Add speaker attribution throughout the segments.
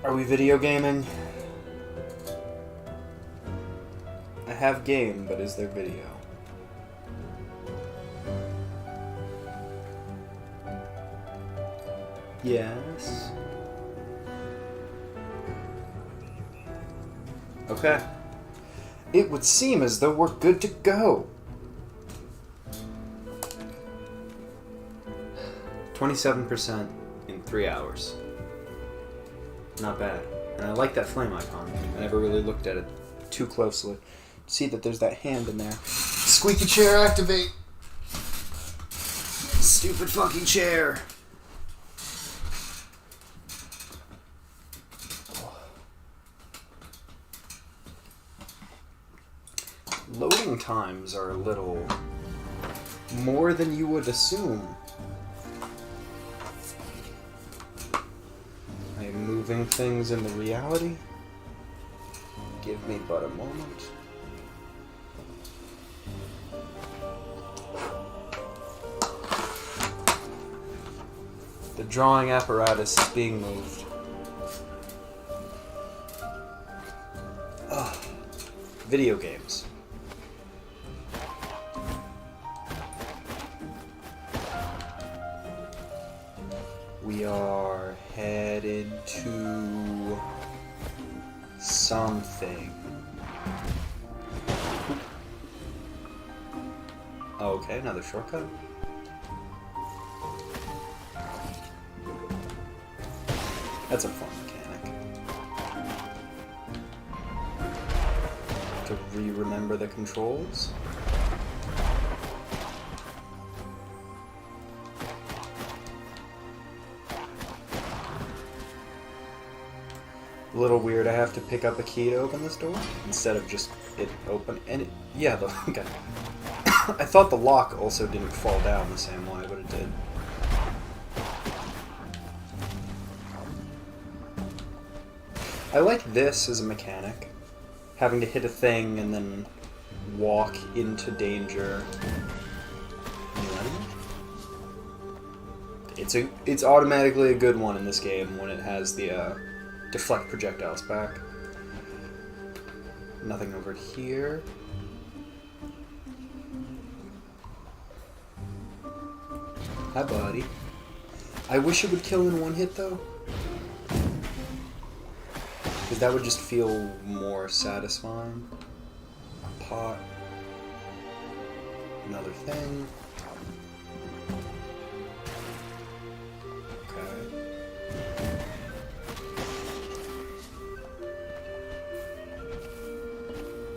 Speaker 1: Are we video gaming? I have game, but is there video? Yes. Okay. It would seem as though we're good to go. 27% in 3 hours. Not bad. And I like that flame icon. I never really looked at it too closely. See that there's that hand in there. Squeaky chair activate! Stupid fucking chair! Loading times are a little more than you would assume. I am moving things into reality. Give me but a moment. The drawing apparatus is being moved. Ugh. Video games. We are headed to something. Oh, okay, another shortcut. That's a fun mechanic. To re-remember the controls. A little weird, I have to pick up a key to open this door instead of just it open. And it, yeah, okay. I thought the lock also didn't fall down the same way, but it did. I like this as a mechanic. Having to hit a thing and then walk into danger. It's automatically a good one in this game when it has the deflect projectiles back. Nothing over here. Hi, buddy. I wish it would kill in one hit, though. Because that would just feel more satisfying. A pot. Another thing.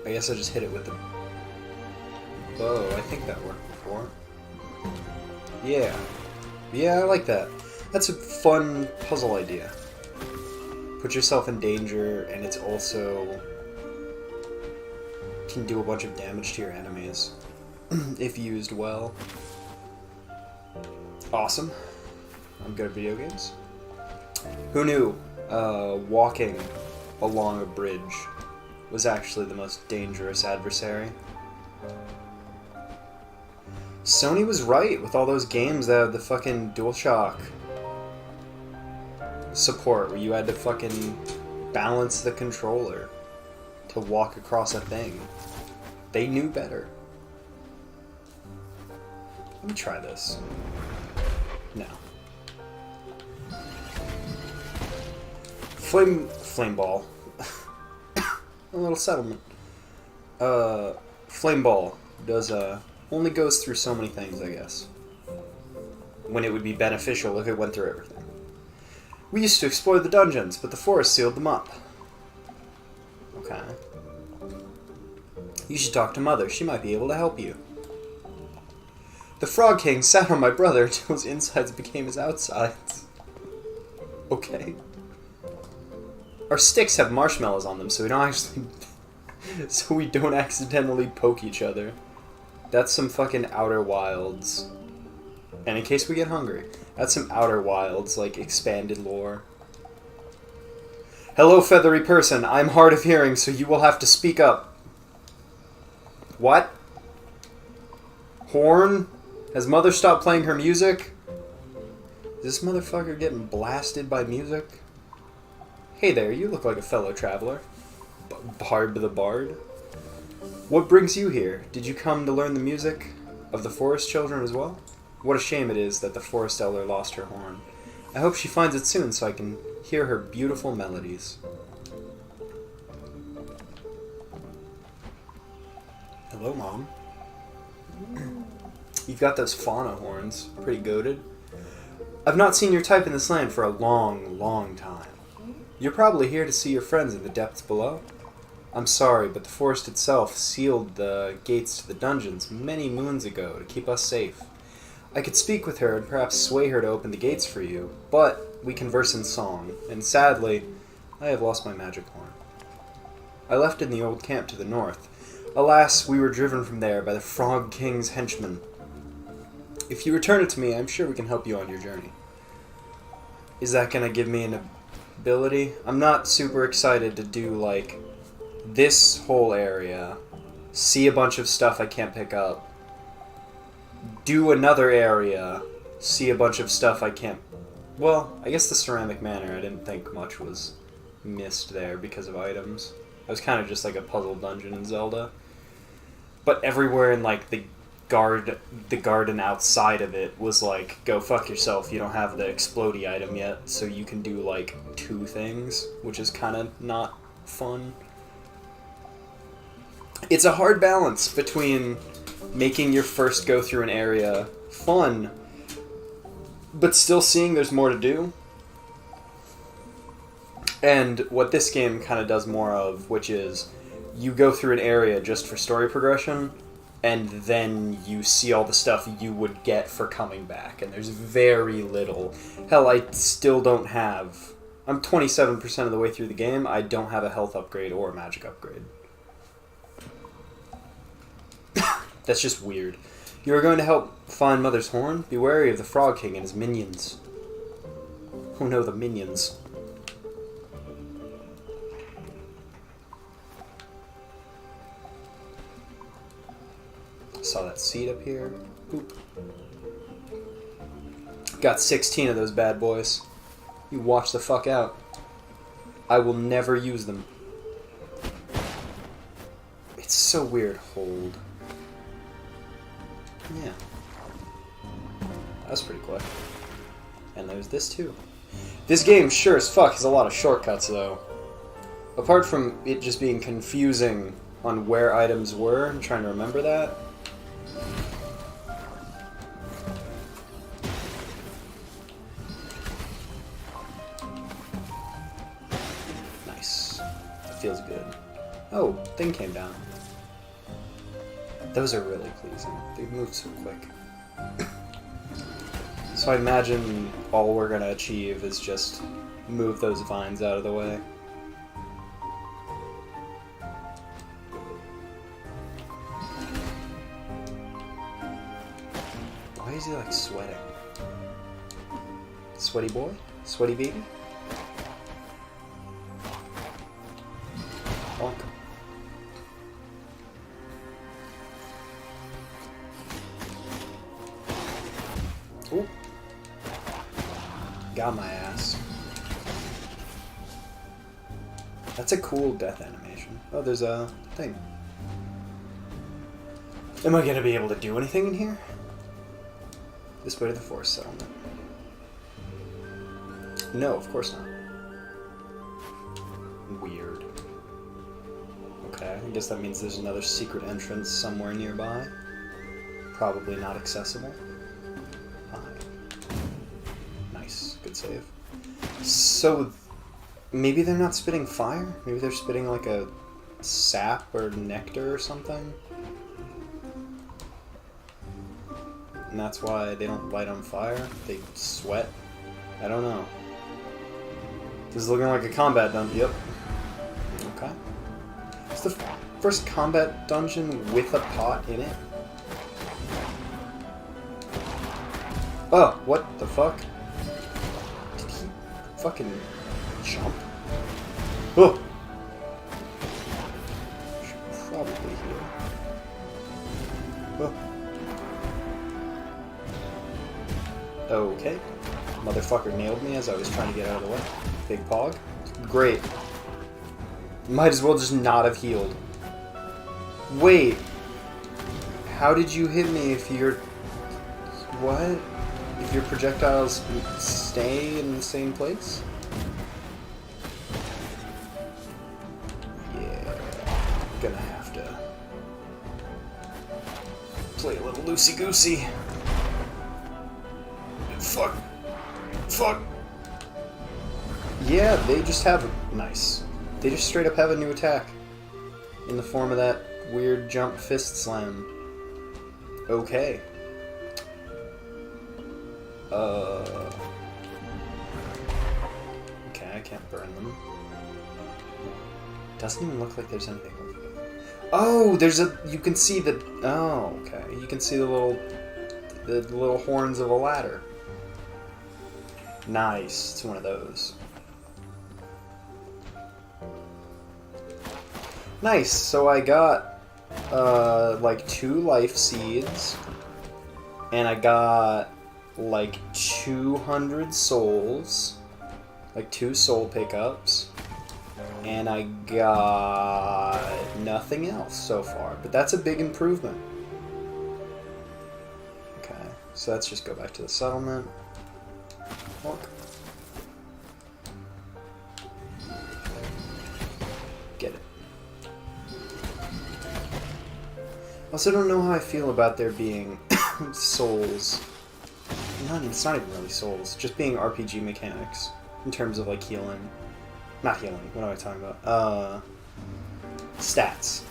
Speaker 1: I guess I just hit it with the bow. I think that worked before. Yeah. Yeah, I like that. That's a fun puzzle idea. Put yourself in danger, and it's also can do a bunch of damage to your enemies if used well. Awesome. I'm good at video games. Who knew walking along a bridge was actually the most dangerous adversary? Sony was right with all those games that had the fucking DualShock support where you had to fucking balance the controller to walk across a thing. They knew better. Let me try this. No. Flame ball. A little settlement. Flame ball does only goes through so many things, I guess. When it would be beneficial if it went through everything. We used to explore the dungeons, but the forest sealed them up. Okay. You should talk to Mother. She might be able to help you. The Frog King sat on my brother until his insides became his outsides. Okay. Our sticks have marshmallows on them, so we don't accidentally poke each other. That's some fucking Outer Wilds. And in case we get hungry, that's some Outer Wilds, like, expanded lore. Hello, feathery person. I'm hard of hearing, so you will have to speak up. What? Horn? Has Mother stopped playing her music? Is this motherfucker getting blasted by music? Hey there, you look like a fellow traveler. Barb the Bard? What brings you here? Did you come to learn the music of the forest children as well? What a shame it is that the forest elder lost her horn. I hope she finds it soon so I can hear her beautiful melodies. Hello, Mom. You've got those fauna horns. Pretty goated. I've not seen your type in this land for a long, long time. You're probably here to see your friends in the depths below. I'm sorry, but the forest itself sealed the gates to the dungeons many moons ago to keep us safe. I could speak with her and perhaps sway her to open the gates for you, but we converse in song, and sadly, I have lost my magic horn. I left in the old camp to the north. Alas, we were driven from there by the Frog King's henchmen. If you return it to me, I'm sure we can help you on your journey. Is that gonna give me an ability? I'm not super excited to do, like, this whole area, see a bunch of stuff I can't pick up, do another area, see a bunch of stuff I can't... Well, I guess the Ceramic Manor, I didn't think much was missed there because of items. It was kind of just like a puzzle dungeon in Zelda. But everywhere in, like, the garden outside of it was like, go fuck yourself, you don't have the explodey item yet, so you can do, like, 2 things, which is kind of not fun. It's a hard balance between making your first go through an area fun, but still seeing there's more to do. And what this game kind of does more of, which is you go through an area just for story progression, and then you see all the stuff you would get for coming back. And there's very little. Hell, I still don't have... I'm 27% of the way through the game. I don't have a health upgrade or a magic upgrade. That's just weird. You are going to help find Mother's Horn? Be wary of the Frog King and his minions. Oh no, the minions. Saw that seed up here. Boop. Got 16 of those bad boys. You watch the fuck out. I will never use them. It's so weird. Hold. Yeah. That's pretty quick. And there's this too. This game sure as fuck has a lot of shortcuts though. Apart from it just being confusing on where items were, I'm trying to remember that. Nice. That feels good. Oh, thing came down. Those are really pleasing. They move so quick. So I imagine all we're gonna achieve is just move those vines out of the way. Why is he like sweating? Sweaty boy? Sweaty baby? Bonk. Ooh. Got my ass. That's a cool death animation. Oh, there's a thing. Am I gonna be able to do anything in here? This way to the forest settlement. No, of course not. Weird. Okay, I guess that means there's another secret entrance somewhere nearby. Probably not accessible. Hi. Nice. Good save. So, maybe they're not spitting fire? Maybe they're spitting like a sap or nectar or something? And that's why they don't light on fire? They sweat? I don't know. This is looking like a combat dungeon. Yep. Okay. It's the first combat dungeon with a pot in it? Oh, what the fuck? Did he fucking jump? Oh! Should probably heal. Oh. Okay. Motherfucker nailed me as I was trying to get out of the way. Big pog. Great. Might as well just not have healed. Wait. How did you hit me if you're... What? If your projectiles stay in the same place? Yeah. Gonna have to play a little loosey-goosey. Fuck. Fuck. Yeah, they just have... Nice. They just straight up have a new attack. In the form of that weird jump fist slam. Okay. Okay, I can't burn them. Doesn't even look like there's anything over there. Oh, there's a... You can see the... Oh, okay. You can see the little horns of a ladder. Nice. It's one of those. Nice. So I got like 2 life seeds, and I got like 200 souls, like 2 soul pickups, and I got nothing else so far. But that's a big improvement. Okay, so let's just go back to the settlement. Look. Get it. Also, don't know how I feel about there being souls. It's not even really souls. Just being RPG mechanics in terms of like healing. Not healing. What am I talking about? Stats.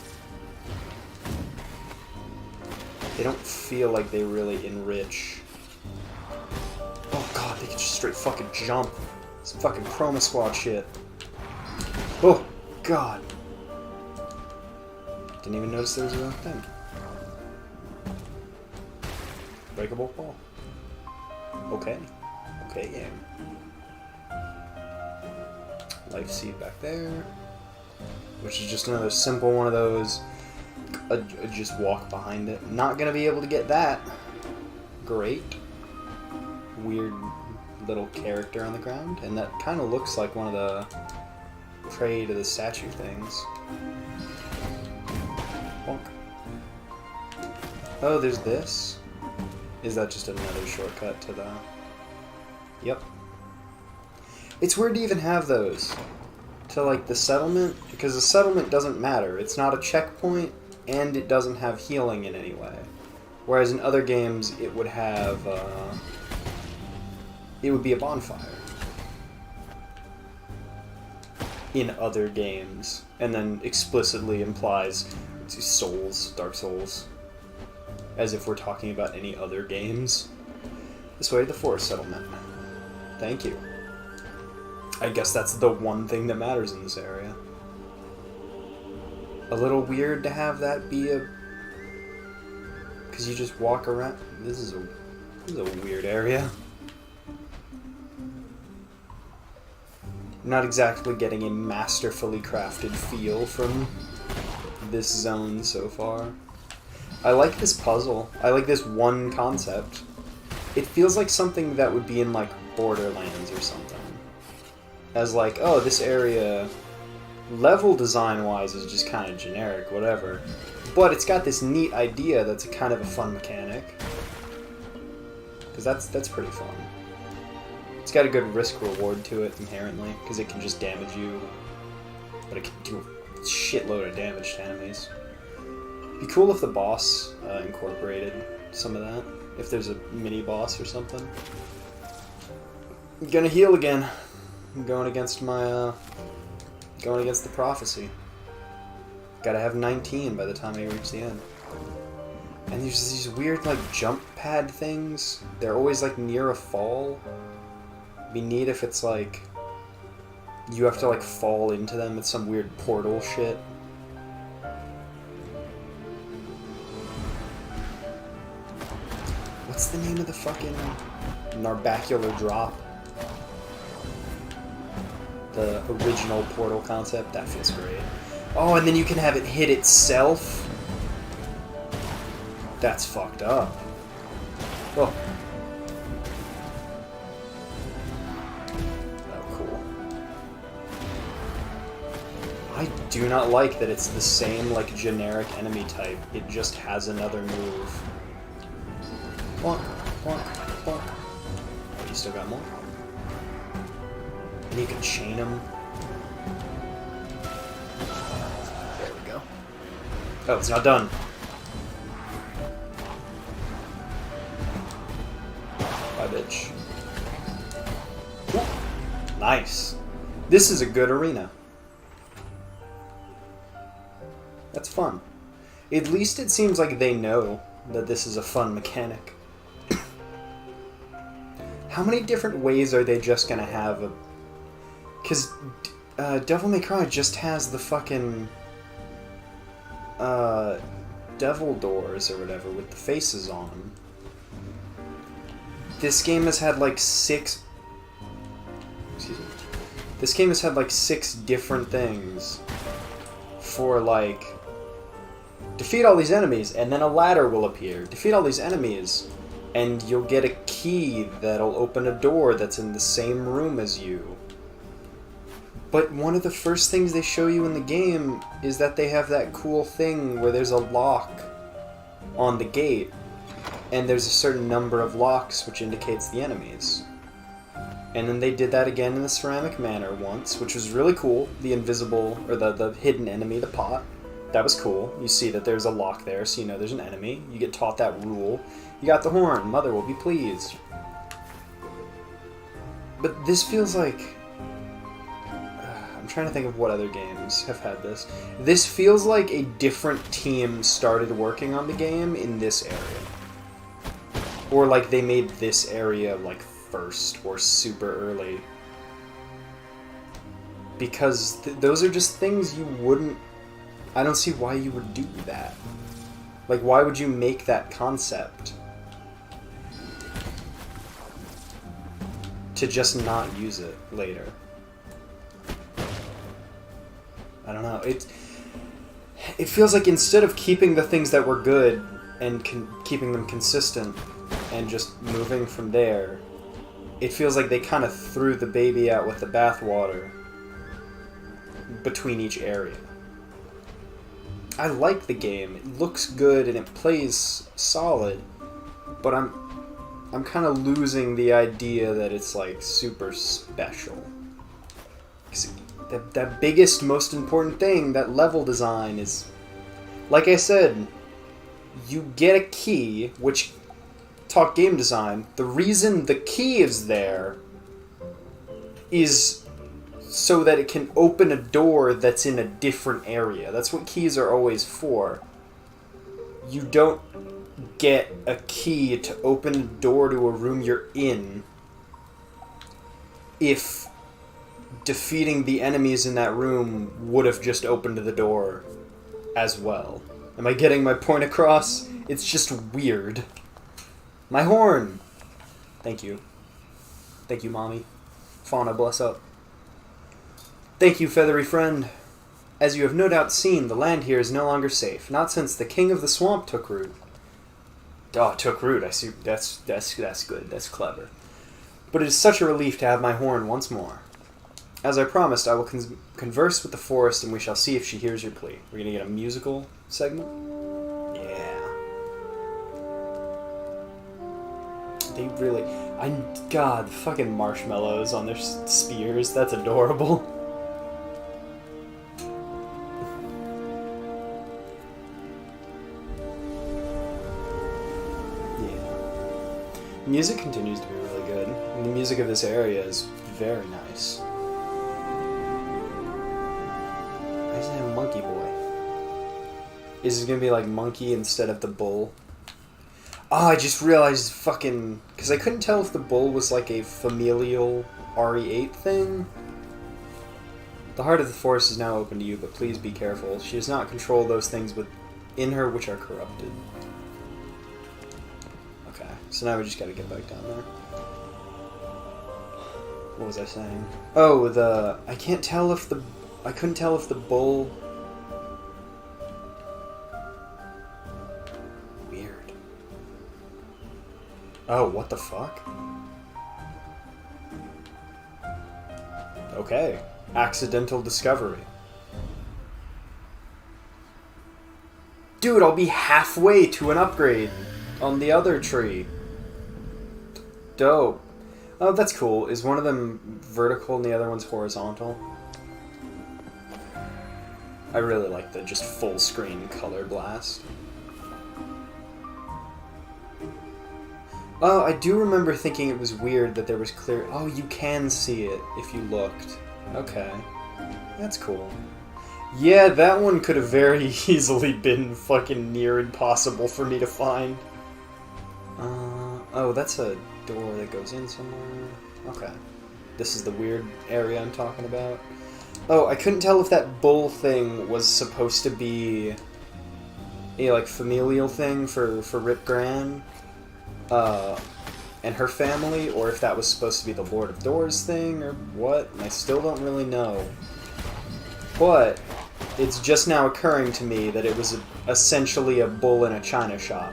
Speaker 1: They don't feel like they really enrich. Oh god, they can just straight fucking jump. Some fucking Chroma Squad shit. Oh god. Didn't even notice there was a thing. Breakable ball. Okay. Okay, game. Life seed back there. Which is just another simple one of those. Just walk behind it. Not gonna be able to get that. Great. Weird little character on the ground. And that kind of looks like one of the prey to the statue things. Bonk. Oh, there's this. Is that just another shortcut to the... Yep. It's weird to even have those. To, like, the settlement. Because the settlement doesn't matter. It's not a checkpoint, and it doesn't have healing in any way. Whereas in other games, it would have... it would be a bonfire. In other games. And then explicitly implies souls, Dark Souls. As if we're talking about any other games. This way, the forest settlement. Thank you. I guess that's the one thing that matters in this area. A little weird to have that be a... Because you just walk around... This is a weird area. I'm not exactly getting a masterfully crafted feel from this zone so far. I like this puzzle. I like this one concept. It feels like something that would be in, like, Borderlands or something. As, like, oh, this area, level design-wise, is just kind of generic, whatever. But it's got this neat idea that's kind of a fun mechanic. Because that's pretty fun. It's got a good risk-reward to it, inherently, because it can just damage you. But it can do a shitload of damage to enemies. Be cool if the boss incorporated some of that. If there's a mini-boss or something. I'm gonna heal again. I'm going against my, going against the prophecy. Gotta have 19 by the time I reach the end. And there's these weird, like, jump pad things. They're always, like, near a fall. It'd be neat if it's, like, you have to, like, fall into them with some weird portal shit. What's the name of the fucking narbacular drop? The original Portal concept? That feels great. Oh, and then you can have it hit itself? That's fucked up. Oh. Oh, cool. do not like that it's the same, like, generic enemy type. It just has another move. Plonk, plonk, plonk. Oh, you still got more? And you can chain them. There we go. Oh, it's not done. Bye, bitch. Ooh. Nice. This is a good arena. That's fun. At least it seems like they know that this is a fun mechanic. How many different ways are they just gonna have a... Because Devil May Cry just has the fucking... devil doors or whatever with the faces on them. This game has had like 6... Excuse me. This game has had like 6 different things for like... Defeat all these enemies, and then a ladder will appear. Defeat all these enemies, and you'll get a key that'll open a door that's in the same room as you. But one of the first things they show you in the game is that they have that cool thing where there's a lock on the gate, and there's a certain number of locks which indicates the enemies. And then they did that again in the Ceramic Manor once, which was really cool. The invisible, or the hidden enemy, the pot. That was cool. You see that there's a lock there, so you know there's an enemy. You get taught that rule. You got the horn. Mother will be pleased. But this feels like... I'm trying to think of what other games have had this. This feels like a different team started working on the game in this area. Or like they made this area like first or super early. Because those are just things you wouldn't... I don't see why you would do that. Like, why would you make that concept to just not use it later? I don't know. It feels like instead of keeping the things that were good and keeping them consistent and just moving from there, it feels like they kind of threw the baby out with the bathwater between each area. I like the game. It looks good and it plays solid, but I'm kind of losing the idea that it's like super special. 'Cause that biggest, most important thing, that level design, is, like I said, you get a key, which, talk game design, the reason the key is there is so that it can open a door that's in a different area. That's what keys are always for. You don't get a key to open a door to a room you're in if defeating the enemies in that room would have just opened the door as well. Am I getting my point across? It's just weird. My horn! Thank you. Thank you, Mommy. Fauna, bless up. Thank you, feathery friend. As you have no doubt seen, the land here is no longer safe, not since the king of the swamp took root. Oh, took root, I see. That's good, that's clever. But it is such a relief to have my horn once more. As I promised, I will converse with the forest, and we shall see if she hears your plea. We're gonna get a musical segment? Yeah. They really... God, fucking marshmallows on their spears, that's adorable. Music continues to be really good, and the music of this area is very nice. Why is it a monkey boy? Is it gonna be like monkey instead of the bull? Oh, I just realized fucking... Because I couldn't tell if the bull was like a familial RE8 thing. The heart of the forest is now open to you, but please be careful. She does not control those things within her which are corrupted. So now we just gotta get back down there. What was I saying? Oh, I can't tell if the... I couldn't tell if the bull... Weird. Oh, what the fuck? Okay. Accidental discovery. Dude, I'll be halfway to an upgrade on the other tree. Dope. Oh, that's cool. Is one of them vertical and the other one's horizontal? I really like the just full screen color blast. Oh, I do remember thinking it was weird that there was clear... Oh, you can see it if you looked. Okay. That's cool. Yeah, that one could have very easily been fucking near impossible for me to find. Oh, that's a door that goes in somewhere. Okay. This is the weird area I'm talking about. Oh, I couldn't tell if that bull thing was supposed to be a, like, familial thing for Rip Gran, and her family, or if that was supposed to be the Lord of Doors thing, or what, and I still don't really know. But it's just now occurring to me that it was essentially a bull in a china shop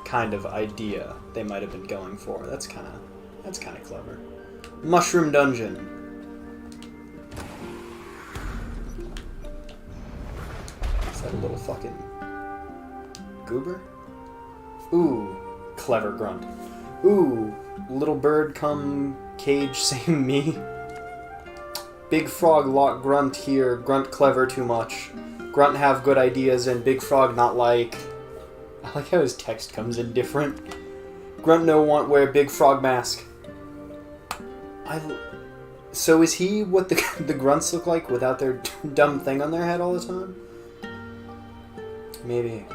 Speaker 1: kind of idea they might have been going for. That's kind of clever. Mushroom Dungeon. Is that a little fucking goober? Ooh, clever grunt. Ooh, little bird come cage same me. Big frog lock grunt here, grunt clever too much. Grunt have good ideas and big frog not like. I like how his text comes in different. Grunt no want wear big frog mask. So is he what the grunts look like without their dumb thing on their head all the time? Maybe.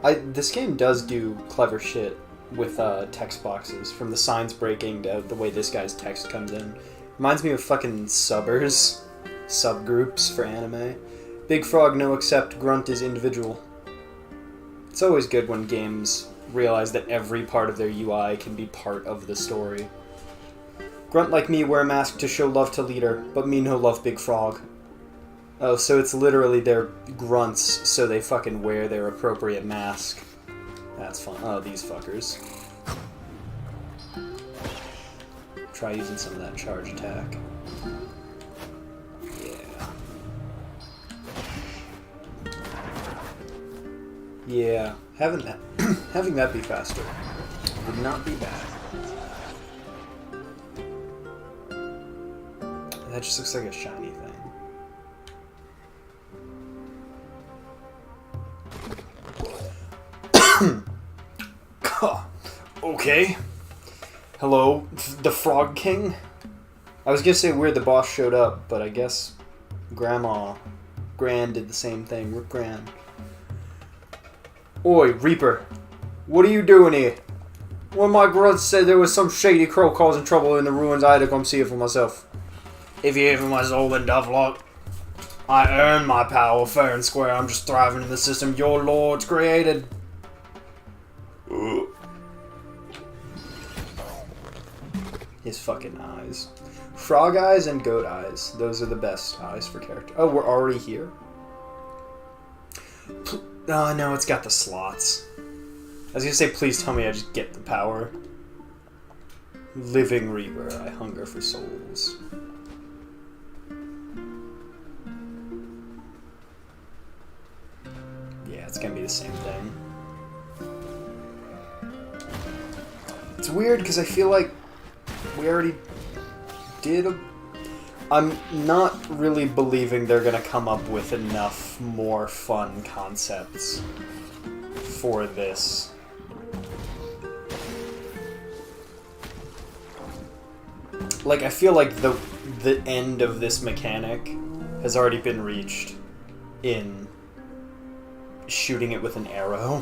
Speaker 1: This game does do clever shit with text boxes, from the signs breaking to the way this guy's text comes in. Reminds me of fucking subbers. Subgroups for anime. Big frog no accept, grunt is individual. It's always good when games realize that every part of their UI can be part of the story. Grunt like me wear mask to show love to leader, but me no love big frog. Oh, so it's literally their grunts, so they fucking wear their appropriate mask. That's fun. Oh, these fuckers. Try using some of that charge attack. Yeah. Yeah, having that be faster would not be bad. That just looks like a shiny thing. Okay. Hello, the Frog King? I was gonna say weird the boss showed up, but I guess Gran did the same thing. Rip Gran. Oi, Reaper. What are you doing here? When my grunts said there was some shady crow causing trouble in the ruins, I had to come see it for myself. If you hear from my soul, then tough luck. I earned my power fair and square. I'm just thriving in the system your lords created. His fucking eyes. Frog eyes and goat eyes. Those are the best eyes for character. Oh, we're already here? Oh, no, it's got the slots. I was gonna say, please tell me I just get the power. Living Reaper, I hunger for souls. Yeah, it's gonna be the same thing. It's weird because I feel like we already did I'm not really believing they're gonna come up with enough more fun concepts for this. Like, I feel like the end of this mechanic has already been reached in shooting it with an arrow.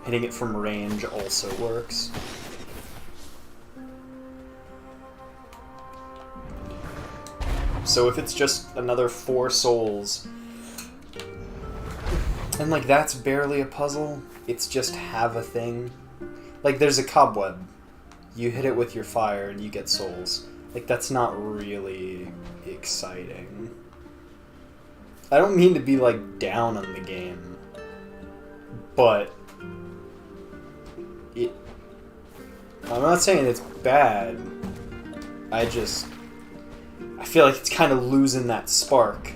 Speaker 1: Hitting it from range also works. So if it's just another 4 souls, and like that's barely a puzzle, it's just have a thing. Like there's a cobweb. You hit it with your fire and you get souls. Like that's not really exciting. I don't mean to be like down on the game, but I'm not saying it's bad. I feel like it's kind of losing that spark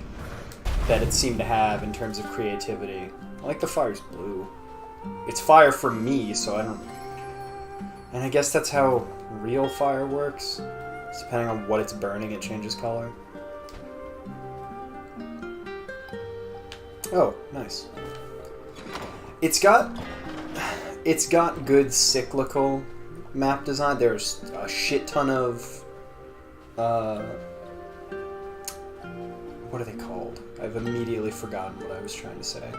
Speaker 1: that it seemed to have in terms of creativity. I like the fire's blue. It's fire for me, so I don't... And I guess that's how real fire works. Depending on what it's burning, it changes color. Oh, nice. It's got good cyclical map design. There's a shit ton of what are they called? I've immediately forgotten what I was trying to say.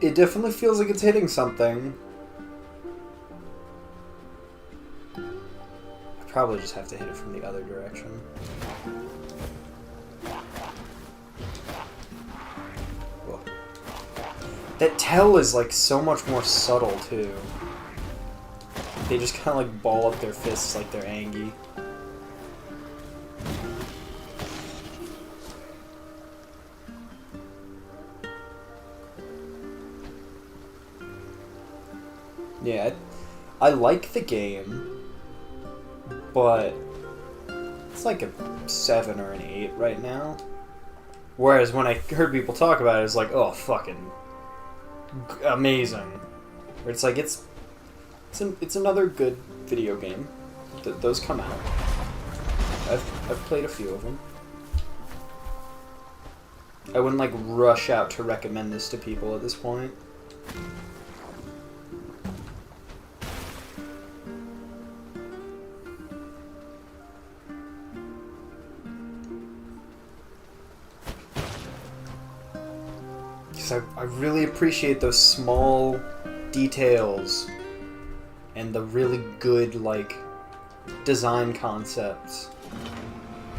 Speaker 1: It definitely feels like it's hitting something. I probably just have to hit it from the other direction. Whoa. That tell is like so much more subtle too. They just kind of like ball up their fists like they're angry. Yeah, I like the game, but it's like a 7 or an 8 right now. Whereas when I heard people talk about it, it's like, oh, fucking amazing. Where it's like, it's another good video game. Those come out. I've played a few of them. I wouldn't like rush out to recommend this to people at this point. I really appreciate those small details and the really good, like, design concepts.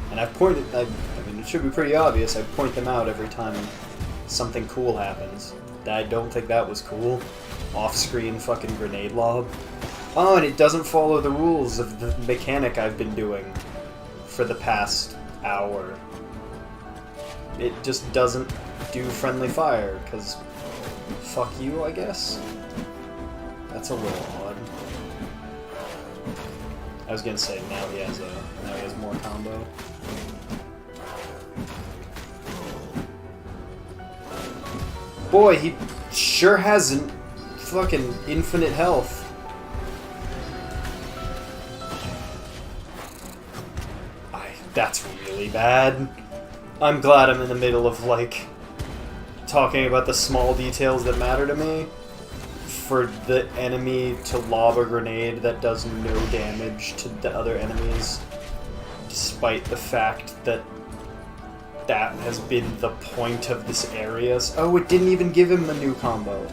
Speaker 1: And I mean, it should be pretty obvious, I point them out every time something cool happens. I don't think that was cool. Off-screen fucking grenade lob. Oh, and it doesn't follow the rules of the mechanic I've been doing for the past hour. It just doesn't do friendly fire, because fuck you, I guess? That's a little odd. I was gonna say, now he has more combo. Boy, he sure has fucking infinite health. That's really bad. I'm glad I'm in the middle of, like, talking about the small details that matter to me. For the enemy to lob a grenade that does no damage to the other enemies, despite the fact that that has been the point of this area. Oh, it didn't even give him a new combo.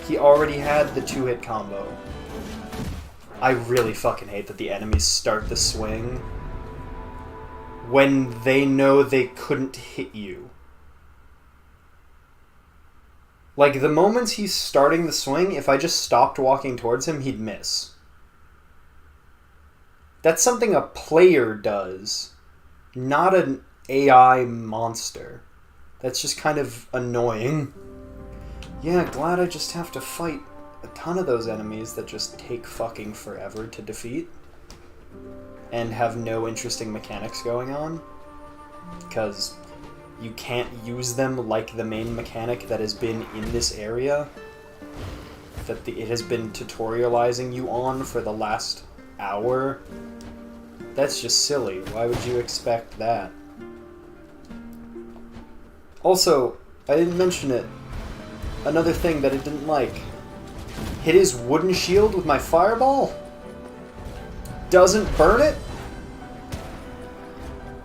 Speaker 1: He already had the 2-hit combo. I really fucking hate that the enemies start the swing when they know they couldn't hit you. Like, the moments he's starting the swing, if I just stopped walking towards him, he'd miss. That's something a player does, not an AI monster. That's just kind of annoying. Yeah, glad I just have to fight a ton of those enemies that just take fucking forever to defeat and have no interesting mechanics going on. Because you can't use them like the main mechanic that has been in this area, that it has been tutorializing you on for the last hour. That's just silly. Why would you expect that? Also, I didn't mention it. Another thing that it didn't like. Hit his wooden shield with my fireball? Doesn't burn it?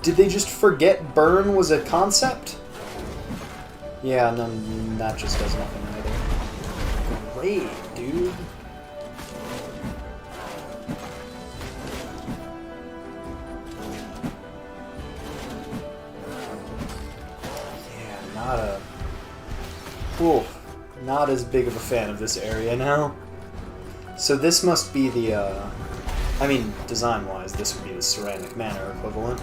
Speaker 1: Did they just forget burn was a concept? Yeah, and then that just does nothing either. Great, dude. Yeah, not as big of a fan of this area now. So this must be the, I mean, design-wise, this would be the ceramic manor equivalent.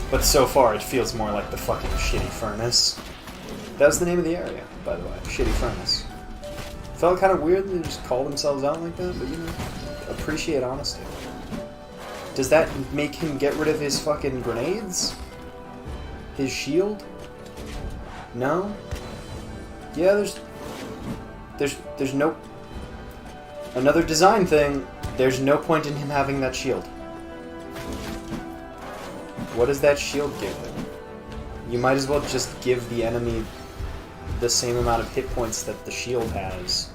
Speaker 1: But so far, it feels more like the fucking shitty furnace. That was the name of the area, by the way. Shitty Furnace. Felt kind of weird that they just called themselves out like that, but you know, appreciate honesty. Does that make him get rid of his fucking grenades? His shield? No? Yeah, there's no... Another design thing, there's no point in him having that shield. What does that shield give him? You might as well just give the enemy the same amount of hit points that the shield has.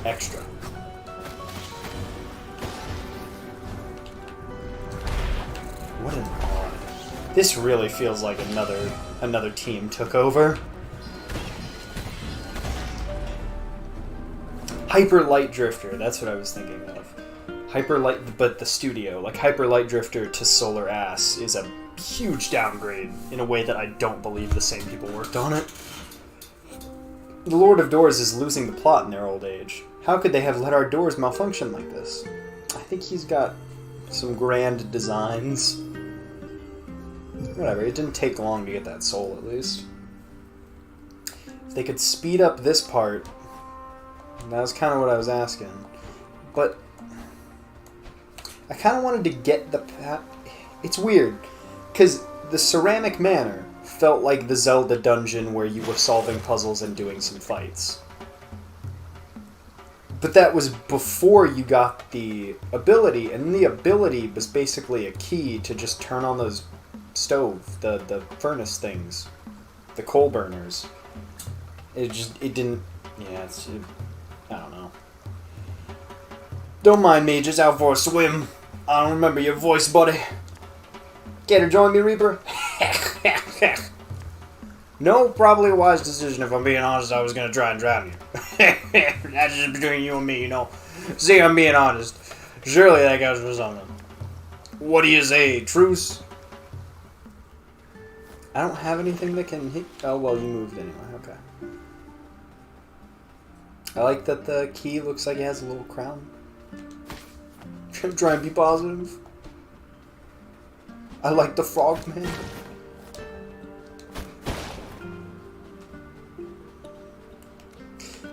Speaker 1: Extra. What an odd... This really feels like another team took over. Hyper Light Drifter, that's what I was thinking of. Hyper Light, but the studio. Like, Hyper Light Drifter to Solar Ass is a huge downgrade in a way that I don't believe the same people worked on it. The Lord of Doors is losing the plot in their old age. How could they have let our doors malfunction like this? I think he's got some grand designs. Whatever, it didn't take long to get that soul, at least. If they could speed up this part, that was kind of what I was asking. But I kind of wanted to get the... It's weird, because the Ceramic Manor felt like the Zelda dungeon where you were solving puzzles and doing some fights. But that was before you got the ability, and the ability was basically a key to just turn on those the furnace things, the coal burners. It didn't, yeah, I don't know. Don't mind me, just out for a swim. I don't remember your voice, buddy. Care to join me, Reaper? No, probably a wise decision. If I'm being honest, I was gonna try and drown you. That's just between you and me, you know. See, I'm being honest. Surely that goes for something. What do you say, truce? I don't have anything that can hit... Oh, well, you moved anyway. Okay. I like that the key looks like it has a little crown. Try and be positive. I like the frog man.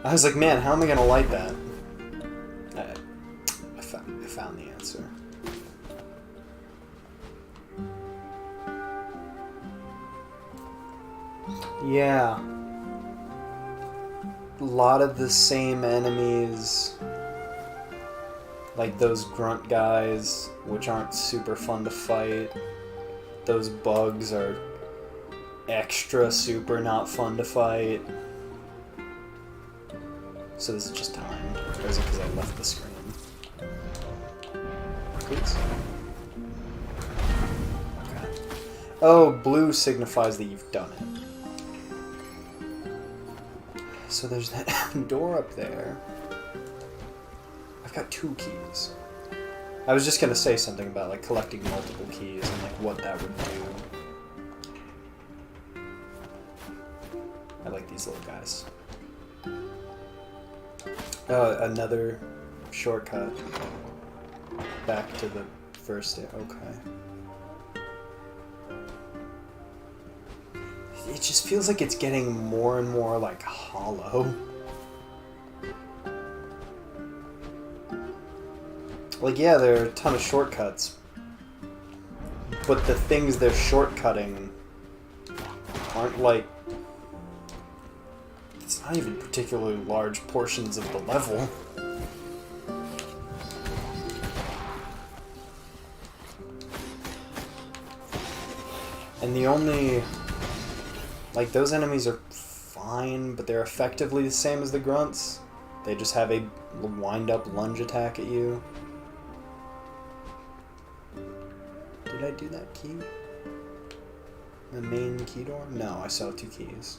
Speaker 1: I was like, man, how am I gonna light that? I found the answer. Yeah. A lot of the same enemies. Like those grunt guys, which aren't super fun to fight. Those bugs are extra super not fun to fight. So this is just time. Or is it because I left the screen? Please. Okay. Oh, blue signifies that you've done it. So there's that door up there. I've got 2 keys. I was just gonna say something about like collecting multiple keys and like what that would do. I like these little guys. Another shortcut back to the first day. Okay. It just feels like it's getting more and more like hollow. Like, yeah, there are a ton of shortcuts, but the things they're shortcutting aren't like... It's not even particularly large portions of the level. And the only... Like, those enemies are fine, but they're effectively the same as the grunts. They just have a wind-up lunge attack at you. Did I do that key? The main key door? No, I saw 2 keys.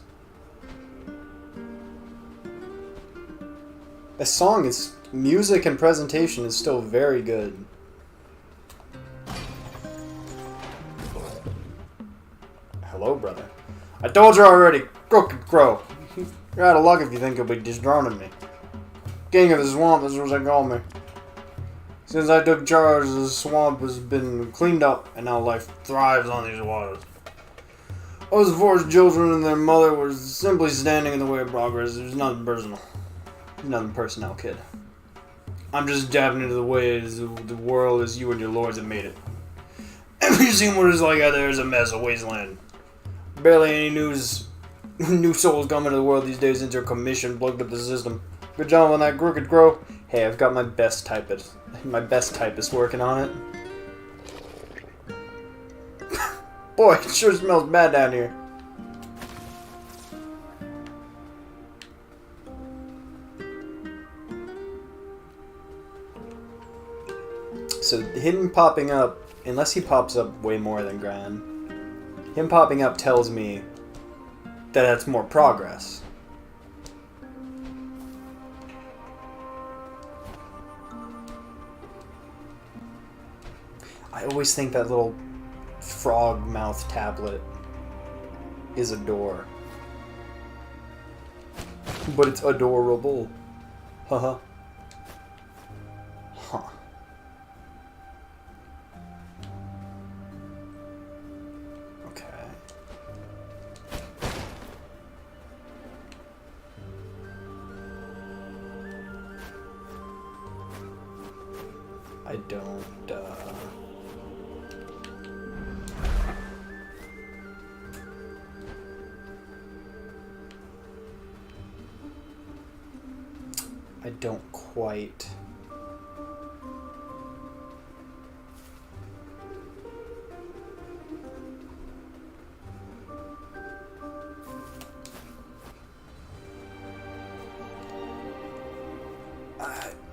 Speaker 1: The song is... Music and presentation is still very good. Hello, brother. I told you already, Crooked Crow. You're out of luck if you think you'll be dethroning me. King of the swamp is what they call me. Since I took charge, the swamp has been cleaned up, and now life thrives on these waters. Those forced children and their mother were simply standing in the way of progress. There's nothing personal. Nothing personal, kid. I'm just dabbing into the ways of the world as you and your lords have made it. Have you seen what it's like out there? It's a mess, a wasteland. Barely any new souls come into the world these days. Into a commission plugged up the system. Good job on that crooked crow. Hey, I've got my best typist working on it. Boy, it sure smells bad down here. So him popping up, unless he pops up way more than Gran, him popping up tells me that that's more progress. I always think that little frog mouth tablet is a door. But it's adorable. Haha. Huh. Okay. I don't, I don't quite...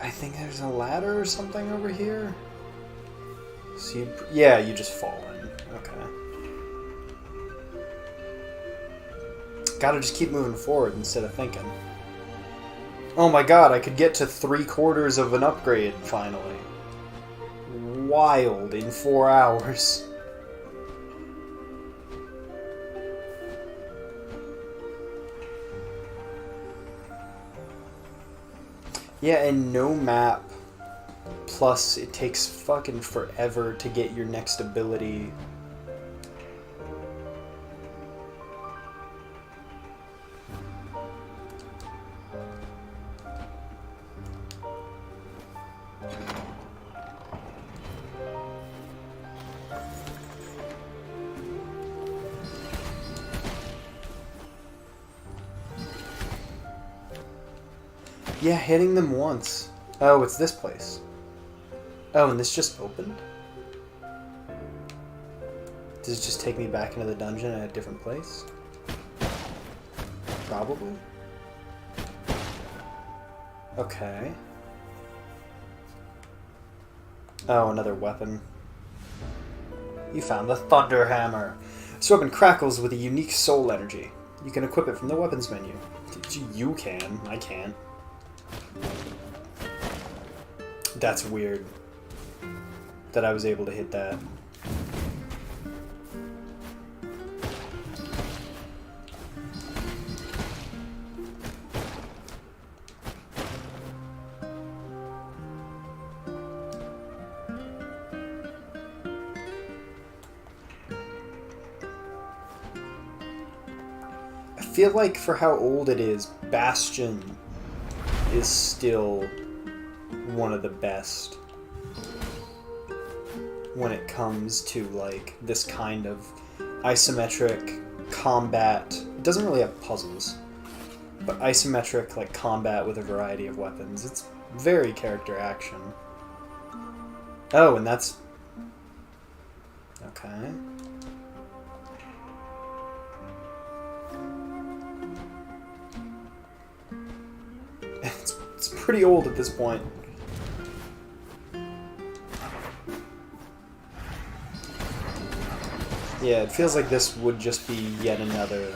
Speaker 1: I think there's a ladder or something over here. So yeah, you just fall in. Okay. Gotta just keep moving forward instead of thinking. Oh my god, I could get to 3/4 of an upgrade finally. Wild in 4 hours. Yeah, and no map. Plus, it takes fucking forever to get your next ability. Yeah, hitting them once. Oh, it's this place. Oh, and this just opened? Does it just take me back into the dungeon at a different place? Probably. Okay. Oh, another weapon. You found the Thunder Hammer. This weapon crackles with a unique soul energy. You can equip it from the weapons menu. You can. I can't. That's weird that I was able to hit that. I feel like for how old it is, Bastion is still one of the best when it comes to like this kind of isometric combat. It doesn't really have puzzles, but isometric like combat with a variety of weapons. It's very character action. Oh, and that's okay. It's pretty old at this point. Yeah, it feels like this would just be yet another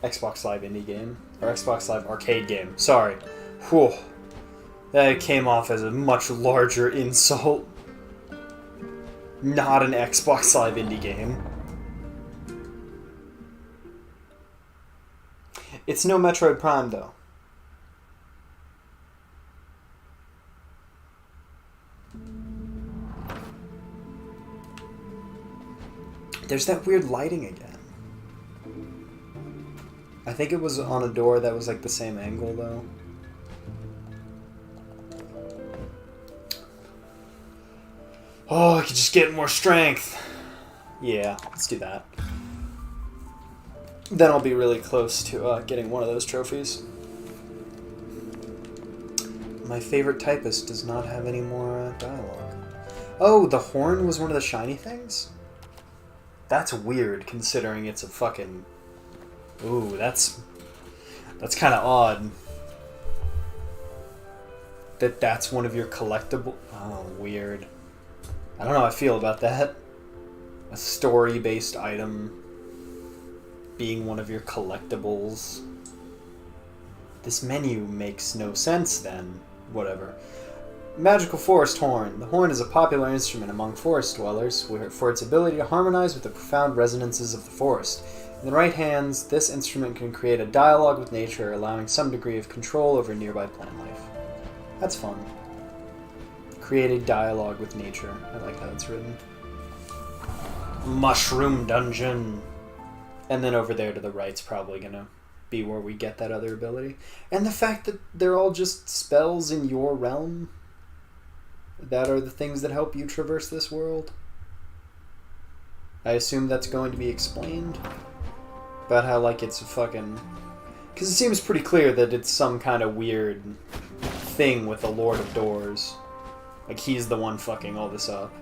Speaker 1: Xbox Live indie game. Or Xbox Live arcade game. Sorry. Whew. That came off as a much larger insult. Not an Xbox Live indie game. It's no Metroid Prime, though. There's that weird lighting again. I think it was on a door that was like the same angle though. Oh, I could just get more strength. Yeah, let's do that. Then I'll be really close to getting one of those trophies. My favorite typist does not have any more dialogue. Oh, the horn was one of the shiny things? That's weird, considering it's a fucking... Ooh, that's kind of odd. That's one of your collectible... Oh, weird. I don't know how I feel about that. A story-based item being one of your collectibles. This menu makes no sense then. Whatever. Magical Forest Horn. The horn is a popular instrument among forest dwellers for its ability to harmonize with the profound resonances of the forest. In the right hands, this instrument can create a dialogue with nature, allowing some degree of control over nearby plant life. That's fun. Create a dialogue with nature. I like how it's written. Mushroom Dungeon. And then over there to the right's probably gonna be where we get that other ability. And the fact that they're all just spells in your realm that are the things that help you traverse this world. I assume that's going to be explained. About how, like, it's a fucking... Because it seems pretty clear that it's some kind of weird thing with the Lord of Doors. Like, he's the one fucking all this up.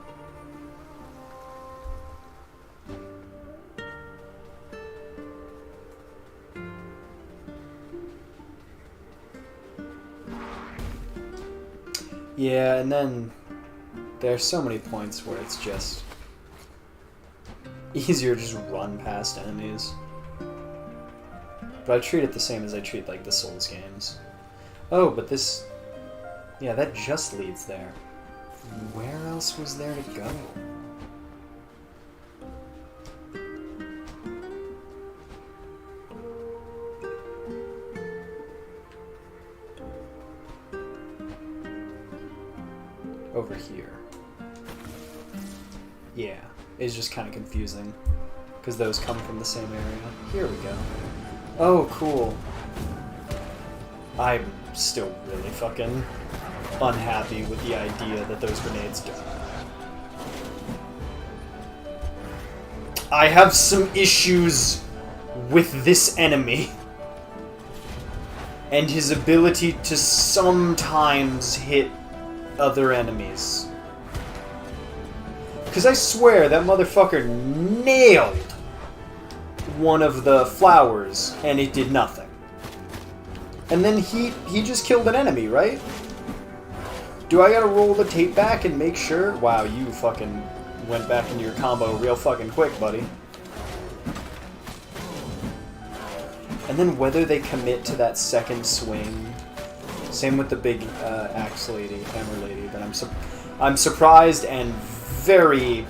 Speaker 1: Yeah, and then there's so many points where it's just easier to just run past enemies. But I treat it the same as I treat, like, the Souls games. Oh, but this... Yeah, that just leads there. Where else was there to go? Over here. Yeah, it's just kind of confusing. Because those come from the same area. Here we go. Oh, cool. I'm still really fucking unhappy with the idea that those grenades do. I have some issues with this enemy. And his ability to sometimes hit other enemies. Because I swear that motherfucker nailed one of the flowers and it did nothing. And then he just killed an enemy, right? Do I gotta roll the tape back and make sure? Wow, you fucking went back into your combo real fucking quick, buddy. And then whether they commit to that second swing. Same with the big axe lady, hammer lady, but I'm surprised and very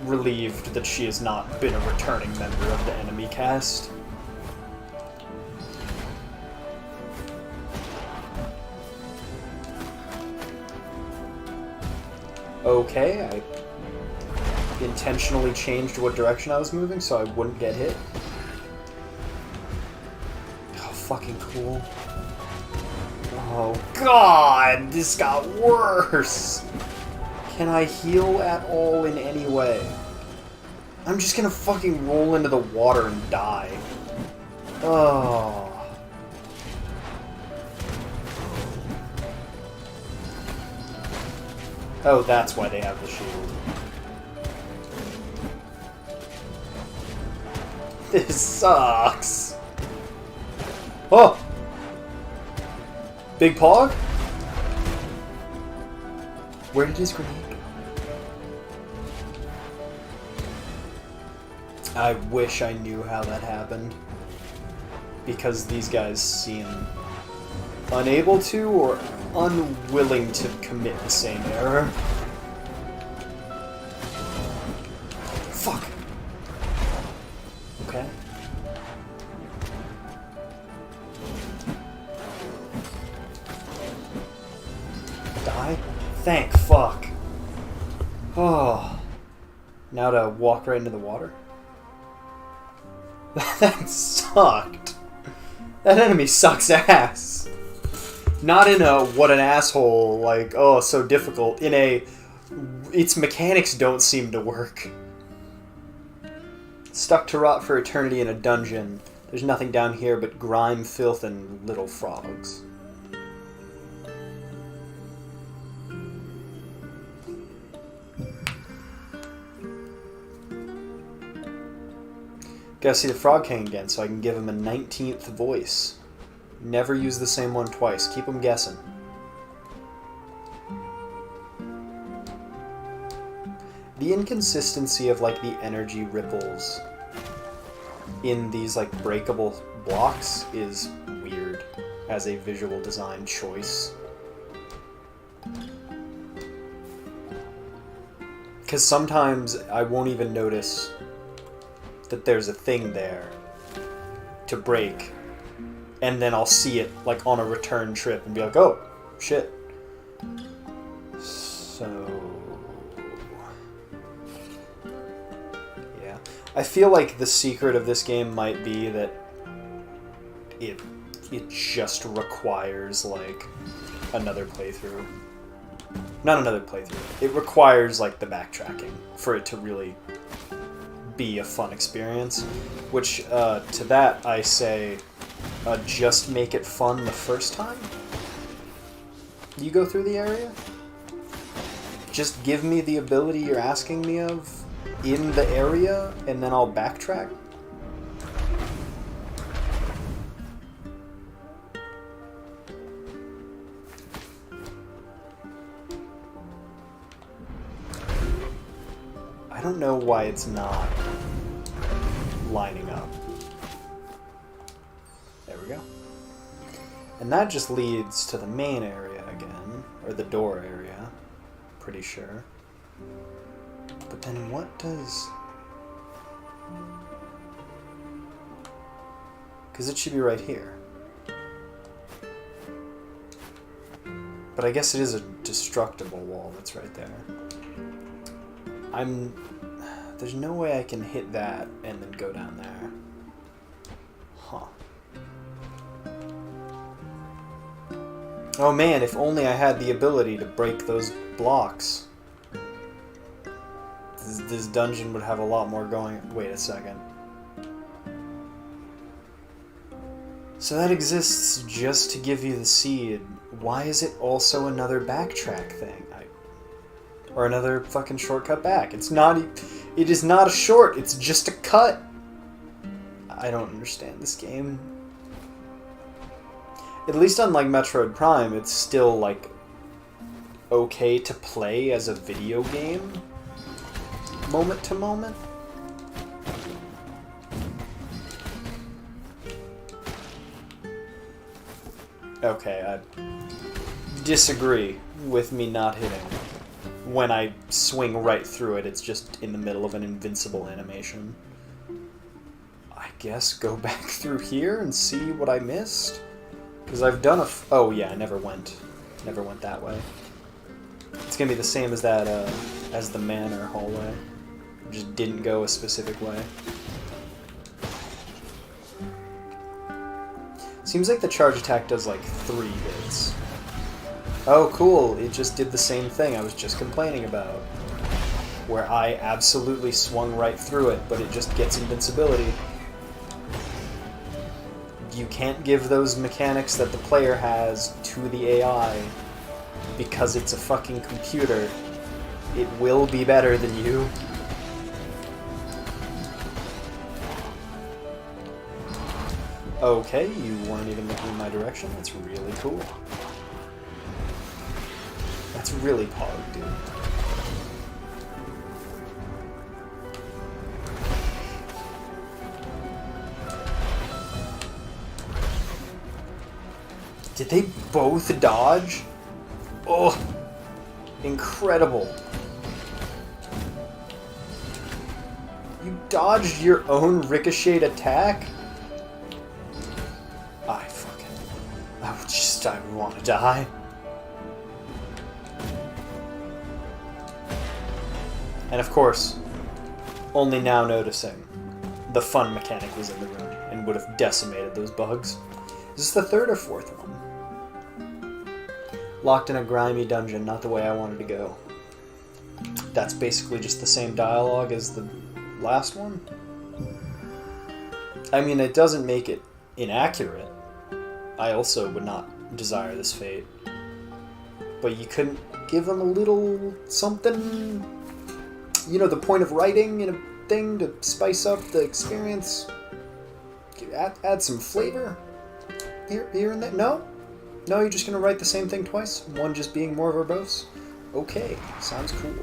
Speaker 1: relieved that she has not been a returning member of the enemy cast. Okay, I intentionally changed what direction I was moving so I wouldn't get hit. Oh, fucking cool. Oh god, this got worse! Can I heal at all in any way? I'm just gonna fucking roll into the water and die. Oh. Oh, that's why they have the shield. This sucks. Oh! Big Pog? Where did his grenade go? I wish I knew how that happened. Because these guys seem unable to or unwilling to commit the same error. Fuck! Okay. Die? Thank fuck. Oh. Now to walk right into the water? That sucked. That enemy sucks ass. Not in a what an asshole, like, oh, so difficult. In a its mechanics don't seem to work. Stuck to rot for eternity in a dungeon. There's nothing down here but grime, filth, and little frogs. Gotta see the Frog King again so I can give him a 19th voice. Never use the same one twice. Keep him guessing. The inconsistency of, like, the energy ripples in these, like, breakable blocks is weird as a visual design choice. Because sometimes I won't even notice that there's a thing there to break, and then I'll see it like on a return trip and be like, oh shit. So yeah, I feel like the secret of this game might be that it just requires like another playthrough. Not another playthrough. It requires like the backtracking for it to really be a fun experience, which to that I say just make it fun the first time you go through the area. Just give me the ability you're asking me of in the area, and then I'll backtrack. I don't know why it's not lining up. There we go. And that just leads to the main area again, or the door area, pretty sure. But then what does... Because it should be right here. But I guess it is a destructible wall that's right there. There's no way I can hit that and then go down there. Huh. Oh man, if only I had the ability to break those blocks. This dungeon would have a lot more going... Wait a second. So that exists just to give you the seed. Why is it also another backtrack thing? Or another fucking shortcut back. It's not... It is not a short, it's just a cut. I don't understand this game. At least unlike Metroid Prime, it's still, like, okay to play as a video game. Moment to moment. Okay, I disagree with me not hitting. When I swing right through it, it's just in the middle of an invincible animation. I guess go back through here and see what I missed? Because I've done oh yeah, I never went that way. It's gonna be the same as that, as the manor hallway. Just didn't go a specific way. Seems like the charge attack does like 3 hits. Oh, cool. It just did the same thing I was just complaining about. Where I absolutely swung right through it, but it just gets invincibility. You can't give those mechanics that the player has to the AI because it's a fucking computer. It will be better than you. Okay, you weren't even looking in my direction. That's really cool. That's really pog, dude. Did they both dodge? Oh, incredible. You dodged your own ricocheted attack? I want to die. And of course, Only now noticing the fun mechanic was in the room and would have decimated those bugs. Is this the third or fourth one? Locked in a grimy dungeon, not the way I wanted to go. That's basically just the same dialogue as the last one. I mean, it doesn't make it inaccurate. I also would not desire this fate. But you couldn't give them a little something, you know, the point of writing in a thing to spice up the experience? Add some flavor here and there? No? No, you're just going to write the same thing twice? One just being more verbose? Okay, sounds cool.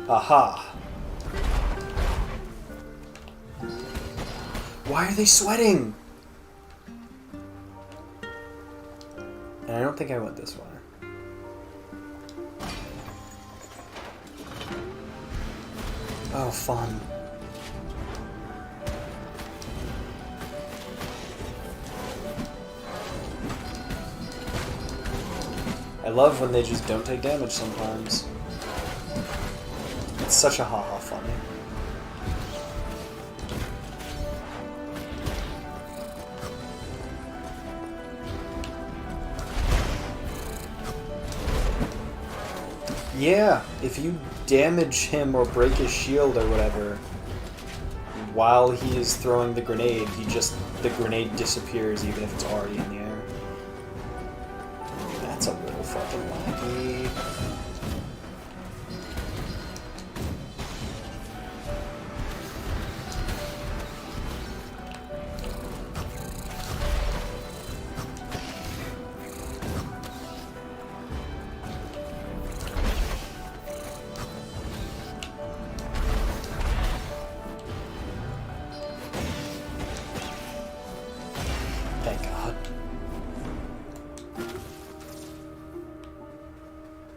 Speaker 1: Aha. Why are they sweating? And I don't think I went this way. Oh, fun. I love when they just don't take damage sometimes. It's such a haha funny. Yeah, if you damage him or break his shield or whatever while he is throwing the grenade, the grenade disappears even if it's already in the air. That's a little fucking wacky.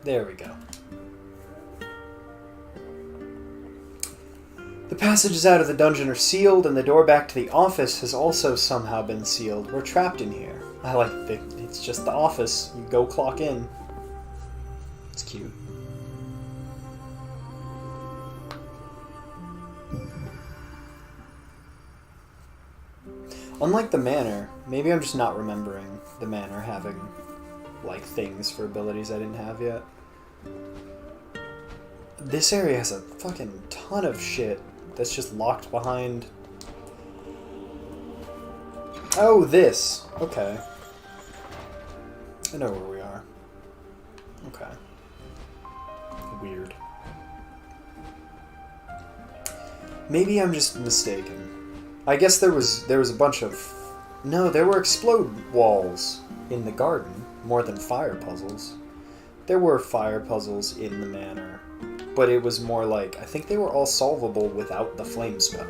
Speaker 1: There we go. The passages out of the dungeon are sealed, and the door back to the office has also somehow been sealed. We're trapped in here. I like it. It's just the office. You go clock in. It's cute. Unlike the manor, maybe I'm just not remembering the manor having, like, things for abilities I didn't have yet. This area has a fucking ton of shit that's just locked behind... Oh, this! Okay. I know where we are. Okay. Weird. Maybe I'm just mistaken. I guess there was a bunch of... No, there were explode walls in the garden, more than fire puzzles. There were fire puzzles in the manor, but it was more like, I think they were all solvable without the flame spell.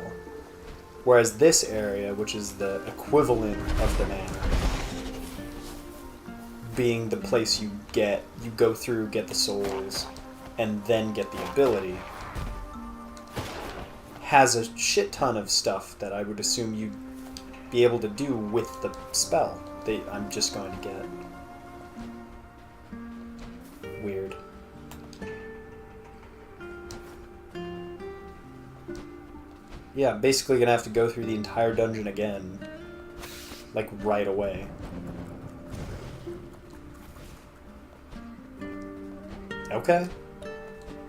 Speaker 1: Whereas this area, which is the equivalent of the manor, being the place you go through, get the souls, and then get the ability, has a shit ton of stuff that I would assume you'd be able to do with the spell that I'm just going to get. Weird. Yeah, I'm basically gonna have to go through the entire dungeon again. Like, right away. Okay.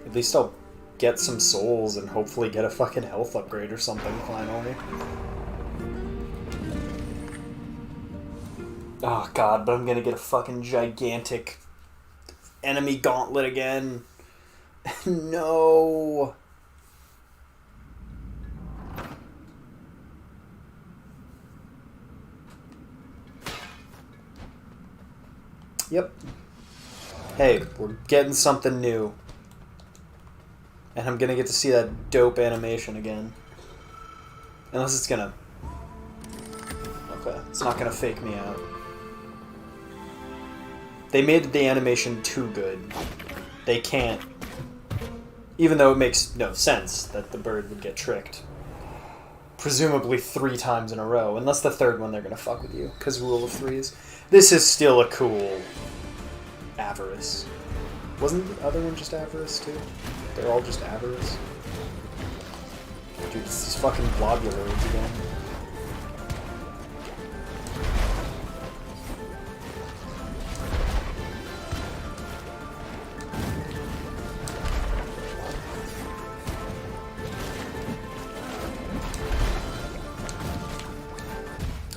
Speaker 1: At least I'll get some souls and hopefully get a fucking health upgrade or something finally. Oh god, but I'm gonna get a fucking gigantic enemy gauntlet again. No. Yep. Hey, we're getting something new. And I'm gonna get to see that dope animation again. Unless it's gonna... Okay, it's not gonna fake me out. They made the animation too good. They can't... Even though it makes no sense that the bird would get tricked. Presumably 3 times in a row. Unless the third one they're gonna fuck with you. Because rule of threes. This is still a cool... avarice. Wasn't the other one just avarice, too? They're all just avarice. Dude, it's these fucking globulars again.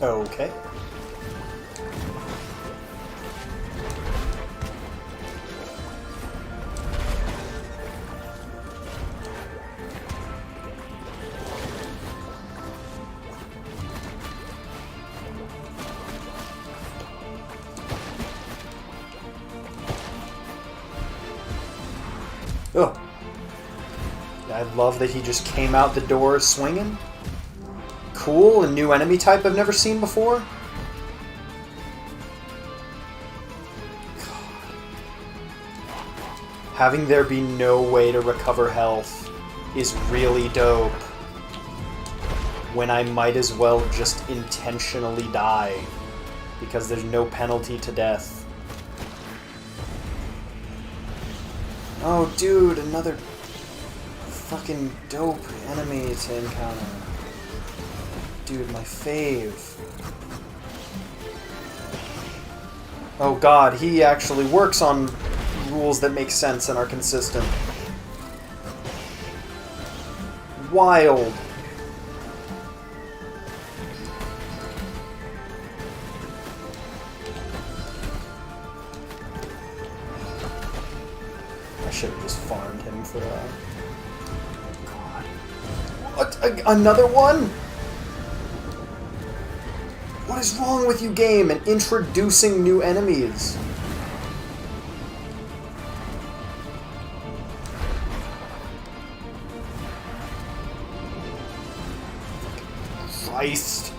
Speaker 1: Okay. Oh. I love that he just came out the door swinging. Cool, a new enemy type I've never seen before. God. Having there be no way to recover health is really dope. When I might as well just intentionally die because there's no penalty to death. Oh, dude, another fucking dope enemy to encounter. Dude, my fave. Oh god, he actually works on rules that make sense and are consistent. Wild. I should have just farmed him for that. God. What? Another one? What is wrong with you, game, and introducing new enemies? Christ.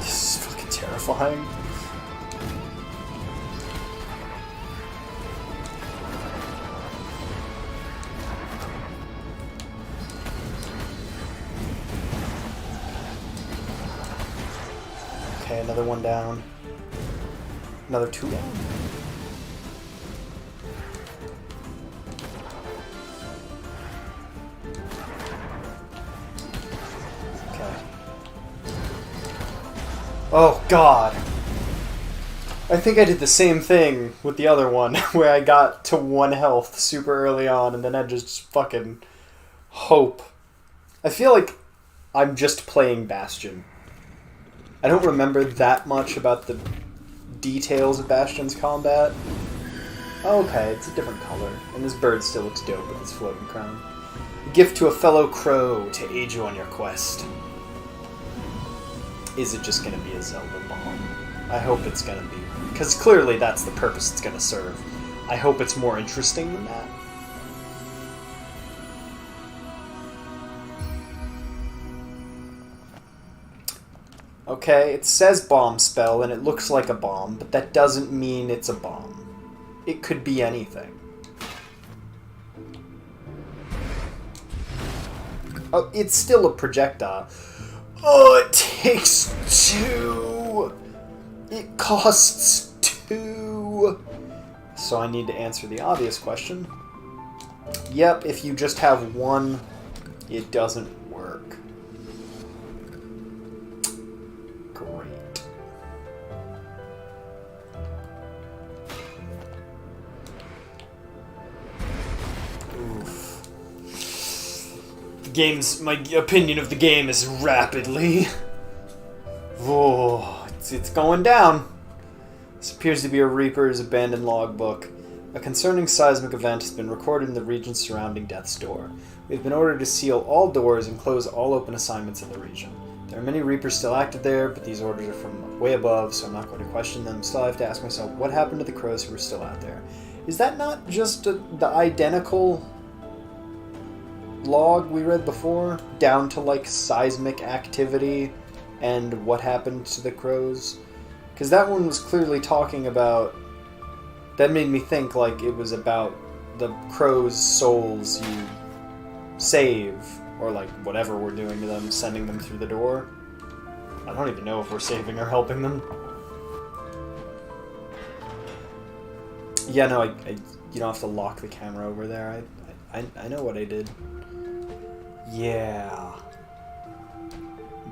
Speaker 1: This is fucking terrifying. Okay, another one down. Another two down. Okay. Oh, God. I think I did the same thing with the other one, where I got to 1 health super early on, and then I just fucking hope. I feel like I'm just playing Bastion. I don't remember that much about the details of Bastion's combat. Okay, it's a different color, and this bird still looks dope with its floating crown. A gift to a fellow crow to aid you on your quest. Is it just going to be a Zelda bomb? I hope it's going to be, because clearly that's the purpose it's going to serve. I hope it's more interesting than that. Okay, it says bomb spell, and it looks like a bomb, but that doesn't mean it's a bomb. It could be anything. Oh, it's still a projectile. Oh, it takes 2! It costs 2! So I need to answer the obvious question. Yep, if you just have 1, it doesn't work. Great. Oof. My opinion of the game is rapidly. Oh, it's going down. This appears to be a Reaper's abandoned logbook. A concerning seismic event has been recorded in the region surrounding Death's Door. We have been ordered to seal all doors and close all open assignments in the region. There are many Reapers still active there, but these orders are from way above, so I'm not going to question them. Still, I have to ask myself, what happened to the crows who were still out there? Is that not just the identical log we read before? Down to, like, seismic activity and what happened to the crows? Because that one was clearly talking about... That made me think, like, it was about the crow's souls you save, or like whatever we're doing to them, sending them through the door. I don't even know if we're saving or helping them. Yeah, no, you don't have to lock the camera over there. I know what I did. Yeah.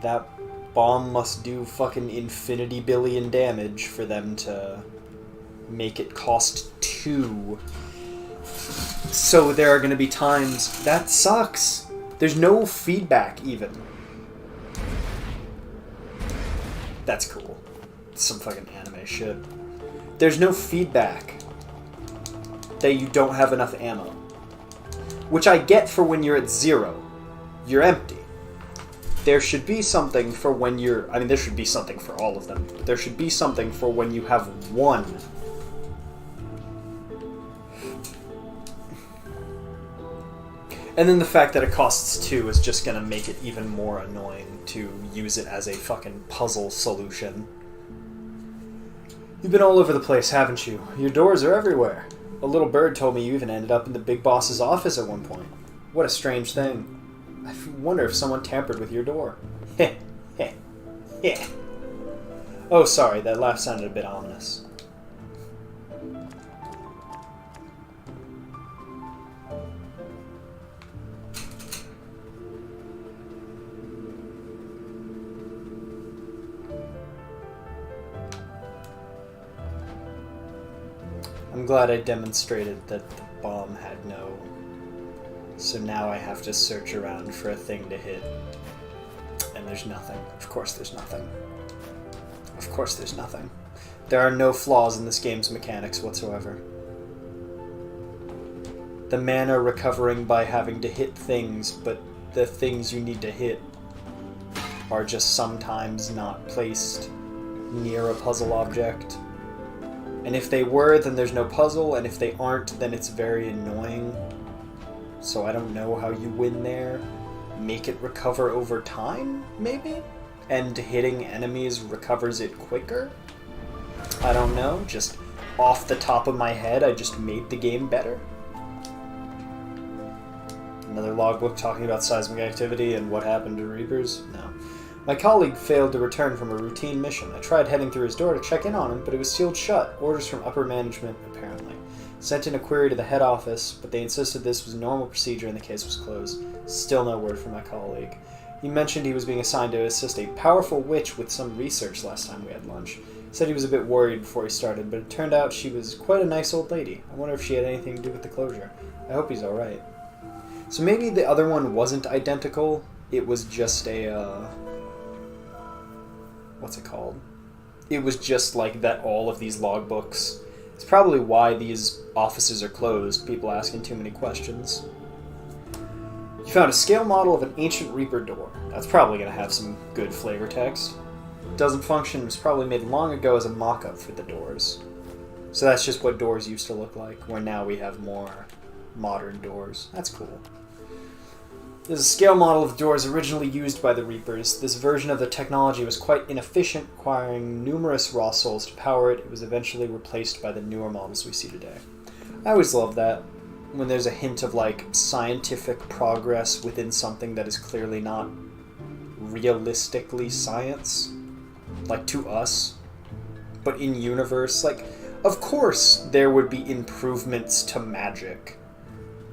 Speaker 1: That bomb must do fucking infinity billion damage for them to make it cost 2. So there are going to be times... That sucks! There's no feedback, even. That's cool. Some fucking anime shit. There's no feedback that you don't have enough ammo. Which I get for when you're at 0. You're empty. There should be something for when you're... I mean, there should be something for all of them. But there should be something for when you have 1. And then the fact that it costs 2 is just going to make it even more annoying to use it as a fucking puzzle solution. You've been all over the place, haven't you? Your doors are everywhere. A little bird told me you even ended up in the big boss's office at one point. What a strange thing. I wonder if someone tampered with your door. Heh, heh, heh. Oh, sorry, that laugh sounded a bit ominous. I'm glad I demonstrated that the bomb had no... So now I have to search around for a thing to hit. And there's nothing. Of course there's nothing. Of course there's nothing. There are no flaws in this game's mechanics whatsoever. The mana recovering by having to hit things, but the things you need to hit are just sometimes not placed near a puzzle object. And if they were, then there's no puzzle, and if they aren't, then it's very annoying. So I don't know how you win there. Make it recover over time, maybe? And hitting enemies recovers it quicker? I don't know, just off the top of my head, I just made the game better. Another logbook talking about seismic activity and what happened to Reapers? No. My colleague failed to return from a routine mission. I tried heading through his door to check in on him, but it was sealed shut. Orders from upper management, apparently. Sent in a query to the head office, but they insisted this was normal procedure and the case was closed. Still no word from my colleague. He mentioned he was being assigned to assist a powerful witch with some research last time we had lunch. He said he was a bit worried before he started, but it turned out she was quite a nice old lady. I wonder if she had anything to do with the closure. I hope he's alright. So maybe the other one wasn't identical. It was just a, what's it called? It was just like that all of these logbooks... It's probably why these offices are closed, people asking too many questions. You found a scale model of an ancient Reaper door. That's probably going to have some good flavor text. Doesn't function, was probably made long ago as a mock-up for the doors. So that's just what doors used to look like, where now we have more modern doors. That's cool. There's a scale model of the doors originally used by the Reapers. This version of the technology was quite inefficient, requiring numerous raw souls to power it. It was eventually replaced by the newer models we see today. I always love that, when there's a hint of, like, scientific progress within something that is clearly not realistically science. Like, to us. But in universe, like, of course there would be improvements to magic.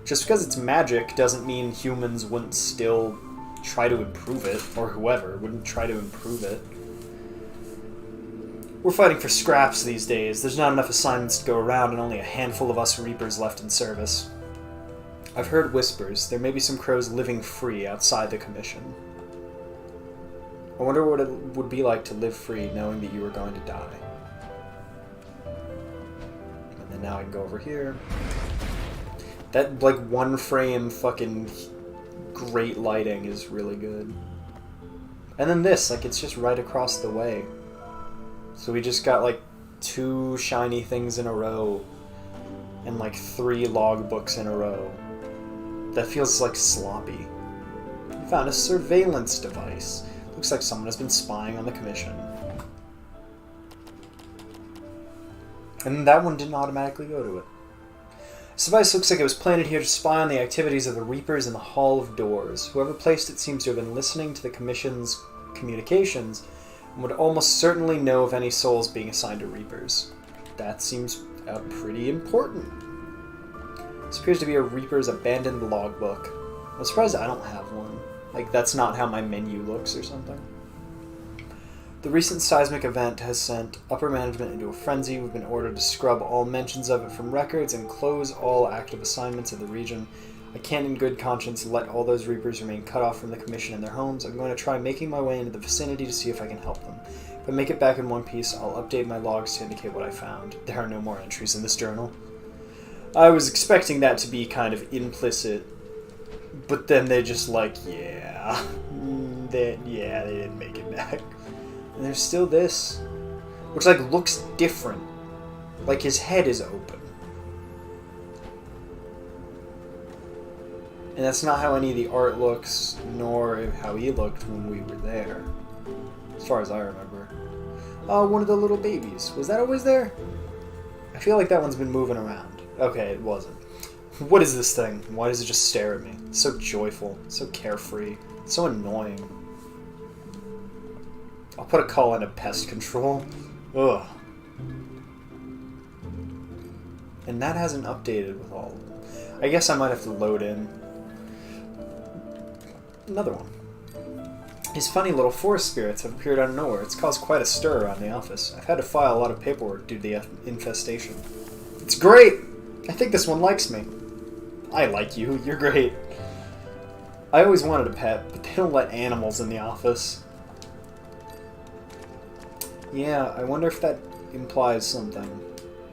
Speaker 1: Just because it's magic doesn't mean humans wouldn't still try to improve it, or whoever wouldn't try to improve it. We're fighting for scraps these days. There's not enough assignments to go around and only a handful of us Reapers left in service. I've heard whispers. There may be some crows living free outside the commission. I wonder what it would be like to live free knowing that you were going to die. And then now I can go over here. That, like, one frame fucking great lighting is really good. And then this, like, it's just right across the way. So we just got, like, 2 shiny things in a row. And, like, 3 logbooks in a row. That feels, like, sloppy. We found a surveillance device. Looks like someone has been spying on the commission. And that one didn't automatically go to it. This device looks like it was planted here to spy on the activities of the Reapers in the Hall of Doors. Whoever placed it seems to have been listening to the Commission's communications and would almost certainly know of any souls being assigned to Reapers. That seems pretty important. This appears to be a Reaper's abandoned logbook. I'm surprised I don't have one. Like, that's not how my menu looks or something. The recent seismic event has sent upper management into a frenzy. We've been ordered to scrub all mentions of it from records and close all active assignments in the region. I can't in good conscience let all those Reapers remain cut off from the Commission and their homes. I'm going to try making my way into the vicinity to see if I can help them. If I make it back in one piece, I'll update my logs to indicate what I found. There are no more entries in this journal. I was expecting that to be kind of implicit, but then they're just like, yeah, they didn't make it back. And there's still this, which, like, looks different. Like, his head is open. And that's not how any of the art looks, nor how he looked when we were there. As far as I remember. Oh, one of the little babies. Was that always there? I feel like that one's been moving around. Okay, it wasn't. What is this thing? Why does it just stare at me? It's so joyful, so carefree, so annoying. I'll put a call into pest control. Ugh. And that hasn't updated with all of them. I guess I might have to load in another one. These funny little forest spirits have appeared out of nowhere. It's caused quite a stir around the office. I've had to file a lot of paperwork due to the infestation. It's great! I think this one likes me. I like you. You're great. I always wanted a pet, but they don't let animals in the office. Yeah, I wonder if that implies something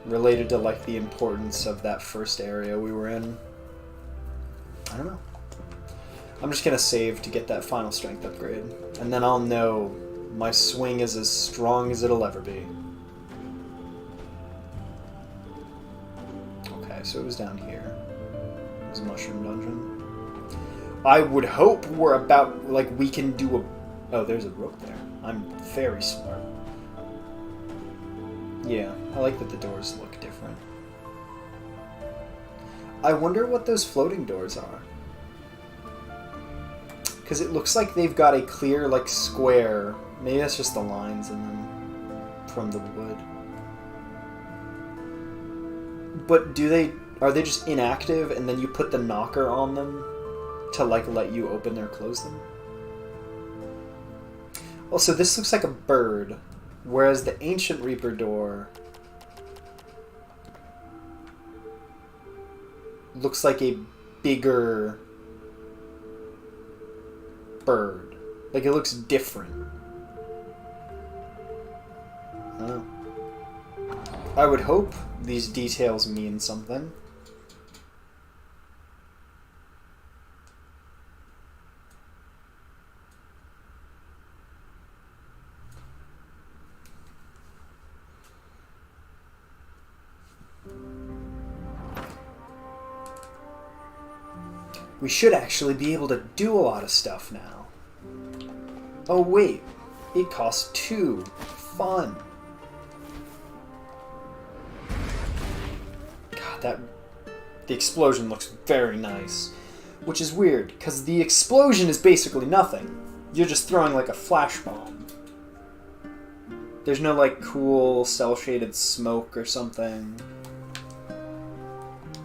Speaker 1: related to, like, the importance of that first area we were in. I don't know. I'm just gonna save to get that final strength upgrade, and then I'll know my swing is as strong as it'll ever be. Okay, so it was down here. It was a mushroom dungeon. I would hope we're about, like, we can do a... Oh, there's a rope there. I'm very smart. Yeah, I like that the doors look different. I wonder what those floating doors are. Because it looks like they've got a clear, like, square. Maybe that's just the lines in them from the wood. But are they just inactive and then you put the knocker on them to, like, let you open or close them? Also, this looks like a bird. Whereas the Ancient Reaper door looks like a bigger bird. Like, it looks different. I don't know. I would hope these details mean something. We should actually be able to do a lot of stuff now. Oh wait, it costs 2. Fun. God, the explosion looks very nice. Which is weird, because the explosion is basically nothing. You're just throwing like a flash bomb. There's no like cool cel-shaded smoke or something.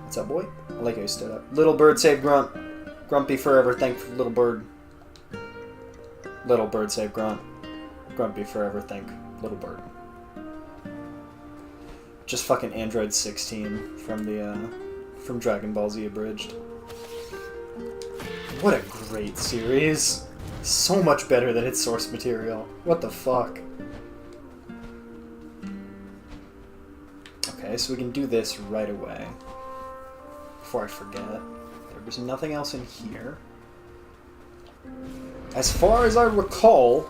Speaker 1: What's up, boy? I like how you stood up. Little bird save Grunt. Grumpy forever, thank little bird. Little bird save Grunt. Grumpy forever, thank little bird. Just fucking Android 16 from Dragon Ball Z Abridged. What a great series. So much better than its source material. What the fuck? Okay, so we can do this right away. Before I forget. There's nothing else in here. As far as I recall,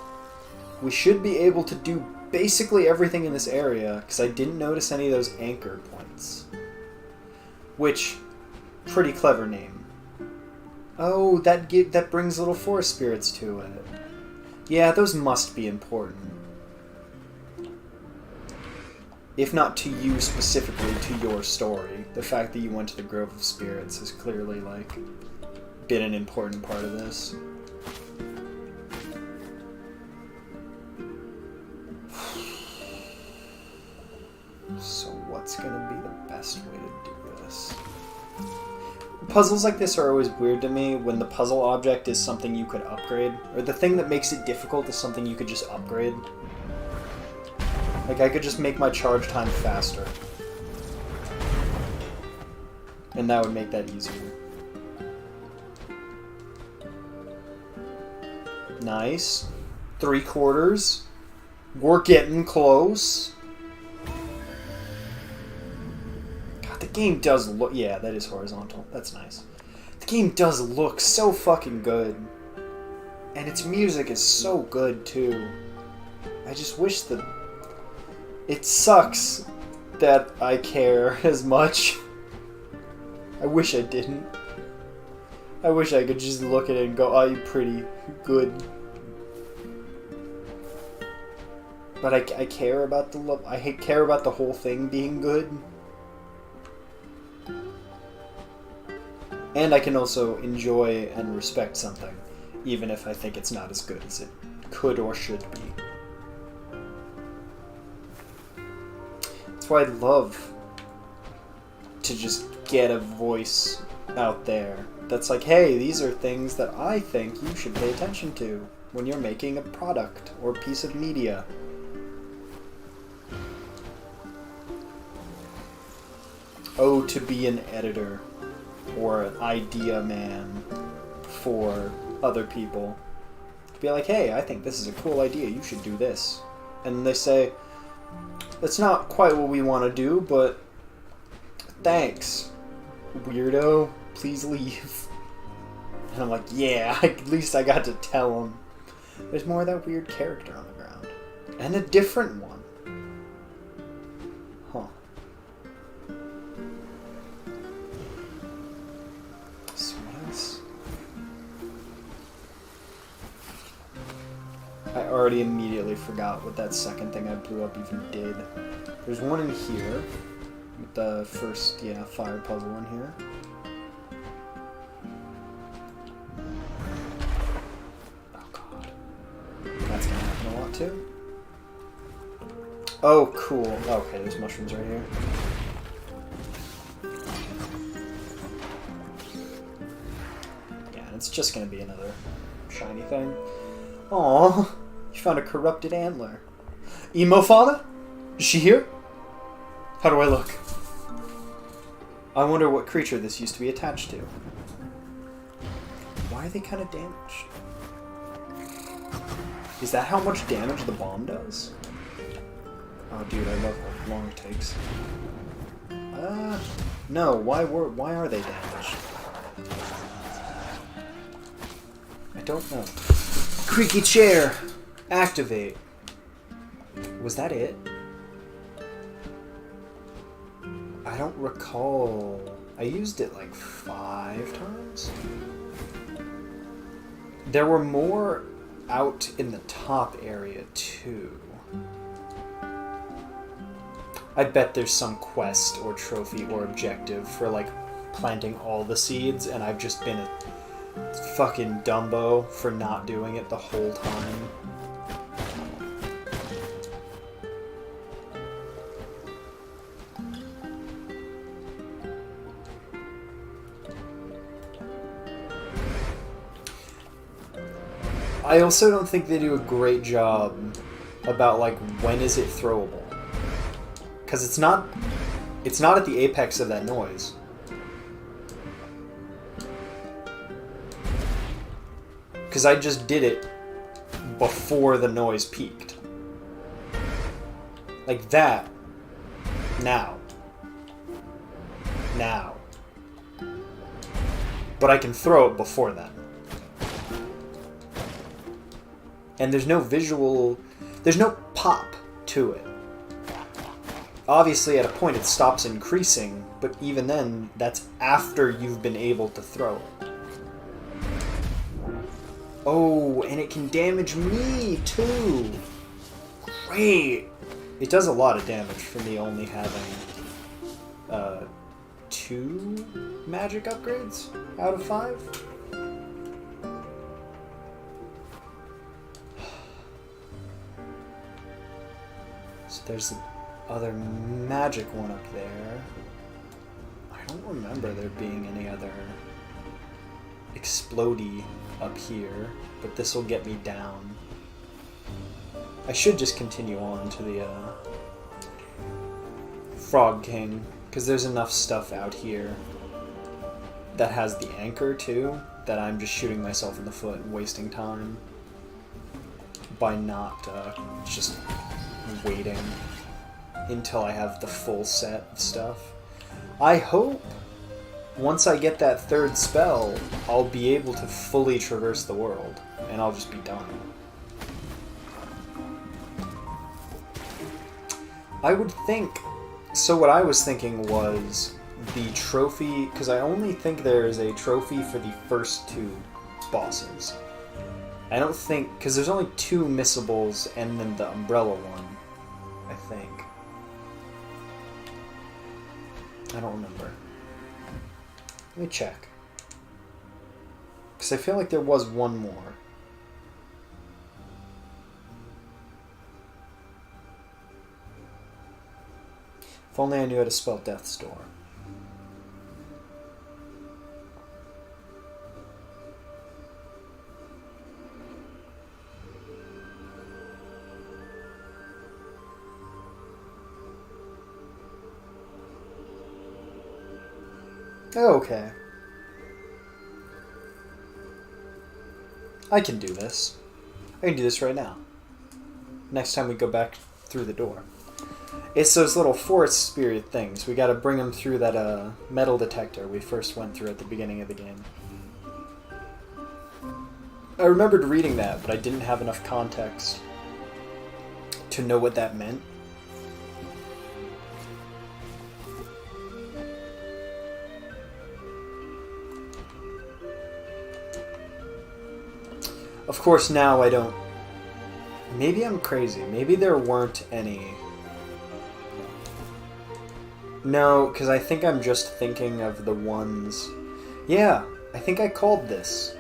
Speaker 1: we should be able to do basically everything in this area, because I didn't notice any of those anchor points. Which, pretty clever name. Oh, that brings little forest spirits to it. Yeah, those must be important. If not to you specifically, to your story. The fact that you went to the Grove of Spirits has clearly, like, been an important part of this. So what's gonna be the best way to do this? Puzzles like this are always weird to me when the puzzle object is something you could upgrade, or the thing that makes it difficult is something you could just upgrade. Like, I could just make my charge time faster. And that would make that easier. Nice. 3/4. We're getting close. God, the game does look... Yeah, that is horizontal. That's nice. The game does look so fucking good. And its music is so good, too. I just wish that... It sucks that I care as much. I wish I didn't. I wish I could just look at it and go, oh, you're pretty good. But I care about the love. I care about the whole thing being good. And I can also enjoy and respect something, even if I think it's not as good as it could or should be. That's why I love to just get a voice out there that's like, hey, these are things that I think you should pay attention to when you're making a product or piece of media. Oh, to be an editor or an idea man for other people. To be like, hey, I think this is a cool idea, you should do this. And they say, that's not quite what we want to do, but thanks, weirdo, please leave. And I'm like, yeah, at least I got to tell him. There's more of that weird character on the ground. And a different one. Huh. So what else? I already immediately forgot what that second thing I blew up even did. There's one in here. With the first, fire puzzle in here. Oh god. That's gonna happen a lot too. Oh, cool. Okay, there's mushrooms right here. Yeah, and it's just gonna be another shiny thing. Aww, you found a corrupted antler. Emofauna? Is she here? How do I look? I wonder what creature this used to be attached to. Why are they kind of damaged? Is that how much damage the bomb does? Oh, dude, I love how long it takes. No. Why are they damaged? I don't know. Creaky chair! Activate. Was that it? I don't recall. I used it like 5 times? There were more out in the top area too. I bet there's some quest or trophy or objective for like planting all the seeds, and I've just been a fucking Dumbo for not doing it the whole time. I also don't think they do a great job about like when is it throwable, because it's not at the apex of that noise. Because I just did it before the noise peaked. Like that. Now. But I can throw it before that. And there's no there's no pop to it. Obviously at a point it stops increasing, but even then, that's after you've been able to throw it. Oh, and it can damage me too. Great. It does a lot of damage for me only having 2 magic upgrades out of 5. So there's the other magic one up there. I don't remember there being any other explodey up here, but this will get me down. I should just continue on to the Frog King, because there's enough stuff out here that has the anchor too, that I'm just shooting myself in the foot and wasting time by not just waiting until I have the full set of stuff. I hope once I get that 3rd spell, I'll be able to fully traverse the world, and I'll just be done. I would think... So what I was thinking was the trophy... Because I only think there is a trophy for the first 2 bosses. I don't think... Because there's only 2 missables and then the umbrella one, I think. I don't remember. Let me check. Because I feel like there was one more. If only I knew how to spell Death's Door. Okay. I can do this. I can do this right now. Next time we go back through the door. It's those little forest spirit things. We gotta bring them through that metal detector we first went through at the beginning of the game. I remembered reading that, but I didn't have enough context to know what that meant. Of course, now I don't... Maybe I'm crazy. Maybe there weren't any... No, because I think I'm just thinking of the ones... Yeah, I think I called this.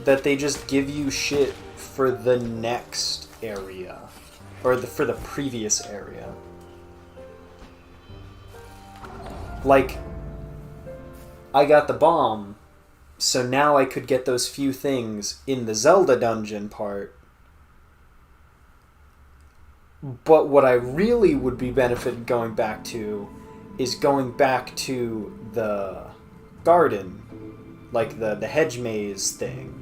Speaker 1: That they just give you shit for the next area. Or for the previous area. Like, I got the bomb, so now I could get those few things in the Zelda dungeon part. But what I really would be benefited going back to is going back to the garden. Like the hedge maze thing.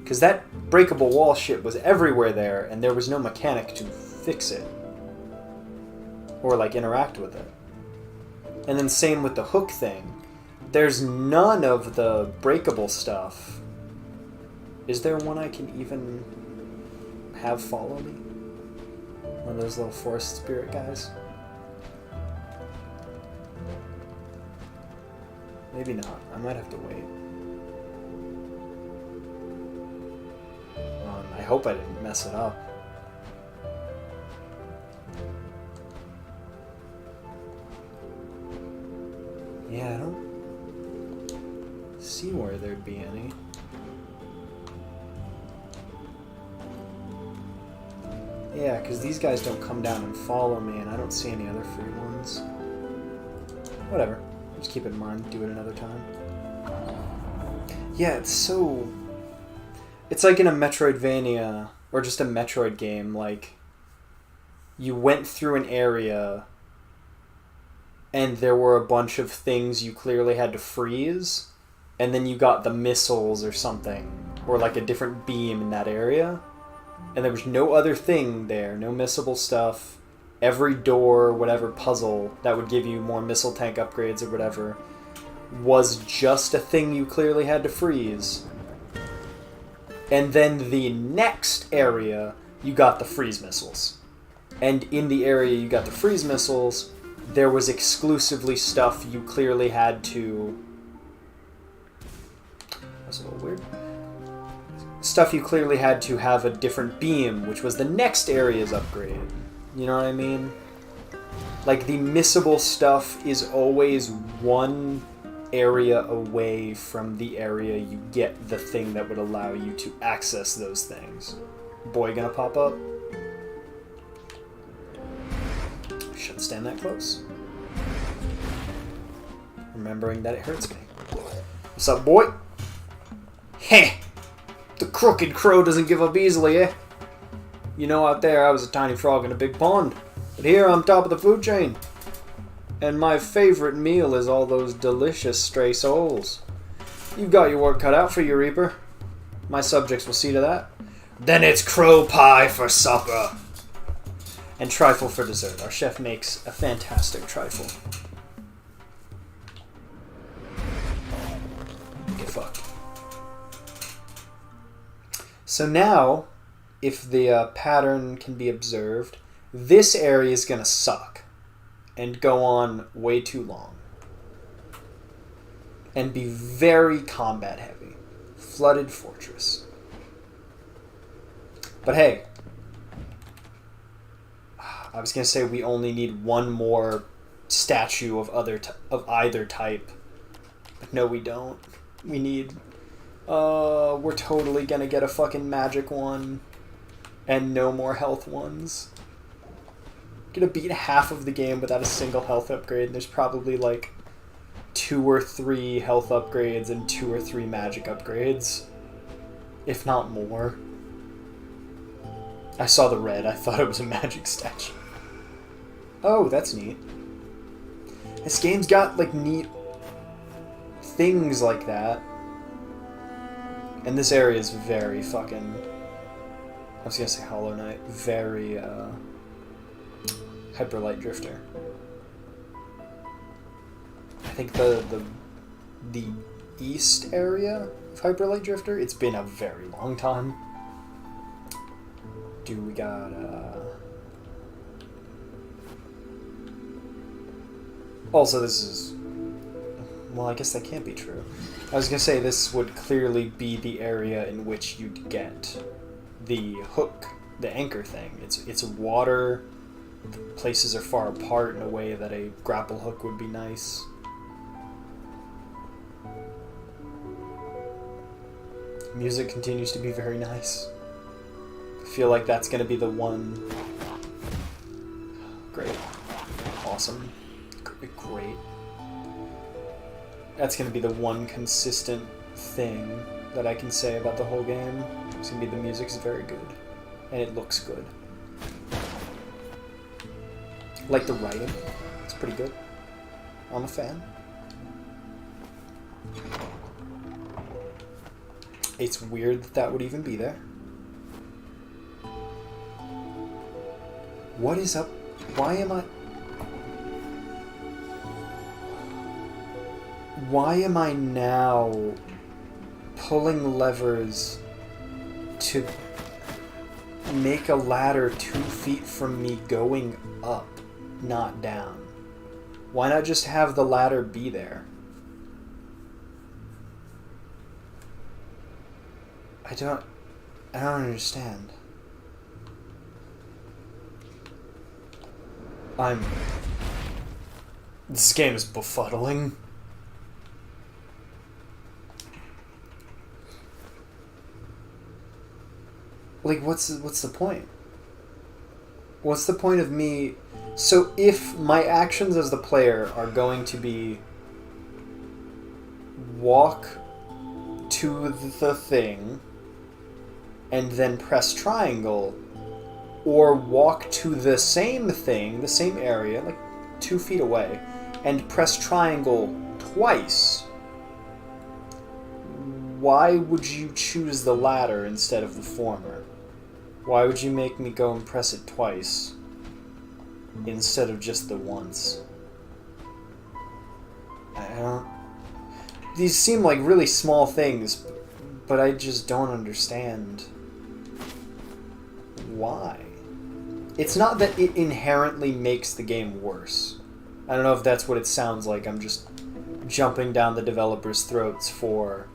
Speaker 1: Because that breakable wall shit was everywhere there, and there was no mechanic to fix it. Or, like, interact with it. And then same with the hook thing. There's none of the breakable stuff. Is there one I can even have follow me? One of those little forest spirit guys? Maybe not. I might have to wait. I hope I didn't mess it up. Yeah, I don't see where there'd be any. Yeah, because these guys don't come down and follow me, and I don't see any other free ones. Whatever. Just keep it in mind. Do it another time. Yeah, it's so... It's like in a Metroidvania, or just a Metroid game, like... You went through an area... and there were a bunch of things you clearly had to freeze, and then you got the missiles or something, or like a different beam in that area, and there was no other thing there, no missable stuff. Every door, whatever puzzle that would give you more missile tank upgrades or whatever, was just a thing you clearly had to freeze. And then the next area, you got the freeze missiles. And in the area you got the freeze missiles, there was exclusively stuff you clearly had to... That's a little weird. Stuff you clearly had to have a different beam, which was the next area's upgrade. You know what I mean? Like, the missable stuff is always one area away from the area you get the thing that would allow you to access those things. Boy gonna pop up? Shouldn't stand that close. Remembering that it hurts me. What's up, boy? Heh! The crooked crow doesn't give up easily, eh? You know, out there I was a tiny frog in a big pond. But here I'm top of the food chain. And my favorite meal is all those delicious stray souls. You've got your work cut out for you, Reaper. My subjects will see to that. Then it's crow pie for supper. And trifle for dessert. Our chef makes a fantastic trifle. Get fucked. So now, if the pattern can be observed, this area is going to suck and go on way too long and be very combat heavy. Flooded fortress. But hey, I was going to say we only need one more statue of either type. But no, we don't. We need... we're totally going to get a fucking magic one and no more health ones. Gonna beat half of the game without a single health upgrade, and there's probably like 2 or 3 health upgrades and 2 or 3 magic upgrades. If not more. I saw the red, I thought it was a magic statue. Oh, that's neat. This game's got like neat things like that. And this area is very fucking... I was gonna say Hollow Knight. Very, Hyper Light Drifter. I think the east area of Hyper Light Drifter, it's been a very long time. Dude, we got, Also, this is... Well, I guess that can't be true. I was gonna say this would clearly be the area in which you'd get the hook, the anchor thing. It's water. The places are far apart in a way that a grapple hook would be nice. Music continues to be very nice. I feel like that's going to be the one... Great. Awesome. Great. That's going to be the one consistent thing that I can say about the whole game. It's going to be the music's very good. And it looks good. Like the writing. It's pretty good. I'm a fan. It's weird that that would even be there. What is up? Why am I now pulling levers to make a ladder 2 feet from me going up, not down? Why not just have the ladder be there? I don't understand. This game is befuddling. Like, what's the point? What's the point of me... So if my actions as the player are going to be walk to the thing and then press triangle, or walk to the same thing, the same area, like 2 feet away, and press triangle twice, why would you choose the latter instead of the former? Why would you make me go and press it twice instead of just the once? I don't... These seem like really small things, but I just don't understand why. It's not that it inherently makes the game worse. I don't know if that's what it sounds like. I'm just jumping down the developers' throats for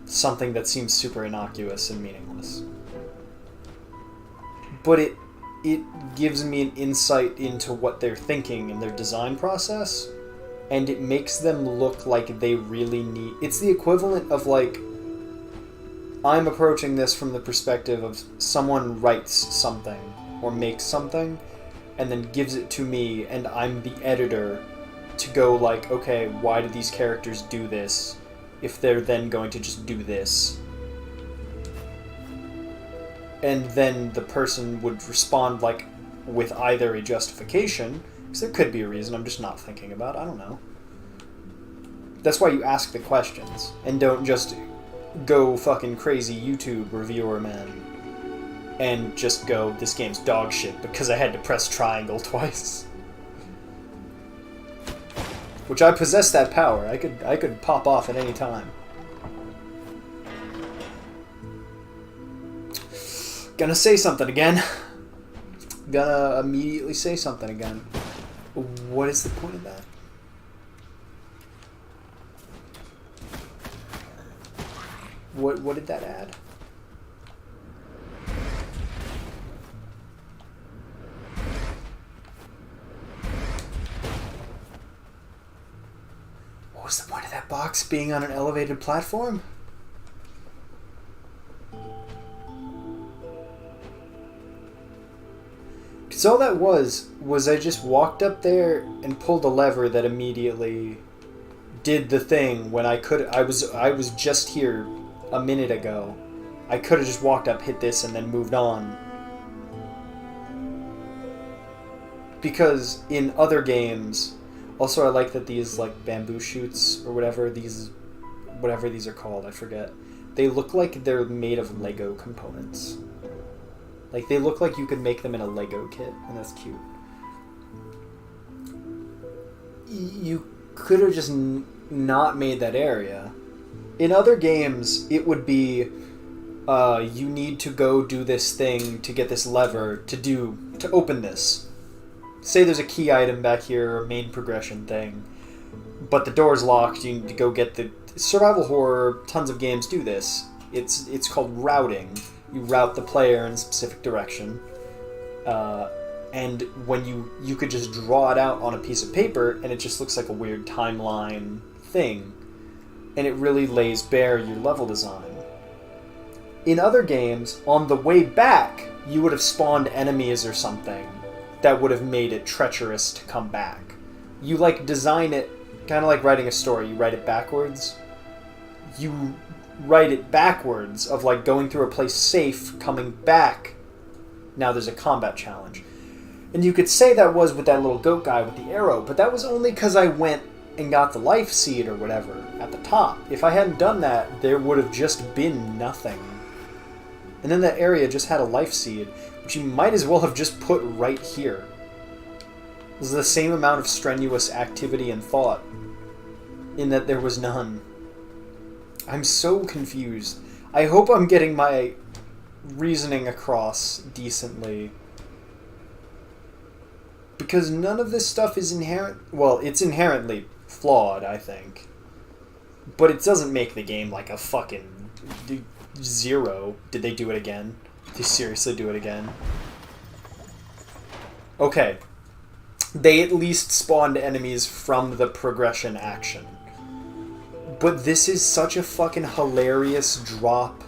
Speaker 1: something that seems super innocuous and meaningless. But it gives me an insight into what they're thinking in their design process, and it makes them look like they really need... It's the equivalent of, like, I'm approaching this from the perspective of someone writes something or makes something and then gives it to me, and I'm the editor to go like, okay, why did these characters do this if they're then going to just do this? And then the person would respond like with either a justification, because there could be a reason I'm just not thinking about, I don't know. That's why you ask the questions, and don't just go fucking crazy YouTube reviewer man and just go, this game's dog shit because I had to press triangle twice. Which I possess that power. I could pop off at any time. Gonna say something again. Gonna immediately say something again. What is the point of that? What did that add? What was the point of that box being on an elevated platform? Because all that was I just walked up there and pulled a lever that immediately did the thing when I was just here a minute ago. I could have just walked up, hit this, and then moved on. Because in other games, also I like that these like bamboo shoots or whatever these are called, I forget. They look like they're made of Lego components. Like they look like you could make them in a Lego kit, and that's cute. You could have just not made that area. In other games, it would be, you need to go do this thing to get this lever to open this. Say there's a key item back here, or a main progression thing, but the door's locked, you need to go get the... Survival horror, tons of games do this. It's called routing. You route the player in a specific direction, and when you could just draw it out on a piece of paper, and it just looks like a weird timeline thing. And it really lays bare your level design. In other games, on the way back, you would have spawned enemies or something that would have made it treacherous to come back. You like design it kind of like writing a story. You write it backwards. You write it backwards of like going through a place safe, coming back. Now there's a combat challenge. And you could say that was with that little goat guy with the arrow, but that was only because I went and got the life seed or whatever at the top. If I hadn't done that, there would have just been nothing. And then that area just had a life seed, which you might as well have just put right here. It was the same amount of strenuous activity and thought, in that there was none. I'm so confused. I hope I'm getting my reasoning across decently. Because none of this stuff is inherent... Well, it's inherently flawed, I think. But it doesn't make the game like a fucking 0. Did they do it again? Did they seriously do it again? Okay. They at least spawned enemies from the progression action. But this is such a fucking hilarious drop.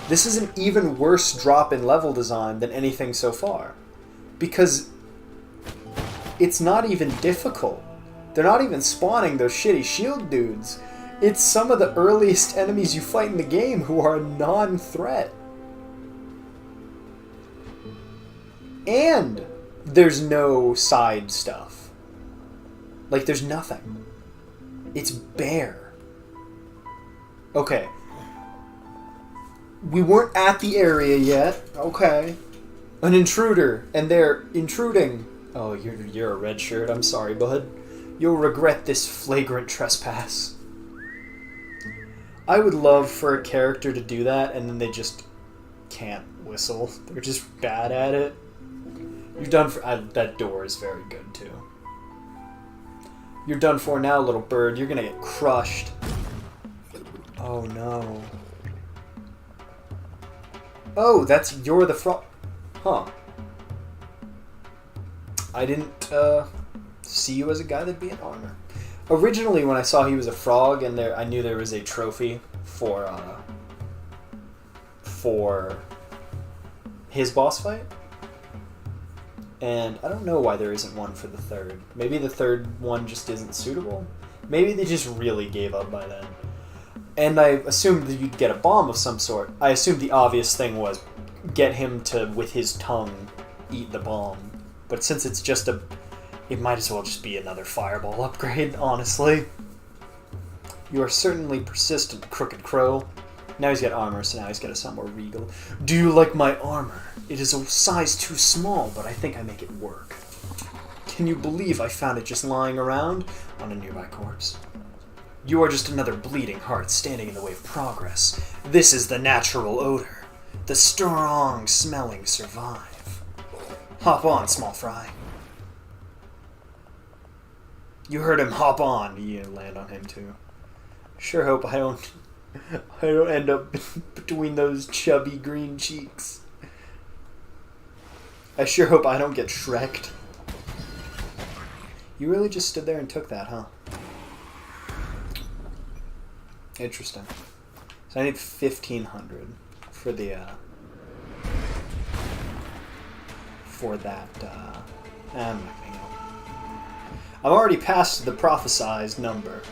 Speaker 1: This is an even worse drop in level design than anything so far. Because it's not even difficult. They're not even spawning those shitty shield dudes. It's some of the earliest enemies you fight in the game who are a non-threat. And there's no side stuff. Like, there's nothing. It's bare. Okay. We weren't at the area yet. Okay. An intruder, and they're intruding. Oh, you're a red shirt. I'm sorry, bud. You'll regret this flagrant trespass. I would love for a character to do that, and then they just can't whistle. They're just bad at it. You're done for... that door is very good, too. You're done for now, little bird. You're gonna get crushed. Oh, no. Oh, you're the frog... Huh. I didn't see you as a guy that'd be in armor. Originally, when I saw he was a frog, and I knew there was a trophy for his boss fight. And I don't know why there isn't one for the third. Maybe the third one just isn't suitable. Maybe they just really gave up by then. And I assumed that you'd get a bomb of some sort. I assumed the obvious thing was get him to, with his tongue, eat the bomb. But since it's just it might as well just be another fireball upgrade, honestly. You are certainly persistent, Crooked Crow. Now he's got armor, so now he's got to sound more regal. Do you like my armor? It is a size too small, but I think I make it work. Can you believe I found it just lying around on a nearby corpse? You are just another bleeding heart standing in the way of progress. This is the natural odor. The strong smelling survive. Hop on, small fry. You heard him, hop on. You land on him too. Sure hope I don't end up between those chubby green cheeks. I sure hope I don't get Shrek'd. You really just stood there and took that, huh? Interesting. So I need 1,500 for the for that. I'm not gonna go. I'm already past the prophesized number.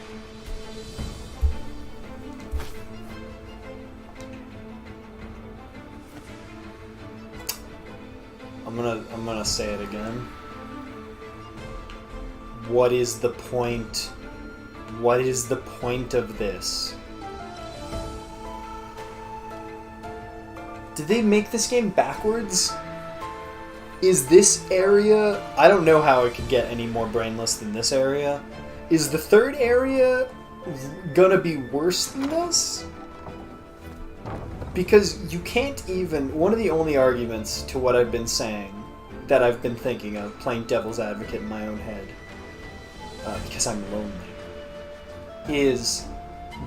Speaker 1: I'm gonna say it again. What is the point? What is the point of this? Did they make this game backwards? Is this area... I don't know how it could get any more brainless than this area. Is the third area gonna be worse than this? Because you can't even... One of the only arguments to what I've been saying, that I've been thinking of, playing devil's advocate in my own head, because I'm lonely, is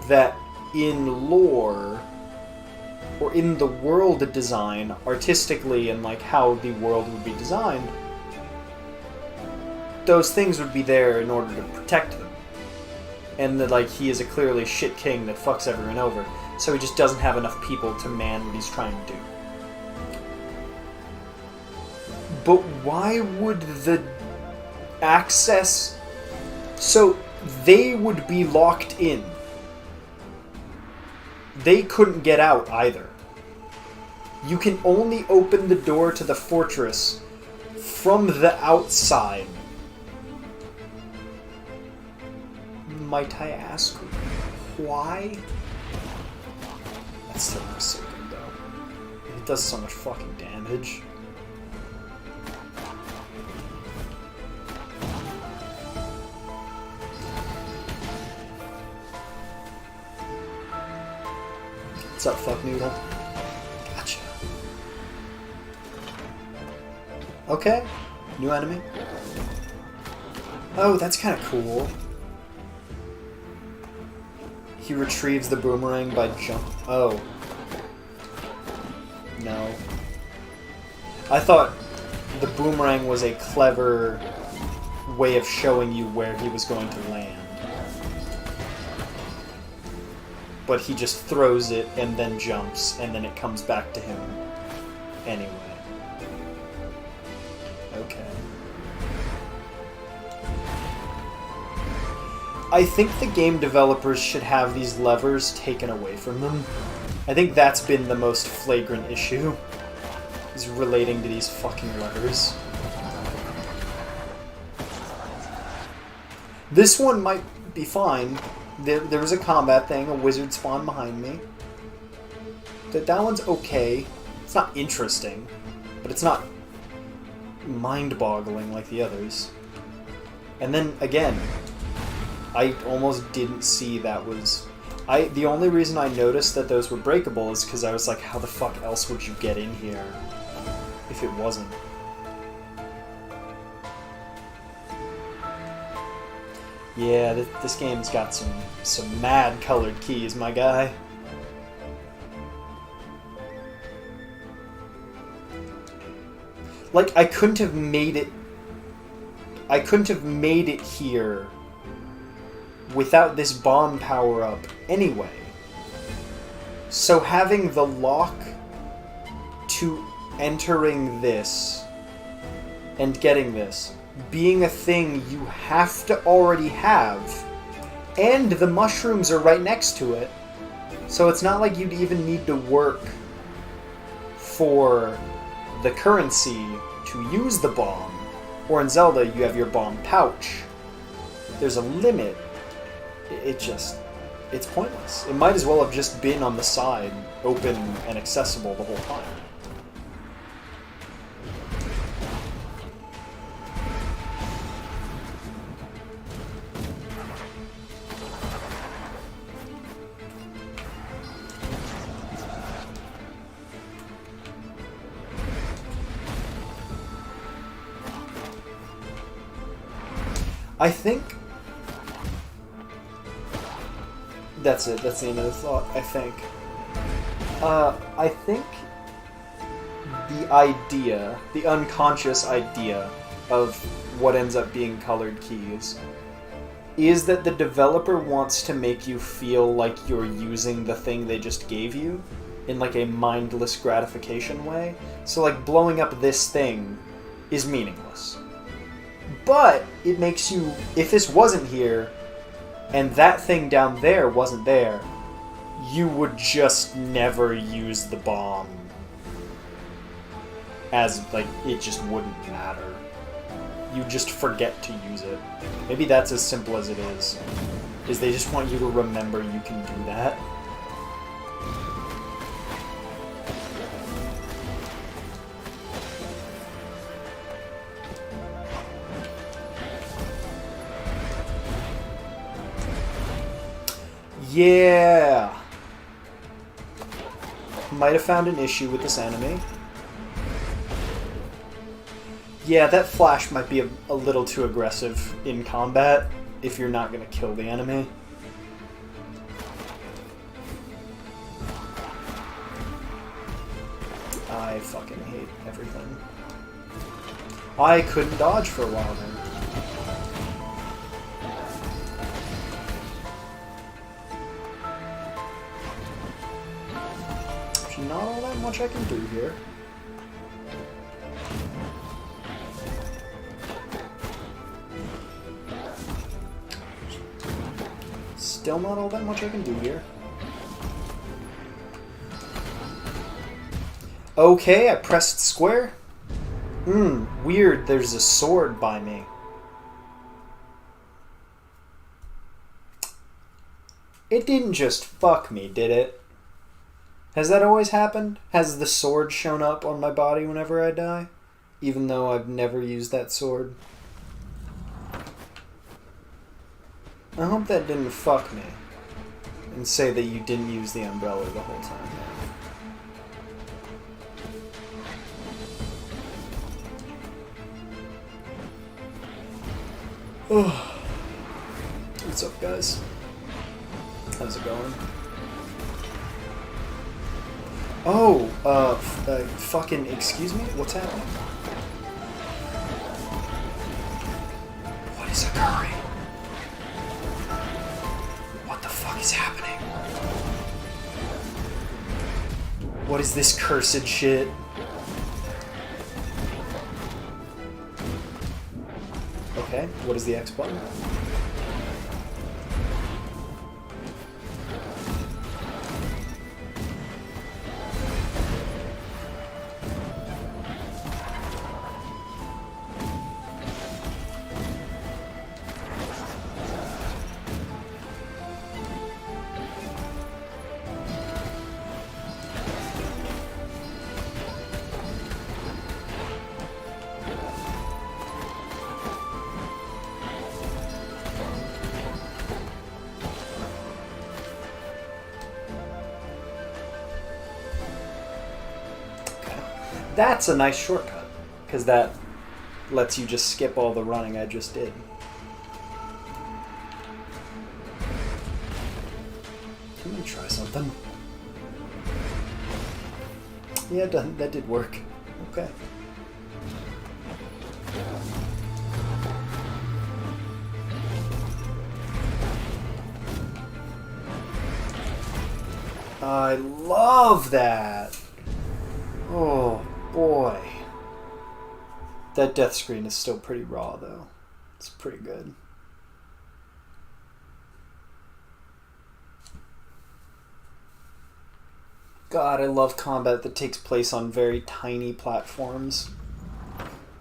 Speaker 1: that in lore, or in the world design, artistically, and like how the world would be designed, those things would be there in order to protect them. And that like he is a clearly shit king that fucks everyone over, so he just doesn't have enough people to man what he's trying to do. But why would the access... So they would be locked in. They couldn't get out either. You can only open the door to the fortress from the outside. Might I ask why? That still looks so good though. It does so much fucking damage. What's up, fuck noodle? Gotcha. Okay. New enemy. Oh, that's kind of cool. He retrieves the boomerang by jump. Oh. No. I thought the boomerang was a clever way of showing you where he was going to land. But he just throws it and then jumps, and then it comes back to him anyway. Okay. I think the game developers should have these levers taken away from them. I think that's been the most flagrant issue, is relating to these fucking levers. This one might be fine. There was a combat thing, a wizard spawned behind me. That one's okay. It's not interesting, but it's not mind-boggling like the others. And then, again, I almost didn't see that was... The only reason I noticed that those were breakable is because I was like, how the fuck else would you get in here if it wasn't? Yeah, this game's got some mad colored keys, my guy. Like, I couldn't have made it I couldn't have made it here without this bomb power-up anyway. So having the lock to entering this and getting this being a thing you have to already have, and the mushrooms are right next to it, so it's not like you'd even need to work for the currency to use the bomb. Or in Zelda, you have your bomb pouch. There's a limit. It's pointless. It might as well have just been on the side, open and accessible the whole time. I think that's it. That's the end of the thought, I think. I think the idea, the unconscious idea of what ends up being colored keys is that the developer wants to make you feel like you're using the thing they just gave you in like a mindless gratification way. So like blowing up this thing is meaningless. But it makes you, if this wasn't here, and that thing down there wasn't there, you would just never use the bomb. As, like, it just wouldn't matter. You'd just forget to use it. Maybe that's as simple as it is they just want you to remember you can do that. Yeah! Might have found an issue with this enemy. Yeah, that flash might be a little too aggressive in combat if you're not going to kill the enemy. I fucking hate everything. I couldn't dodge for a while then. Not all that much I can do here. Still not all that much I can do here. Okay, I pressed square. Weird, there's a sword by me. It didn't just fuck me, did it? Has that always happened? Has the sword shown up on my body whenever I die? Even though I've never used that sword? I hope that didn't fuck me. And say that you didn't use the umbrella the whole time. What's up, guys? How's it going? Oh, fucking, excuse me? What's happening? What is occurring? What the fuck is happening? What is this cursed shit? Okay, what is the X button? That's a nice shortcut, because that lets you just skip all the running I just did. Let me try something. Yeah, that did work. Okay. I love that! Oh, boy. That death screen is still pretty raw, though. It's pretty good. God, I love combat that takes place on very tiny platforms.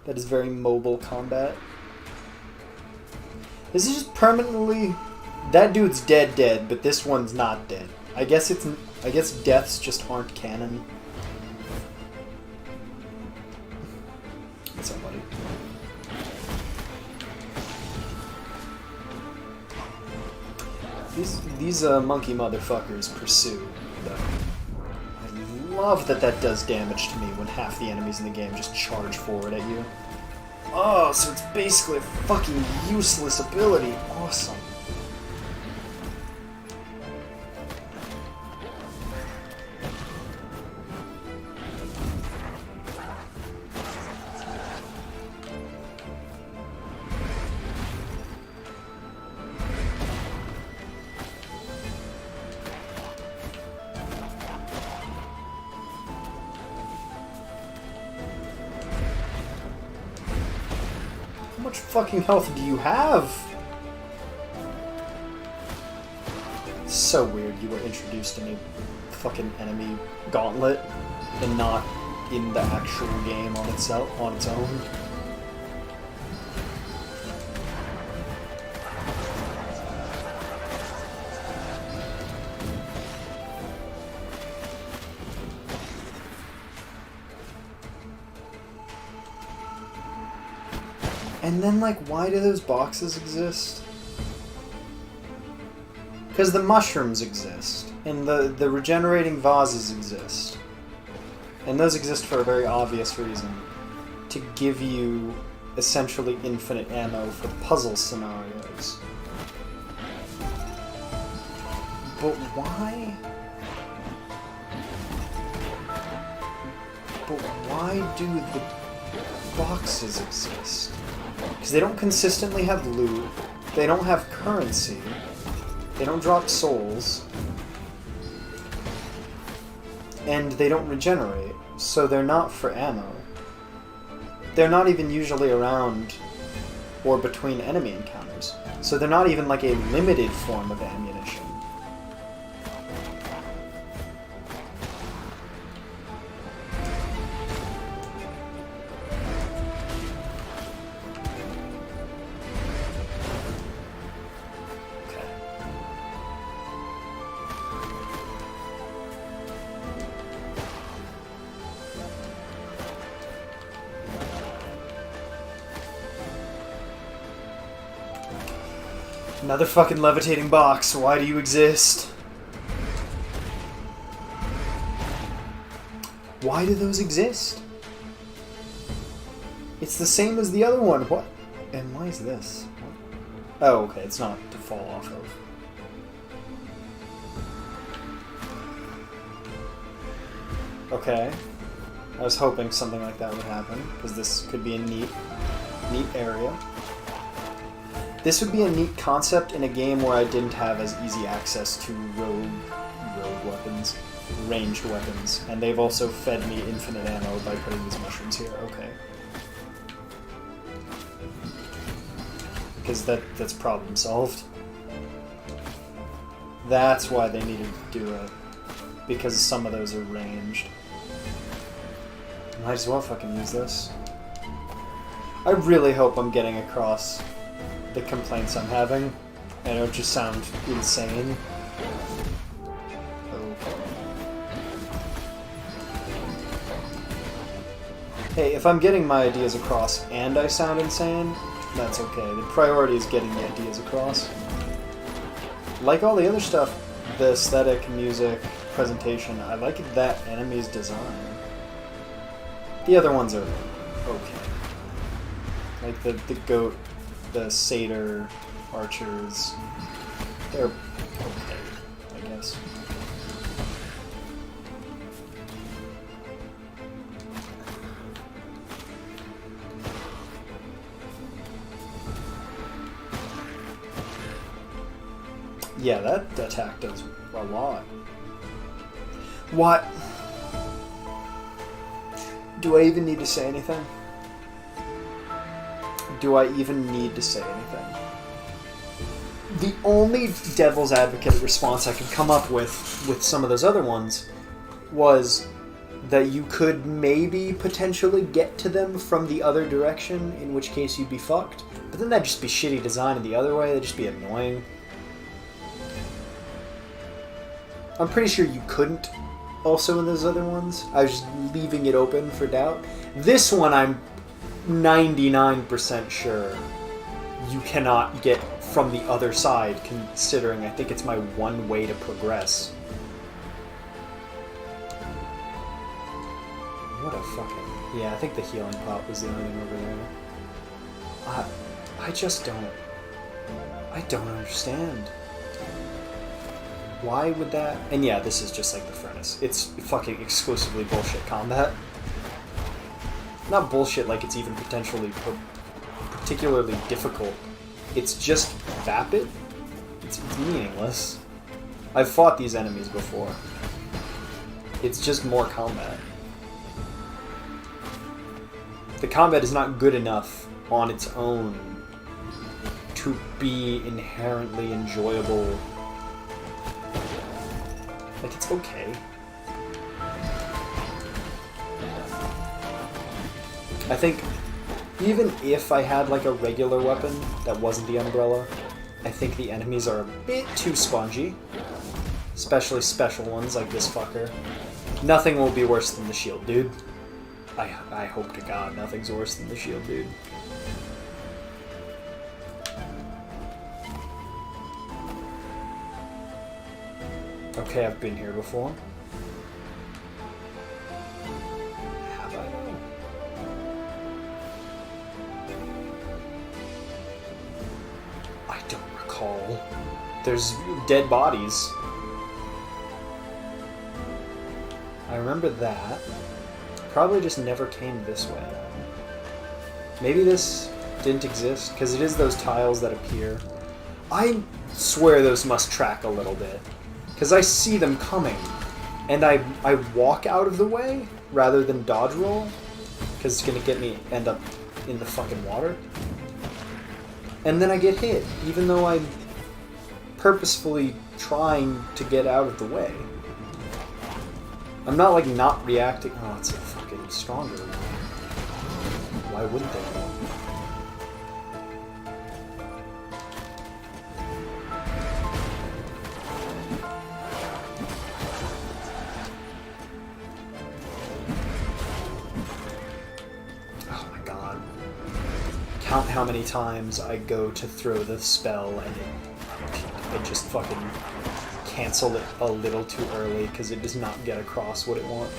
Speaker 1: That is very mobile combat. This is just permanently... That dude's dead, but this one's not dead. I guess deaths just aren't canon. What's up, buddy? These monkey motherfuckers pursue, though. I love that does damage to me when half the enemies in the game just charge forward at you. Oh, so it's basically a fucking useless ability. Awesome. How much fucking health do you have? It's so weird you were introduced in a fucking enemy gauntlet and not in the actual game on its own. And then, like, why do those boxes exist? Because the mushrooms exist, and the regenerating vases exist. And those exist for a very obvious reason. To give you, essentially, infinite ammo for puzzle scenarios. But why? But why do the boxes exist? Because they don't consistently have loot, they don't have currency, they don't drop souls, and they don't regenerate, so they're not for ammo. They're not even usually around or between enemy encounters, so they're not even like a limited form of ammunition. Another fucking levitating box. Why do you exist? Why do those exist? It's the same as the other one. What? And why is this? What? Oh, okay. It's not to fall off of. Okay. I was hoping something like that would happen, because this could be a neat area. This would be a neat concept in a game where I didn't have as easy access to rogue weapons, ranged weapons, and they've also fed me infinite ammo by putting these mushrooms here. Okay. Because that's problem solved. That's why they needed to do it. Because some of those are ranged. Might as well fucking use this. I really hope I'm getting across the complaints I'm having, and it'll just sound insane. Okay. Hey, if I'm getting my ideas across and I sound insane, that's okay. The priority is getting the ideas across. Like all the other stuff, the aesthetic, music, presentation, I like that enemy's design. The other ones are okay. Like the goat, the satyr archers, they're okay, I guess. Yeah, that attack does a lot. What? Do I even need to say anything? Do I even need to say anything? The only devil's advocate response I could come up with some of those other ones was that you could maybe potentially get to them from the other direction, in which case you'd be fucked. But then that'd just be shitty design in the other way, that'd just be annoying. I'm pretty sure you couldn't also in those other ones. I was just leaving it open for doubt. This one I'm 99% sure you cannot get from the other side, considering I think it's my one way to progress. What a fucking... Yeah, I think the healing pot was the only thing over there. I just don't... I don't understand. Why would that... And yeah, this is just like the furnace. It's fucking exclusively bullshit combat. Not bullshit like it's even potentially particularly difficult. It's just vapid. It's meaningless. I've fought these enemies before. It's just more combat. The combat is not good enough on its own to be inherently enjoyable. Like, it's okay. I think even if I had like a regular weapon that wasn't the umbrella, I think the enemies are a bit too spongy. Especially special ones like this fucker. Nothing will be worse than the shield dude. I hope to God nothing's worse than the shield dude. Okay, I've been here before. Have I though? I don't recall. There's dead bodies. I remember that. Probably just never came this way. Maybe this didn't exist, because it is those tiles that appear. I swear those must track a little bit. Because I see them coming, and I walk out of the way rather than dodge roll, because it's going to get me end up in the fucking water. And then I get hit, even though I'm purposefully trying to get out of the way. I'm not like not reacting. Oh, it's a fucking stronger one. Why wouldn't they be? Count how many times I go to throw the spell and it just fucking cancel it a little too early because it does not get across what it wants.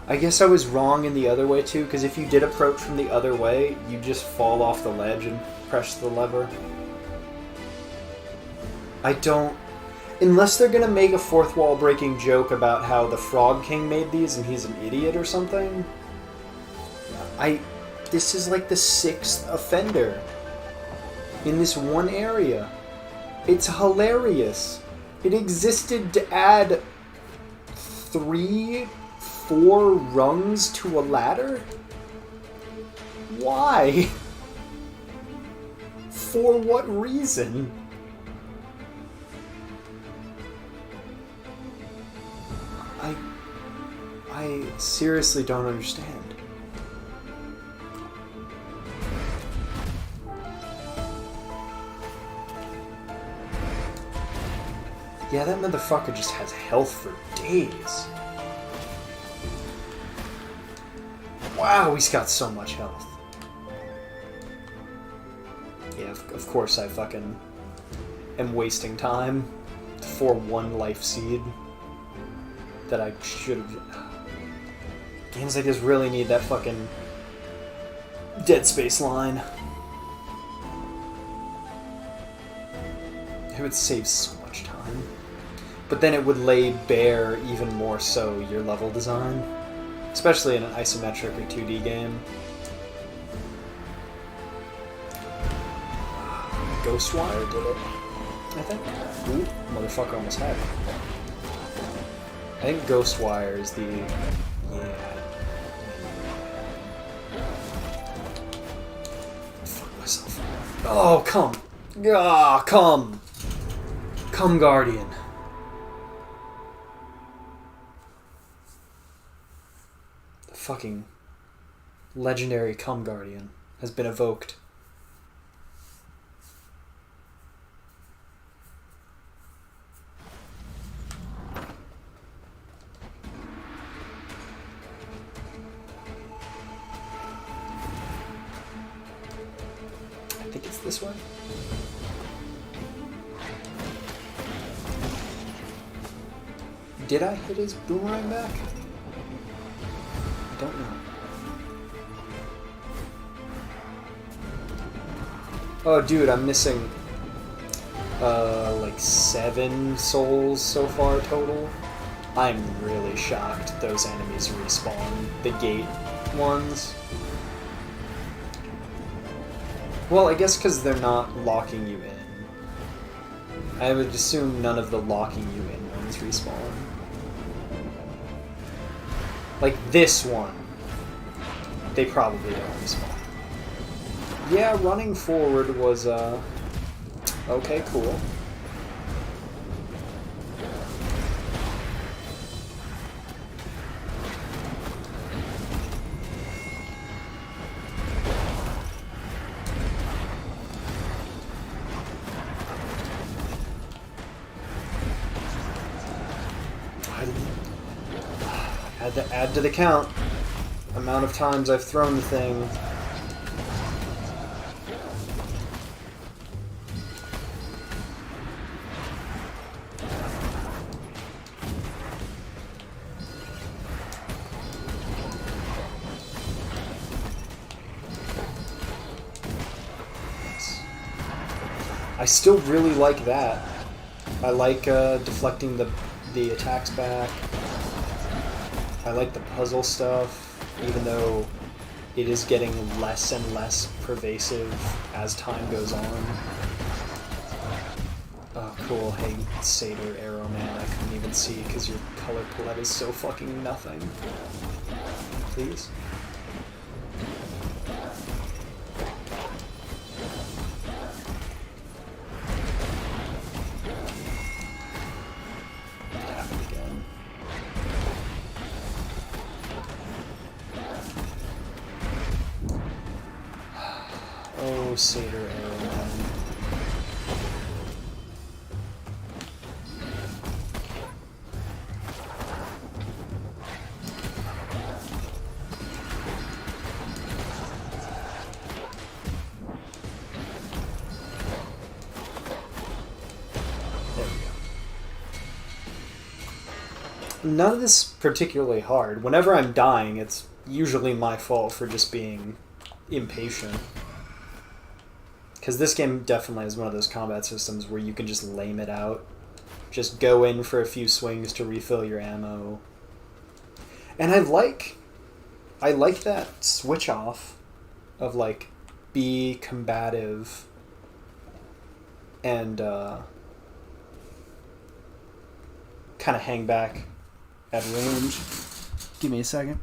Speaker 1: I guess I was wrong in the other way too, because if you did approach from the other way, you just fall off the ledge and press the lever. I don't... Unless they're gonna make a fourth wall breaking joke about how the Frog King made these and he's an idiot or something. This is like the 6th offender in this one area. It's hilarious. It existed to add 3-4 rungs to a ladder? Why? For what reason? I seriously don't understand. Yeah, that motherfucker just has health for days. Wow, he's got so much health. Yeah, of course I fucking am wasting time for one life seed that I should have... Games like this really need that fucking Dead Space line. It would save so much time. But then it would lay bare even more so your level design. Especially in an isometric or 2D game. Ghostwire did it, I think. Ooh, motherfucker almost had it. I think Ghostwire is the... Yeah. Fuck myself. Oh, come. Ah, come. Come, Guardian. The fucking legendary Come Guardian has been evoked. I think it's this way. Did I hit his boomerang back? I don't know. Oh, dude, I'm missing like 7 souls so far total. I'm really shocked those enemies respawn. The gate ones. Well, I guess because they're not locking you in. I would assume none of the locking you in ones respawn. Like this one. They probably don't respawn. Yeah, running forward was, okay, cool. Had to add to the count. Amount of times I've thrown the thing. I still really like that. I like deflecting the attacks back. I like the puzzle stuff, even though it is getting less and less pervasive as time goes on. Oh, cool. Hey, Satyr Arrow Man, I couldn't even see because your color palette is so fucking nothing. Please? Oh, Satyr Arrow Man. There we go. None of this is particularly hard. Whenever I'm dying, it's usually my fault for just being impatient. Because this game definitely is one of those combat systems where you can just lame it out. Just go in for a few swings to refill your ammo. And I like that switch off of like be combative and kind of hang back at range. Give me a second.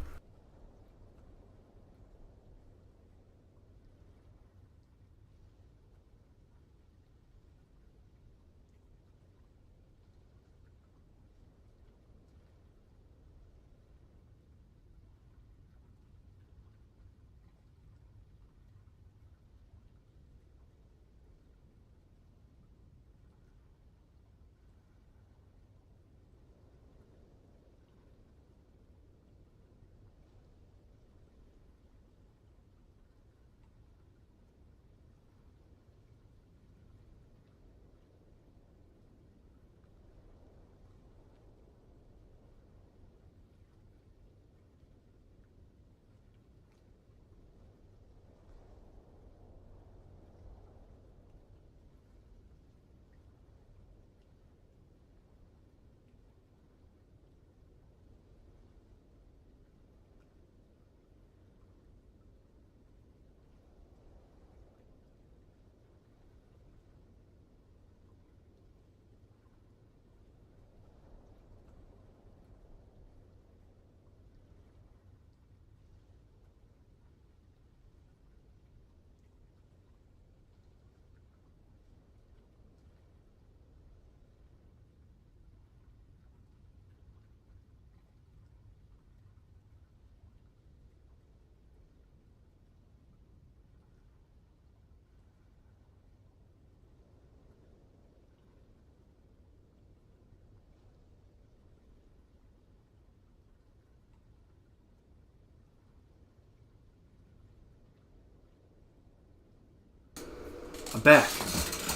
Speaker 1: I'm back.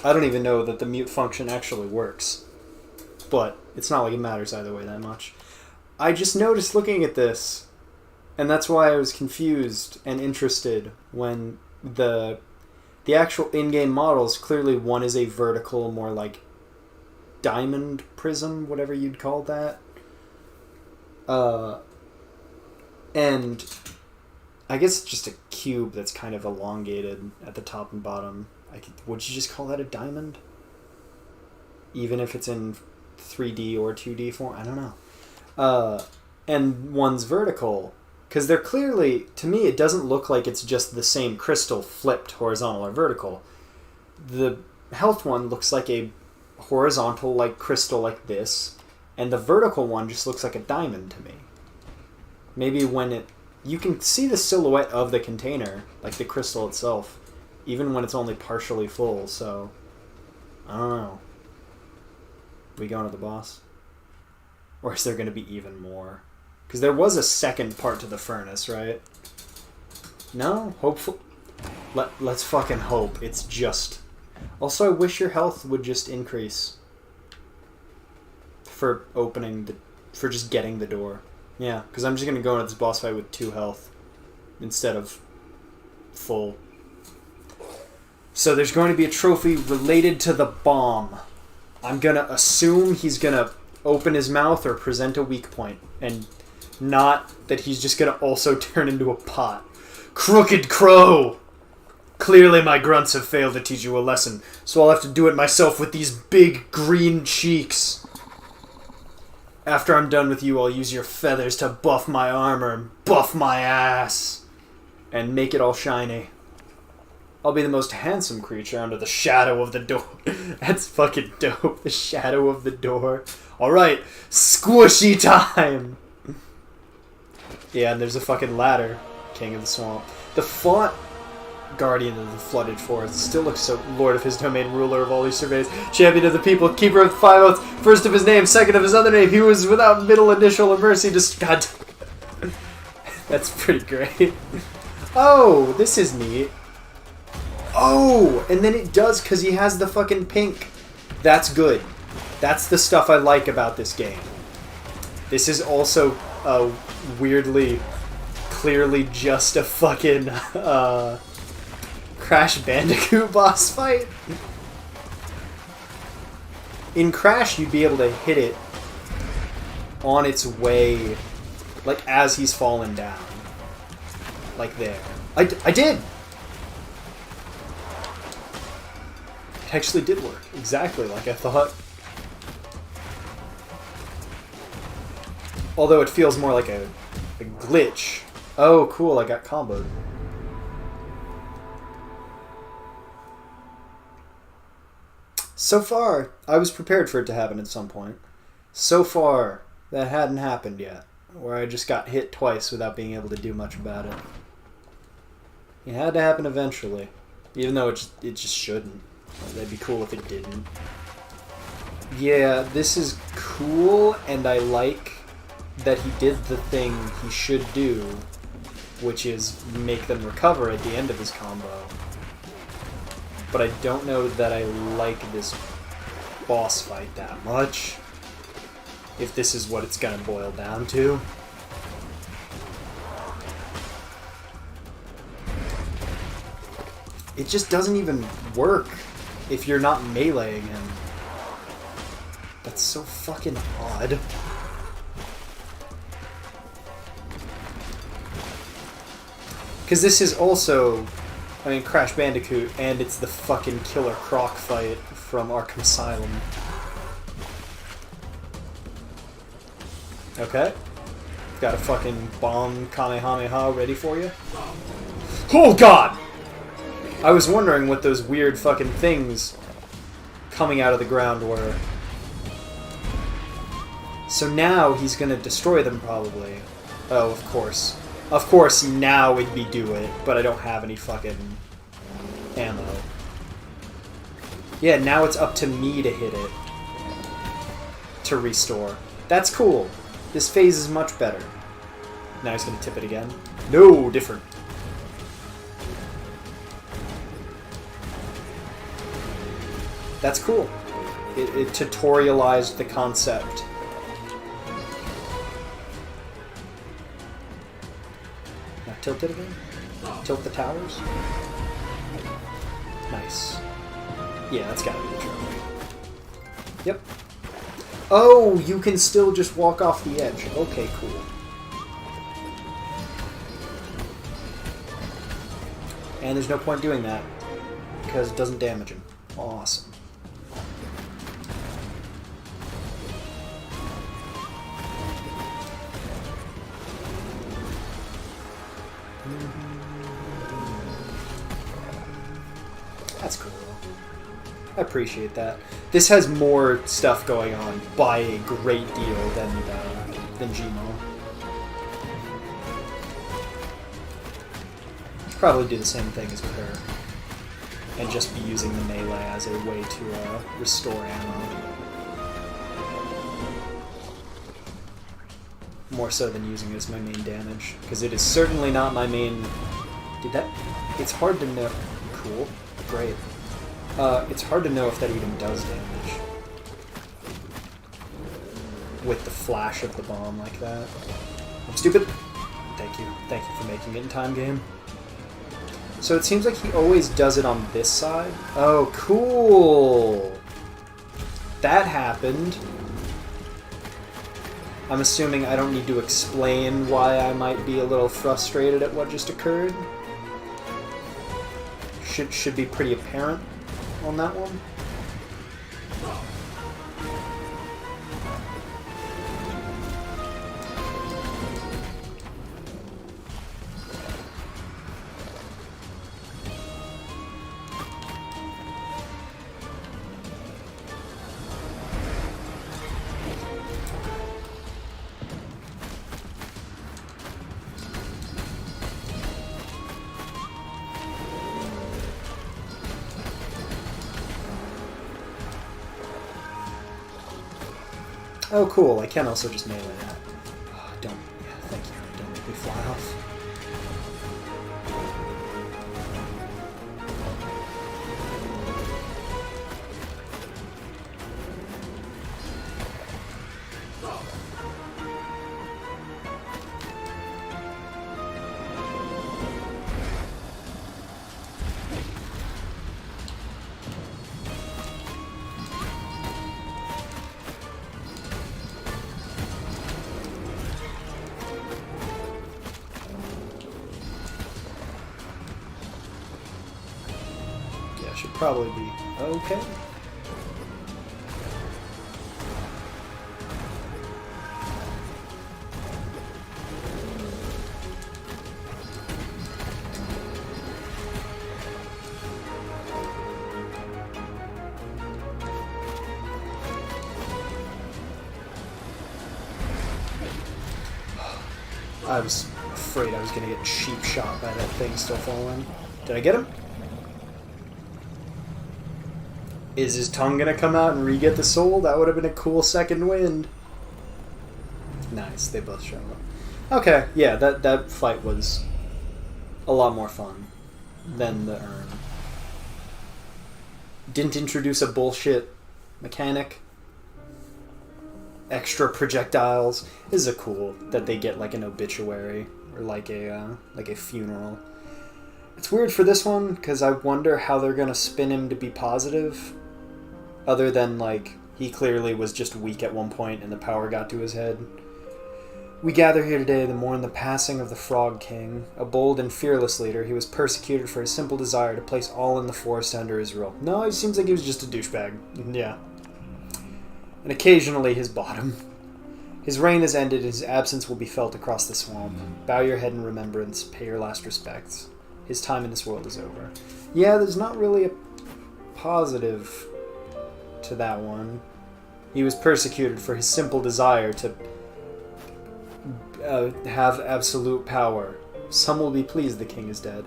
Speaker 1: I don't even know that the mute function actually works. But it's not like it matters either way that much. I just noticed looking at this, and that's why I was confused and interested when the actual in-game models, clearly one is a vertical, more like diamond prism, whatever you'd call that. And I guess it's just a cube that's kind of elongated at the top and bottom. Would you just call that a diamond? Even if it's in 3D or 2D form? I don't know. And one's vertical, because they're clearly, to me, it doesn't look like it's just the same crystal flipped horizontal or vertical. The health one looks like a horizontal like crystal like this, and the vertical one just looks like a diamond to me. Maybe when you can see the silhouette of the container, like the crystal itself, even when it's only partially full, so I don't know. We going to the boss? Or is there going to be even more? Because there was a second part to the furnace, right? No? Hopefully. Let's fucking hope it's just... Also, I wish your health would just increase. For for just getting the door. Yeah, because I'm just going to go into this boss fight with 2 health. Instead of full. So there's going to be a trophy related to the bomb. I'm going to assume he's going to open his mouth or present a weak point. And not that he's just going to also turn into a pot. Crooked Crow! Clearly my grunts have failed to teach you a lesson, so I'll have to do it myself with these big green cheeks. After I'm done with you, I'll use your feathers to buff my armor and buff my ass. And make it all shiny. I'll be the most handsome creature under the shadow of the door. That's fucking dope. The shadow of the door. Alright, squishy time! Yeah, and there's a fucking ladder. King of the Swamp. The font Guardian of the Flooded Forest still looks so lord of his domain, ruler of all these surveys, champion of the people, keeper of the 5 oaths, first of his name, second of his other name, he was without middle initial or mercy to... God. That's pretty great. Oh, this is neat. Oh, and then it does because he has the fucking pink. That's good. That's the stuff I like about this game. This is also weirdly, clearly just a fucking Crash Bandicoot boss fight. In Crash, you'd be able to hit it on its way, like as he's fallen down. Like there. I did! It actually did work. Exactly like I thought. Although it feels more like a glitch. Oh, cool, I got comboed. So far, I was prepared for it to happen at some point. So far, that hadn't happened yet. Where I just got hit twice without being able to do much about it. It had to happen eventually. Even though it just shouldn't. That'd be cool if it didn't. Yeah, this is cool, and I like that he did the thing he should do, which is make them recover at the end of his combo. But I don't know that I like this boss fight that much, if this is what it's gonna boil down to. It just doesn't even work if you're not meleeing him. That's so fucking odd. Because this is also, I mean, Crash Bandicoot, and it's the fucking Killer Croc fight from Arkham Asylum. Okay. Got a fucking bomb Kamehameha ready for you. Oh god! I was wondering what those weird fucking things coming out of the ground were. So now he's gonna destroy them, probably. Oh, of course. Of course, now it'd be do it, but I don't have any fucking ammo. Yeah, now it's up to me to hit it. To restore. That's cool. This phase is much better. Now he's gonna tip it again. No, different. That's cool. It tutorialized the concept. Now tilt it again. Tilt the towers. Nice. Yeah, that's gotta be the trick. Yep. Oh, you can still just walk off the edge. Okay, cool. And there's no point doing that, because it doesn't damage him. Awesome. That's cool. I appreciate that. This has more stuff going on by a great deal than Gmo. Probably do the same thing as with her, and just be using the melee as a way to restore ammo. More so than using it as my main damage, because it is certainly not my main... Did that... It's hard to know... Cool. Great. It's hard to know if that even does damage. With the flash of the bomb like that. I'm stupid. Thank you. Thank you for making it in time, game. So it seems like he always does it on this side. Oh, cool! That happened. I'm assuming I don't need to explain why I might be a little frustrated at what just occurred. Should be pretty apparent on that one. Oh, cool. I can also just melee that. Oh, don't. Yeah, thank you. Don't make me fly off. Should probably be okay. I was afraid I was going to get cheap shot by that thing still falling. Did I get him? Is his tongue gonna come out and re-get the soul? That would have been a cool second wind. Nice, they both show up. Okay, yeah, that fight was a lot more fun than the urn. Didn't introduce a bullshit mechanic. Extra projectiles. This is a cool that they get like an obituary or like a funeral. It's weird for this one because I wonder how they're gonna spin him to be positive. Other than, like, he clearly was just weak at one point and the power got to his head. We gather here today to mourn the passing of the Frog King, a bold and fearless leader. He was persecuted for his simple desire to place all in the forest under his rule. No, it seems like he was just a douchebag. Yeah. And occasionally his bottom. His reign has ended and his absence will be felt across the swamp. Bow your head in remembrance, pay your last respects. His time in this world is over. Yeah, there's not really a positive to that one. He was persecuted for his simple desire to have absolute power. Some will be pleased the king is dead.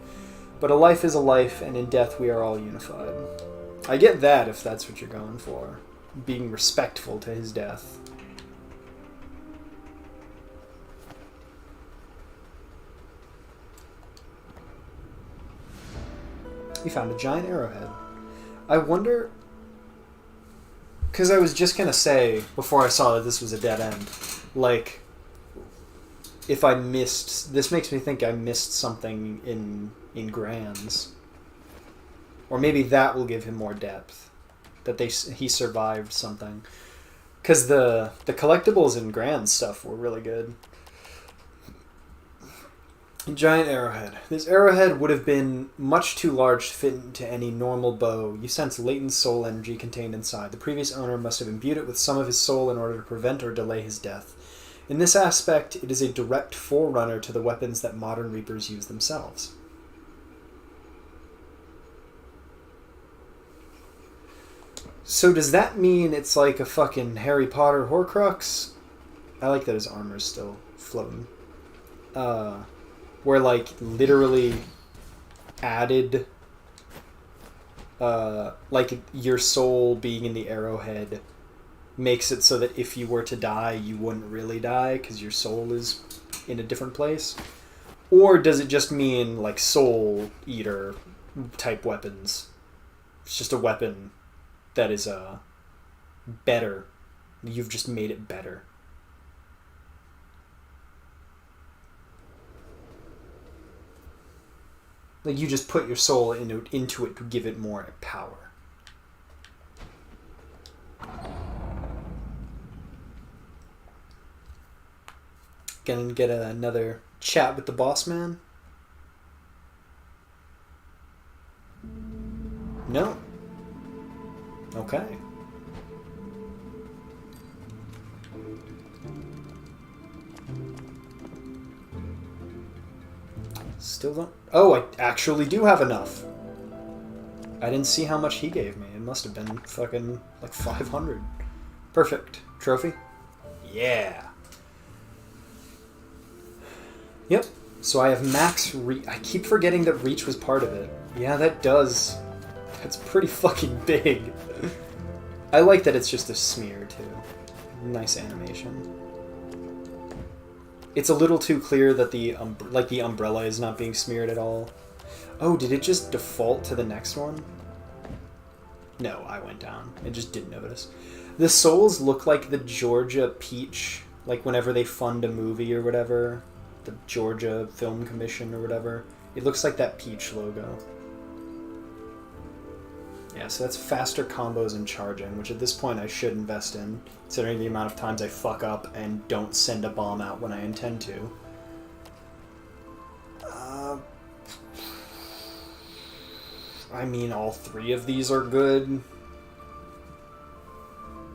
Speaker 1: But a life is a life, and in death we are all unified. I get that if that's what you're going for. Being respectful to his death. You found a giant arrowhead. I wonder Because I was just going to say, before I saw that this was a dead end, like, if I missed... This makes me think I missed something in Grans. Or maybe that will give him more depth. That he survived something. Because the collectibles in Gran stuff were really good. Giant arrowhead. This arrowhead would have been much too large to fit into any normal bow. You sense latent soul energy contained inside. The previous owner must have imbued it with some of his soul in order to prevent or delay his death. In this aspect, it is a direct forerunner to the weapons that modern Reapers use themselves. So does that mean it's like a fucking Harry Potter Horcrux? I like that his armor's still floating. Where, like, literally added, like, your soul being in the arrowhead makes it so that if you were to die, you wouldn't really die because your soul is in a different place? Or does it just mean, like, soul eater type weapons? It's just a weapon that is, better. You've just made it better. Like, you just put your soul into it to give it more power. Gonna get another chat with the boss man? No? Okay. Still don't... Oh, I actually do have enough. I didn't see how much he gave me. It must have been fucking like 500. Perfect. Trophy? Yeah. Yep. So I have max reach. I keep forgetting that reach was part of it. Yeah, that does. That's pretty fucking big. I like that it's just a smear, too. Nice animation. It's a little too clear that the umbrella is not being smeared at all. Oh, did it just default to the next one? No, I went down. I just didn't notice. The souls look like the Georgia Peach, like whenever they fund a movie or whatever. The Georgia Film Commission or whatever. It looks like that Peach logo. Yeah, so that's faster combos and charging, which at this point I should invest in, considering the amount of times I fuck up and don't send a bomb out when I intend to. I mean, all three of these are good,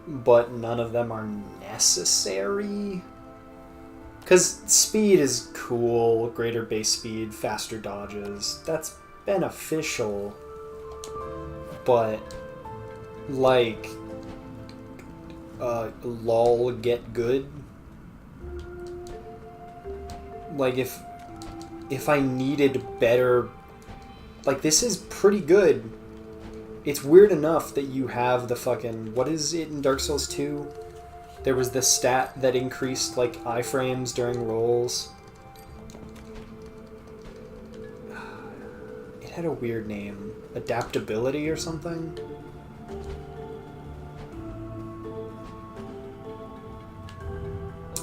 Speaker 1: but none of them are necessary. Because speed is cool, greater base speed, faster dodges, that's beneficial. But, like, lol get good. Like, if I needed better... Like, this is pretty good. It's weird enough that you have the fucking... What is it in Dark Souls 2? There was the stat that increased, like, iframes during rolls. It had a weird name. Adaptability or something?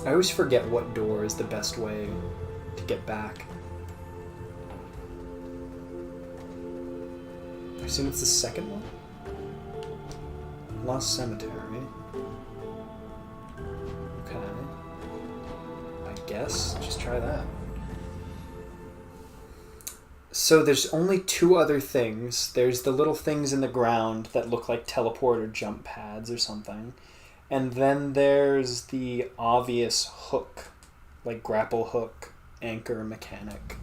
Speaker 1: I always forget what door is the best way to get back. I assume it's the second one? Lost Cemetery. Okay. I guess. Just try that. So there's only two other things. There's the little things in the ground that look like teleport or jump pads or something. And then there's the obvious hook, like grapple hook, anchor mechanic.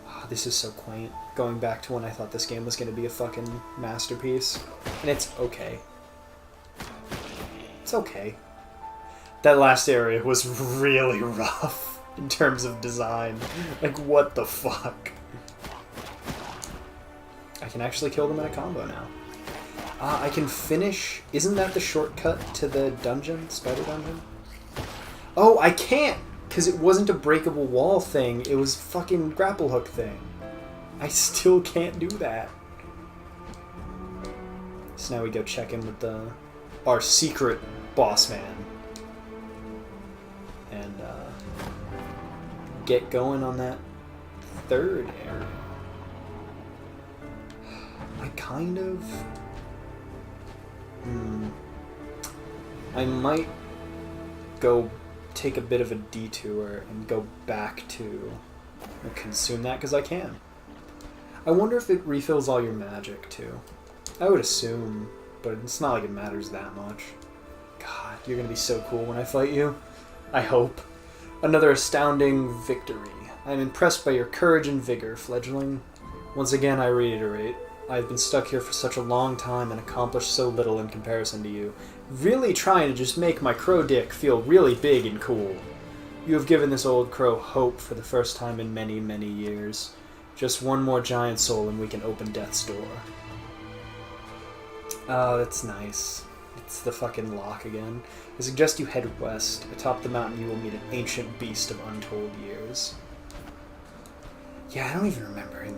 Speaker 1: Oh, this is so quaint. Going back to when I thought this game was going to be a fucking masterpiece. And it's okay. It's okay. That last area was really rough. In terms of design. Like, what the fuck? I can actually kill them in a combo now. I can finish... Isn't that the shortcut to the dungeon? Spider dungeon? Oh, I can't! Because it wasn't a breakable wall thing. It was fucking grapple hook thing. I still can't do that. So now we go check in with our secret boss man. And get going on that third area. I kind of... I might go take a bit of a detour and go back to consume that, because I can. I wonder if it refills all your magic, too. I would assume, but it's not like it matters that much. God, you're gonna be so cool when I fight you. I hope. Another astounding victory. I am impressed by your courage and vigor, fledgling. Once again, I reiterate, I have been stuck here for such a long time and accomplished so little in comparison to you. Really trying to just make my crow dick feel really big and cool. You have given this old crow hope for the first time in many, many years. Just one more giant soul and we can open death's door. Oh, that's nice. It's the fucking lock again. I suggest you head west. Atop the mountain you will meet an ancient beast of untold years. Yeah, I don't even remember him.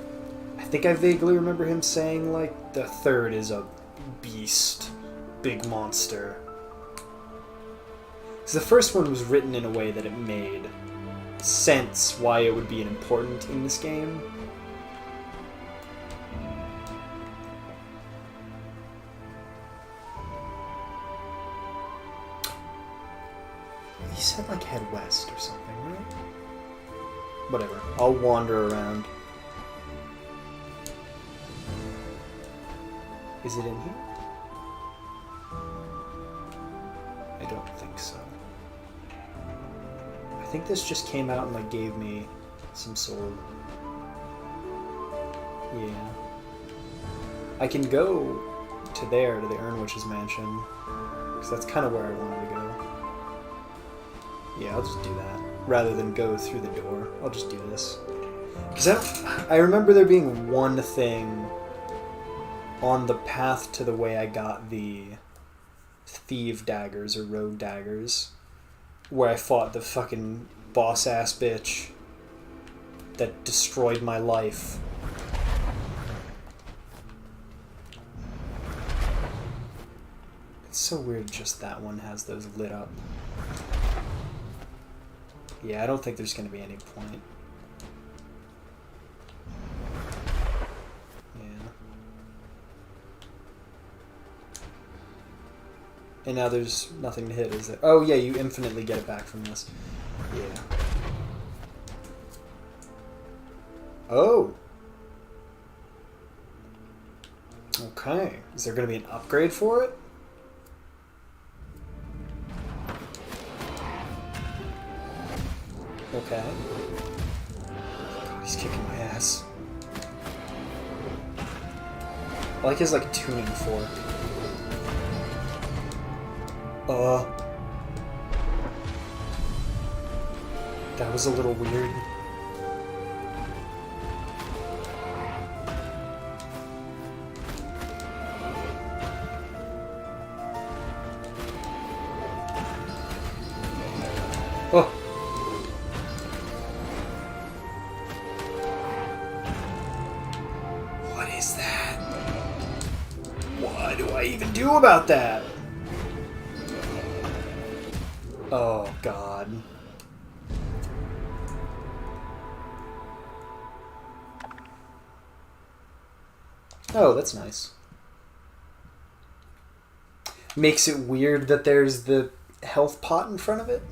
Speaker 1: I think I vaguely remember him saying, like, the third is a beast. Big monster. Because the first one was written in a way that it made sense why it would be important in this game. He said, like, head west or something, right? Whatever. I'll wander around. Is it in here? I don't think so. I think this just came out and, like, gave me some soul. Yeah. I can go to there, to the Urnwitch's mansion, because that's kind of where I wanted to go. Yeah, I'll just do that. Rather than go through the door, I'll just do this. Because I remember there being one thing on the path to the way I got the thief daggers or rogue daggers, where I fought the fucking boss-ass bitch that destroyed my life. It's so weird just that one has those lit up. Yeah, I don't think there's going to be any point. Yeah. And now there's nothing to hit, is there? Oh, yeah, you infinitely get it back from this. Yeah. Oh! Okay. Is there going to be an upgrade for it? Okay. God, he's kicking my ass. I like his, like, tuning fork. That was a little weird. Oh! What is that? What do I even do about that? Oh, God. Oh, that's nice. Makes it weird that there's the health pot in front of it.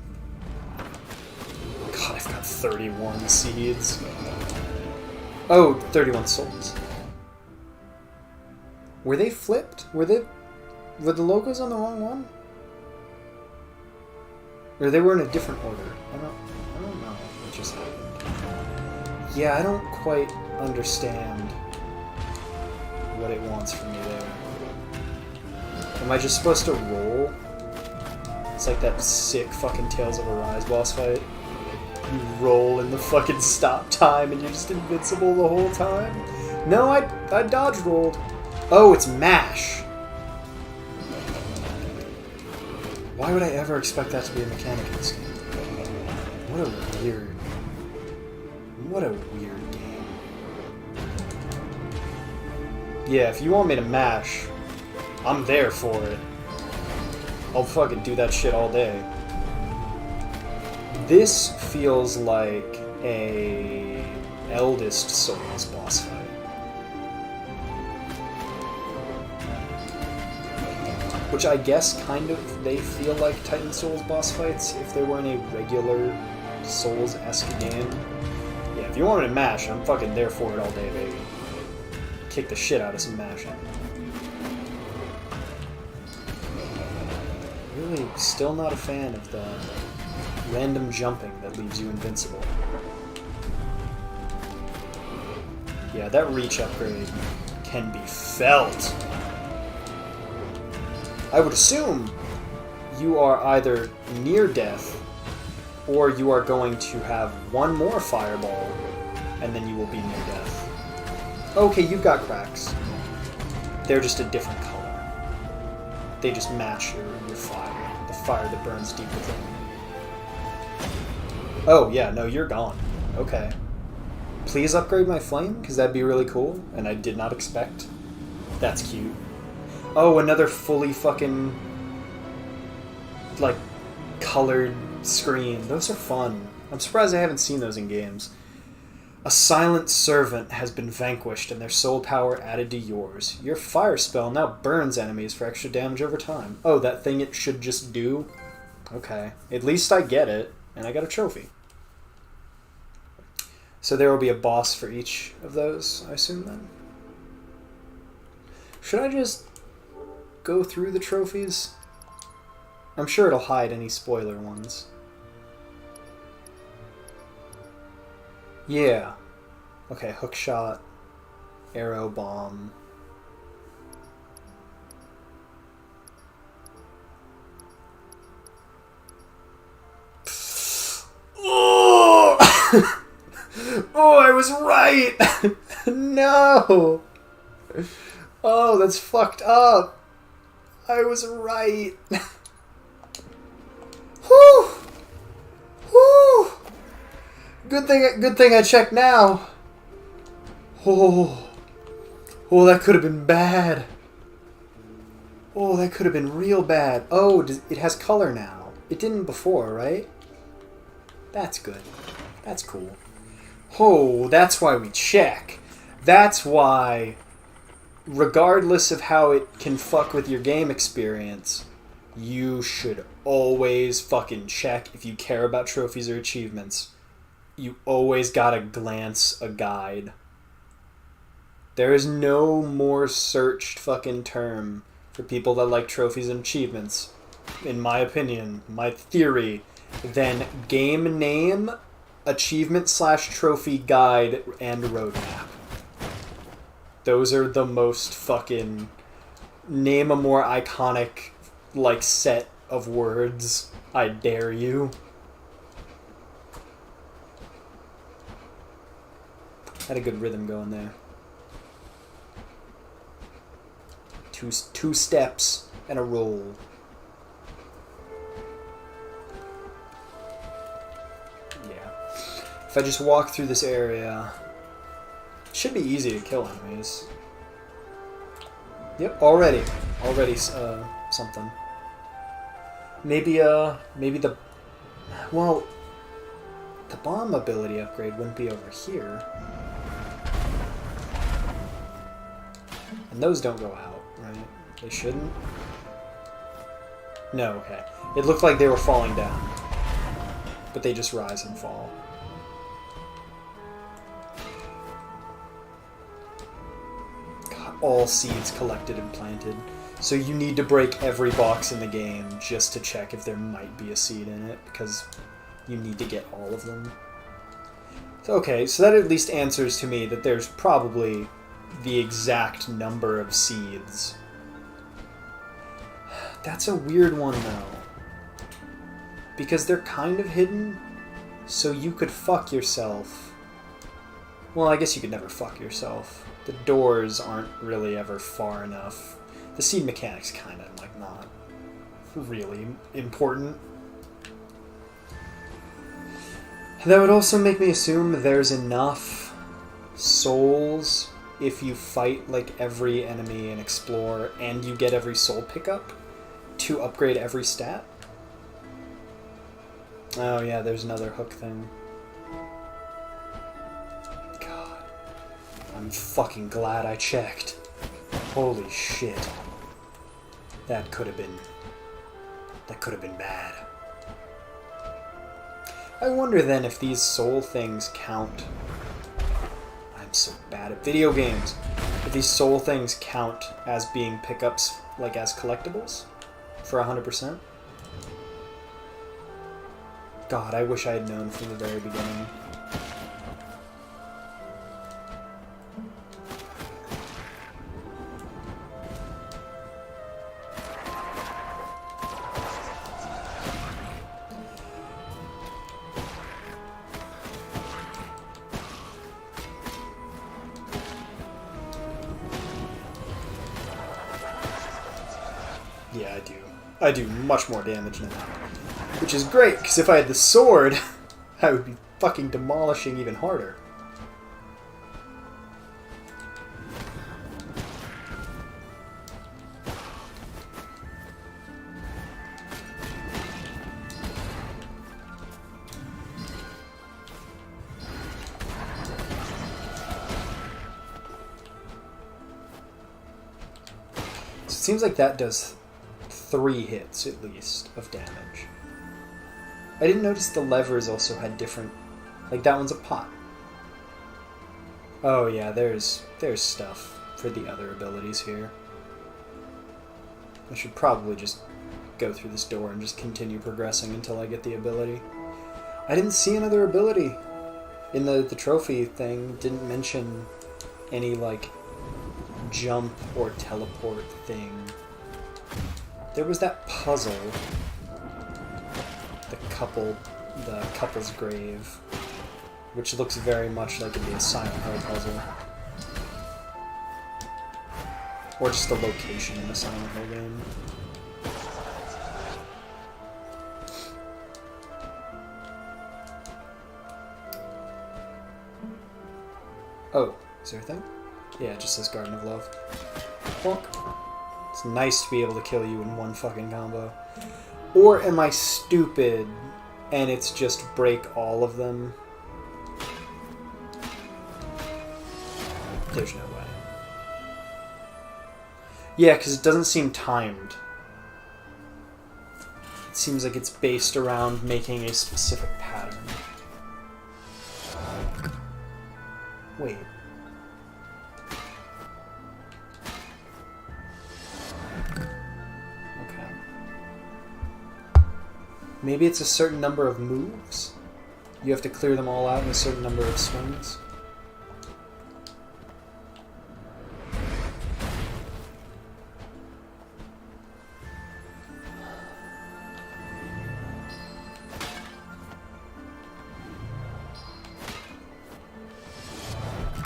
Speaker 1: God, I've got 31 seeds. Oh, 31 souls. Were they flipped? Were the logos on the wrong one? Or they were in a different order. I don't know what just happened. Yeah, I don't quite understand what it wants from me there. Am I just supposed to roll? It's like that sick fucking Tales of Arise boss fight. You roll in the fucking stop time and you're just invincible the whole time? No, I dodge rolled. Oh, it's MASH. Why would I ever expect that to be a mechanic in this game? What a weird game. Yeah, if you want me to mash, I'm there for it. I'll fucking do that shit all day. This feels like a Eldest Souls boss fight. Which I guess kind of they feel like Titan Souls boss fights if they were in a regular Souls-esque game. Yeah, if you wanted to mash, I'm fucking there for it all day, baby. Kick the shit out of some mashing. Really still not a fan of the random jumping that leaves you invincible. Yeah, that reach upgrade can be felt. I would assume you are either near death or you are going to have one more fireball and then you will be near death. Okay, you've got cracks. They're just a different color. They just match your fire. The fire that burns deep within you. Oh, yeah, no, you're gone. Okay. Please upgrade my flame, because that'd be really cool, and I did not expect. That's cute. Oh, another fully fucking, like, colored screen. Those are fun. I'm surprised I haven't seen those in games. A silent servant has been vanquished and their soul power added to yours. Your fire spell now burns enemies for extra damage over time. Oh, that thing it should just do? Okay. At least I get it, and I got a trophy. So there will be a boss for each of those, I assume, then? Should I just go through the trophies? I'm sure it'll hide any spoiler ones. Yeah. Okay, hook shot, arrow bomb. Oh! Oh, I was right! No! Oh, that's fucked up. I was right. Whew! Whew! Good thing I checked now. Oh, that could have been bad. Oh, that could have been real bad. Oh, it has color now. It didn't before, right? That's good. That's cool. Oh, that's why we check. That's why, regardless of how it can fuck with your game experience, you should always fucking check if you care about trophies or achievements. You always gotta glance a guide. There is no more searched fucking term for people that like trophies and achievements, in my opinion, my theory, than game name, achievement/trophy guide, and roadmap. Those are the most fucking... Name a more iconic, like, set of words. I dare you. Had a good rhythm going there. Two steps and a roll. Yeah. If I just walk through this area, it should be easy to kill enemies. Yep, already something. Maybe the... Well, the bomb ability upgrade wouldn't be over here. And those don't go out, right? They shouldn't? No, okay. It looked like they were falling down. But they just rise and fall. God, all seeds collected and planted. So you need to break every box in the game just to check if there might be a seed in it, because you need to get all of them. So, okay, so that at least answers to me that there's probably the exact number of seeds. That's a weird one, though. Because they're kind of hidden, so you could fuck yourself. Well, I guess you could never fuck yourself. The doors aren't really ever far enough. The seed mechanic's kind of, like, not really important. That would also make me assume there's enough souls if you fight like every enemy and explore and you get every soul pickup to upgrade every stat. Oh yeah, there's another hook thing. God. I'm fucking glad I checked. Holy shit. That could have been bad. I wonder then if these soul things count. I'm so bad at video games. If these soul things count as being pickups, like as collectibles for 100%. God, I wish I had known from the very beginning. Yeah, I do. I do much more damage now. Which is great, because if I had the sword, I would be fucking demolishing even harder. So it seems like that does 3 hits, at least, of damage. I didn't notice the levers also had different... Like, that one's a pot. Oh yeah, there's stuff for the other abilities here. I should probably just go through this door and just continue progressing until I get the ability. I didn't see another ability in the trophy thing. Didn't mention any, like, jump or teleport thing. There was that puzzle. The couple's grave, which looks very much like it'd be a Silent Hill puzzle. Or just a location in a Silent Hill game. Oh, is there a thing? Yeah, it just says Garden of Love. Plonk. It's nice to be able to kill you in one fucking combo. Or am I stupid and it's just break all of them? There's no way. Yeah, because it doesn't seem timed. It seems like it's based around making a specific pattern. Wait. Maybe it's a certain number of moves? You have to clear them all out in a certain number of swings?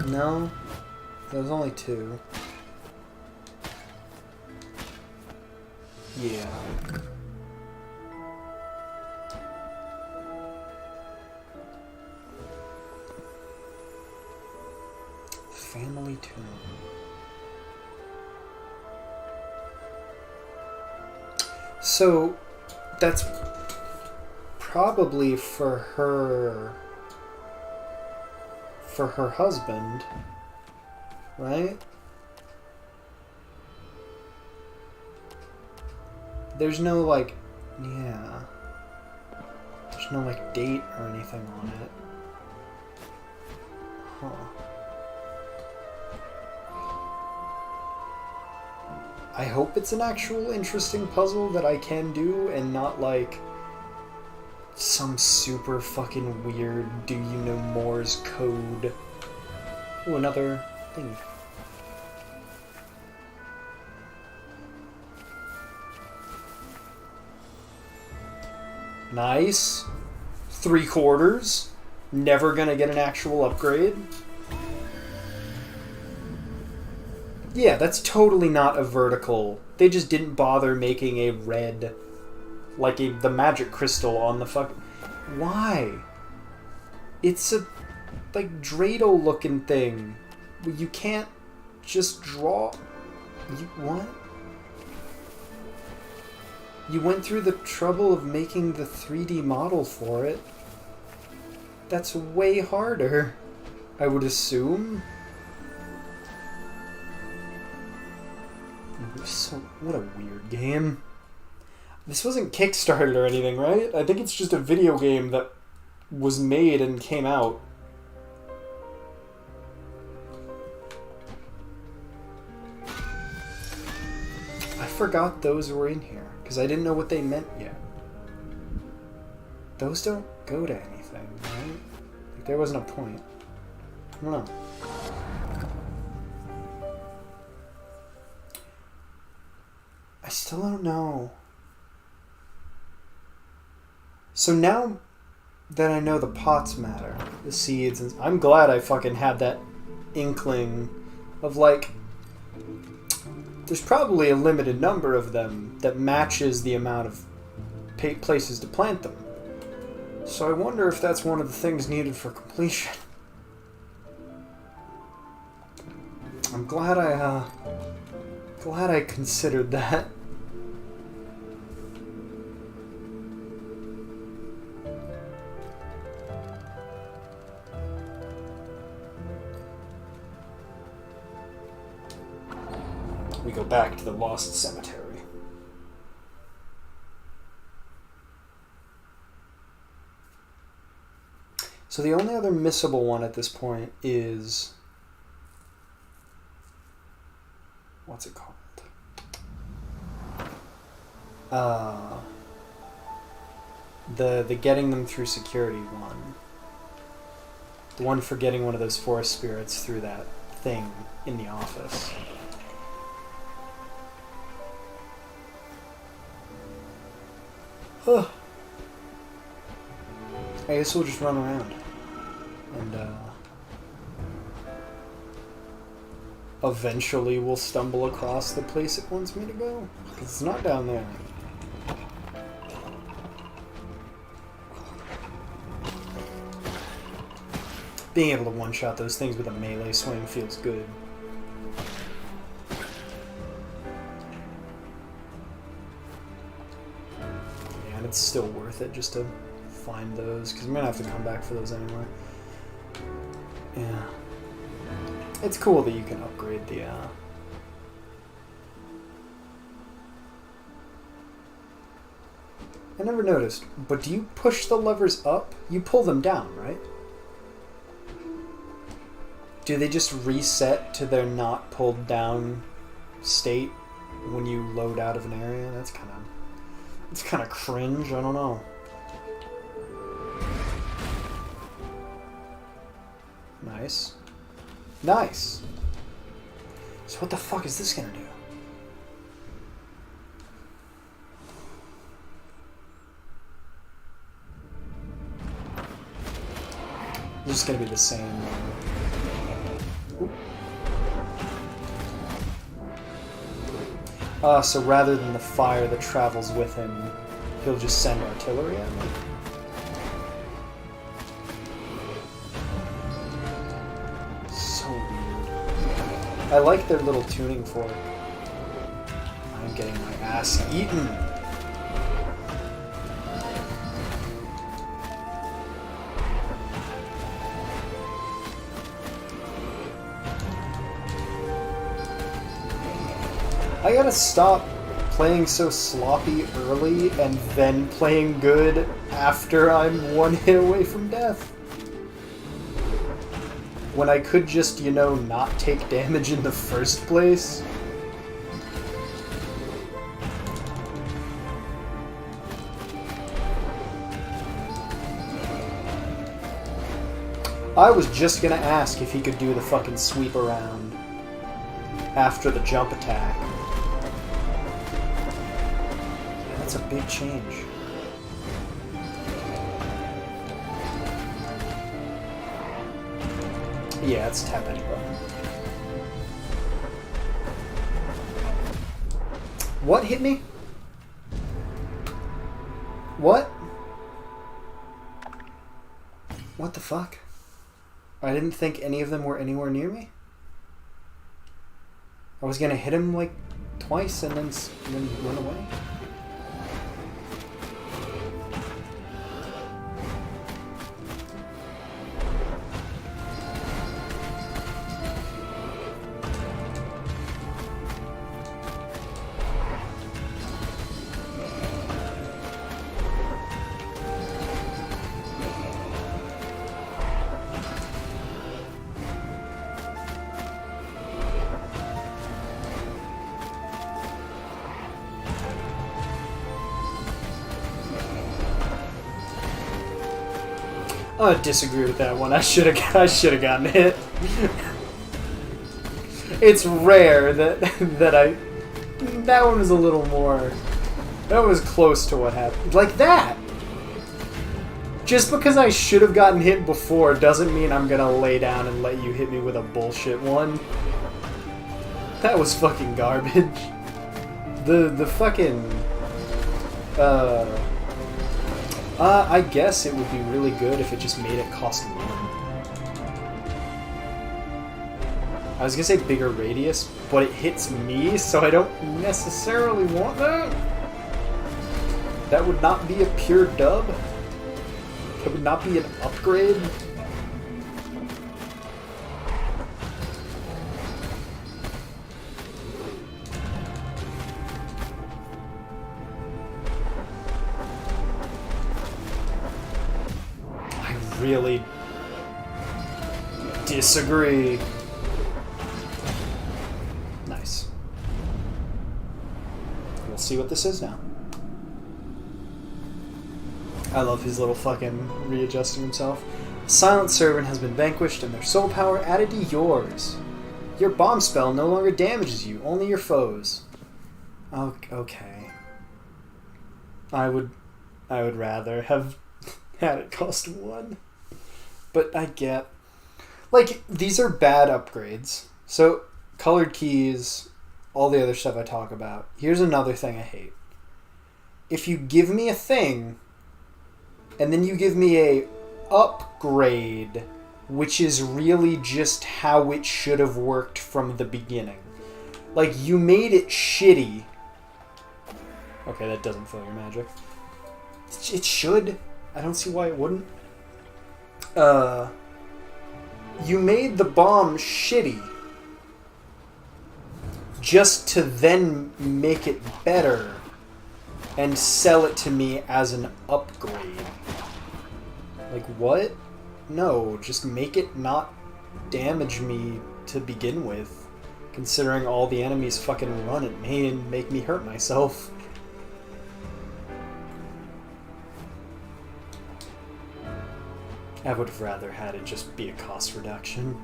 Speaker 1: No, there was only 2. Yeah. Family Tomb. So, that's probably for her husband, right? There's no, like, yeah. There's no, like, date or anything on it. Huh. I hope it's an actual interesting puzzle that I can do and not like some super fucking weird do you know Morse code. Ooh, another thing. Nice. 3/4. Never gonna get an actual upgrade. Yeah, that's totally not a vertical. They just didn't bother making a red, like the magic crystal on the fuck. Why? It's a, like, dreidel looking thing. You can't just draw... You, what? You went through the trouble of making the 3D model for it. That's way harder, I would assume. So, what a weird game. This wasn't Kickstarted or anything, right? I think it's just a video game that was made and came out. I forgot those were in here, because I didn't know what they meant yet. Those don't go to anything, right? Like, there wasn't a point. I don't know. I still don't know. So now that I know the pots matter, the seeds, and I'm glad I fucking had that inkling of, like, there's probably a limited number of them that matches the amount of places to plant them. So I wonder if that's one of the things needed for completion. I'm glad I considered that. We go back to the Lost Cemetery. So the only other missable one at this point is... What's it called? The getting them through security one. The one for getting one of those forest spirits through that thing in the office. Huh. I guess we'll just run around. And, eventually we'll stumble across the place it wants me to go. Because it's not down there. Being able to one-shot those things with a melee swing feels good. Yeah, and it's still worth it just to find those, because I'm going to have to come back for those anyway. Yeah. It's cool that you can upgrade the, I never noticed, but do you push the levers up? You pull them down, right? Do they just reset to their not pulled down state when you load out of an area? That's kind of cringe, I don't know. Nice. Nice! So what the fuck is this gonna do? This is gonna be the same. So rather than the fire that travels with him, he'll just send artillery at me? I like their little tuning fork. I'm getting my ass eaten. I gotta stop playing so sloppy early and then playing good after I'm one hit away from death. When I could just, you know, not take damage in the first place. I was just gonna ask if he could do the fucking sweep around after the jump attack. That's a big change. Yeah, it's tap any button. What hit me? What? What the fuck? I didn't think any of them were anywhere near me? I was gonna hit him like twice and then run away. I disagree with that one. I should have gotten hit. It's rare that that one was a little more. That was close to what happened. Like that. Just because I should have gotten hit before doesn't mean I'm gonna lay down and let you hit me with a bullshit one. That was fucking garbage. The fucking I guess it would be really good if it just made it cost 1. I was gonna say bigger radius, but it hits me, so I don't necessarily want that. That would not be a pure dub. That would not be an upgrade. Really disagree. Nice. We'll see what this is now. I love his little fucking readjusting himself. Silent Servant has been vanquished and their soul power added to yours. Your bomb spell no longer damages you, only your foes. Okay. I would rather have had it cost 1. But I get... Like, these are bad upgrades. So, colored keys, all the other stuff I talk about. Here's another thing I hate. If you give me a thing, and then you give me a upgrade, which is really just how it should have worked from the beginning. Like, you made it shitty. Okay, that doesn't fill your magic. It should. I don't see why it wouldn't. You made the bomb shitty just to then make it better and sell it to me as an upgrade. Like, what? No, just make it not damage me to begin with, considering all the enemies fucking run at me and make me hurt myself. I would have rather had it just be a cost reduction.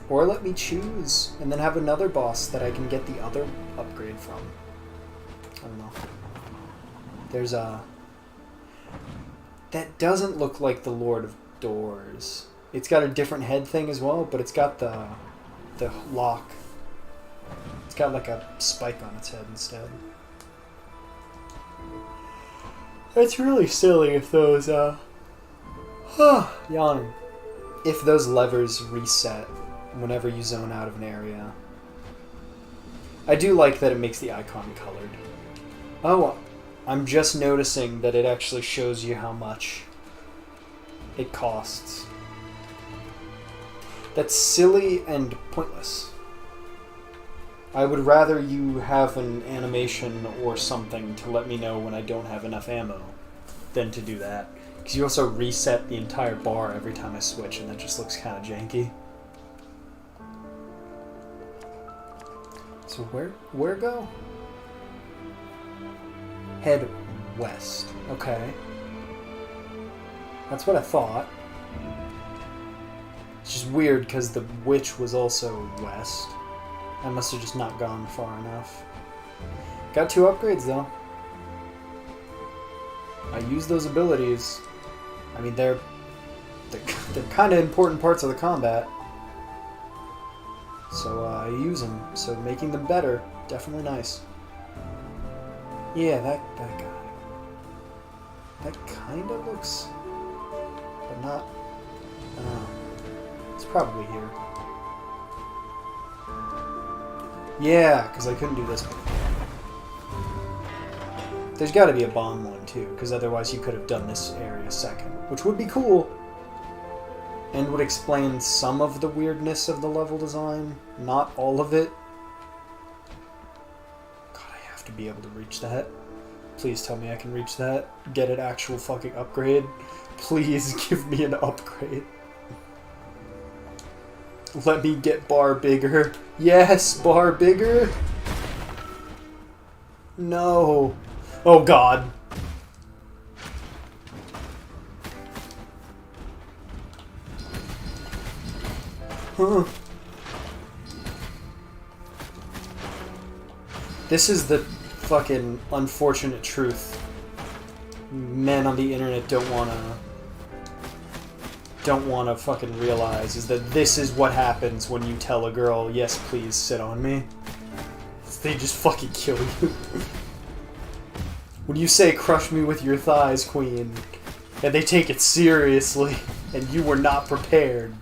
Speaker 1: Or let me choose, and then have another boss that I can get the other upgrade from. I don't know. There's a... That doesn't look like the Lord of Doors. It's got a different head thing as well, but it's got the lock. It's got like a spike on its head instead. It's really silly if those, yawning. If those levers reset whenever you zone out of an area. I do like that it makes the icon colored. Oh, I'm just noticing that it actually shows you how much it costs. That's silly and pointless. I would rather you have an animation or something to let me know when I don't have enough ammo than to do that. Because you also reset the entire bar every time I switch, and that just looks kind of janky. So where go? Head west. Okay. That's what I thought. It's just weird because the witch was also west. I must have just not gone far enough. Got 2 upgrades though. I use those abilities. I mean, they're kind of important parts of the combat. So I use them. So making them better, definitely nice. Yeah, that guy. That kind of looks, but not. It's probably here. Yeah, because I couldn't do this one. There's got to be a bomb one, too, because otherwise you could have done this area second, which would be cool, and would explain some of the weirdness of the level design, not all of it. God, I have to be able to reach that. Please tell me I can reach that. Get an actual fucking upgrade. Please give me an upgrade. Let me get bar bigger. Yes, bar bigger. No. Oh god. Huh. This is the fucking unfortunate truth. Men on the internet don't wanna fucking realize, is that this is what happens when you tell a girl, yes please sit on me. They just fucking kill you. When you say crush me with your thighs, queen, and they take it seriously, and you were not prepared,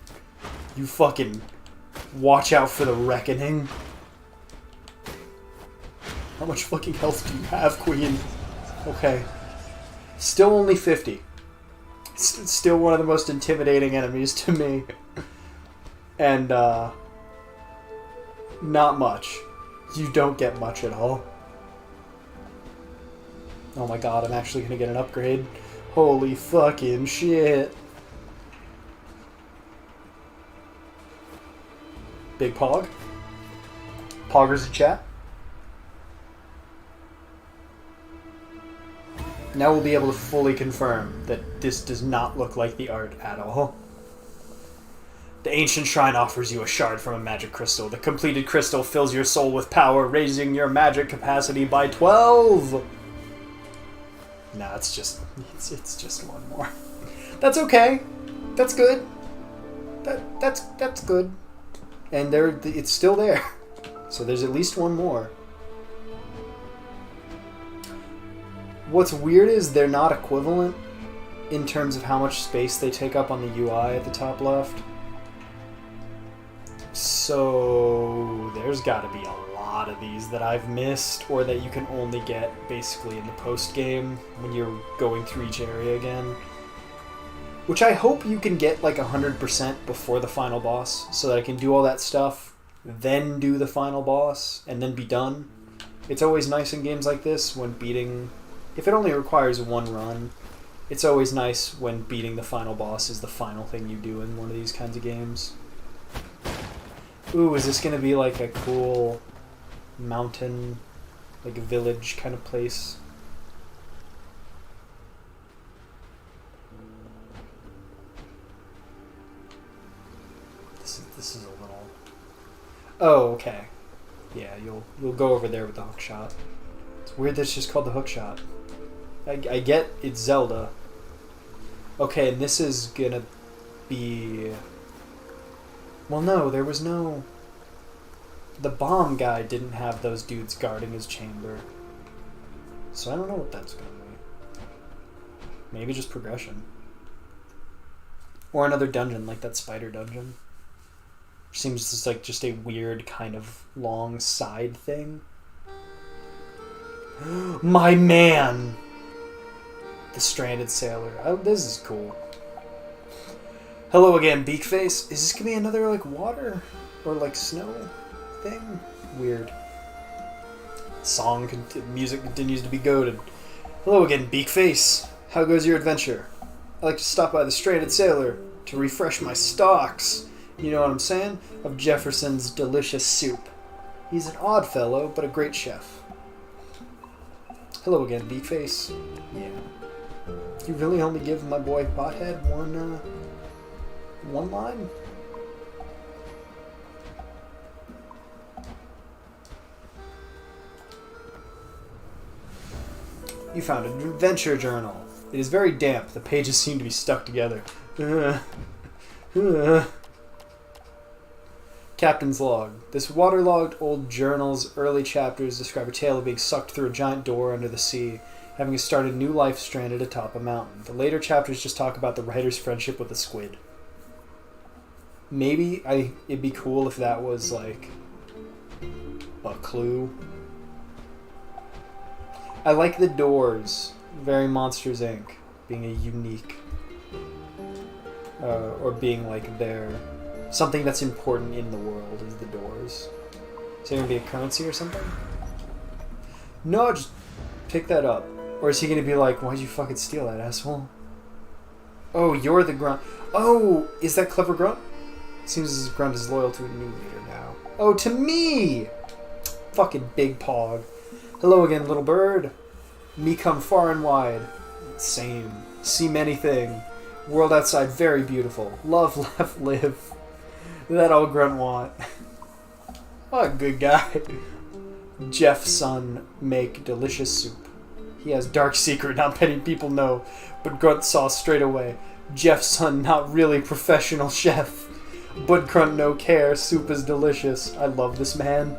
Speaker 1: you fucking watch out for the reckoning. How much fucking health do you have, queen? Okay. Still only 50. It's still one of the most intimidating enemies to me. And, not much. You don't get much at all. Oh my god, I'm actually gonna get an upgrade. Holy fucking shit. Big Pog? Poggers in chat? Now we'll be able to fully confirm that this does not look like the art at all. The ancient shrine offers you a shard from a magic crystal. The completed crystal fills your soul with power, raising your magic capacity by 12! Nah, it's just one more. That's okay. That's good. That's good. And it's still there. So there's at least one more. What's weird is they're not equivalent in terms of how much space they take up on the UI at the top left. So there's got to be a lot of these that I've missed, or that you can only get basically in the post game when you're going through each area again. Which I hope you can get like 100% before the final boss, so that I can do all that stuff, then do the final boss, and then be done. It's always nice in games like this when beating... If it only requires one run, it's always nice when beating the final boss is the final thing you do in one of these kinds of games. Ooh, is this going to be like a cool mountain, like a village kind of place? This is a little... Oh, okay. Yeah, you'll go over there with the hook shot. It's weird that it's just called the hook shot. I get it's Zelda. Okay, and this is gonna be... Well, no, there was no... The bomb guy didn't have those dudes guarding his chamber. So I don't know what that's gonna be. Maybe just progression. Or another dungeon, like that spider dungeon. Which seems just like just a weird kind of long side thing. My man! The stranded sailor. Oh, this is cool. Hello again, Beakface. Is this gonna be another like water or like snow thing? Weird. Music continues to be goated. Hello again, Beakface. How goes your adventure? I like to stop by the stranded sailor to refresh my stocks. You know what I'm saying? Of Jefferson's delicious soup. He's an odd fellow, but a great chef. Hello again, Beakface. Yeah. You really only give my boy Pothead one line? You found an adventure journal. It is very damp. The pages seem to be stuck together. Captain's log. This waterlogged old journal's early chapters describe a tale of being sucked through a giant door under the sea, having started new life stranded atop a mountain. The later chapters just talk about the writer's friendship with the squid. Maybe it'd be cool if that was like a clue. I like the doors. Very Monsters, Inc. Being a unique... or being like their... Something that's important in the world is the doors. Is there going to be a currency or something? No, just pick that up. Or is he going to be like, why'd you fucking steal that, asshole? Oh, you're the grunt. Oh, is that clever grunt? Seems as if Grunt is loyal to a new leader now. Oh, to me! Fucking big pog. Hello again, little bird. Me come far and wide. Same. See many thing. World outside very beautiful. Love, laugh, live. That all Grunt want. What a good guy. Jeff's son make delicious soup. He has dark secret not many people know, but Grunt saw straight away. Jeff's son not really professional chef, but Grunt no care. Soup is delicious. I love this man.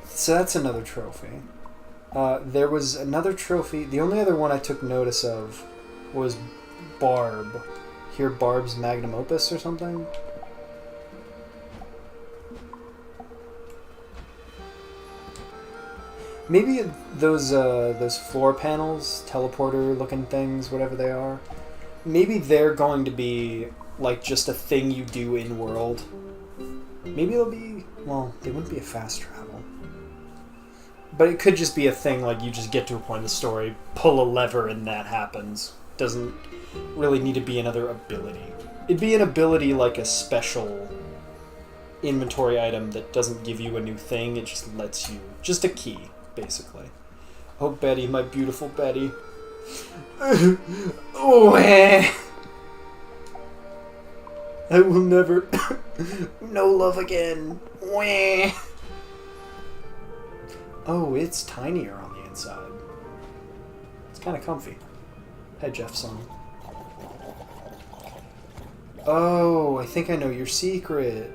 Speaker 1: So that's another trophy. There was another trophy. The only other one I took notice of was Barb. Hear Barb's magnum opus or something? Maybe those floor panels, teleporter-looking things, whatever they are, maybe they're going to be like just a thing you do in world. Maybe they'll be, well, they wouldn't be a fast travel, but it could just be a thing like you just get to a point in the story, pull a lever, and that happens. Doesn't really need to be another ability. It'd be an ability like a special inventory item that doesn't give you a new thing. It just lets you, just a key. Basically. Oh, Betty, my beautiful Betty. Oh, I will never... no love again. Oh, it's tinier on the inside. It's kind of comfy. Hey, Jeff's son. Oh, I think I know your secret.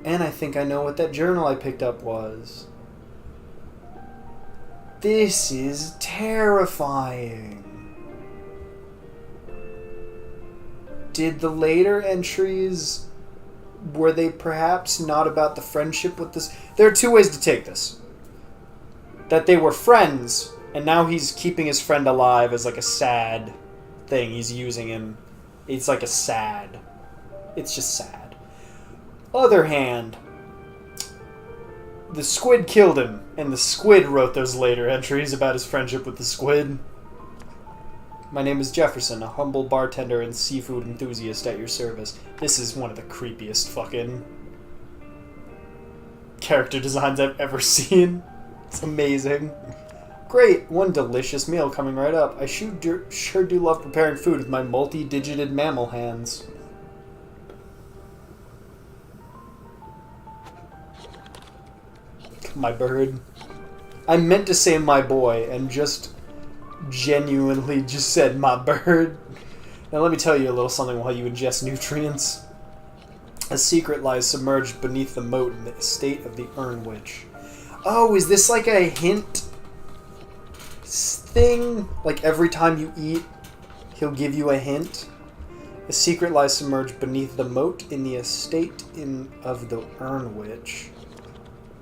Speaker 1: And I think I know what that journal I picked up was. This is terrifying. Did the later entries, were they perhaps not about the friendship with this? There are two ways to take this. That they were friends, and now he's keeping his friend alive as like a sad thing. He's using him. It's like a sad. It's just sad. Other hand, the squid killed him, and the squid wrote those later entries about his friendship with the squid. My name is Jefferson, a humble bartender and seafood enthusiast at your service. This is one of the creepiest fucking character designs I've ever seen. It's amazing. Great, one delicious meal coming right up. I sure do love preparing food with my multi-digited mammal hands. My bird. I meant to say my boy and just genuinely just said my bird. Now let me tell you a little something while you ingest nutrients. A secret lies submerged beneath the moat in the estate of the Urn Witch. Oh, is this like a hint thing? Like every time you eat, he'll give you a hint? A secret lies submerged beneath the moat in the estate of the Urn Witch.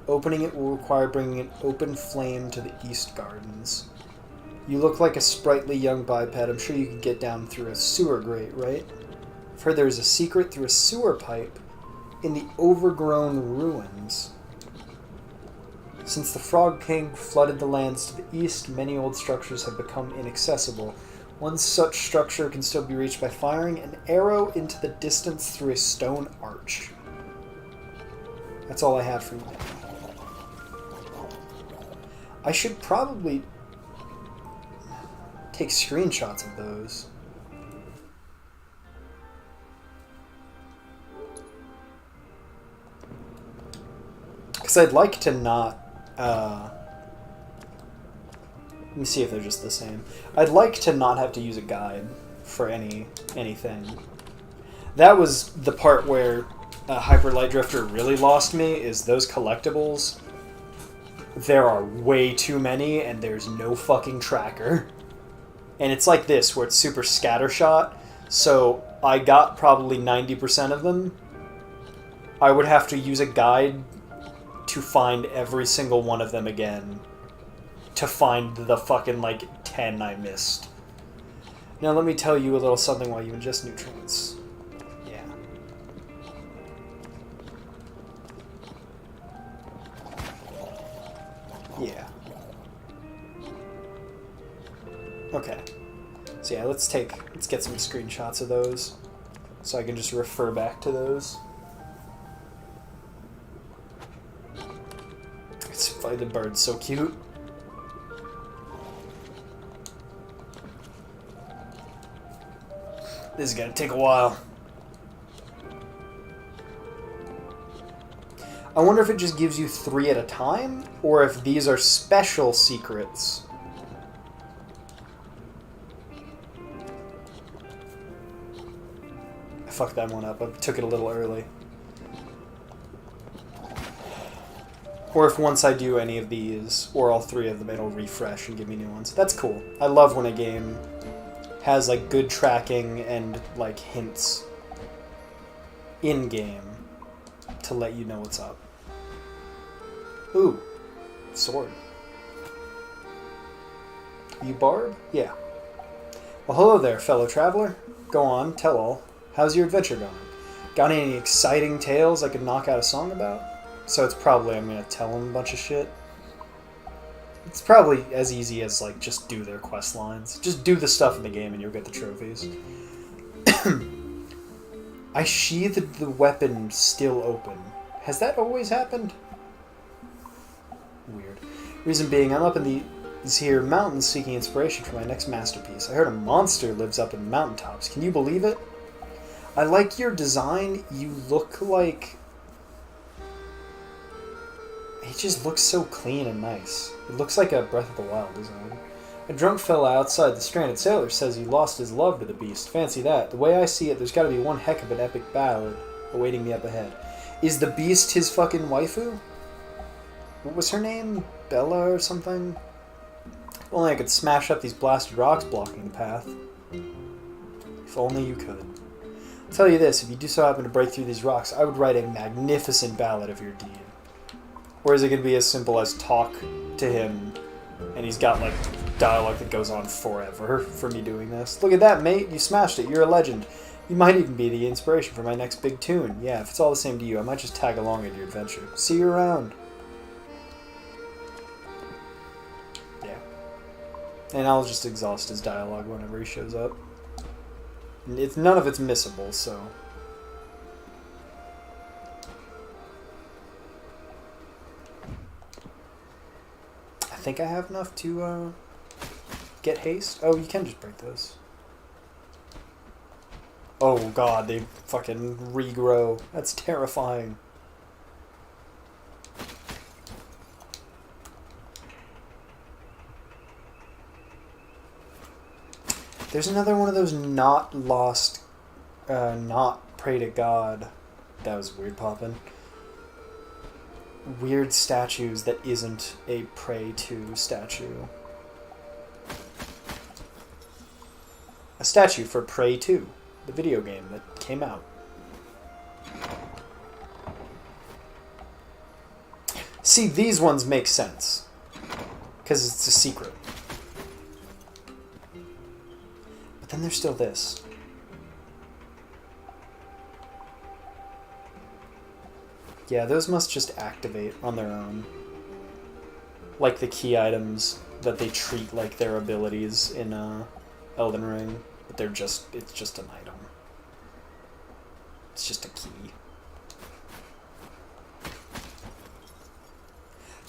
Speaker 1: Opening it will require bringing an open flame to the East Gardens. You look like a sprightly young biped. I'm sure you could get down through a sewer grate, right? I've heard there's a secret through a sewer pipe in the overgrown ruins. Since the Frog King flooded the lands to the east, many old structures have become inaccessible. One such structure can still be reached by firing an arrow into the distance through a stone arch. That's all I have for you now. I should probably take screenshots of those. Because I'd like to not... let me see if they're just the same. I'd like to not have to use a guide for anything. That was the part where Hyper Light Drifter really lost me, is those collectibles. There are way too many, and there's no fucking tracker. And it's like this, where it's super scattershot, so I got probably 90% of them, I would have to use a guide to find every single one of them again to find the fucking, like, 10 I missed. Now let me tell you a little something while you ingest nutrients. Yeah. Yeah. Okay. So yeah, let's get some screenshots of those so I can just refer back to those. It's funny, the bird's so cute. This is gonna take a while. I wonder if it just gives you 3 at a time, or if these are special secrets. I fucked that one up. I took it a little early. Or if once I do any of these, or all 3 of them, it'll refresh and give me new ones. That's cool. I love when a game has, like, good tracking and, like, hints in-game to let you know what's up. Ooh. Sword. You Barb? Yeah. Well, hello there, fellow traveler. Go on, tell all. How's your adventure going? Got any exciting tales I could knock out a song about? So it's probably I'm going to tell them a bunch of shit. It's probably as easy as, like, just do their quest lines. Just do the stuff in the game and you'll get the trophies. I sheathed the weapon still open. Has that always happened? Weird. Reason being, I'm up in these here mountains seeking inspiration for my next masterpiece. I heard a monster lives up in the mountaintops. Can you believe it? I like your design. You look like... It just looks so clean and nice. It looks like a Breath of the Wild design. A drunk fella outside the Stranded Sailor says he lost his love to the beast. Fancy that. The way I see it, there's got to be one heck of an epic ballad awaiting me up ahead. Is the beast his fucking waifu? What was her name? Bella or something? If only I could smash up these blasted rocks blocking the path. If only you could. I'll tell you this, if you do so happen to break through these rocks, I would write a magnificent ballad of your deed. Or is it going to be as simple as talk to him, and he's got, like, dialogue that goes on forever for me doing this? Look at that, mate. You smashed it. You're a legend. You might even be the inspiration for my next big tune. Yeah, if it's all the same to you, I might just tag along in your adventure. See you around. Yeah. And I'll just exhaust his dialogue whenever he shows up. None of it's missable, so... I think I have enough to get haste. Oh, you can just break those. Oh god, they fucking regrow. That's terrifying. There's another one of those not lost, not pray to God. That was weird poppin'. Weird statues that isn't a pray to statue. A statue for Prey 2, the video game that came out. See, these ones make sense. Because it's a secret. But then there's still this. Yeah, those must just activate on their own. Like the key items that they treat like their abilities in Elden Ring. But it's just an item. It's just a key.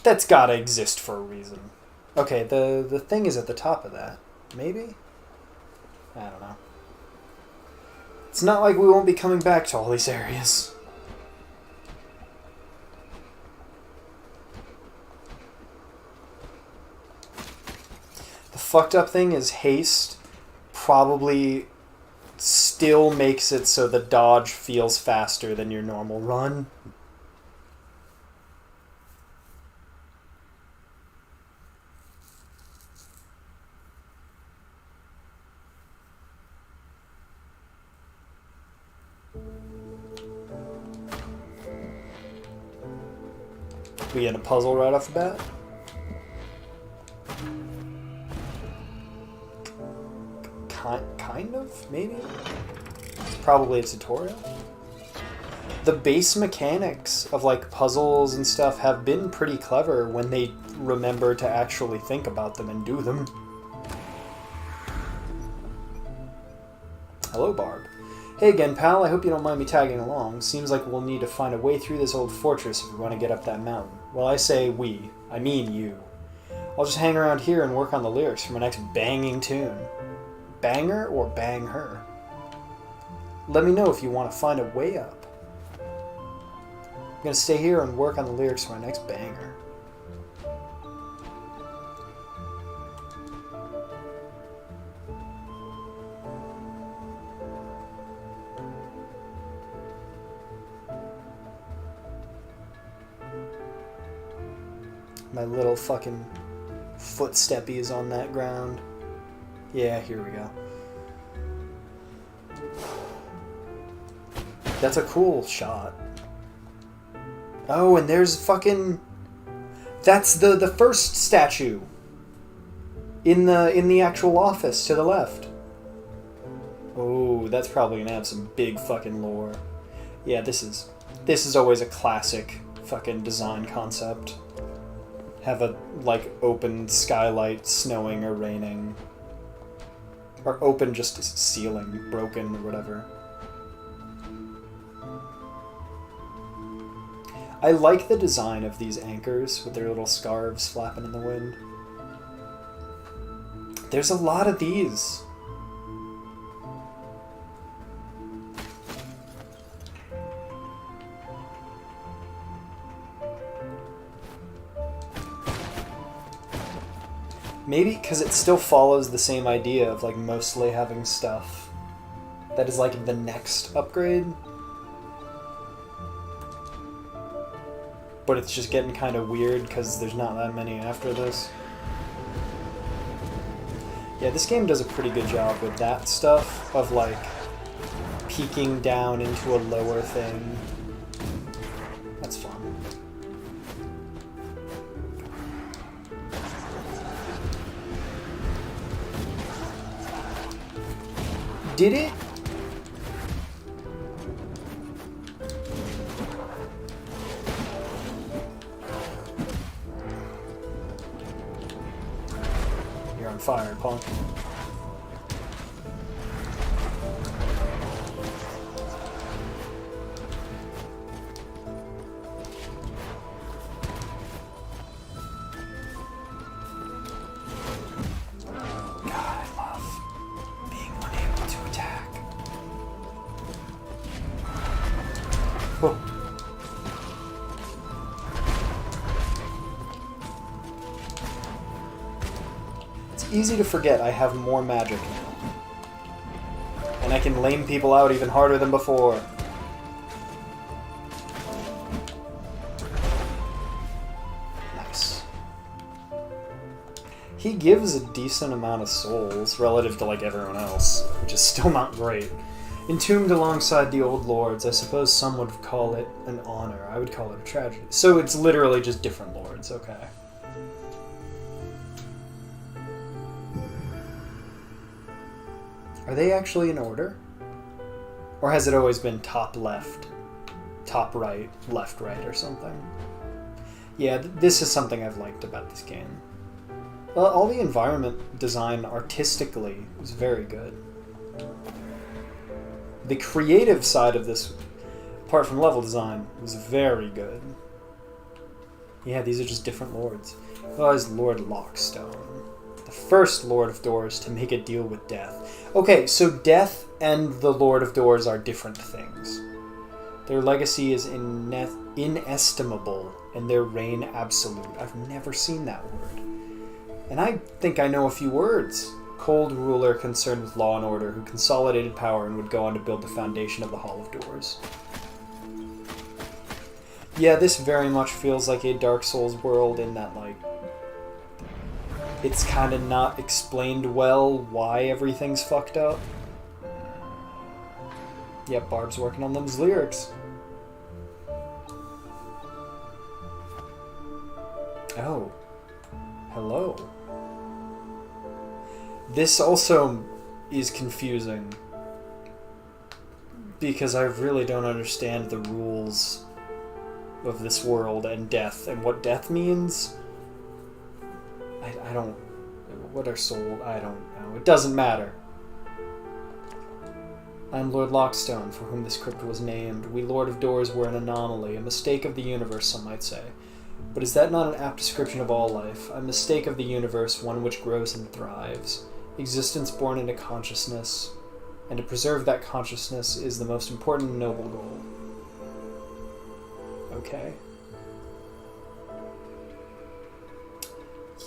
Speaker 1: That's gotta exist for a reason. Okay, the thing is at the top of that. Maybe? I don't know. It's not like we won't be coming back to all these areas. The fucked up thing is haste probably still makes it so the dodge feels faster than your normal run. We get a puzzle right off the bat. Kind of, maybe? It's probably a tutorial. The base mechanics of like puzzles and stuff have been pretty clever when they remember to actually think about them and do them. Hello, Barb. Hey again, pal. I hope you don't mind me tagging along. Seems like we'll need to find a way through this old fortress if we want to get up that mountain. Well, I say we. I mean you. I'll just hang around here and work on the lyrics for my next banging tune. Banger or bang her? Let me know if you want to find a way up. I'm gonna stay here and work on the lyrics for my next banger. My little fucking footsteppy is on that ground. Yeah, here we go. That's a cool shot. Oh, and there's fucking... That's the first statue. In the actual office to the left. Oh, that's probably gonna have some big fucking lore. Yeah, this is always a classic fucking design concept. Have a, like, open skylight snowing or raining. Or open just ceiling, broken or whatever. I like the design of these anchors with their little scarves flapping in the wind. There's a lot of these. Maybe because it still follows the same idea of like mostly having stuff that is like the next upgrade. But it's just getting kind of weird because there's not that many after this. Yeah, this game does a pretty good job with that stuff of like peeking down into a lower thing. That's fun. Did it? You're on fire, punk. Easy to forget I have more magic now. And I can lame people out even harder than before. Nice. He gives a decent amount of souls relative to like everyone else, which is still not great. Entombed alongside the old lords, I suppose some would call it an honor. I would call it a tragedy. So it's literally just different lords, okay. Are they actually in order? Or has it always been top left, top right, left right, or something? Yeah, this is something I've liked about this game. Well, all the environment design artistically is very good. The creative side of this, apart from level design, was very good. Yeah, these are just different lords. Oh, is Lord Lockstone. The first Lord of Doors to make a deal with death. Okay, so death and the Lord of Doors are different things. Their legacy is inestimable, and their reign absolute. I've never seen that word. And I think I know a few words. Cold ruler concerned with law and order, who consolidated power and would go on to build the foundation of the Hall of Doors. Yeah, this very much feels like a Dark Souls world in that, like, it's kind of not explained well why everything's fucked up. Yep, Barb's working on them's lyrics. Oh. Hello. This also is confusing because I really don't understand the rules of this world and death and what death means. I don't... What are souls? I don't know. It doesn't matter. I'm Lord Lockstone, for whom this crypt was named. We Lord of Doors were an anomaly, a mistake of the universe, some might say. But is that not an apt description of all life? A mistake of the universe, one which grows and thrives. Existence born into consciousness, and to preserve that consciousness is the most important and noble goal. Okay.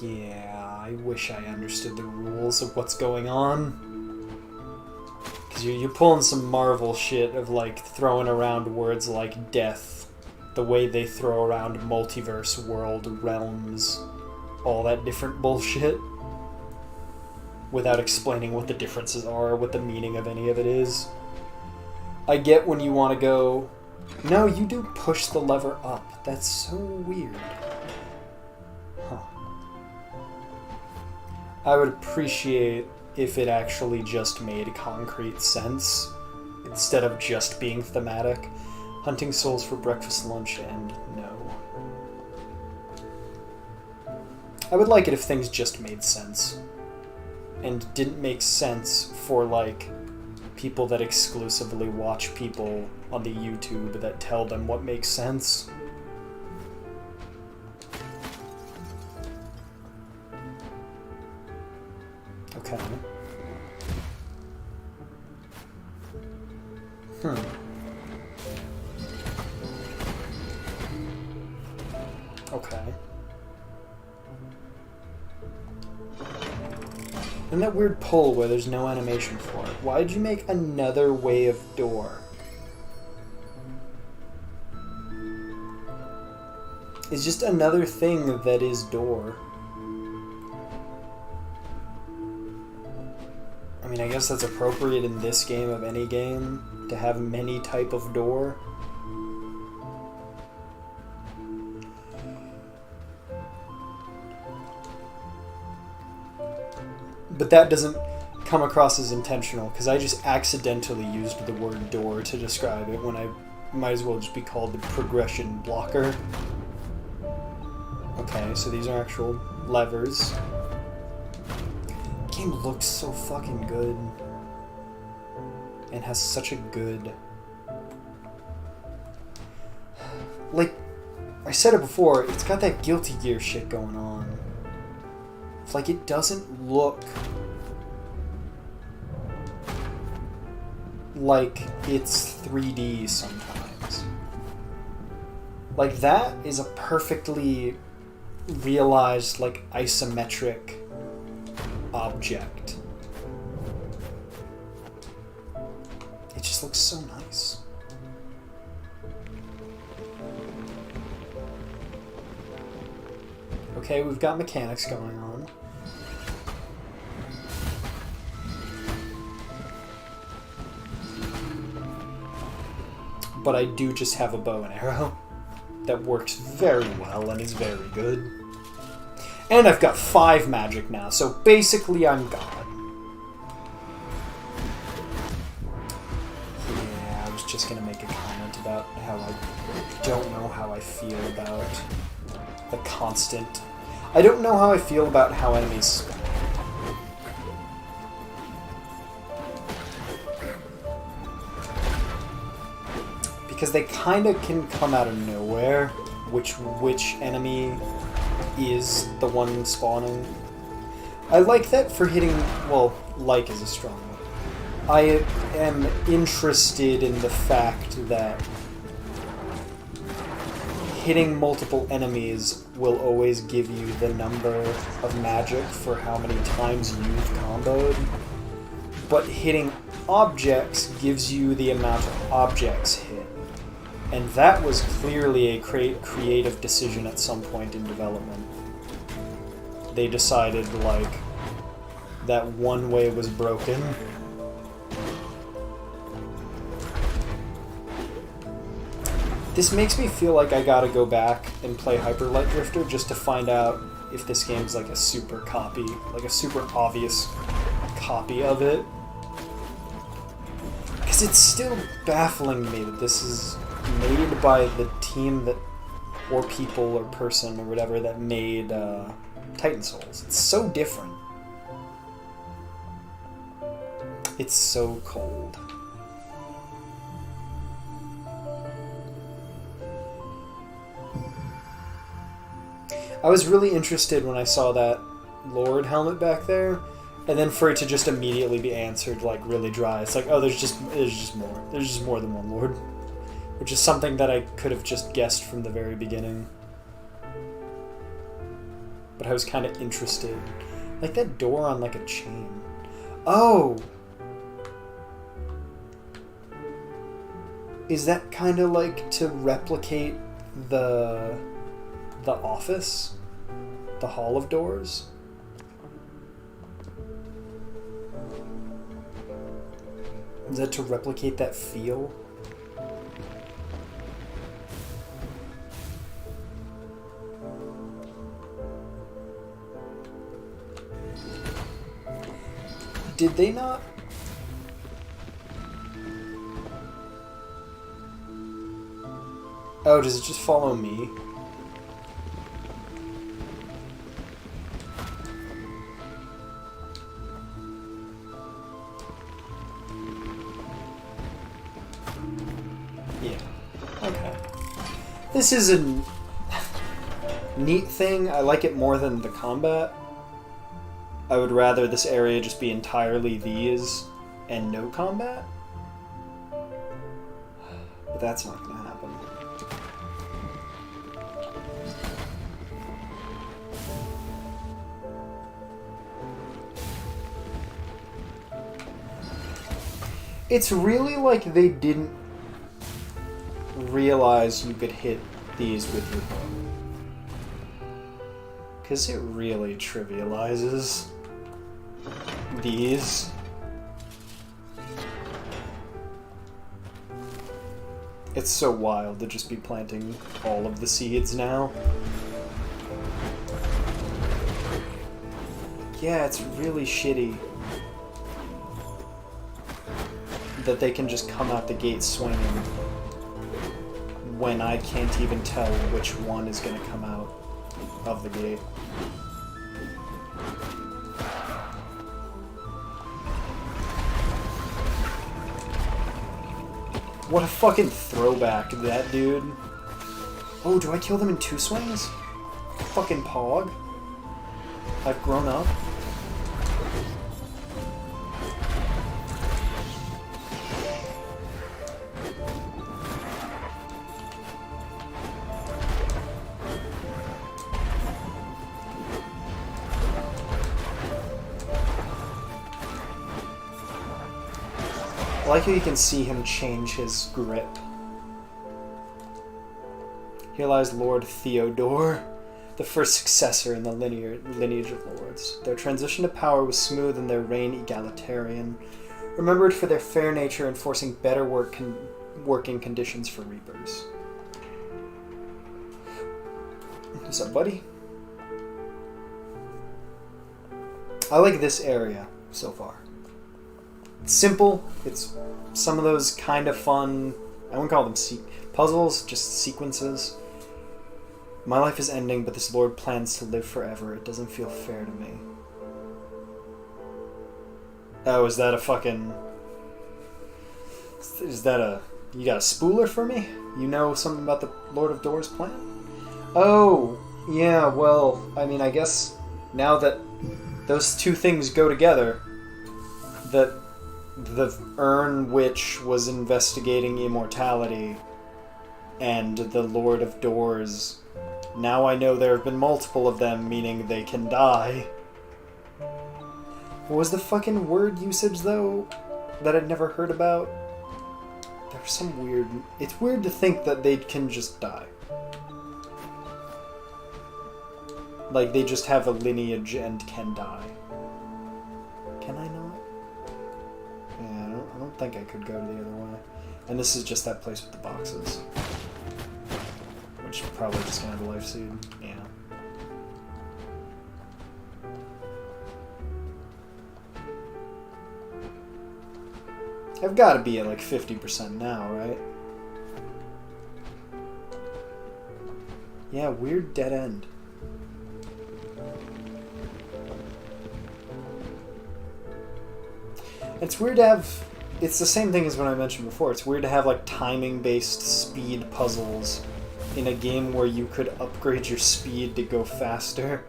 Speaker 1: Yeah, I wish I understood the rules of what's going on. Because you're pulling some Marvel shit of, like, throwing around words like death, the way they throw around multiverse, world, realms, all that different bullshit, without explaining what the differences are, what the meaning of any of it is. I get when you want to go, no, you do push the lever up. That's so weird. Huh. I would appreciate if it actually just made concrete sense, instead of just being thematic. Hunting souls for breakfast, lunch, and no. I would like it if things just made sense. And didn't make sense for, like, people that exclusively watch people on the YouTube that tell them what makes sense. Okay. Okay. And that weird pull where there's no animation for it. Why'd you make another way of door? It's just another thing that is door. I mean, I guess that's appropriate in this game of any game, to have many type of door. But that doesn't come across as intentional, because I just accidentally used the word door to describe it when I might as well just be called the progression blocker. Okay, so these are actual levers. The game looks so fucking good. And has such a good... Like, I said it before, it's got that Guilty Gear shit going on. It's like it doesn't look like it's 3D sometimes. Like, that is a perfectly realized, like, isometric object. It just looks so nice. Okay, we've got mechanics going on. But I do just have a bow and arrow that works very well and is very good. And I've got 5 magic now, so basically I'm God. Yeah, I was just gonna make a comment about how I don't know how I feel about the constant... I don't know how I feel about how enemies... Because they kind of can come out of nowhere, which enemy is the one spawning. I like that for hitting... Well, like is a strong word. I am interested in the fact that hitting multiple enemies will always give you the number of magic for how many times you've comboed. But hitting objects gives you the amount of objects hit. And that was clearly a creative decision at some point in development. They decided, like, that one way was broken. This makes me feel like I gotta go back and play Hyper Light Drifter just to find out if this game's like a super copy, like a super obvious copy of it. Because it's still baffling me that this is made by the team that, or people or person or whatever that made Titan Souls. It's so different. It's so cold. I was really interested when I saw that Lord helmet back there, and then for it to just immediately be answered like really dry. It's like, oh, there's just more. There's just more than one Lord, which is something that I could have just guessed from the very beginning. But I was kind of interested, like that door on like a chain. Oh, is that kind of like to replicate the office, the Hall of Doors? Is that to replicate that feel? Did they not? Oh, does it just follow me? This is a neat thing. I like it more than the combat. I would rather this area just be entirely these and no combat. But that's not going to happen. It's really like they didn't realize you could hit these with your bow. Because it really trivializes these. It's so wild to just be planting all of the seeds now. Yeah, it's really shitty that they can just come out the gate swinging when I can't even tell which one is going to come out of the gate. What a fucking throwback, that dude. Oh, do I kill them in 2 swings? Fucking pog. I've grown up. I like how you can see him change his grip. Here lies Lord Theodore, the first successor in the lineage of lords. Their transition to power was smooth and their reign egalitarian, remembered for their fair nature enforcing better working conditions for reapers. What's up, buddy? I like this area so far. It's simple. It's some of those kind of fun, I wouldn't call them puzzles, just sequences. My life is ending, but this lord plans to live forever. It doesn't feel fair to me. Oh, is that a fucking... Is that a... You got a spooler for me? You know something about the Lord of Doors plan? Oh, yeah, well, I mean, I guess now that those two things go together, that the urn witch was investigating immortality and the Lord of Doors, now I know there have been multiple of them, meaning they can die. What was the fucking word usage, though, that I'd never heard about? There's some weird... It's weird to think that they can just die. Like, they just have a lineage and can die. Can I not? Yeah, I don't think I could go to the other way. And this is just that place with the boxes.
Speaker 2: Which is probably just gonna have a life seed. Yeah. I've got to be at like 50% now, right? Yeah, weird dead end. It's weird to have... It's the same thing as what I mentioned before. It's weird to have like timing-based speed puzzles in a game where you could upgrade your speed to go faster.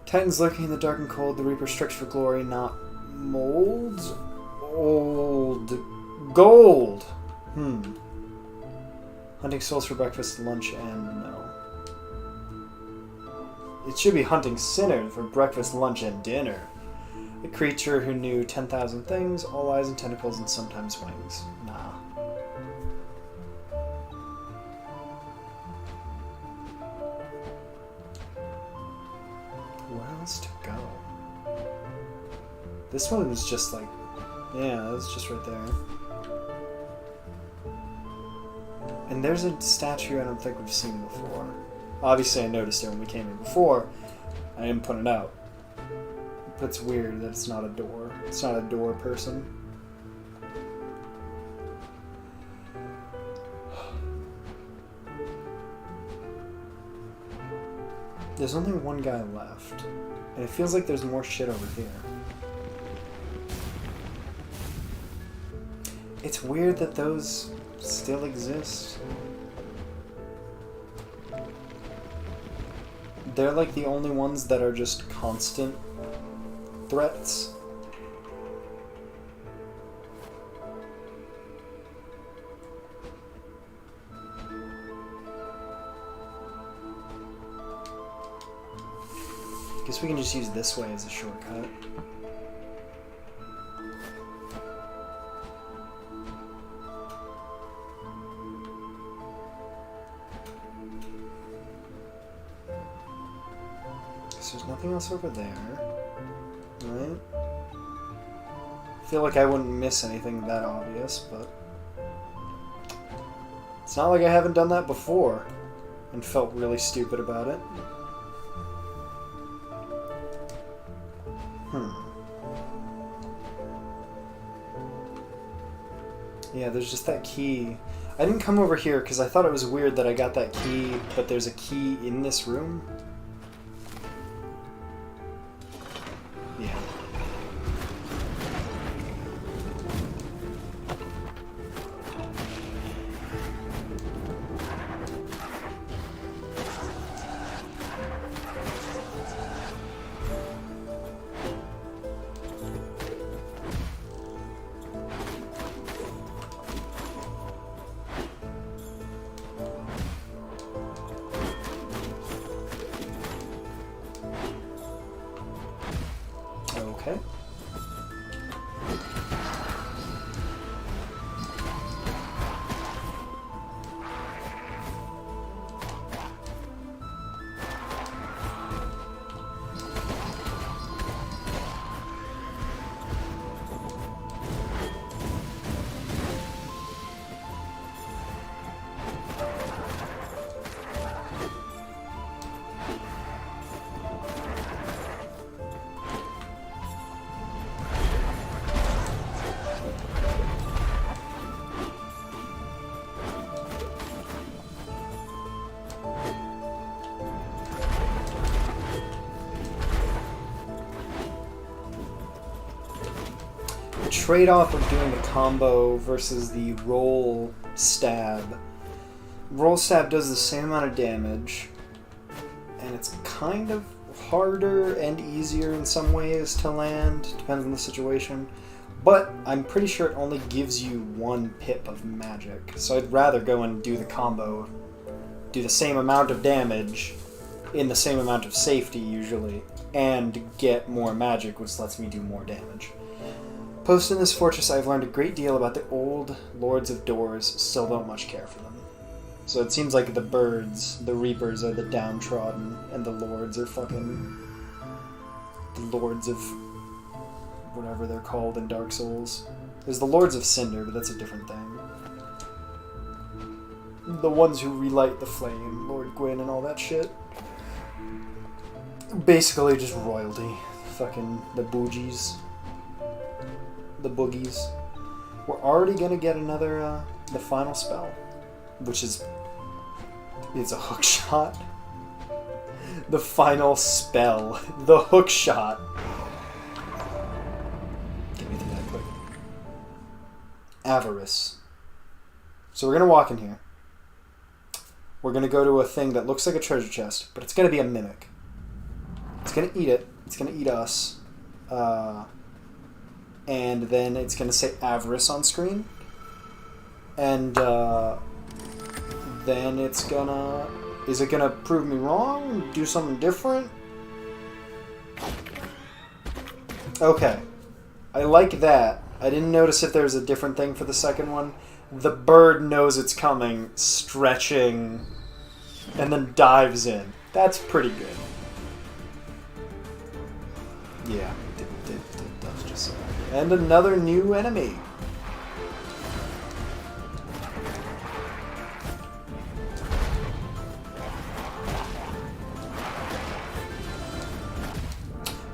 Speaker 2: Titans lurking in the dark and cold. The Reaper strikes for glory, not molds. Old gold. Hunting souls for breakfast, lunch, and no. It should be hunting sinners for breakfast, lunch, and dinner. A creature who knew 10,000 things, all eyes and tentacles, and sometimes wings. Nah. Where else to go? This one is just like... Yeah, it's just right there. And there's a statue I don't think we've seen before. Obviously I noticed it when we came in before. I didn't put it out. But it's weird that it's not a door. It's not a door person. There's only one guy left. And it feels like there's more shit over here. It's weird that those still exist. They're like the only ones that are just constant threats. Guess we can just use this way as a shortcut. There's nothing else over there, right? I feel like I wouldn't miss anything that obvious, but it's not like I haven't done that before and felt really stupid about it. Yeah, there's just that key. I didn't come over here because I thought it was weird that I got that key, but there's a key in this room. Yeah. Okay. Trade-off of doing the combo versus the roll stab. Roll stab does the same amount of damage, and it's kind of harder and easier in some ways to land, depends on the situation, but I'm pretty sure it only gives you 1 pip of magic, so I'd rather go and do the combo, do the same amount of damage in the same amount of safety usually, and get more magic, which lets me do more damage. Posted in this fortress, I've learned a great deal about the old Lords of Doors, still don't much care for them. So it seems like the birds, the Reapers, are the downtrodden, and the Lords are fucking... the Lords of... whatever they're called in Dark Souls. There's the Lords of Cinder, but that's a different thing. The ones who relight the flame, Lord Gwyn and all that shit. Basically just royalty. Fucking the boogies. The boogies. We're already gonna get another, the final spell. Which is... It's a hook shot. The final spell. The hook shot. Get me through that quick. Avarice. So we're gonna walk in here. We're gonna go to a thing that looks like a treasure chest, but it's gonna be a mimic. It's gonna eat it. It's gonna eat us. And then it's gonna say avarice on screen. And then it's gonna... Is it gonna prove me wrong? Do something different? Okay. I like that. I didn't notice if there's a different thing for the second one. The bird knows it's coming, stretching, and then dives in. That's pretty good. Yeah, it does just so. And another new enemy.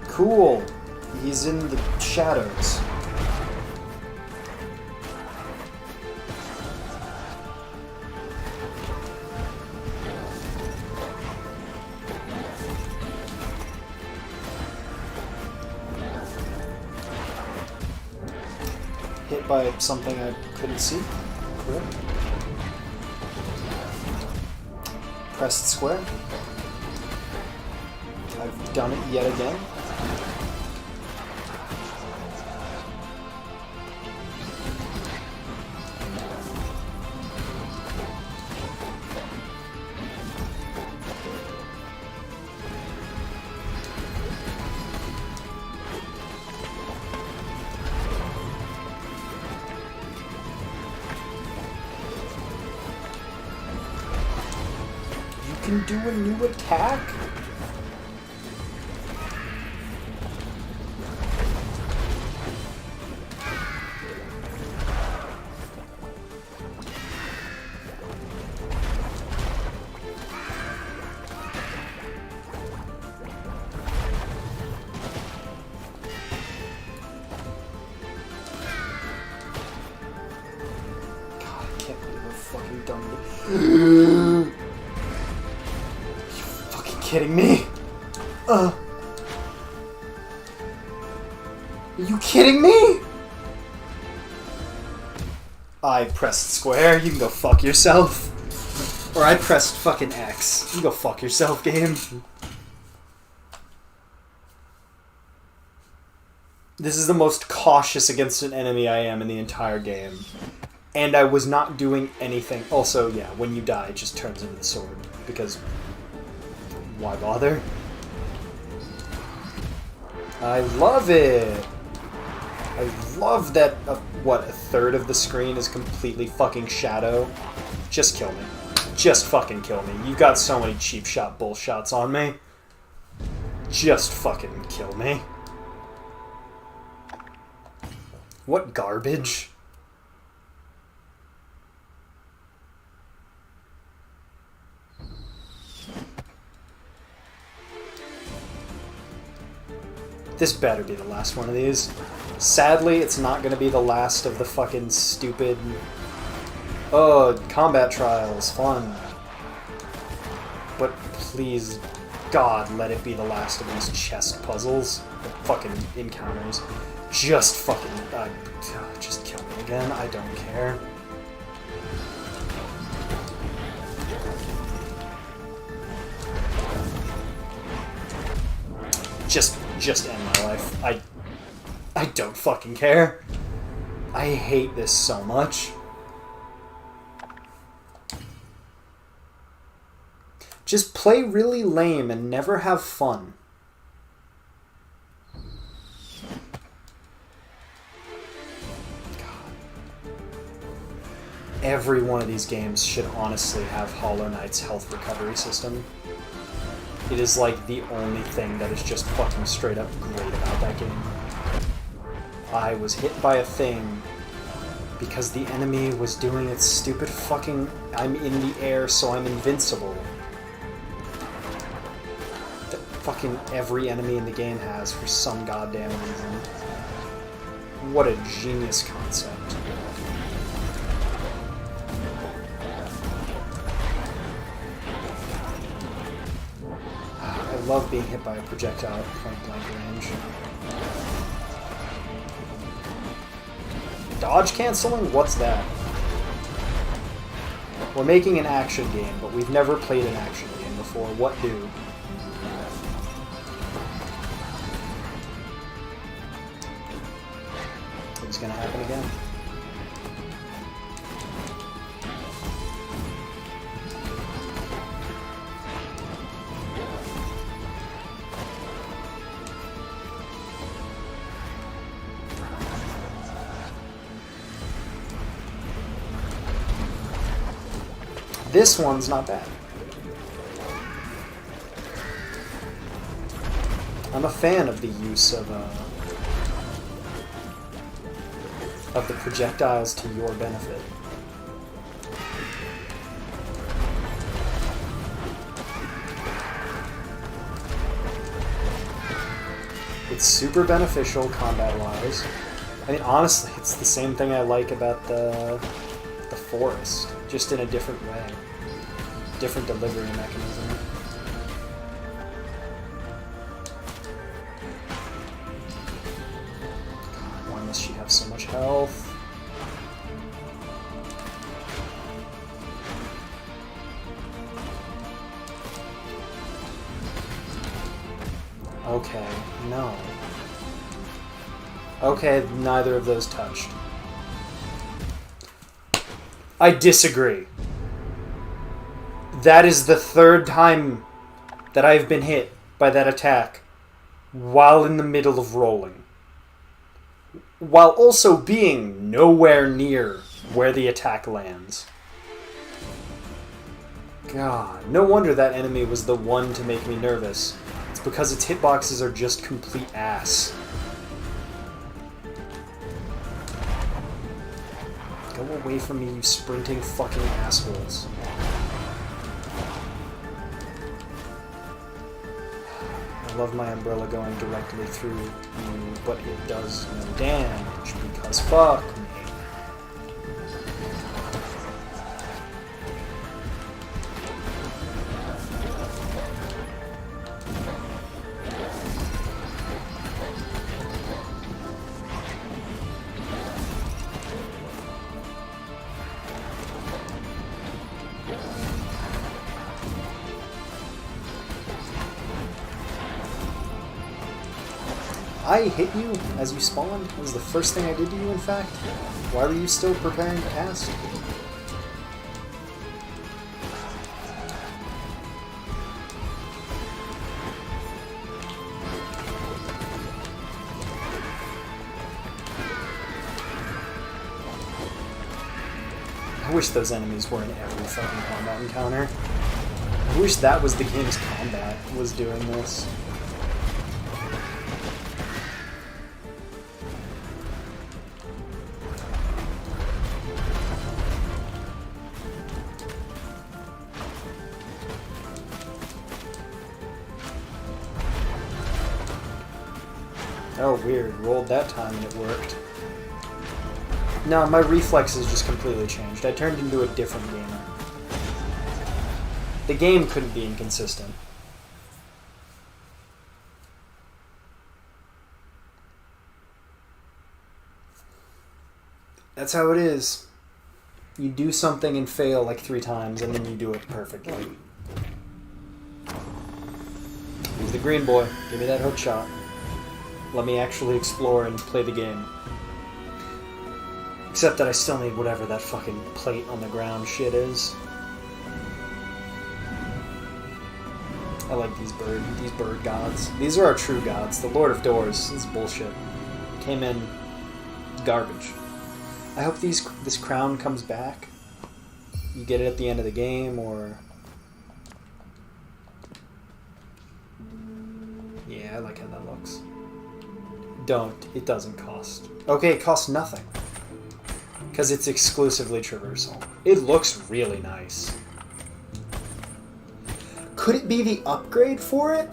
Speaker 2: Cool. He's in the shadows. Hit by something I couldn't see. Cool. Pressed square. I've done it yet again. Can do a new attack? God, I can't believe how fucking dumb it is. Kidding me? Are you kidding me? I pressed square, you can go fuck yourself. Or I pressed fucking X. You can go fuck yourself, game. This is the most cautious against an enemy I am in the entire game. And I was not doing anything. Also, yeah, when you die, it just turns into the sword. Because... why bother? I love it! I love that, what, a third of the screen is completely fucking shadow. Just kill me. Just fucking kill me. You got so many cheap shot bullshots on me. Just fucking kill me. What garbage? This better be the last one of these. Sadly, it's not going to be the last of the fucking stupid... Oh, combat trials, fun. But please, God, let it be the last of these chest puzzles. The fucking encounters. Just fucking... just kill me again, I don't care. Just end my life. I don't fucking care. I hate this so much. Just play really lame and never have fun. God. Every one of these games should honestly have Hollow Knight's health recovery system. It is like the only thing that is just fucking straight up great about that game. I was hit by a thing Because the enemy was doing its stupid fucking I'm in the air so I'm invincible. That fucking every enemy in the game has for some goddamn reason. What a genius concept. I love being hit by a projectile at point blank range. Dodge canceling? What's that? We're making an action game, but we've never played an action game before. What do? It's gonna happen again. This one's not bad. I'm a fan of the use of the projectiles to your benefit. It's super beneficial combat-wise. I mean, honestly, it's the same thing I like about the forest, just in a different way. Different delivery mechanism. God, why must she have so much health? Okay, no. Okay, neither of those touched. I disagree. That is the third time that I've been hit by that attack while in the middle of rolling. While also being nowhere near where the attack lands. God, no wonder that enemy was the one to make me nervous. It's because its hitboxes are just complete ass. Go away from me, you sprinting fucking assholes. I love my umbrella going directly through you, but it does no damage because fuck me. I hit you as you spawned? That was the first thing I did to you, in fact? Why were you still preparing to cast? I wish those enemies were in every fucking combat encounter. I wish that was the game's combat, was doing this. Oh, weird. Rolled that time and it worked. No, my reflexes just completely changed. I turned into a different gamer. The game couldn't be inconsistent. That's how it is. You do something and fail like 3 times, and then you do it perfectly. He's the green boy. Give me that hook shot. Let me actually explore and play the game. Except that I still need whatever that fucking plate on the ground shit is. I like these bird gods. These are our true gods. The Lord of Doors. This is bullshit. Came in garbage. I hope this crown comes back. You get it at the end of the game, or... Yeah, I like how that looks. Don't. It doesn't cost. Okay, it costs nothing. because it's exclusively traversal. It looks really nice. Could it be the upgrade for it?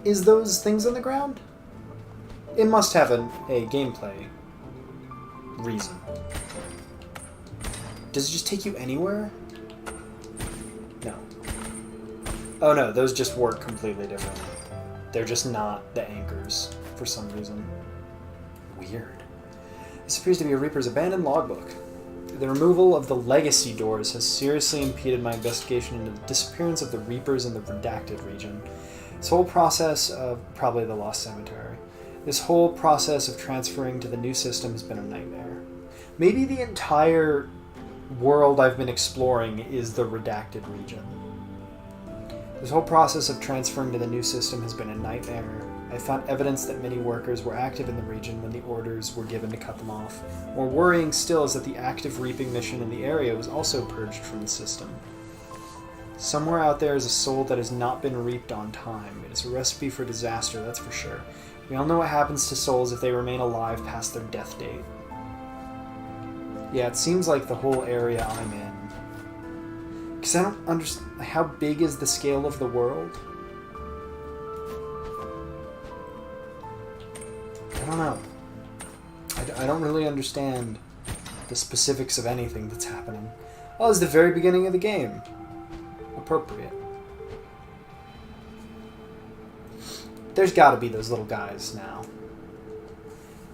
Speaker 2: Is those things on the ground? It must have a gameplay reason. Does it just take you anywhere? No. Oh no, those just work completely differently. They're just not the anchors for some reason. Weird. This appears to be a Reaper's abandoned logbook. The removal of the legacy doors has seriously impeded my investigation into the disappearance of the Reapers in the redacted region. This whole process of... probably the Lost Cemetery. This whole process of transferring to the new system has been a nightmare. Maybe the entire world I've been exploring is the redacted region. This whole process of transferring to the new system has been a nightmare. I found evidence that many workers were active in the region when the orders were given to cut them off. More worrying still is that the active reaping mission in the area was also purged from the system. Somewhere out there is a soul that has not been reaped on time. It is a recipe for disaster, that's for sure. We all know what happens to souls if they remain alive past their death date. Yeah, it seems like the whole area I'm in. Because I don't understand... How big is the scale of the world? I don't know. I don't really understand the specifics of anything that's happening. Oh, it's the very beginning of the game. Appropriate. There's gotta be those little guys now.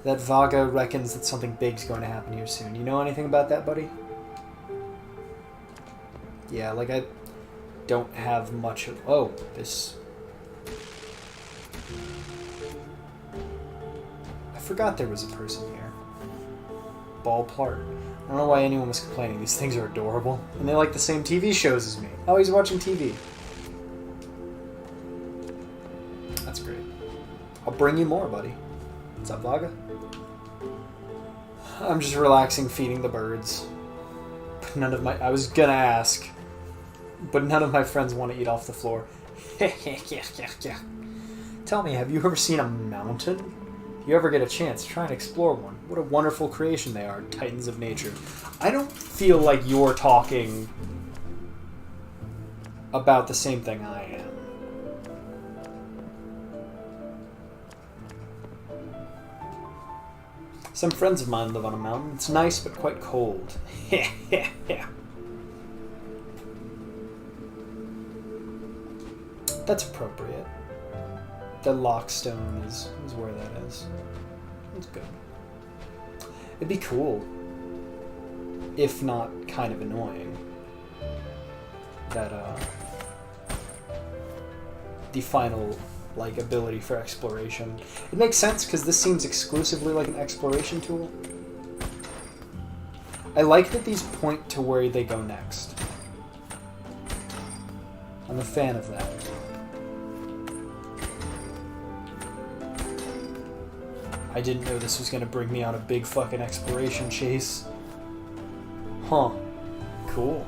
Speaker 2: That Vaga reckons that something big's going to happen here soon. You know anything about that, buddy? Yeah, like I don't have much of... Oh, this... I forgot there was a person here. Ballpark. I don't know why anyone was complaining. These things are adorable. And they like the same TV shows as me. Oh, he's watching TV. That's great. I'll bring you more, buddy. What's up, Vaga? I'm just relaxing, feeding the birds. But none of my... I was gonna ask. But none of my friends want to eat off the floor. Tell me, have you ever seen a mountain? If you ever get a chance, try and explore one. What a wonderful creation they are, titans of nature. I don't feel like you're talking about the same thing I am. Some friends of mine live on a mountain. It's nice, but quite cold. That's appropriate. The lockstone is where that is. It's good. It'd be cool, if not kind of annoying, that the final ability for exploration. It makes sense because this seems exclusively like an exploration tool. I like that these point to where they go next. I'm a fan of that. I didn't know this was going to bring me on a big fucking exploration chase. Huh. Cool.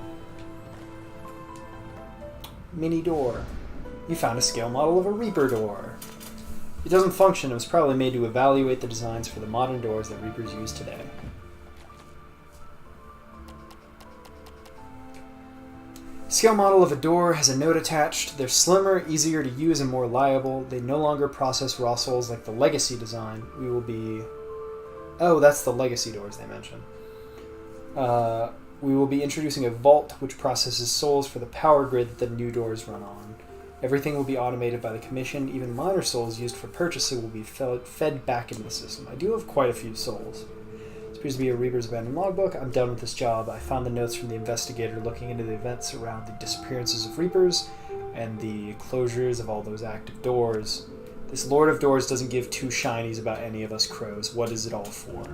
Speaker 2: Mini door. You found a scale model of a Reaper door. It doesn't function. It was probably made to evaluate the designs for the modern doors that Reapers use today. Scale model of a door has a note attached. They're slimmer, easier to use, and more reliable. They no longer process raw souls like the legacy design. We will be... Oh, that's the legacy doors they mentioned. We will be introducing a vault which processes souls for the power grid that the new doors run on. Everything will be automated by the commission. Even minor souls used for purchasing will be fed back into the system. I do have quite a few souls. This appears to be a Reaper's abandoned logbook. I'm done with this job. I found the notes from the investigator looking into the events around the disappearances of Reapers and the closures of all those active doors. This Lord of Doors doesn't give two shinies about any of us crows. What is it all for?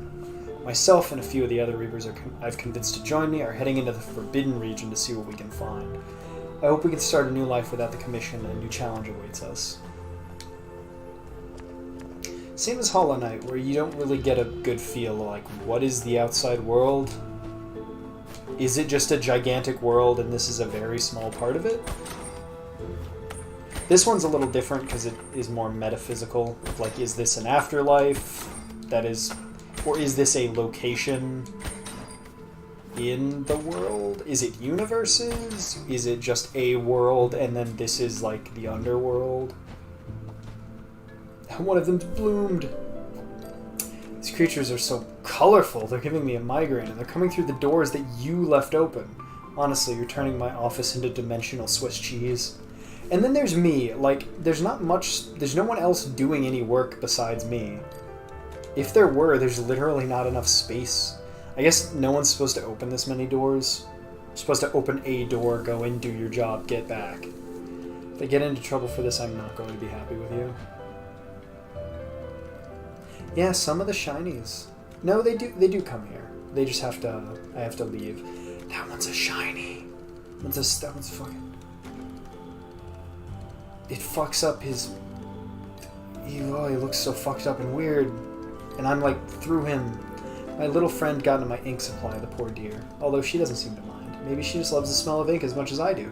Speaker 2: Myself and a few of the other Reapers I've convinced to join me are heading into the Forbidden Region to see what we can find. I hope we can start a new life without the commission and a new challenge awaits us. Same as Hollow Knight, where you don't really get a good feel like, what is the outside world? Is it just a gigantic world and this is a very small part of it? This one's a little different because it is more metaphysical. Like, is this an afterlife? That is... Or is this a location? in the world? Is it universes? Is it just a world and then this is like the underworld? One of them's bloomed. These creatures are so colorful, they're giving me a migraine, and they're coming through the doors that you left open. Honestly, you're turning my office into dimensional Swiss cheese. And then there's me. Like, there's no one else doing any work besides me. If there were, there's literally not enough space. I guess no one's supposed to open this many doors. You're supposed to open a door, go in, do your job, get back. If I get into trouble for this, I'm not going to be happy with you. Yeah, some of the shinies. No, they do come here. They just have to, I have to leave. That one's a shiny. That one's fucking... It fucks up his... he looks so fucked up and weird. And I'm like, through him. My little friend got into my ink supply, the poor dear. Although she doesn't seem to mind. Maybe she just loves the smell of ink as much as I do.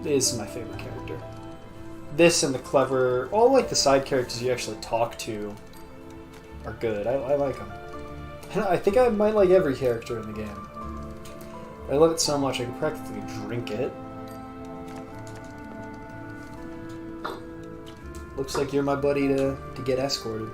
Speaker 2: This is my favorite character. This and the clever... all like the side characters you actually talk to are good. I like them. I think I might like every character in the game. I love it so much I can practically drink it. Looks like you're my buddy to get escorted.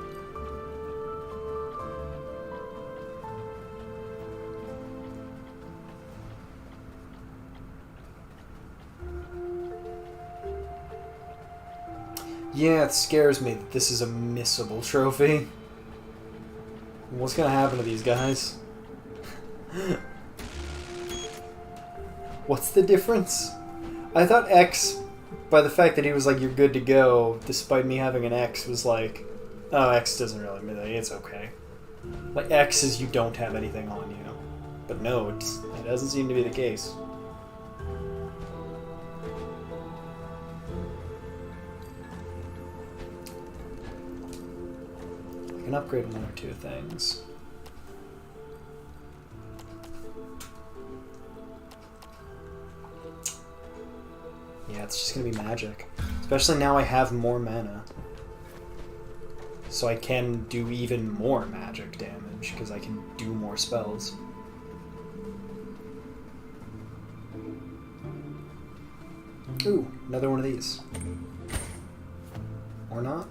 Speaker 2: Yeah, it scares me that this is a missable trophy. What's gonna happen to these guys? What's the difference? I thought X, by the fact that he was like, you're good to go, despite me having an X, was like, oh, X doesn't really mean that, it's okay. Like, X is you don't have anything on you. But no, it doesn't seem to be the case. I can upgrade one or two things. Yeah, it's just gonna be magic. Especially now I have more mana. So I can do even more magic damage, because I can do more spells. Ooh, another one of these. Or not?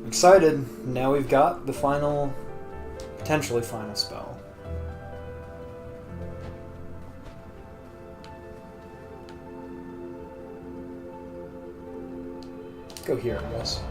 Speaker 2: Excited. Now we've got the final, potentially final spell. Go here, I guess.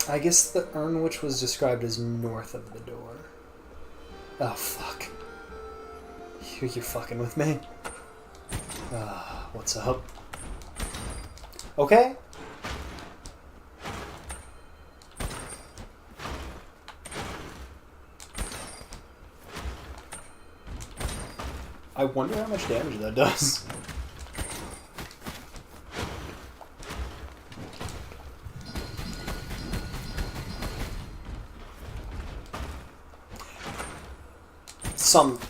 Speaker 2: I guess the urn which was described as north of the door. Oh, fuck. You're fucking with me? What's up? Okay. I wonder how much damage that does.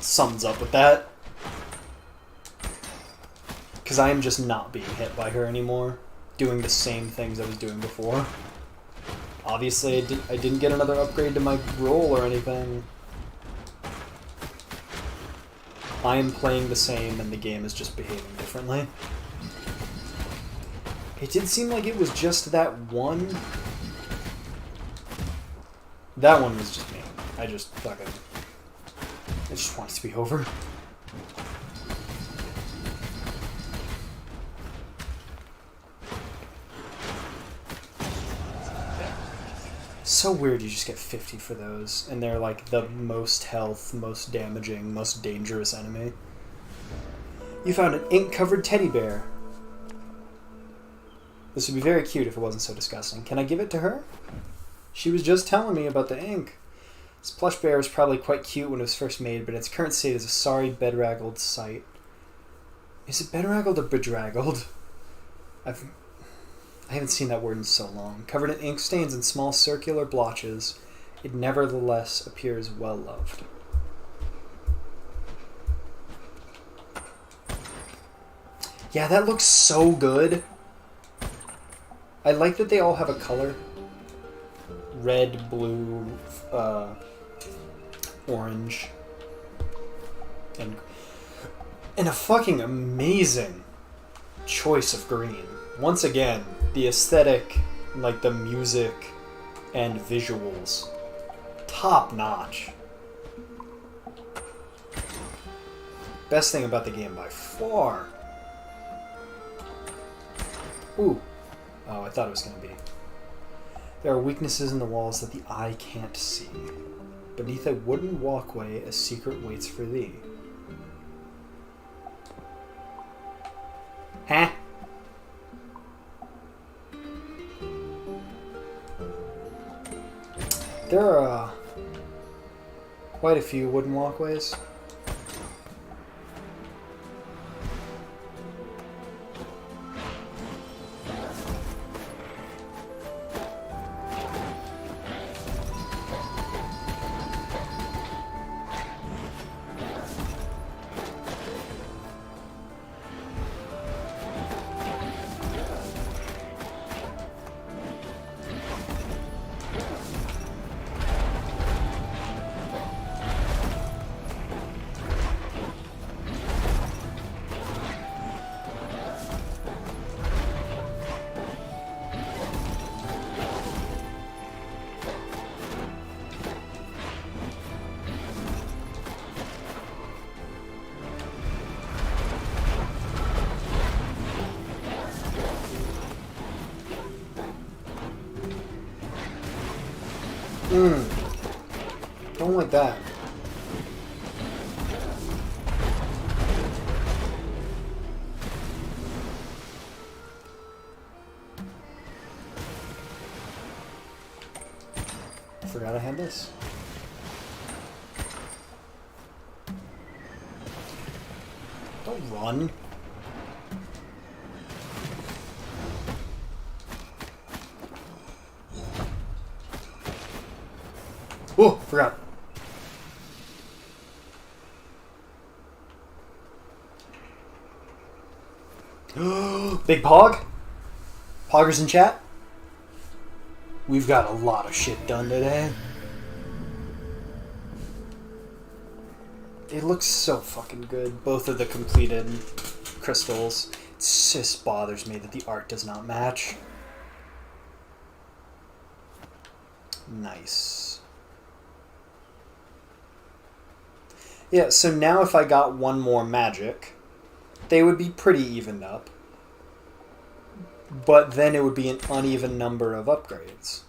Speaker 2: Sums up with that. Because I am just not being hit by her anymore. Doing the same things I was doing before. Obviously, I didn't get another upgrade to my roll or anything. I am playing the same and the game is just behaving differently. It did seem like it was just that one. That one was just me. I just want it to be over. So weird you just get 50 for those, and they're like the most health, most damaging, most dangerous enemy. You found an ink-covered teddy bear. This would be very cute if it wasn't so disgusting. Can I give it to her? She was just telling me about the ink. This plush bear was probably quite cute when it was first made, but in its current state is a sorry, bedraggled sight. Is it bedraggled or bedraggled? I haven't seen that word in so long. Covered in ink stains and small circular blotches, it nevertheless appears well loved. Yeah, that looks so good. I like that they all have a color. Red, blue, orange, and a fucking amazing choice of green. Once again, the aesthetic, like the music and visuals, top notch. Best thing about the game by far. Ooh. Oh, I thought it was going to be. There are weaknesses in the walls that the eye can't see. Beneath a wooden walkway, a secret waits for thee. Huh? There are quite a few wooden walkways. Don't like that. Forgot I had this. Don't run. Oh, forgot. Big Pog? Poggers in chat? We've got a lot of shit done today. It looks so fucking good, both of the completed crystals. It just bothers me that the art does not match. Nice. Yeah, so now if I got one more magic, they would be pretty evened up. But then it would be an uneven number of upgrades.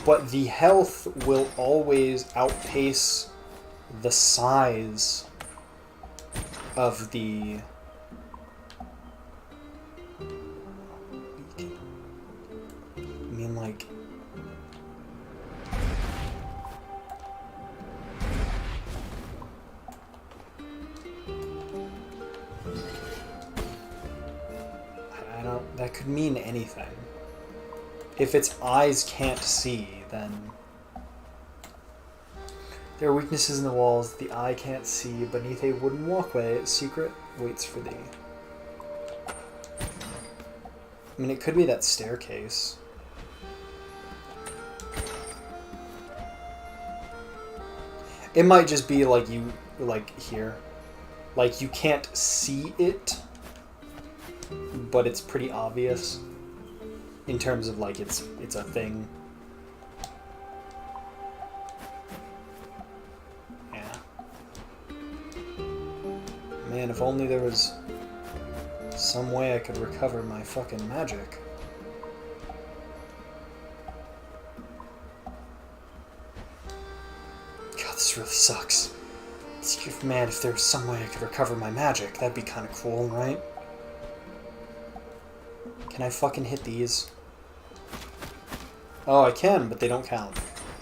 Speaker 2: But the health will always outpace the size of the... I mean, like... That could mean anything. If its eyes can't see, then... There are weaknesses in the walls the eye can't see. Beneath a wooden walkway, a secret waits for thee. I mean, it could be that staircase. It might just be like you, like here. Like you can't see it, but it's pretty obvious in terms of like it's a thing. Yeah. Man, if only there was some way I could recover my fucking magic. God, this really sucks. Man, if there was some way I could recover my magic, that'd be kind of cool, right? Can I fucking hit these? Oh, I can, but they don't count.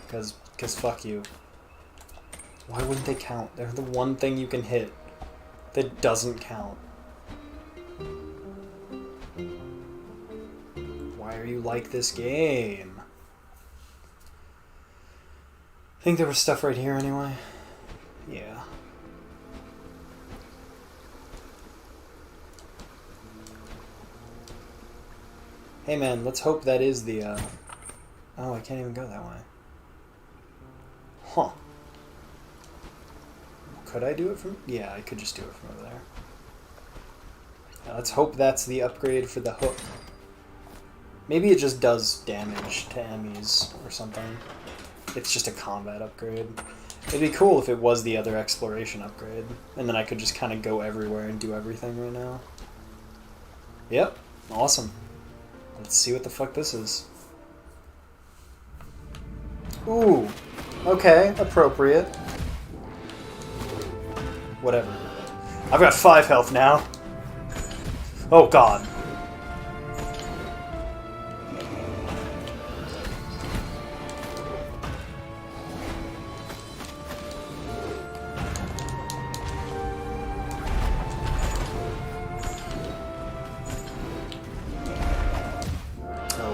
Speaker 2: Because fuck you. Why wouldn't they count? They're the one thing you can hit that doesn't count. Why are you like this game? I think there was stuff right here anyway. Yeah. Hey man, let's hope that is the, Oh, I can't even go that way. Huh. Could I do it from... Yeah, I could just do it from over there. Let's hope that's the upgrade for the hook. Maybe it just does damage to enemies or something. It's just a combat upgrade. It'd be cool if it was the other exploration upgrade. And then I could just kind of go everywhere and do everything right now. Yep. Awesome. Let's see what the fuck this is. Ooh. Okay. Appropriate. Whatever. I've got 5 health now. Oh god.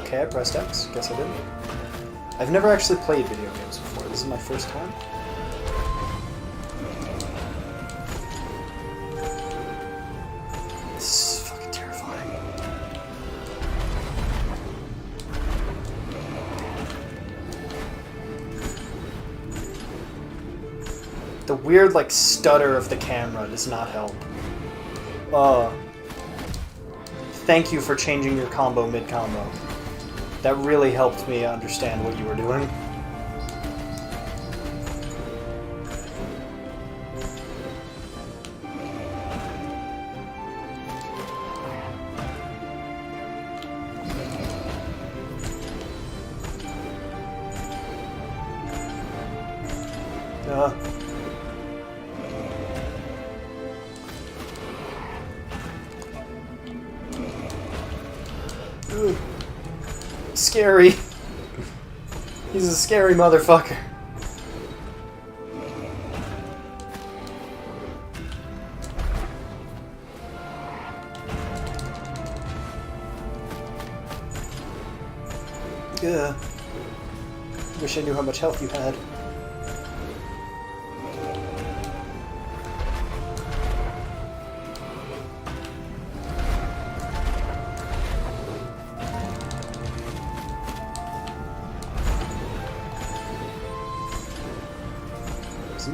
Speaker 2: Okay, I pressed X. Guess I didn't. I've never actually played video games before. This is my first time. This is fucking terrifying. The weird, like, stutter of the camera does not help. Thank you for changing your combo mid-combo. That really helped me understand what you were doing. Scary. He's a scary motherfucker. Yeah. Wish I knew how much health you had.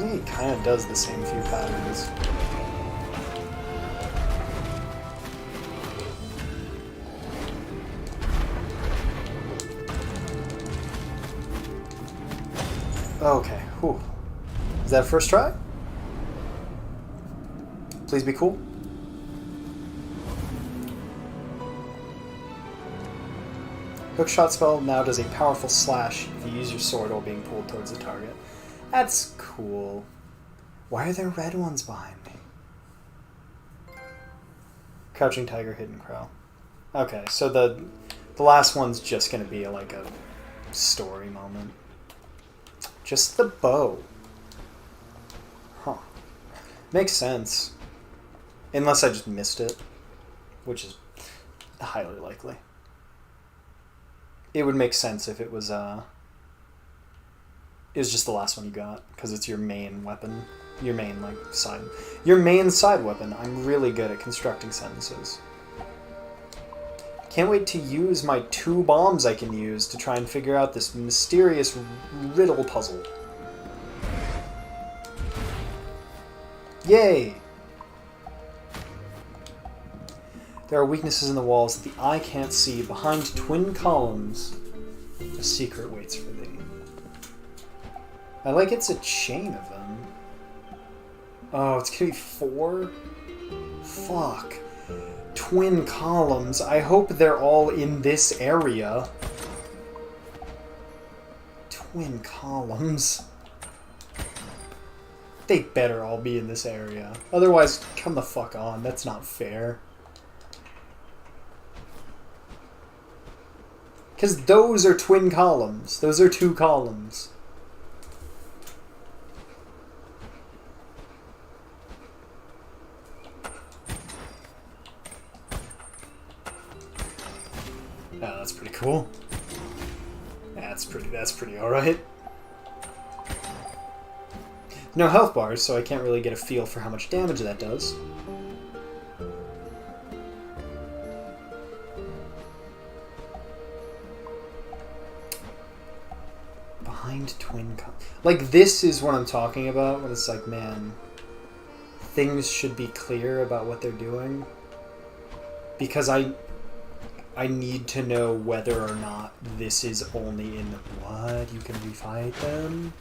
Speaker 2: It kind of does the same few patterns. Okay, whew. Is that first try? Please be cool. Hookshot spell now does a powerful slash if you use your sword while being pulled towards the target. That's cool. Why are there red ones behind me? Crouching Tiger, Hidden Crow. Okay, so the last one's just going to be like a story moment. Just the bow. Huh. Makes sense. Unless I just missed it. Which is highly likely. It would make sense if it was just the last one you got, because it's your main weapon. Your main, like, side... Your main side weapon. I'm really good at constructing sentences. Can't wait to use my 2 bombs I can use to try and figure out this mysterious riddle puzzle. Yay! There are weaknesses in the walls that the eye can't see. Behind twin columns, a secret waits for thee. I like it's a chain of them. Oh, it's gonna be 4? Fuck. Twin columns. I hope they're all in this area. Twin columns. They better all be in this area. Otherwise, come the fuck on. That's not fair. Because those are twin columns. Those are 2 columns. Oh, that's pretty cool. That's pretty alright. No health bars, so I can't really get a feel for how much damage that does. Behind twin like, this is what I'm talking about, when it's like, man, things should be clear about what they're doing. Because I need to know whether or not this is only in the... What? You can refight them?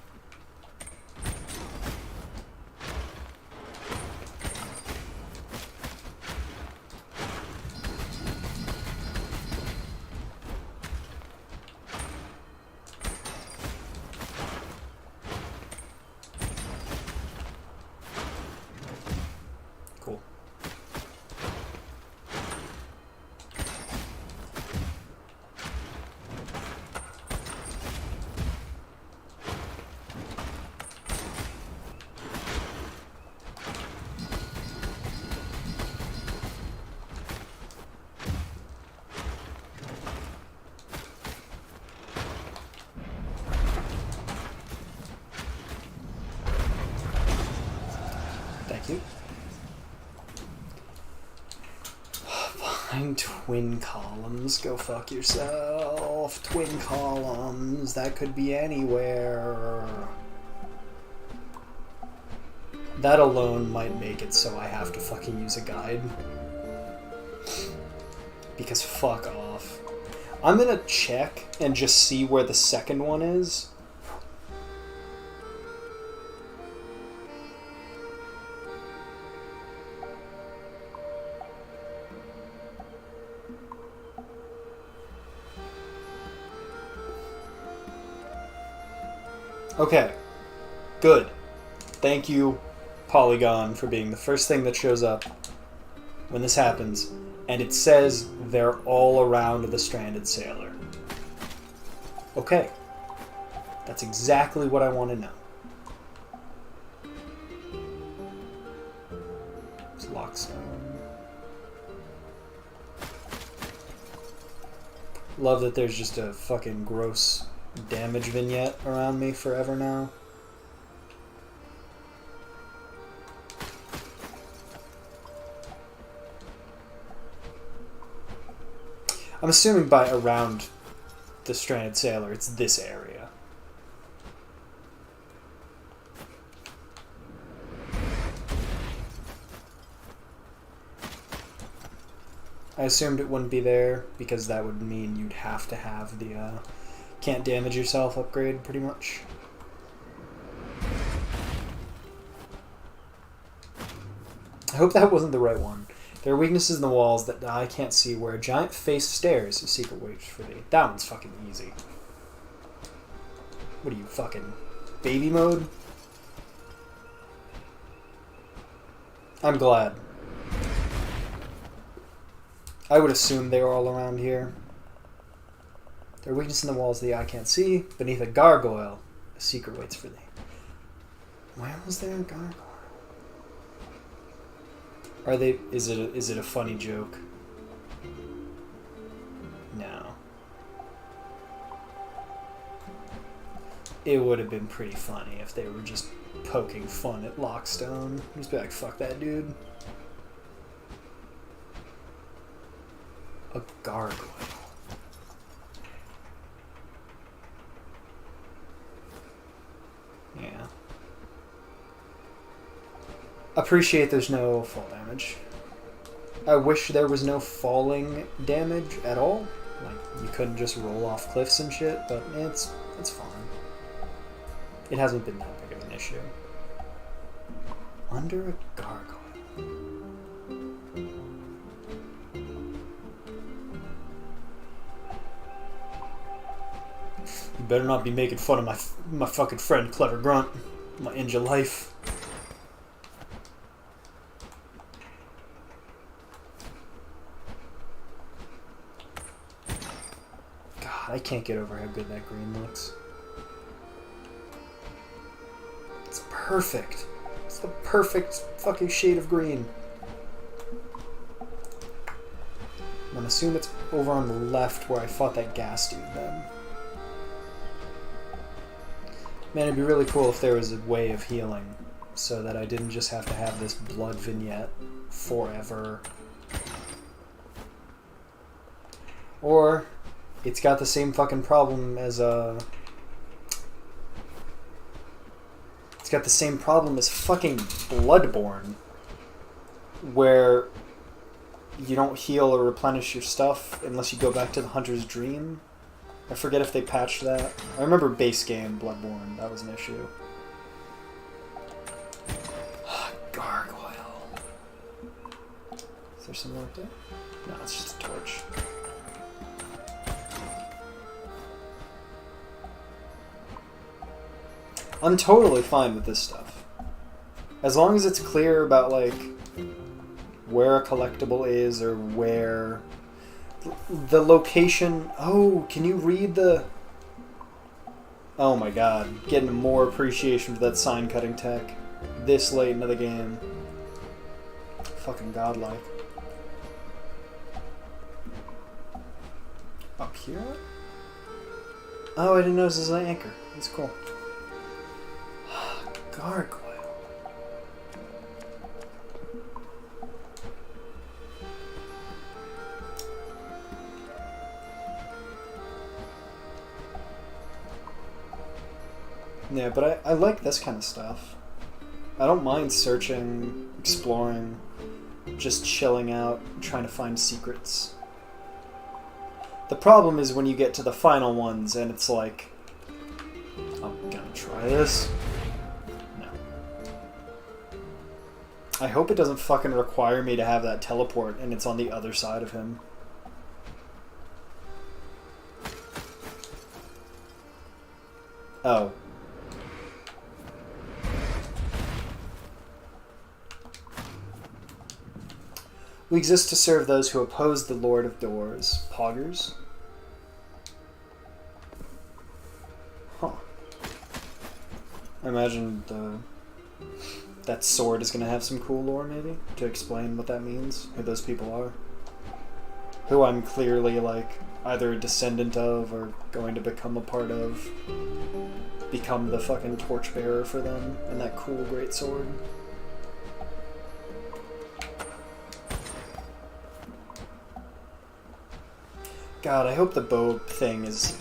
Speaker 2: Cool. Thank you. Behind twin columns, go fuck yourself. Twin columns, that could be anywhere. That alone might make it so I have to fucking use a guide. Because fuck off. I'm gonna check and just see where the second one is. Okay, good. Thank you, Polygon, for being the first thing that shows up when this happens. And it says they're all around the stranded sailor. Okay. That's exactly what I want to know. It's Lockstone. Love that there's just a fucking gross damage vignette around me forever now. I'm assuming by around the stranded sailor, it's this area. I assumed it wouldn't be there because that would mean you'd have to have the can't damage yourself upgrade, pretty much. I hope that wasn't the right one. There are weaknesses in the walls that I can't see where a giant face stares. A secret waits for thee. That one's fucking easy. What are you, fucking baby mode? I'm glad. I would assume they were all around here. There are weaknesses in the walls that the eye can't see. Beneath a gargoyle, a secret waits for thee. Why was there a gargoyle? Are they? Is it a funny joke? No. It would have been pretty funny if they were just poking fun at Lockstone. Just be like, fuck that dude. A gargoyle. Yeah. Appreciate there's no fall damage. I wish there was no falling damage at all. Like, you couldn't just roll off cliffs and shit, but it's fine. It hasn't been that big of an issue. Under a gargoyle. You better not be making fun of my fucking friend Clever Grunt. My ninja life. I can't get over how good that green looks. It's perfect. It's the perfect fucking shade of green. I'm assuming it's over on the left where I fought that gas dude then. Man, it'd be really cool if there was a way of healing so that I didn't just have to have this blood vignette forever. Or it's got the same fucking problem as it's got the same problem as fucking Bloodborne, where you don't heal or replenish your stuff unless you go back to the Hunter's Dream. I forget if they patched that. I remember base game Bloodborne, that was an issue. Gargoyle. Is there something like that? No, it's just a torch. I'm totally fine with this stuff. As long as it's clear about, like, where a collectible is or where the location. Oh, can you read the... Oh my god. Getting more appreciation for that sign cutting tech this late into the game. Fucking godlike. Up here? Oh, I didn't notice this is an anchor. That's cool. Gargoyle. Yeah, but I like this kind of stuff. I don't mind searching, exploring, just chilling out, trying to find secrets. The problem is when you get to the final ones and it's like, I'm gonna try this. No. I hope it doesn't fucking require me to have that teleport and it's on the other side of him. Oh. We exist to serve those who oppose the Lord of Doors. Poggers? Huh. I imagine that sword is going to have some cool lore, maybe? To explain what that means, who those people are. Who I'm clearly, like, either a descendant of or going to become a part of. Become the fucking torchbearer for them and that cool great sword. God, I hope the bow thing is...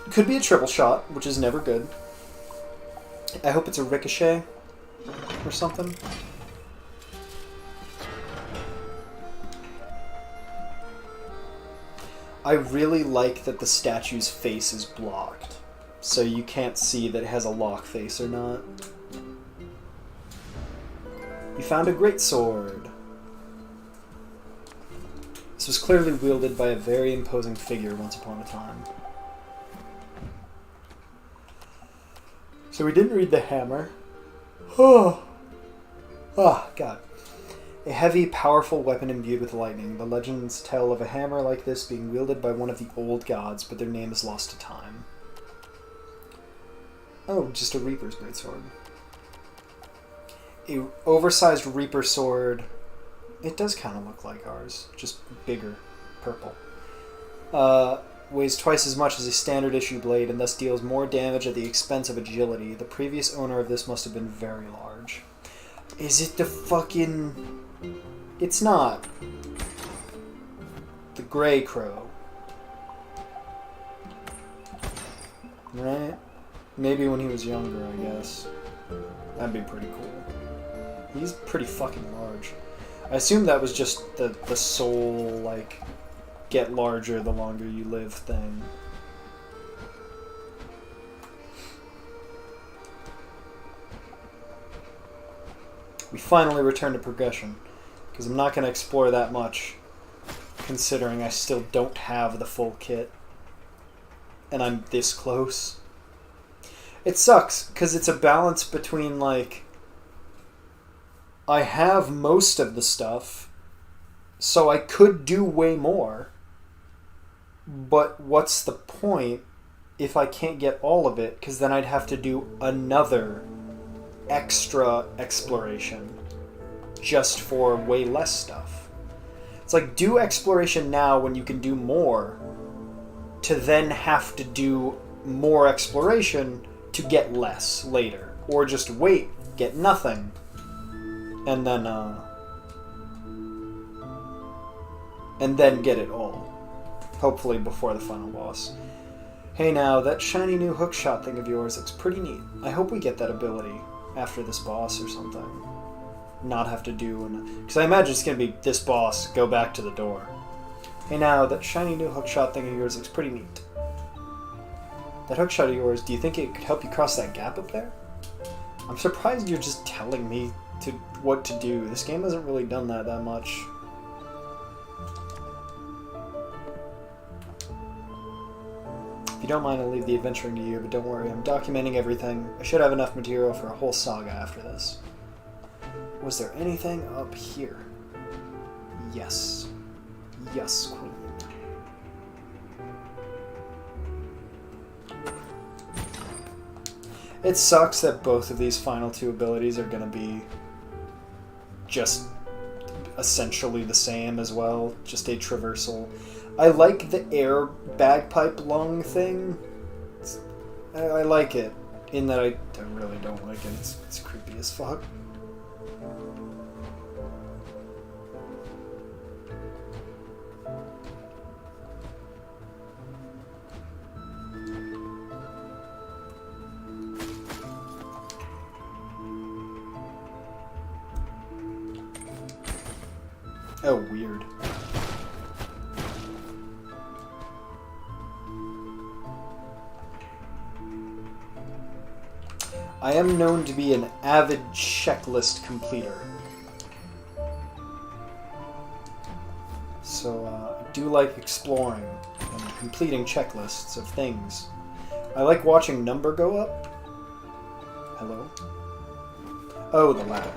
Speaker 2: Could be a triple shot, which is never good. I hope it's a ricochet or something. I really like that the statue's face is blocked, so you can't see that it has a lock face or not. You found a great sword. This was clearly wielded by a very imposing figure once upon a time. So we didn't read the hammer. Oh, God. A heavy, powerful weapon imbued with lightning. The legends tell of a hammer like this being wielded by one of the old gods, but their name is lost to time. Oh, just a Reaper's greatsword. A oversized Reaper sword. It does kind of look like ours, just bigger, purple. Weighs twice as much as a standard issue blade and thus deals more damage at the expense of agility. The previous owner of this must have been very large. Is it the fucking... It's not. The Grey Crow. Right? Maybe when he was younger, I guess. That'd be pretty cool. He's pretty fucking large. I assume that was just the soul, like, get larger the longer you live thing. We finally return to progression, because I'm not going to explore that much, considering I still don't have the full kit, and I'm this close. It sucks, because it's a balance between, like, I have most of the stuff, so I could do way more. But what's the point if I can't get all of it? Because then I'd have to do another extra exploration just for way less stuff. It's like, do exploration now when you can do more, to then have to do more exploration to get less later. Or just wait, get nothing, and then get it all. Hopefully before the final boss. Hey now, that shiny new hookshot thing of yours looks pretty neat. I hope we get that ability after this boss or something. Not have to do... Because I imagine it's going to be this boss, go back to the door. Hey now, that shiny new hookshot thing of yours looks pretty neat. That hookshot of yours, do you think it could help you cross that gap up there? I'm surprised you're just telling me what to do. This game hasn't really done that much. If you don't mind, I'll leave the adventuring to you, but don't worry, I'm documenting everything. I should have enough material for a whole saga after this. Was there anything up here? Yes. Yes, Queen. It sucks that both of these final two abilities are going to be just essentially the same as well, just a traversal. I like the air bagpipe lung thing. I like it, in that I really don't like it. It's creepy as fuck. Oh, weird. I am known to be an avid checklist completer. So, I do like exploring and completing checklists of things. I like watching number go up. Hello? Oh, the ladder.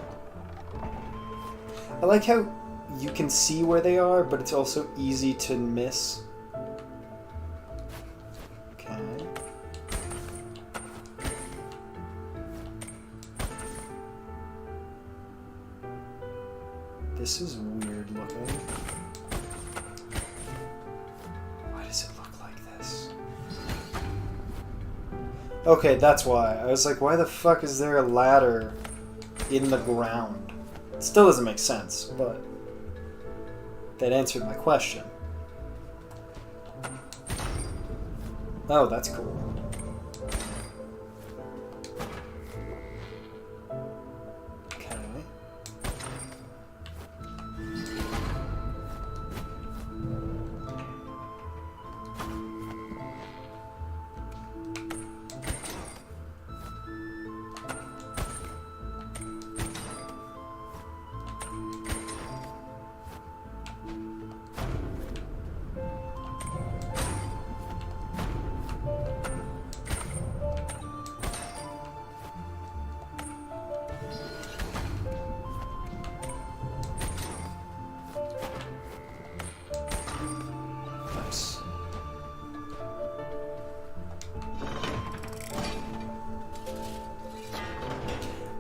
Speaker 2: I like how you can see where they are, but it's also easy to miss. Okay. This is weird looking. Why does it look like this? Okay, that's why. I was like, why the fuck is there a ladder in the ground? It still doesn't make sense, but that answered my question. Oh, that's cool. Okay.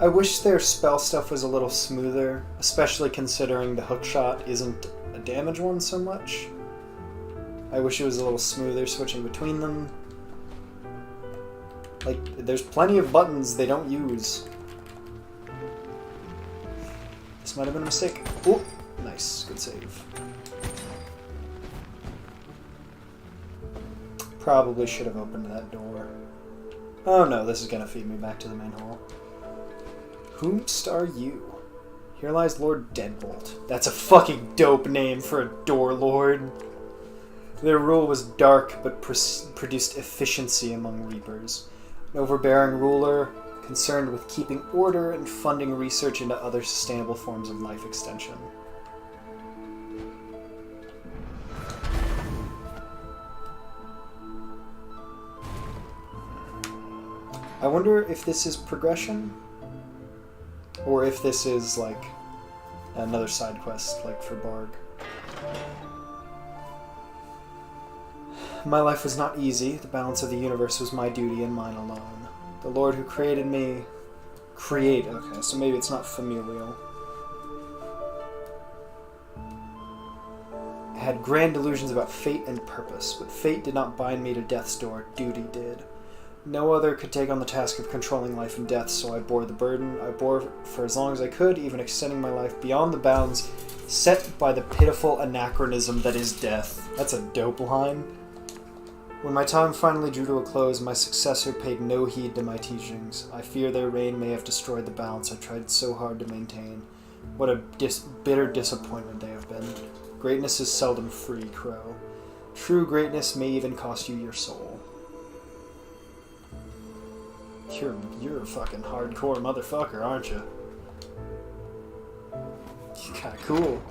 Speaker 2: I wish their spell stuff was a little smoother, especially considering the hookshot isn't a damage one so much. I wish it was a little smoother switching between them. Like, there's plenty of buttons they don't use. This might have been a mistake. Oh, nice. Good save. Probably should have opened that door. Oh no, this is gonna feed me back to the main hall. Whomst are you? Here lies Lord Deadbolt. That's a fucking dope name for a door lord. Their rule was dark, but produced efficiency among reapers. An overbearing ruler, concerned with keeping order and funding research into other sustainable forms of life extension. I wonder if this is progression? Or if this is, like, another side quest, like for Barg. My life was not easy. The balance of the universe was my duty and mine alone. The Lord who created me... Okay, so maybe it's not familial. had grand delusions about fate and purpose, but fate did not bind me to death's door, duty did. No other could take on the task of controlling life and death, so I bore the burden. I bore for as long as I could, even extending my life beyond the bounds set by the pitiful anachronism that is death. That's a dope line. When my time finally drew to a close, my successor paid no heed to my teachings. I fear their reign may have destroyed the balance I tried so hard to maintain. What a bitter disappointment they have been. Greatness is seldom free, Crow. True greatness may even cost you your soul. You're a fucking hardcore motherfucker, aren't you? Kinda cool.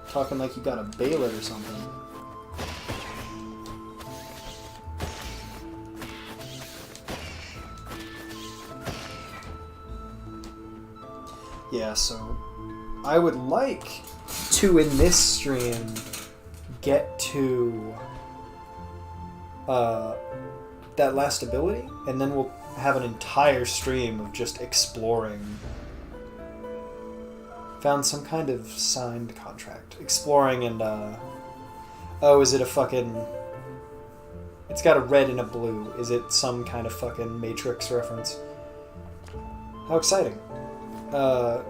Speaker 2: Talking like you got a Baylor or something. Yeah, so I would like to, in this stream, get to that last ability, and then we'll have an entire stream of just exploring. Found some kind of signed contract. Exploring and, oh, is it a fucking... It's got a red and a blue. Is it some kind of fucking Matrix reference? How exciting. So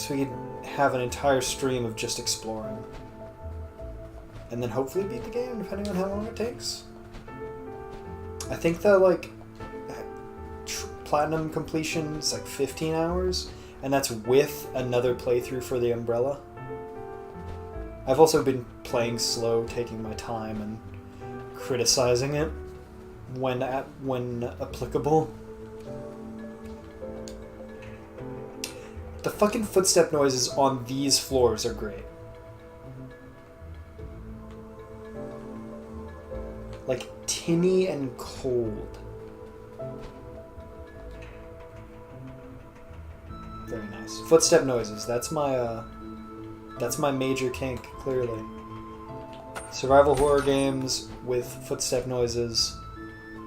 Speaker 2: we could have an entire stream of just exploring. And then hopefully beat the game, depending on how long it takes. I think the, like, platinum completion is like 15 hours, and that's with another playthrough for the Umbrella. I've also been playing slow, taking my time, and criticizing it when applicable. The fucking footstep noises on these floors are great. Like, tinny and cold. Very nice. Footstep noises. That's my major kink, clearly. Survival horror games with footstep noises,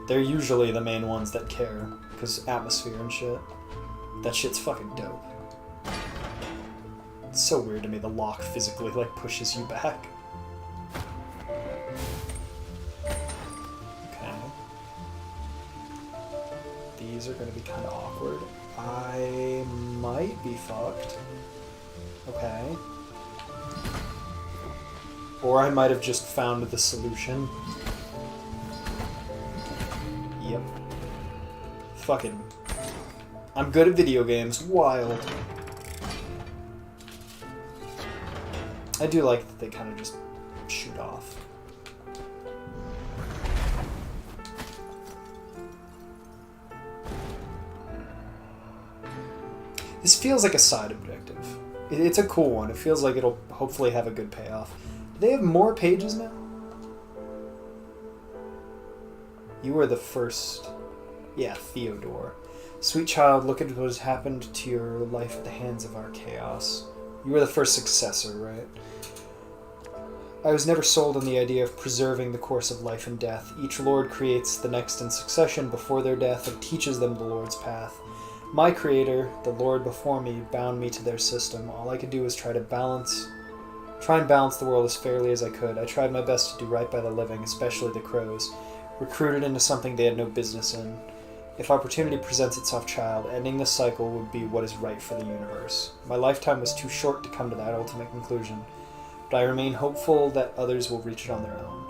Speaker 2: they're usually the main ones that care, because atmosphere and shit. That shit's fucking dope. It's so weird to me the lock physically, like, pushes you back. These are going to be kind of awkward. I might be fucked. Okay. Or I might have just found the solution. Yep. Fucking. I'm good at video games. Wild. I do like that they kind of just shoot off. This feels like a side objective. It's a cool one. It feels like it'll hopefully have a good payoff. Do they have more pages now? You were the first... Yeah, Theodore. Sweet child, look at what has happened to your life at the hands of our chaos. You were the first successor, right? I was never sold on the idea of preserving the course of life and death. Each lord creates the next in succession before their death and teaches them the Lord's path. My creator, the Lord before me, bound me to their system. All I could do was try and balance the world as fairly as I could. I tried my best to do right by the living, especially the crows, recruited into something they had no business in. If opportunity presents itself, child, ending this cycle would be what is right for the universe. My lifetime was too short to come to that ultimate conclusion, but I remain hopeful that others will reach it on their own.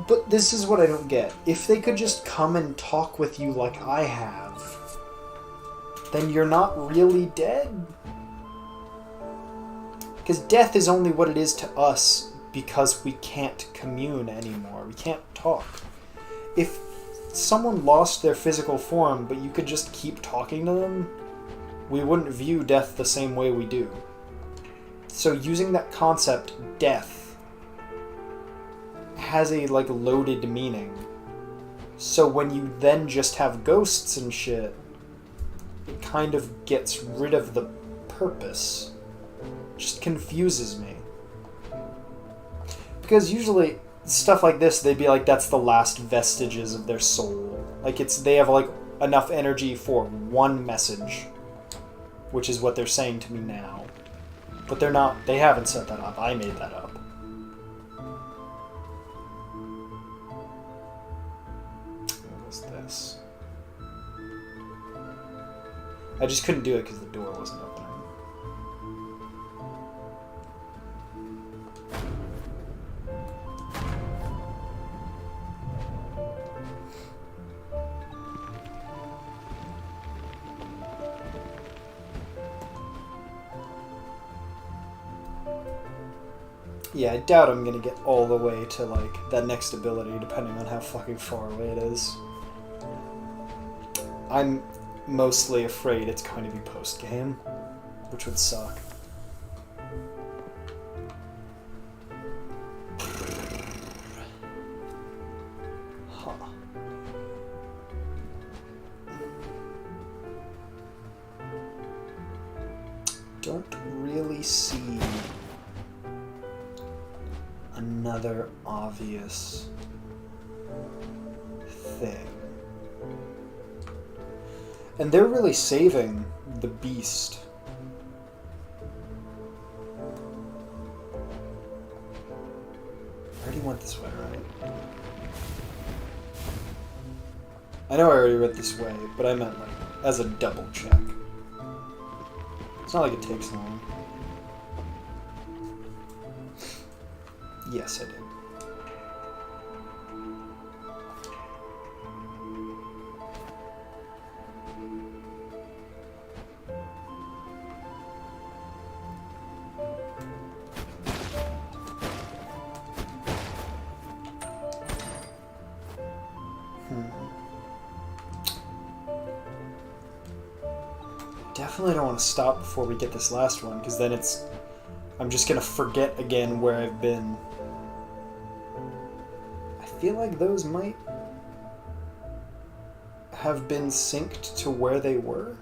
Speaker 2: But this is what I don't get. If they could just come and talk with you like I have, then you're not really dead. Because death is only what it is to us because we can't commune anymore. We can't talk. If someone lost their physical form, but you could just keep talking to them, we wouldn't view death the same way we do. So using that concept, death, has a, like, loaded meaning. So when you then just have ghosts and shit, it kind of gets rid of the purpose. It just confuses me. Because usually, stuff like this, they'd be like, that's the last vestiges of their soul. Like, they have, like, enough energy for one message, which is what they're saying to me now. But they're not, they haven't set that up. I made that up. What was this? I just couldn't do it because the door wasn't opening. Yeah, I doubt I'm gonna get all the way to, like, that next ability, depending on how fucking far away it is. I'm mostly afraid it's going to be post-game, which would suck. Huh. Don't really see another obvious thing. And they're really saving the beast. I already went this way, right? I know I already went this way, but I meant, like, as a double check. It's not like it takes long. Yes, I did. Definitely don't want to stop before we get this last one, because then I'm just gonna forget again where I've been. I feel like those might have been synced to where they were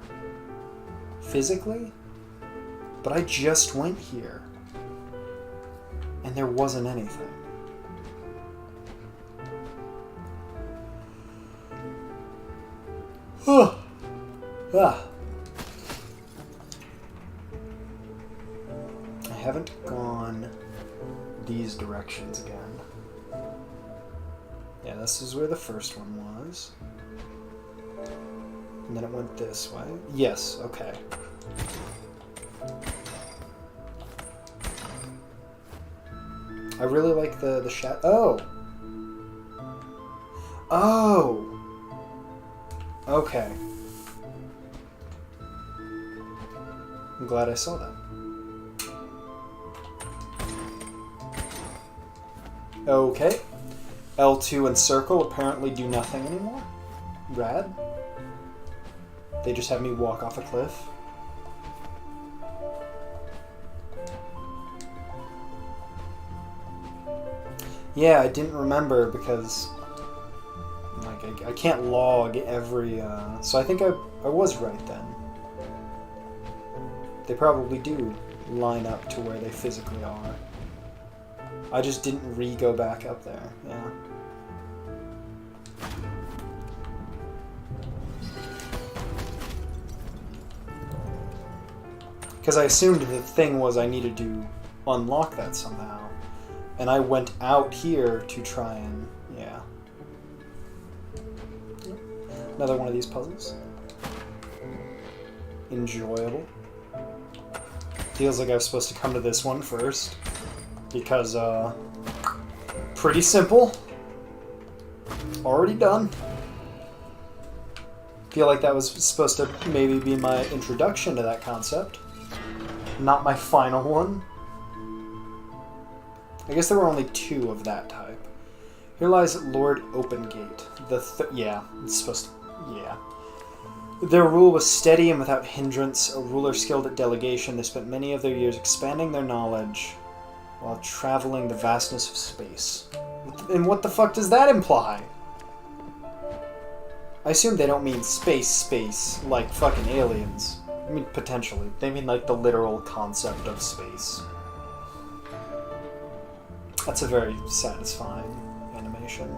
Speaker 2: physically, but I just went here and there wasn't anything. Ah. I haven't gone these directions again. Yeah, this is where the first one was. And then it went this way. Yes, okay. I really like the shadow. Oh! Oh! Okay. I'm glad I saw that. Okay. L2 and circle apparently do nothing anymore. Rad. They just have me walk off a cliff. Yeah, I didn't remember because like I can't log every so I think I was right then. They probably do line up to where they physically are. I just didn't re-go back up there, yeah. Because I assumed the thing was I needed to unlock that somehow. And I went out here to try and, yeah. Another one of these puzzles. Enjoyable. Feels like I was supposed to come to this one first. Because, pretty simple. Already done. Feel like that was supposed to maybe be my introduction to that concept. Not my final one. I guess there were only 2 of that type. Here lies Lord Opengate. Yeah, it's supposed to... yeah. Their rule was steady and without hindrance. A ruler skilled at delegation, they spent many of their years expanding their knowledge while traveling the vastness of space. And what the fuck does that imply? I assume they don't mean space, like fucking aliens. I mean, potentially. They mean like the literal concept of space. That's a very satisfying animation.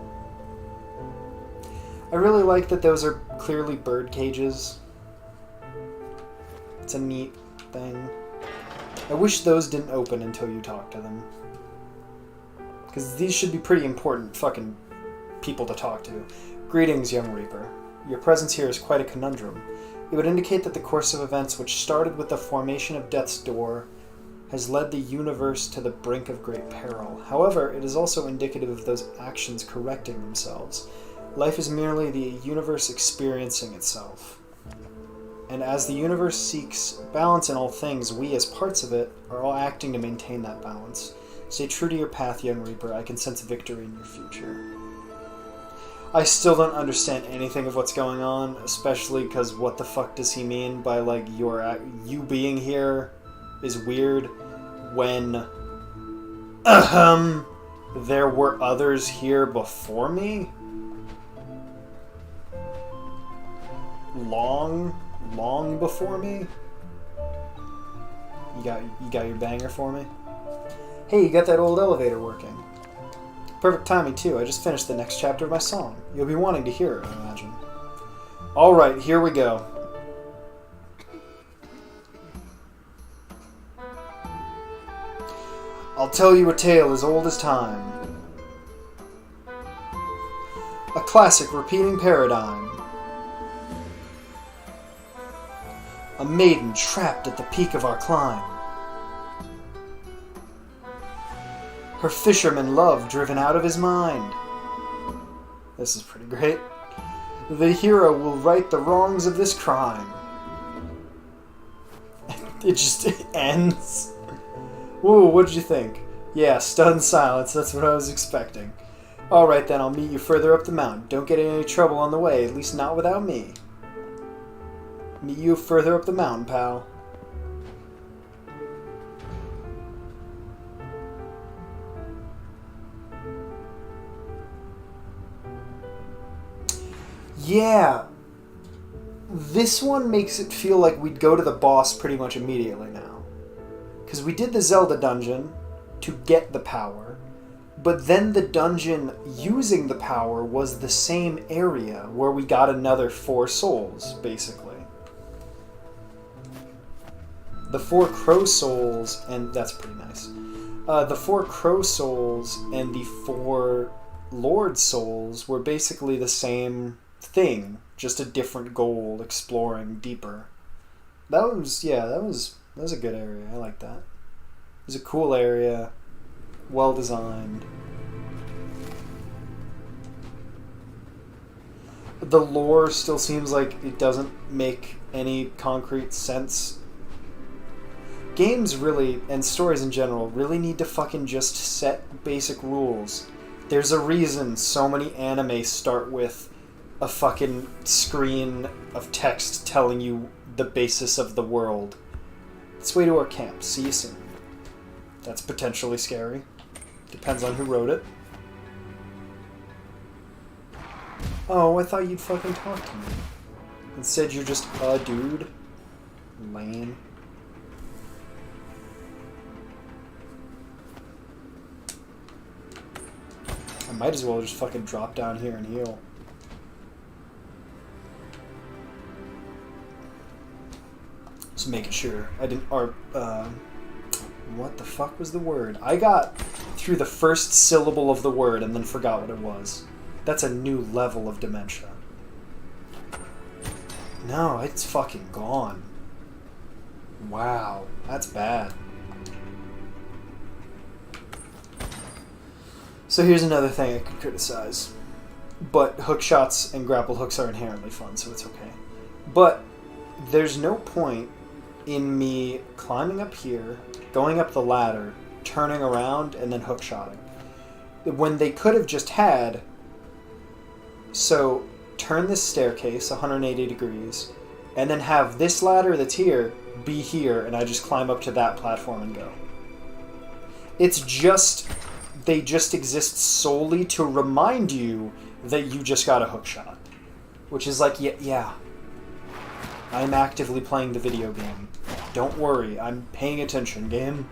Speaker 2: I really like that those are clearly bird cages. It's a neat thing. I wish those didn't open until you talk to them. Because these should be pretty important fucking people to talk to. Greetings, young Reaper. Your presence here is quite a conundrum. It would indicate that the course of events which started with the formation of Death's Door has led the universe to the brink of great peril. However, it is also indicative of those actions correcting themselves. Life is merely the universe experiencing itself. And as the universe seeks balance in all things, we, as parts of it, are all acting to maintain that balance. Stay true to your path, young Reaper. I can sense victory in your future. I still don't understand anything of what's going on, especially because what the fuck does he mean by, like, you being here is weird when there were others here before me? Long before me? You got your banger for me? Hey, you got that old elevator working. Perfect timing, too. I just finished the next chapter of my song. You'll be wanting to hear it, I imagine. Alright, here we go. I'll tell you a tale as old as time. A classic repeating paradigm. A maiden trapped at the peak of our climb. Her fisherman love driven out of his mind. This is pretty great. The hero will right the wrongs of this crime. It just ends. Whoa, what did you think? Yeah, stunned silence, that's what I was expecting. Alright then, I'll meet you further up the mountain. Don't get in any trouble on the way, at least not without me. Meet you further up the mountain, pal. Yeah. This one makes it feel like we'd go to the boss pretty much immediately now. Because we did the Zelda dungeon to get the power, but then the dungeon using the power was the same area where we got another 4 souls, basically. The 4 crow souls, and that's pretty nice. The 4 crow souls and the 4 lord souls were basically the same thing, just a different goal, exploring deeper. That was a good area. I like that. It was a cool area, well designed. The lore still seems like it doesn't make any concrete sense. Games really, and stories in general, really need to fucking just set basic rules. There's a reason so many anime start with a fucking screen of text telling you the basis of the world. Let's way to our camp. See you soon. That's potentially scary. Depends on who wrote it. Oh, I thought you'd fucking talk to me. Instead, you're just a dude. Lame. I might as well just fucking drop down here and heal. Just making sure I didn't... what the fuck was the word? I got through the first syllable of the word and then forgot what it was. That's a new level of dementia. No, it's fucking gone. Wow, that's bad. So here's another thing I could criticize. But hook shots and grapple hooks are inherently fun, so it's okay. But there's no point in me climbing up here, going up the ladder, turning around, and then hook-shotting. When they could have just had... So, turn this staircase 180 degrees, and then have this ladder that's here be here, and I just climb up to that platform and go. It's just... They just exist solely to remind you that you just got a hookshot. Which is like, yeah. I'm actively playing the video game. Don't worry, I'm paying attention, game.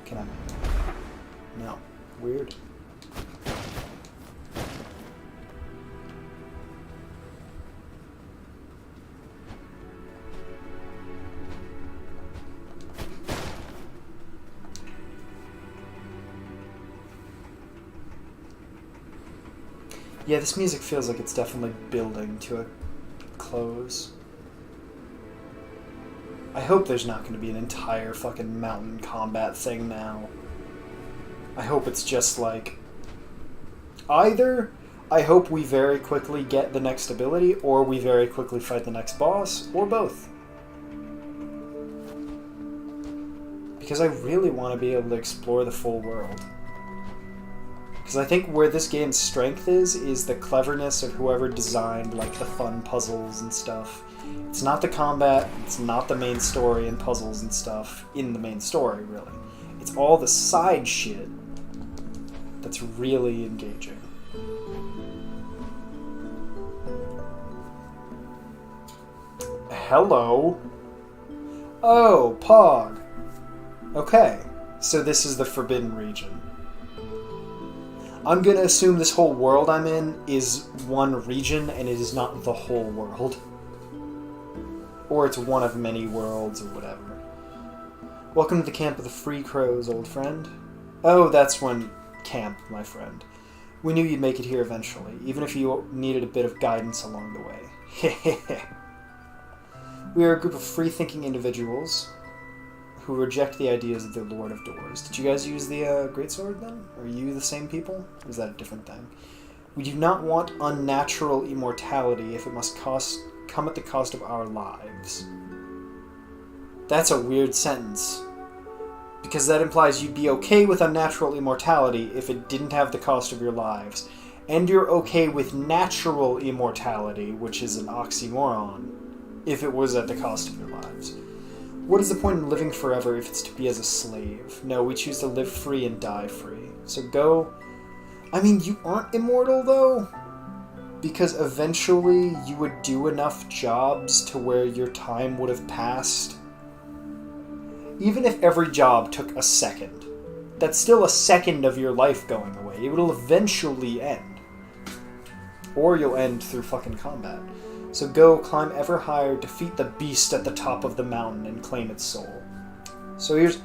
Speaker 2: Can I? No. Weird. Yeah, this music feels like it's definitely building to a close. I hope there's not going to be an entire fucking mountain combat thing now. I hope it's just like... Either I hope we very quickly get the next ability, or we very quickly fight the next boss, or both. Because I really want to be able to explore the full world. Because I think where this game's strength is the cleverness of whoever designed like the fun puzzles and stuff. It's not the combat, it's not the main story and puzzles and stuff in the main story, really. It's all the side shit that's really engaging. Hello? Oh, Pog. Okay, so this is the Forbidden Region. I'm gonna assume this whole world I'm in is one region and it is not the whole world. Or it's one of many worlds or whatever. Welcome to the camp of the Free Crows, old friend. Oh, that's one camp, my friend. We knew you'd make it here eventually, even if you needed a bit of guidance along the way. Hehehe. We are a group of free-thinking individuals who reject the ideas of the Lord of Doors. Did you guys use the greatsword then? Are you the same people? Or is that a different thing? We do not want unnatural immortality if it must come at the cost of our lives. That's a weird sentence. Because that implies you'd be okay with unnatural immortality if it didn't have the cost of your lives. And you're okay with natural immortality, which is an oxymoron, if it was at the cost of your lives. What is the point in living forever if it's to be as a slave? No, we choose to live free and die free. So go... I mean, you aren't immortal, though? Because eventually you would do enough jobs to where your time would have passed. Even if every job took a second, that's still a second of your life going away. It will eventually end. Or you'll end through fucking combat. So go, climb ever higher, defeat the beast at the top of the mountain, and claim its soul. So here's...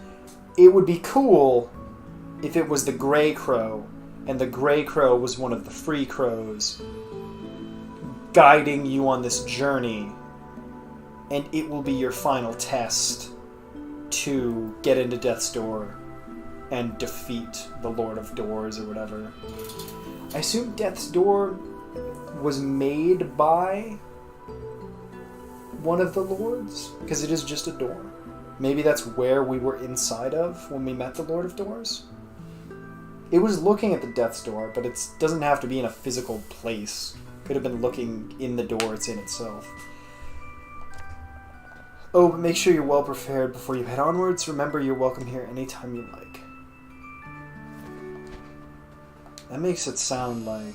Speaker 2: It would be cool if it was the Grey Crow, and the Grey Crow was one of the Free Crows, guiding you on this journey, and it will be your final test to get into Death's Door and defeat the Lord of Doors or whatever. I assume Death's Door was made by one of the lords, because it is just a door. Maybe that's where we were inside of when we met the Lord of Doors. It was looking at the Death's Door, but it doesn't have to be in a physical place. Could have been looking in the door it's in itself. Oh, but make sure you're well prepared before you head onwards. Remember, you're welcome here anytime you like. That makes it sound like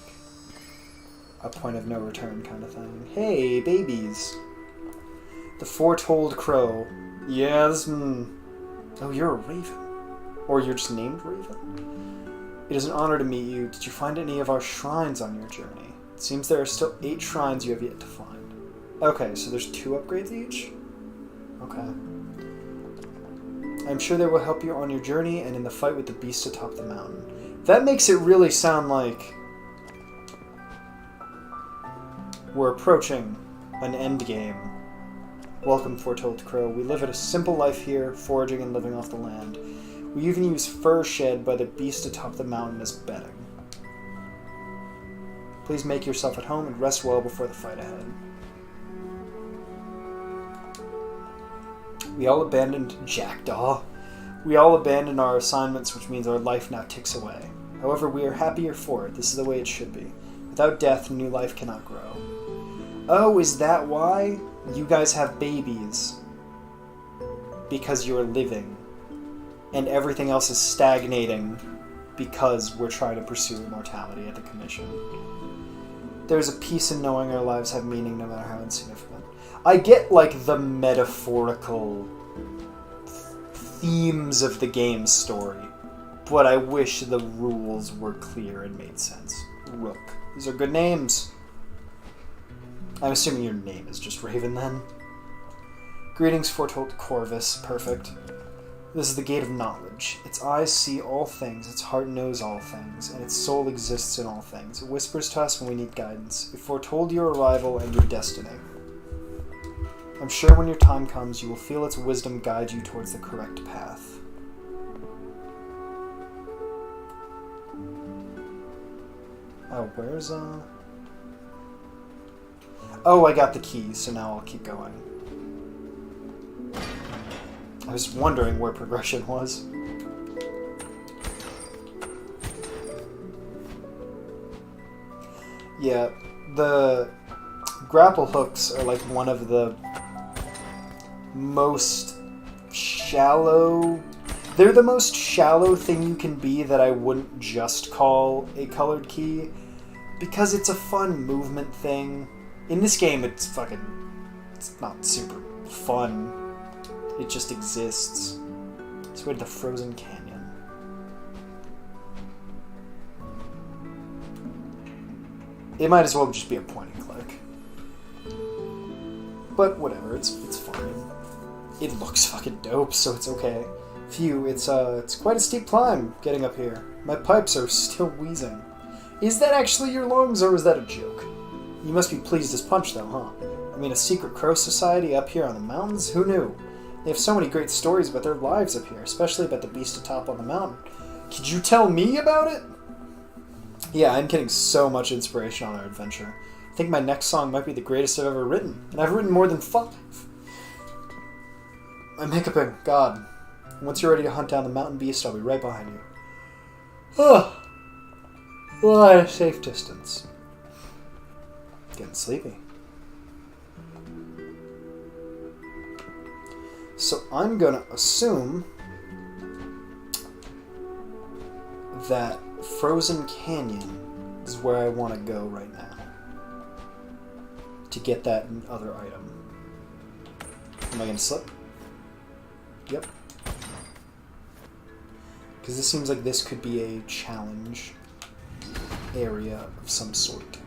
Speaker 2: a point of no return kind of thing. Hey, babies. The foretold crow. Yes. Oh, you're a raven. Or you're just named Raven. It is an honor to meet you. Did you find any of our shrines on your journey? It seems there are still 8 shrines you have yet to find. Okay, so there's 2 upgrades each? Okay. I'm sure they will help you on your journey and in the fight with the beast atop the mountain. That makes it really sound like we're approaching an end game. Welcome, foretold crow. We live a simple life here, foraging and living off the land. We even use fur shed by the beast atop the mountain as bedding. Please make yourself at home and rest well before the fight ahead. We all abandoned Jackdaw. We all abandoned our assignments, which means our life now ticks away. However, we are happier for it. This is the way it should be. Without death, new life cannot grow. Oh, is that why you guys have babies? Because you're living. And everything else is stagnating because we're trying to pursue immortality at the Commission. There's a peace in knowing our lives have meaning no matter how insignificant. I get, like, the metaphorical themes of the game's story, but I wish the rules were clear and made sense. Rook. These are good names. I'm assuming your name is just Raven, then. Greetings, foretold Corvus. Perfect. This is the gate of knowledge. Its eyes see all things, its heart knows all things, and its soul exists in all things. It whispers to us when we need guidance. It foretold your arrival and your destiny. I'm sure when your time comes, you will feel its wisdom guide you towards the correct path. Oh, where's, Oh, I got the key, so now I'll keep going. I was wondering where progression was. Yeah, the grapple hooks are like one of the most shallow... They're the most shallow thing you can be that I wouldn't just call a colored key, because it's a fun movement thing. In this game, it's not super fun. It just exists. It's with the frozen canyon. It might as well just be a point and click. But whatever, it's fine. It looks fucking dope, so it's okay. Phew, it's quite a steep climb getting up here. My pipes are still wheezing. Is that actually your lungs, or was that a joke? You must be pleased as punch, though, huh? I mean, a secret crow society up here on the mountains? Who knew? They have so many great stories about their lives up here, especially about the beast atop on the mountain. Could you tell me about it? Yeah, I'm getting so much inspiration on our adventure. I think my next song might be the greatest I've ever written, and I've written more than 5. I'm hiccuping. God. Once you're ready to hunt down the mountain beast, I'll be right behind you. Oh, well, at a safe distance. Getting sleepy. So I'm going to assume that Frozen Canyon is where I want to go right now to get that other item. Am I going to slip? Yep. Because this seems like this could be a challenge area of some sort.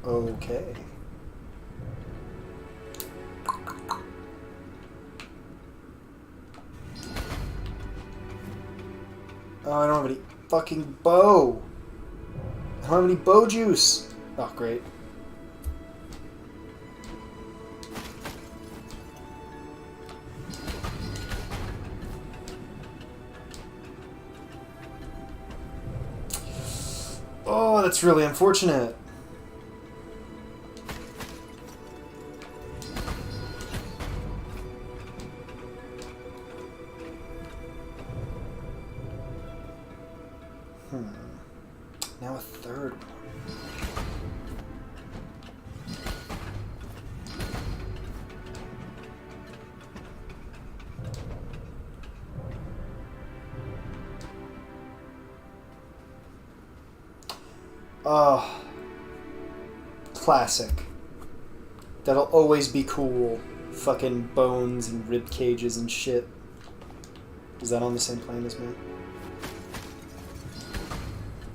Speaker 2: Okay. Oh, I don't have any fucking bow. I don't have any bow juice. Oh, great. Oh, that's really unfortunate. Now a third one. Oh, classic. That'll always be cool. Fucking bones and rib cages and shit. Is that on the same plane as me?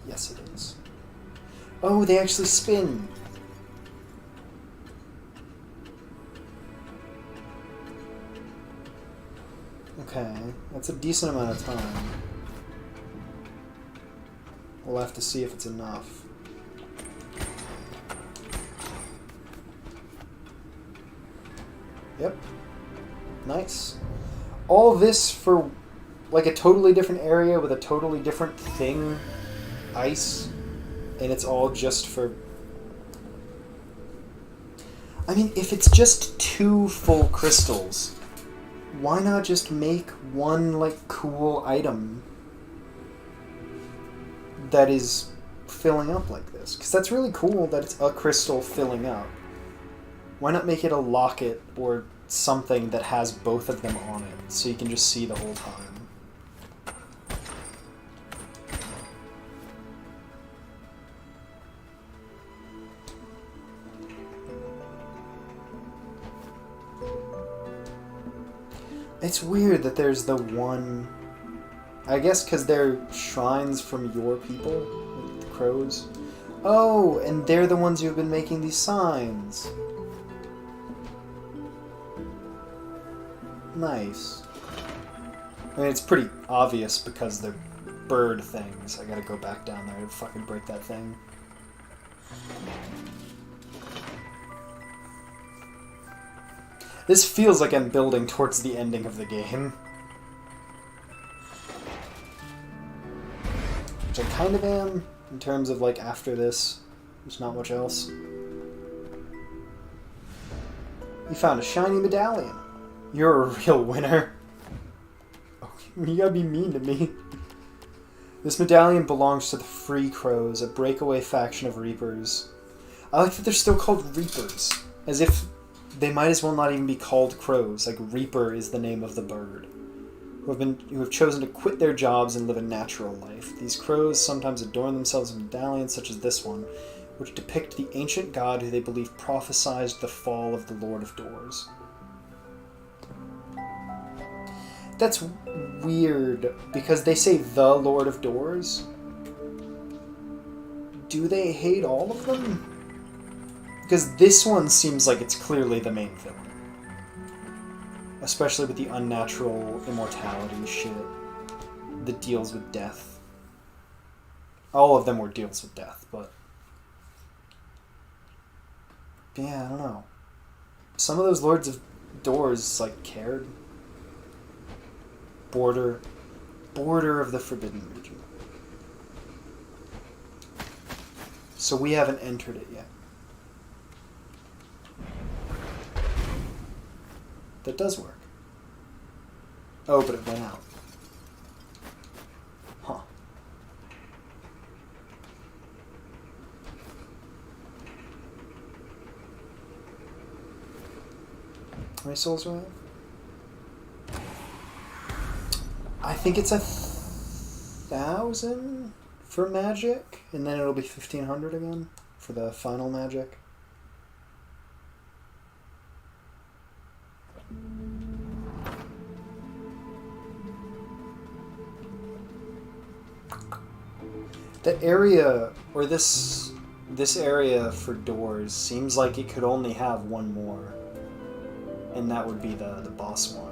Speaker 2: Yes, it is. Oh, they actually spin. Okay, that's a decent amount of time. We'll have to see if it's enough. Yep. Nice. All this for like a totally different area with a totally different thing. Ice. And it's all just for... I mean, if it's just 2 full crystals, why not just make one, like, cool item that is filling up like this? Because that's really cool that it's a crystal filling up. Why not make it a locket or something that has both of them on it so you can just see the whole time? It's weird that there's the one... I guess because they're shrines from your people, like the crows. Oh, and they're the ones who have been making these signs. Nice. I mean, it's pretty obvious because they're bird things. I gotta go back down there and fucking break that thing. This feels like I'm building towards the ending of the game. Which I kind of am, in terms of, like, after this. There's not much else. You found a shiny medallion. You're a real winner. Oh, you gotta be mean to me. This medallion belongs to the Free Crows, a breakaway faction of Reapers. I like that they're still called Reapers, as if they might as well not even be called crows. Like, Reaper is the name of the bird. Who have chosen to quit their jobs and live a natural life. These crows sometimes adorn themselves with medallions such as this one, which depict the ancient god who they believe prophesied the fall of the Lord of Doors. That's weird, because they say the Lord of Doors. Do they hate all of them? Because this one seems like it's clearly the main villain. Especially with the unnatural immortality shit that deals with death. All of them were deals with death, but... yeah, I don't know. Some of those Lords of Doors, like, cared. Border of the Forbidden Region. So we haven't entered it yet. That does work. Oh, but it went out. Huh. How many souls do I have? I think it's 1,000 for magic, and then it'll be 1,500 again for the final magic. The area, or this area for doors, seems like it could only have one more, and that would be the boss one.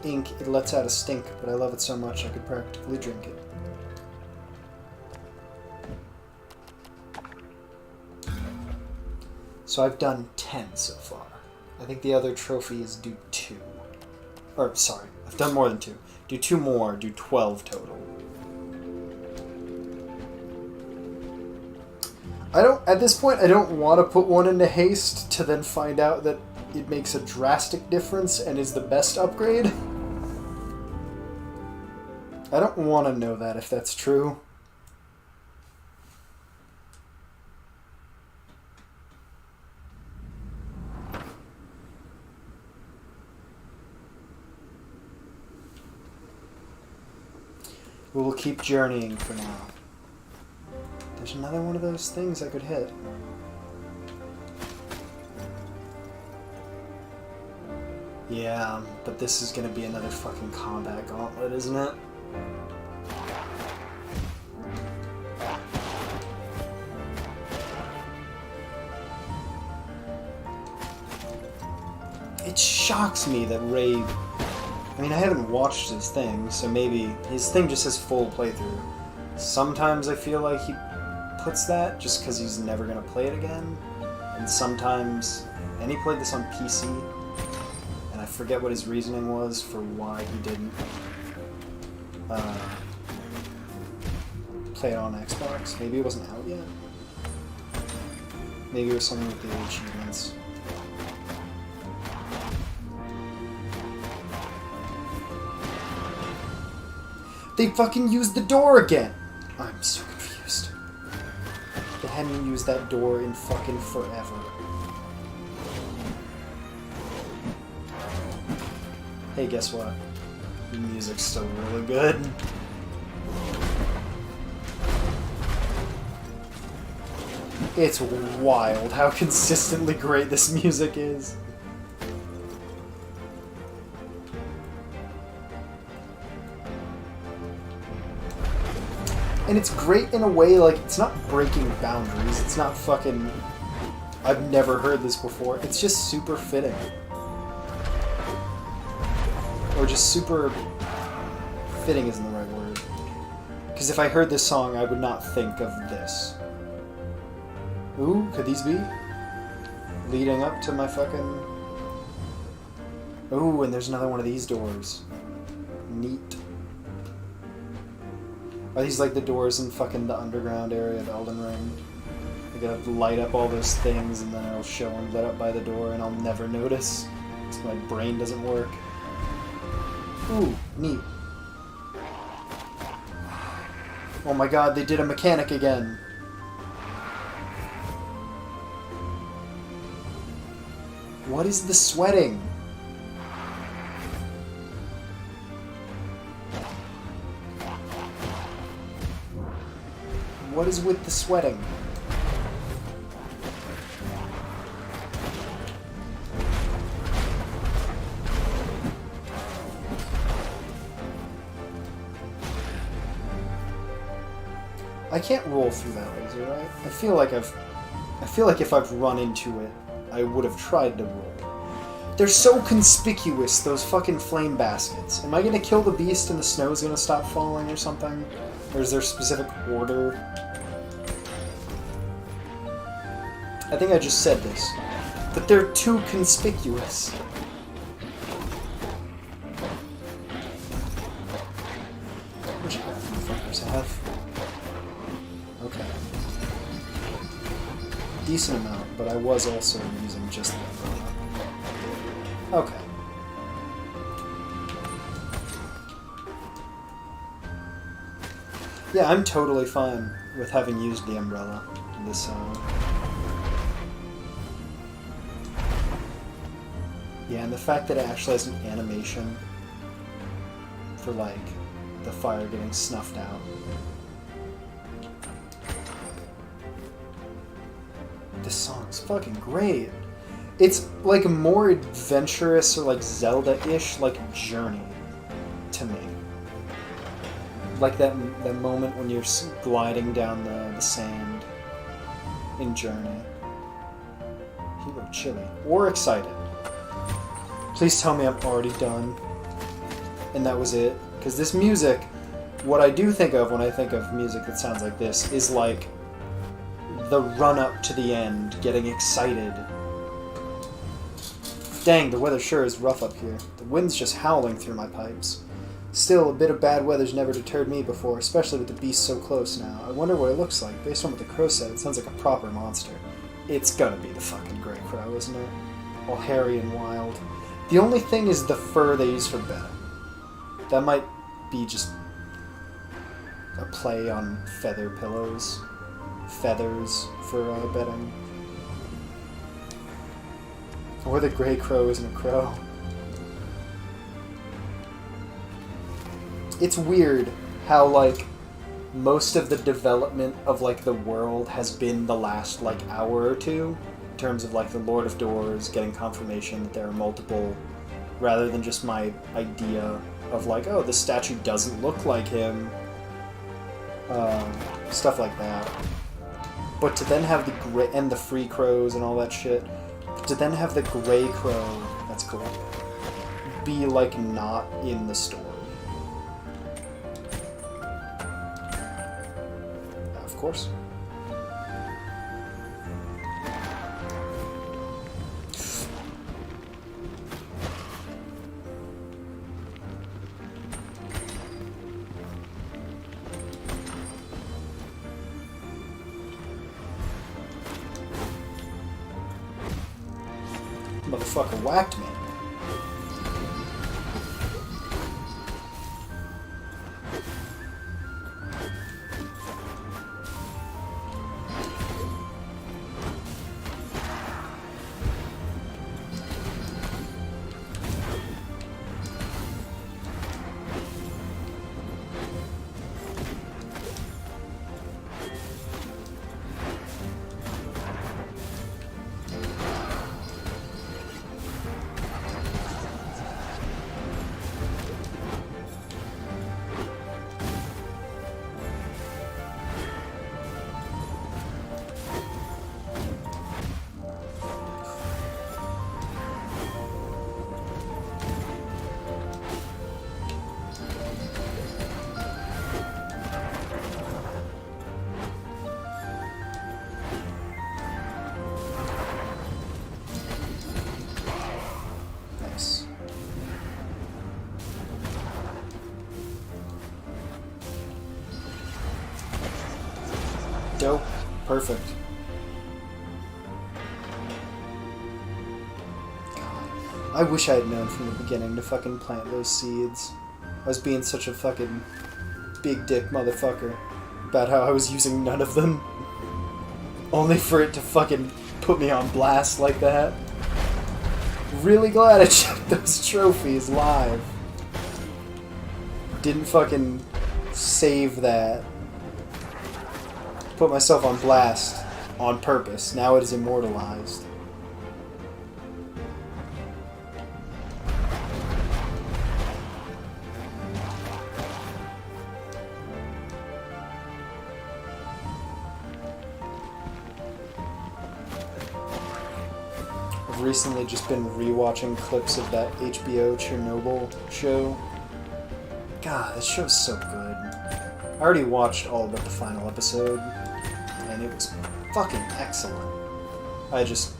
Speaker 2: Ink, it lets out a stink, but I love it so much I could practically drink it. So I've done 10 so far. I think the other trophy is do 2. Or, sorry, I've done more than 2. Do 2 more, do 12 total. At this point, I don't want to put one into haste to then find out that it makes a drastic difference and is the best upgrade. I don't want to know that if that's true. We'll keep journeying for now. There's another one of those things I could hit. Yeah, but this is gonna be another fucking combat gauntlet, isn't it? It shocks me that Ray... I mean, I haven't watched his thing, so maybe his thing just says full playthrough. Sometimes I feel like he puts that just because he's never gonna play it again, and sometimes... and he played this on PC. I forget what his reasoning was for why he didn't play it on Xbox. Maybe it wasn't out yet. Maybe it was something with the achievements. They fucking used the door again! I'm so confused. They hadn't used that door in fucking forever. Hey, guess what? The music's still really good. It's wild how consistently great this music is. And it's great in a way, like, it's not breaking boundaries. It's not fucking... I've never heard this before. It's just super fitting. Or just super... Fitting isn't the right word. Because if I heard this song, I would not think of this. Ooh, could these be? Leading up to my fucking... Ooh, and there's another one of these doors. Neat. Are these like the doors in fucking the underground area of Elden Ring? I gotta light up all those things and then it'll show them lit up by the door and I'll never notice. Because my brain doesn't work. Ooh, neat. Oh my god, they did a mechanic again. What is the sweating? What is with the sweating? I can't roll through that laser, right? I feel like if I've run into it, I would have tried to roll. They're so conspicuous, those fucking flame baskets. Am I gonna kill the beast and the snow's gonna stop falling or something? Or is there a specific order? I think I just said this. But they're too conspicuous. Which motherfuckers have? Okay. Decent amount, but I was also using just the umbrella. Okay. Yeah, I'm totally fine with having used the umbrella in this song. Yeah, and the fact that it actually has an animation for, like, the fire getting snuffed out. This song's fucking great. It's, like, more adventurous or, like, Zelda-ish, like, Journey to me. Like that moment when you're gliding down the sand in Journey. He looked chilly. Or excited. Please tell me I'm already done. And that was it. Because this music, what I do think of when I think of music that sounds like this, is like the run-up to the end, getting excited. Dang, the weather sure is rough up here. The wind's just howling through my pipes. Still, a bit of bad weather's never deterred me before, especially with the beast so close now. I wonder what it looks like. Based on what the crow said, it sounds like a proper monster. It's gonna be the fucking Grey Crow, isn't it? All hairy and wild. The only thing is the fur they use for bedding. That might be just a play on feather pillows. Feathers for bedding. Or the Grey Crow isn't a crow. It's weird how, like, most of the development of, like, the world has been the last, like, hour or two, in terms of, like, the Lord of Doors, getting confirmation that there are multiple, rather than just my idea of, like, oh, this statue doesn't look like him, stuff like that. But to then have the Grey, and the Free Crows and all that shit, to then have the Grey Crow, that's cool, be, like, not in the story. Of course. Motherfucker whacked me. Perfect. I wish I had known from the beginning to fucking plant those seeds. I was being such a fucking big dick motherfucker about how I was using none of them. Only for it to fucking put me on blast like that. Really glad I checked those trophies live. Didn't fucking save that. Put myself on blast on purpose. Now it is immortalized. I've recently just been rewatching clips of that HBO Chernobyl show. God, this show's so good. I already watched all but the final episode, and it was fucking excellent. I just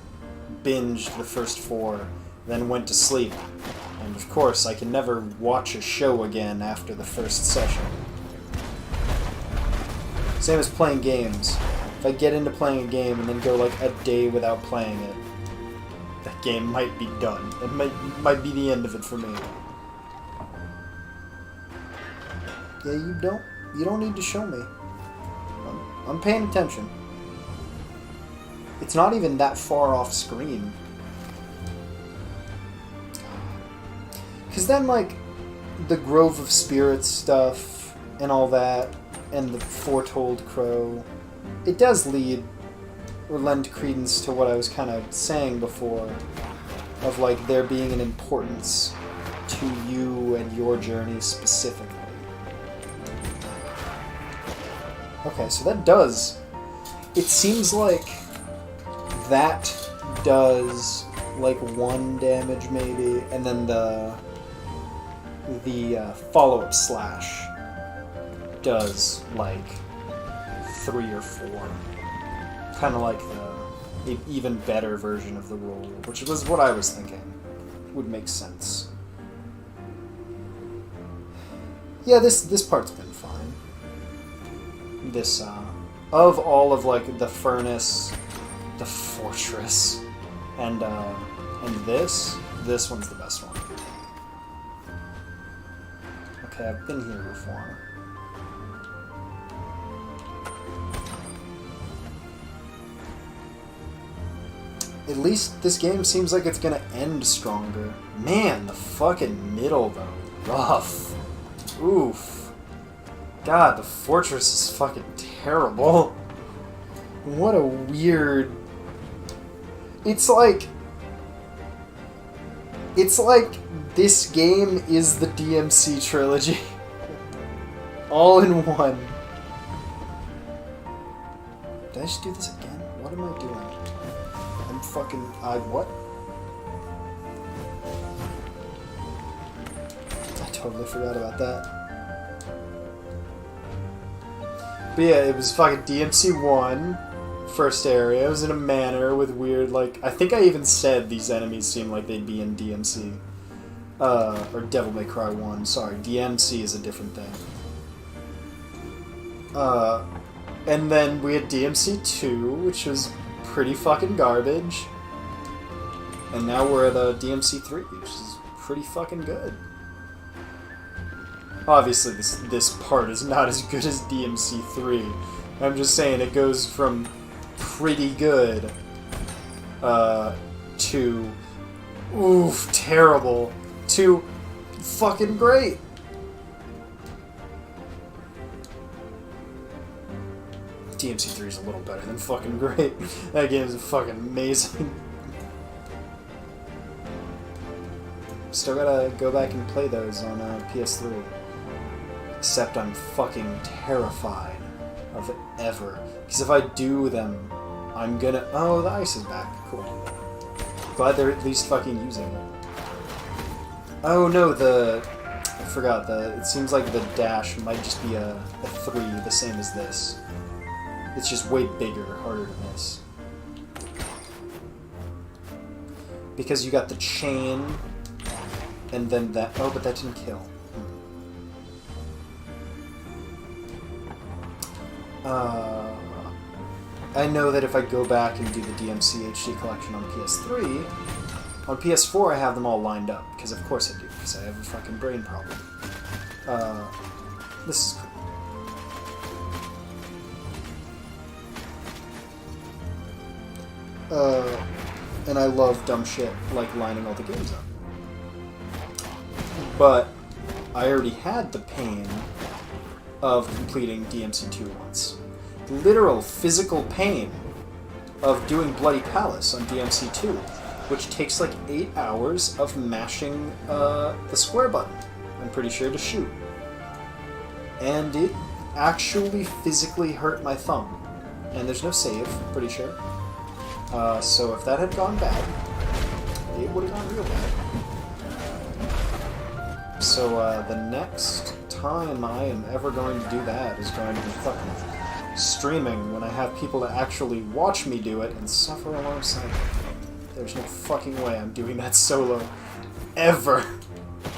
Speaker 2: binged the first 4, then went to sleep. And of course, I can never watch a show again after the first session. Same as playing games. If I get into playing a game and then go like a day without playing it, that game might be done. It might be the end of it for me. Yeah, you don't need to show me. I'm paying attention. It's not even that far off screen. Because then, like, the Grove of Spirits stuff and all that, and the Foretold Crow, it does lead or lend credence to what I was kind of saying before, of, like, there being an importance to you and your journey specifically. Okay, so that does... It seems like that does, like, 1 damage maybe, and then the follow-up slash does, like, 3 or 4. Kind of like the even better version of the roll, which was what I was thinking would make sense. Yeah, this part's been fine. This, of all of, like, the furnace, the fortress, and this one's the best one. Okay, I've been here before. At least this game seems like it's gonna end stronger. Man, the fucking middle, though. Rough. Oof. God, the fortress is fucking terrible. What a weird... It's like this game is the DMC trilogy. All in one. Did I just do this again? What am I doing? I'm fucking... what? I totally forgot about that. But yeah, it was fucking DMC 1, first area. It was in a manor with weird, like... I think I even said these enemies seem like they'd be in DMC. Or Devil May Cry 1. Sorry, DMC is a different thing. And then we had DMC 2, which was pretty fucking garbage. And now we're at DMC 3, which is pretty fucking good. Obviously, this part is not as good as DMC 3. I'm just saying it goes from pretty good to oof, terrible to fucking great. DMC 3 is a little better than fucking great. That game is fucking amazing. Still gotta go back and play those on PS3. Except I'm fucking terrified of it ever. Because if I do them, I'm gonna... Oh, the ice is back. Cool. Glad they're at least fucking using it. Oh no, I forgot. It seems like the dash might just be a 3, the same as this. It's just way bigger, harder to miss. Because you got the chain, and then that... Oh, but that didn't kill. I know that if I go back and do the DMC HD collection on PS3, on PS4 I have them all lined up, because of course I do, because I have a fucking brain problem. This is cool. And I love dumb shit like lining all the games up. But I already had the pain of completing DMC2 once. The literal physical pain of doing Bloody Palace on DMC2, which takes like 8 hours of mashing the square button, I'm pretty sure, to shoot. And it actually physically hurt my thumb. And there's no save, pretty sure. So if that had gone bad, it would have gone real bad. So the next time I am ever going to do that is going to be fucking streaming when I have people to actually watch me do it and suffer alongside me. There's no fucking way I'm doing that solo. Ever.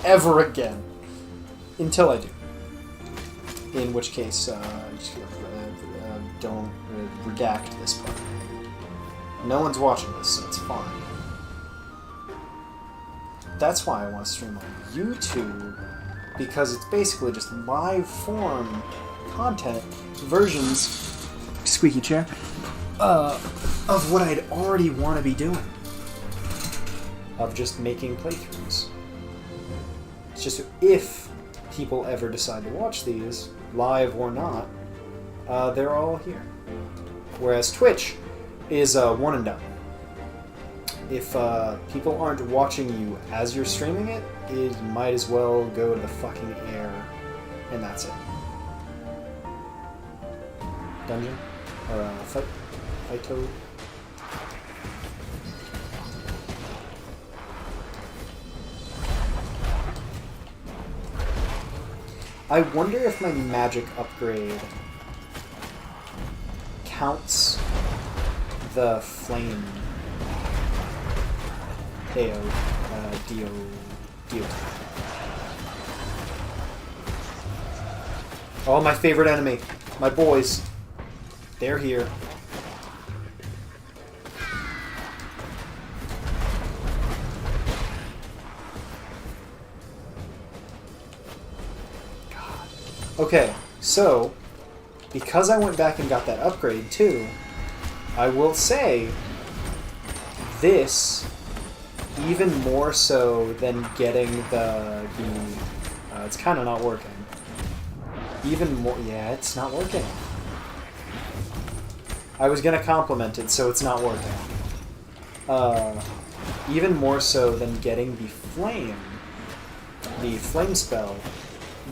Speaker 2: Ever again. Until I do. In which case, don't redact this part. No one's watching this, so it's fine. That's why I want to stream on YouTube, because it's basically just live form content versions, squeaky chair, of what I'd already want to be doing. Of just making playthroughs. It's just if people ever decide to watch these, live or not, they're all here. Whereas Twitch is one and done. If people aren't watching you as you're streaming it, it might as well go to the fucking air, and that's it. Dungeon? Or fight toad? I wonder if my magic upgrade counts the flame Dio. Oh, my favorite enemy. My boys. They're here. God. Okay, so because I went back and got that upgrade too, I will say this, even more so than getting the it's kind of not working. Even more, yeah, it's not working. I was gonna compliment it, so it's not working. Even more so than getting the flame spell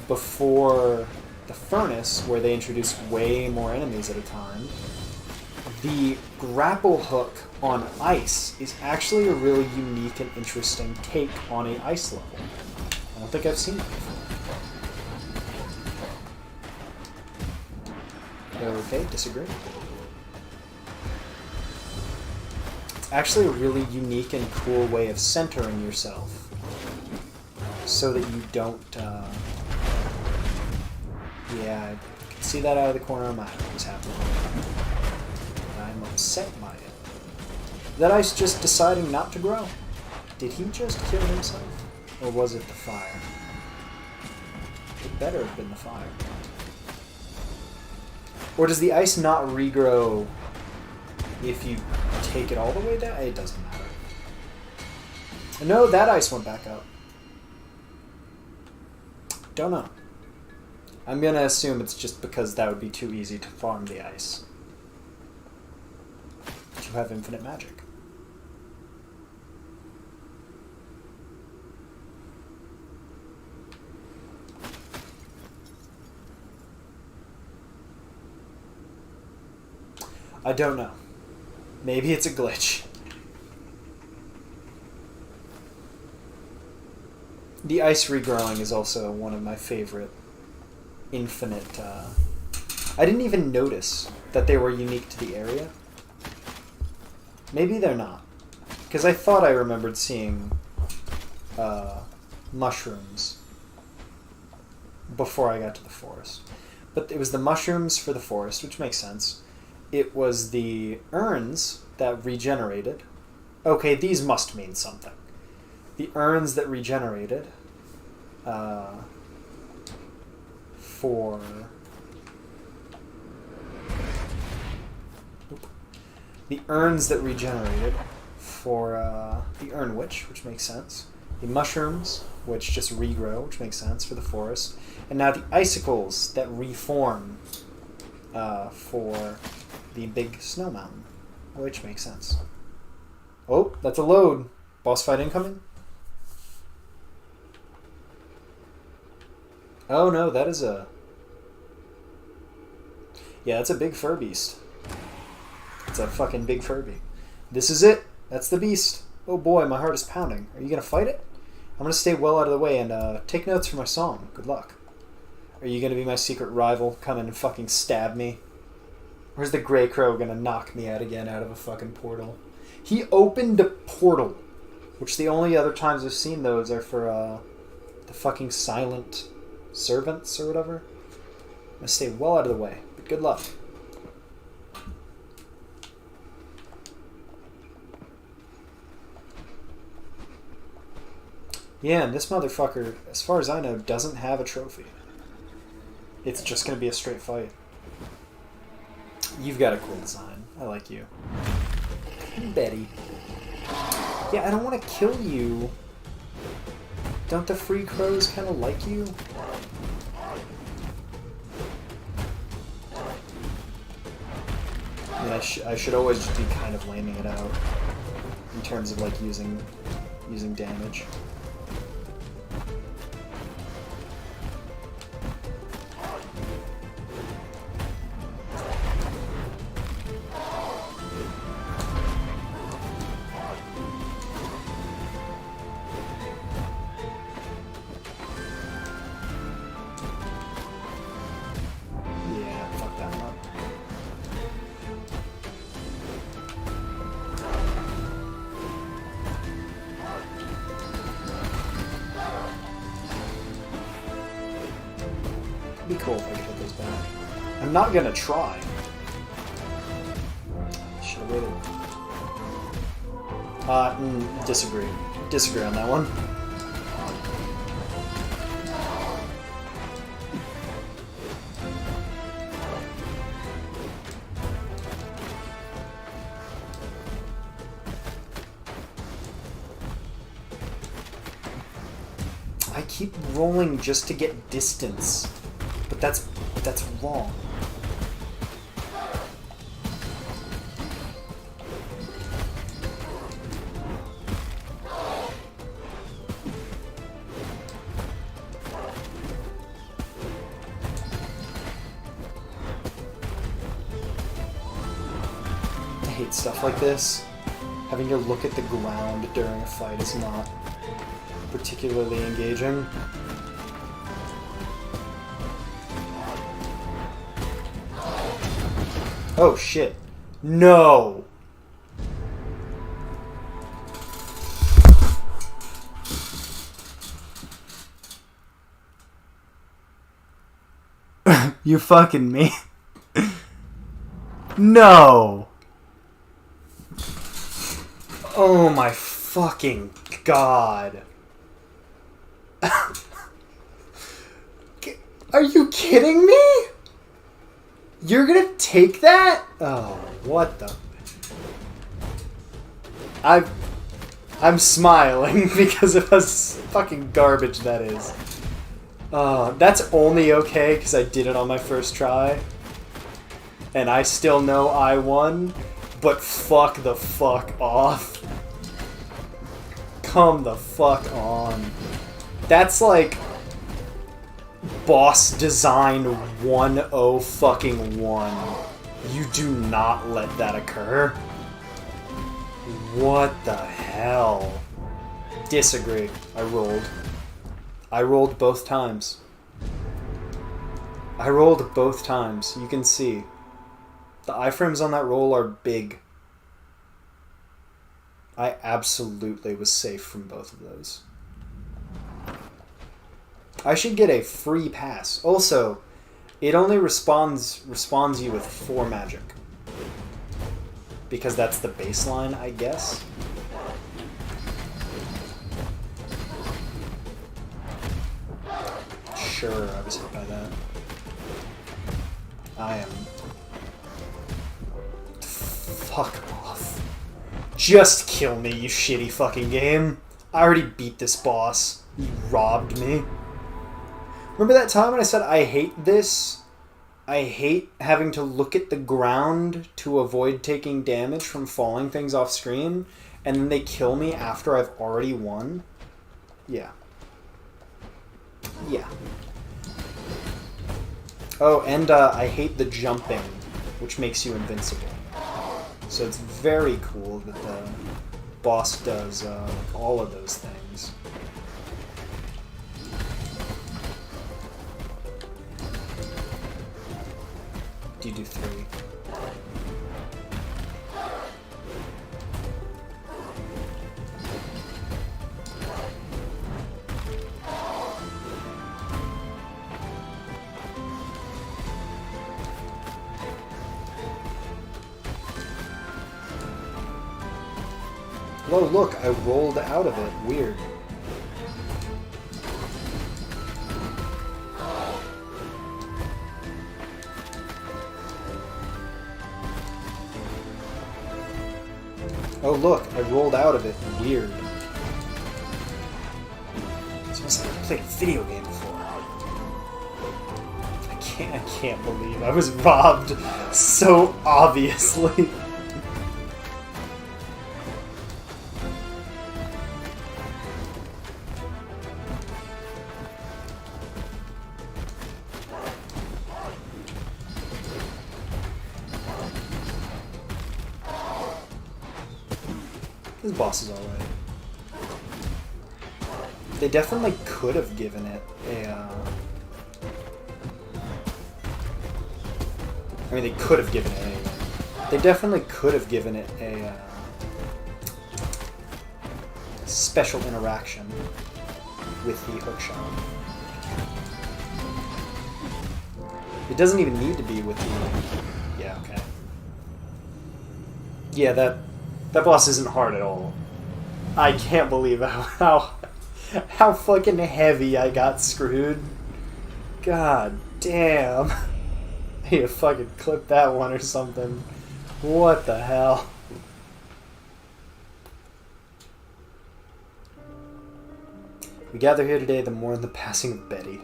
Speaker 2: before the furnace, where they introduce way more enemies at a time. The grapple hook on ice is actually a really unique and interesting take on an ice level. I don't think I've seen it before. Okay, disagree. It's actually a really unique and cool way of centering yourself so that you don't... Yeah, I can see that out of the corner of my eye what's happening. I'm upset by it. That ice just deciding not to grow. Did he just kill himself? Or was it the fire? It better have been the fire. Or does the ice not regrow if you take it all the way down? It doesn't matter. No, that ice went back up. Don't know. I'm gonna assume it's just because that would be too easy to farm the ice. But you have infinite magic. I don't know. Maybe it's a glitch. The ice regrowing is also one of my favorite infinite... I didn't even notice that they were unique to the area. Maybe they're not. Because I thought I remembered seeing mushrooms before I got to the forest. But it was the mushrooms for the forest, which makes sense. it was the urns that regenerated. Okay, these must mean something. The urns that regenerated for... The urns that regenerated for the Urn Witch, which makes sense. The mushrooms, which just regrow, which makes sense for the forest. And now the icicles that reform for the big snow mountain, which makes sense. Oh, that's a load. Boss fight incoming? Oh no, that is a... Yeah, that's a big fur beast. It's a fucking big Furby. This is it. That's the beast. Oh boy, my heart is pounding. Are you going to fight it? I'm going to stay well out of the way and take notes for my song. Good luck. Are you going to be my secret rival? Come in and fucking stab me? Or is the Grey Crow going to knock me out again out of a fucking portal? He opened a portal. Which the only other times I've seen those are for the fucking silent servants or whatever. I'm going to stay well out of the way. But good luck. Yeah, and this motherfucker, as far as I know, doesn't have a trophy. It's just going to be a straight fight. You've got a cool design. I like you. Betty. Yeah, I don't want to kill you. Don't the free crows kind of like you? Yeah, I should always just be kind of laming it out in terms of like using damage. Be cool if I could hit those back. I'm not gonna try. Should have waited. Disagree. Disagree on that one. I keep rolling just to get distance. But that's wrong. I hate stuff like this. Having to look at the ground during a fight is not particularly engaging. Oh shit. No! You fucking me. No! Oh my fucking god. Are you kidding me? You're gonna take that? Oh, what the... I'm smiling because of how fucking garbage that is. That's only okay because I did it on my first try. And I still know I won, but fuck the fuck off. Come the fuck on. That's like... Boss design 10 fucking 1. You do not let that occur. What the hell? Disagree. I rolled. I rolled both times. I rolled both times. You can see. The iframes on that roll are big. I absolutely was safe from both of those. I should get a free pass. Also, it only responds you with 4 magic. because that's the baseline, I guess. Sure, I was hit by that. I am... Fuck off. Just kill me, you shitty fucking game. I already beat this boss. You robbed me. Remember that time when I said I hate this? I hate having to look at the ground to avoid taking damage from falling things off screen, and then they kill me after I've already won? Yeah. Yeah. Oh, and I hate the jumping, which makes you invincible. So it's very cool that the boss does all of those things. Do you do 3? Whoa, look, I rolled out of it. Weird. Oh, look, I rolled out of it. Weird. It's almost like I've played a video game before. I can't believe I was robbed so obviously. This boss is alright. They definitely could have given it a... I mean, they could have given it anyway. They definitely could have given it a special interaction with the hookshot. It doesn't even need to be with the... Yeah, okay. Yeah, that boss isn't hard at all. I can't believe how fucking heavy I got screwed. God damn. I need to fucking clip that one or something. What the hell? We gather here today to mourn the passing of Betty.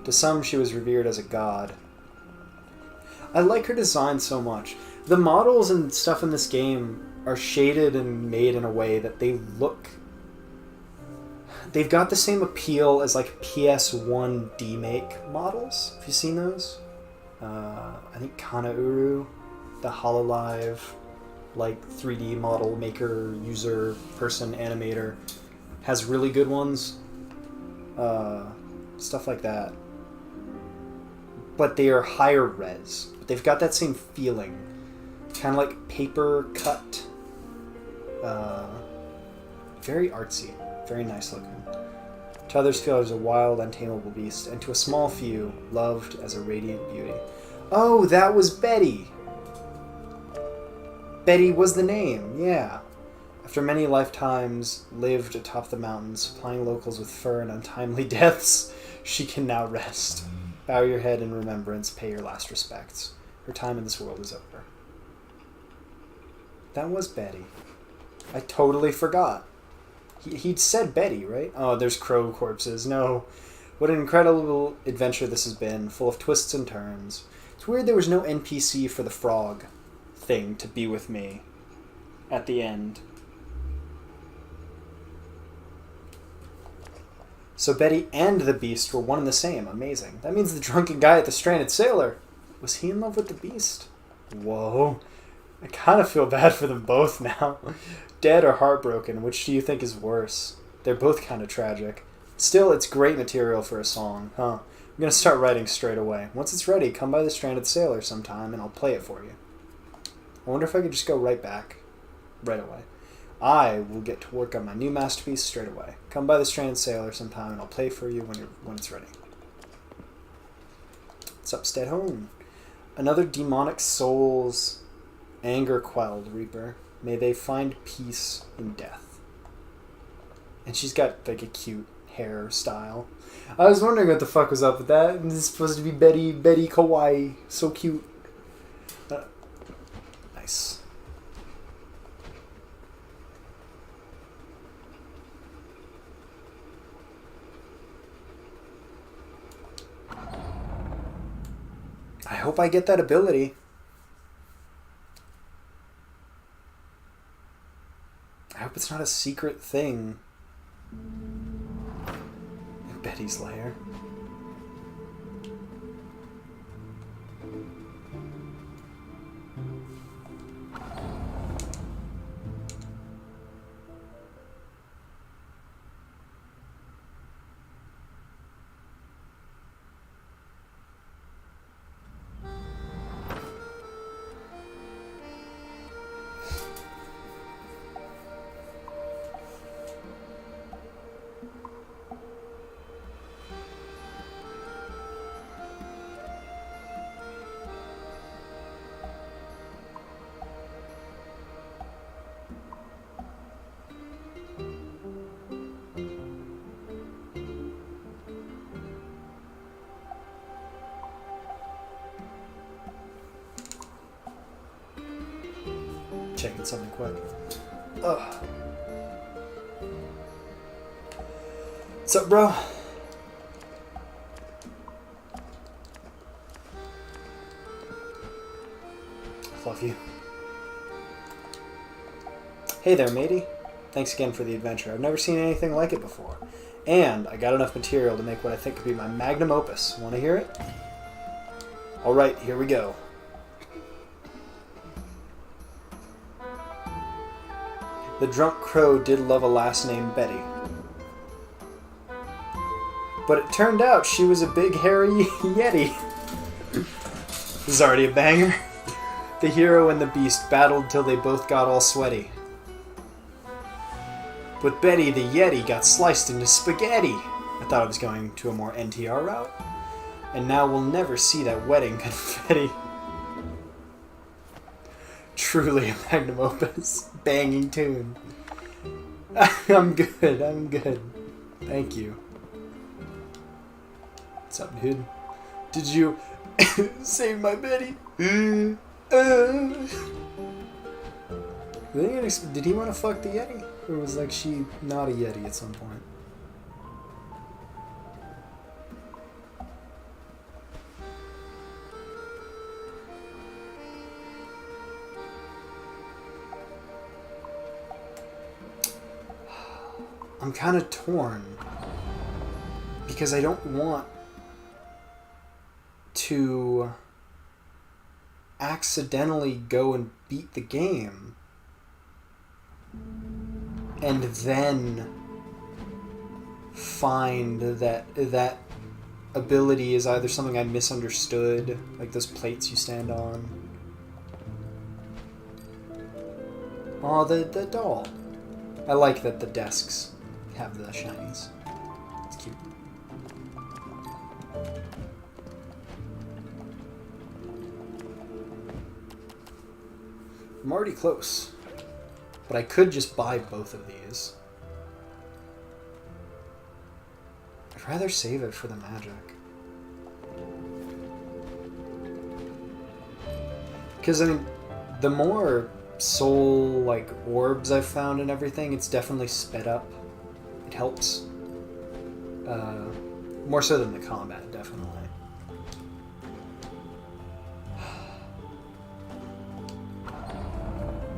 Speaker 2: To some, she was revered as a god. I like her design so much. The models and stuff in this game are shaded and made in a way that they look... They've got the same appeal as like PS1 D-Make models. Have you seen those? I think Kanauru, the HoloLive, like 3D model maker, user, person, animator, has really good ones. Stuff like that. But they are higher res. But they've got that same feeling. Kind of like paper cut. Very artsy. Very nice looking. To others feel as a wild, untamable beast, and to a small few, loved as a radiant beauty. Oh, that was Betty! Betty was the name, yeah. After many lifetimes lived atop the mountains, supplying locals with fur and untimely deaths, she can now rest. Bow your head in remembrance, pay your last respects. Her time in this world is over. That was Betty. I totally forgot. He'd said Betty, right? Oh, there's crow corpses. No. What an incredible adventure this has been, full of twists and turns. It's weird there was no NPC for the frog thing to be with me at the end. So Betty and the beast were one and the same. Amazing. That means the drunken guy at the Stranded Sailor. Was he in love with the beast? Whoa. I kind of feel bad for them both now. Dead or heartbroken, which do you think is worse? They're both kind of tragic. Still, it's great material for a song, huh? I'm going to start writing straight away. Once it's ready, come by the Stranded Sailor sometime and I'll play it for you. I wonder if I could just go right back. Right away. I will get to work on my new masterpiece straight away. Come by the Stranded Sailor sometime and I'll play for you when it's ready. What's up, stay at home? Another Demonic Souls Anger quelled, Reaper. May they find peace in death. And she's got like a cute hairstyle. I was wondering what the fuck was up with that. This is supposed to be Betty Kawaii. So cute. Nice. I hope I get that ability. I hope it's not a secret thing. Betty's lair. Checking something quick. Ugh. What's up, bro? Love you. Hey there, matey. Thanks again for the adventure. I've never seen anything like it before. And I got enough material to make what I think could be my magnum opus. Want to hear it? Alright, here we go. The drunk crow did love a lass named Betty. But it turned out she was a big hairy yeti. This is already a banger. The hero and the beast battled till they both got all sweaty. But Betty the yeti got sliced into spaghetti. I thought I was going to a more NTR route. And now we'll never see that wedding confetti. Truly a magnum opus. Banging tune. I'm good. Thank you. What's up, dude? Did you save my Betty? Did he want to fuck the Yeti? Or was like she not a Yeti at some point? I'm kind of torn because I don't want to accidentally go and beat the game and then find that that ability is either something I misunderstood, like those plates you stand on. Oh, the doll. I like that the desks have the shinies. It's cute. I'm already close. But I could just buy both of these. I'd rather save it for the magic. Because, I mean, the more soul, like, orbs I've found and everything, it's definitely sped up. It helps. More so than the combat, definitely.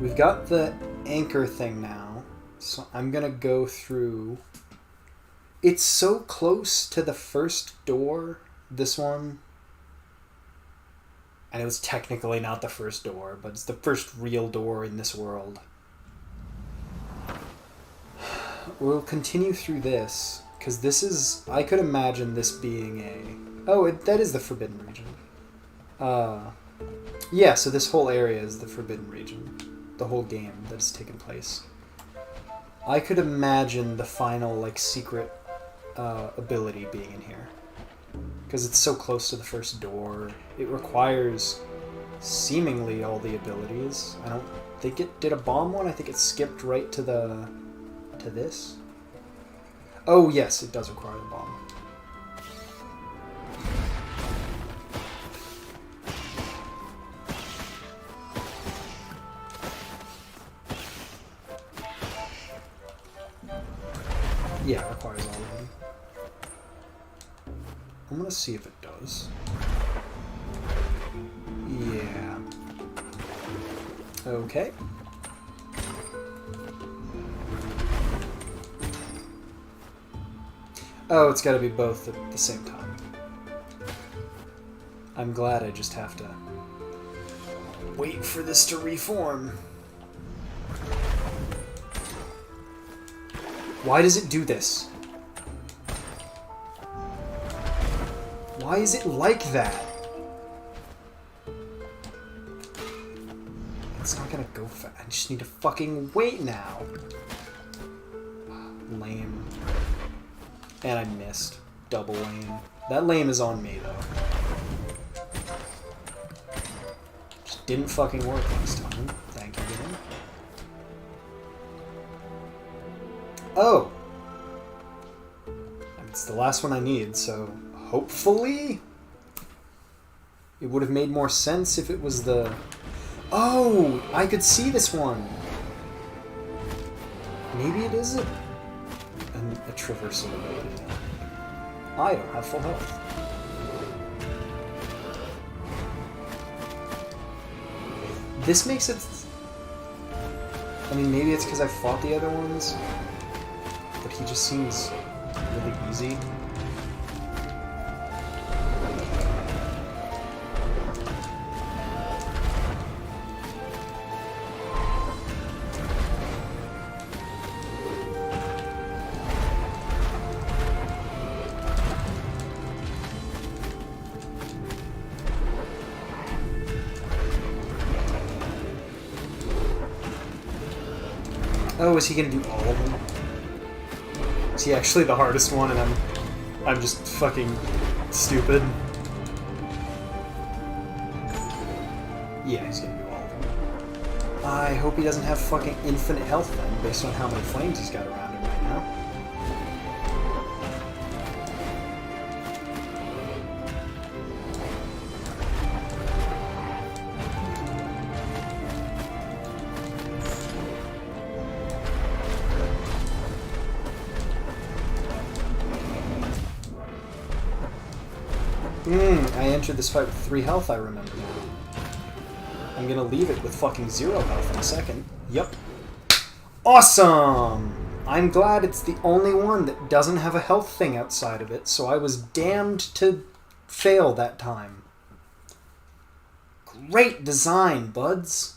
Speaker 2: We've got the anchor thing now, so I'm gonna go through. It's so close to the first door, this one. And it was technically not the first door, but it's the first real door in this world. We'll continue through this, because this is... I could imagine this being a... Oh, that is the Forbidden Region. Yeah, so this whole area is the Forbidden Region. The whole game that has taken place. I could imagine the final, like, secret ability being in here. Because it's so close to the first door. It requires seemingly all the abilities. I don't think it did a bomb one. I think it skipped right to this. Oh yes, it does require the bomb. Yeah, it requires all of them. I'm gonna see if it does. Yeah. Okay. Oh, it's gotta be both at the same time. I'm glad I just have to wait for this to reform. Why does it do this? Why is it like that? It's not gonna go fast. I just need to fucking wait now. Lame. And I missed. Double lame. That lame is on me, though. Just didn't fucking work last time. Thank you, game. Oh! It's the last one I need, so hopefully it would have made more sense if it was the... Oh! I could see this one! Maybe it is a traversal ability. I don't have full health. This makes it... I mean, maybe it's because I fought the other ones, but he just seems really easy. Oh, is he gonna do all of them? Is he actually the hardest one and I'm just fucking stupid? Yeah, he's gonna do all of them. I hope he doesn't have fucking infinite health then, based on how many flames he's got around him right now. I entered this fight with 3 health, I remember now. I'm gonna leave it with fucking 0 health in a second. Yep. Awesome! I'm glad it's the only one that doesn't have a health thing outside of it, so I was damned to fail that time. Great design, buds!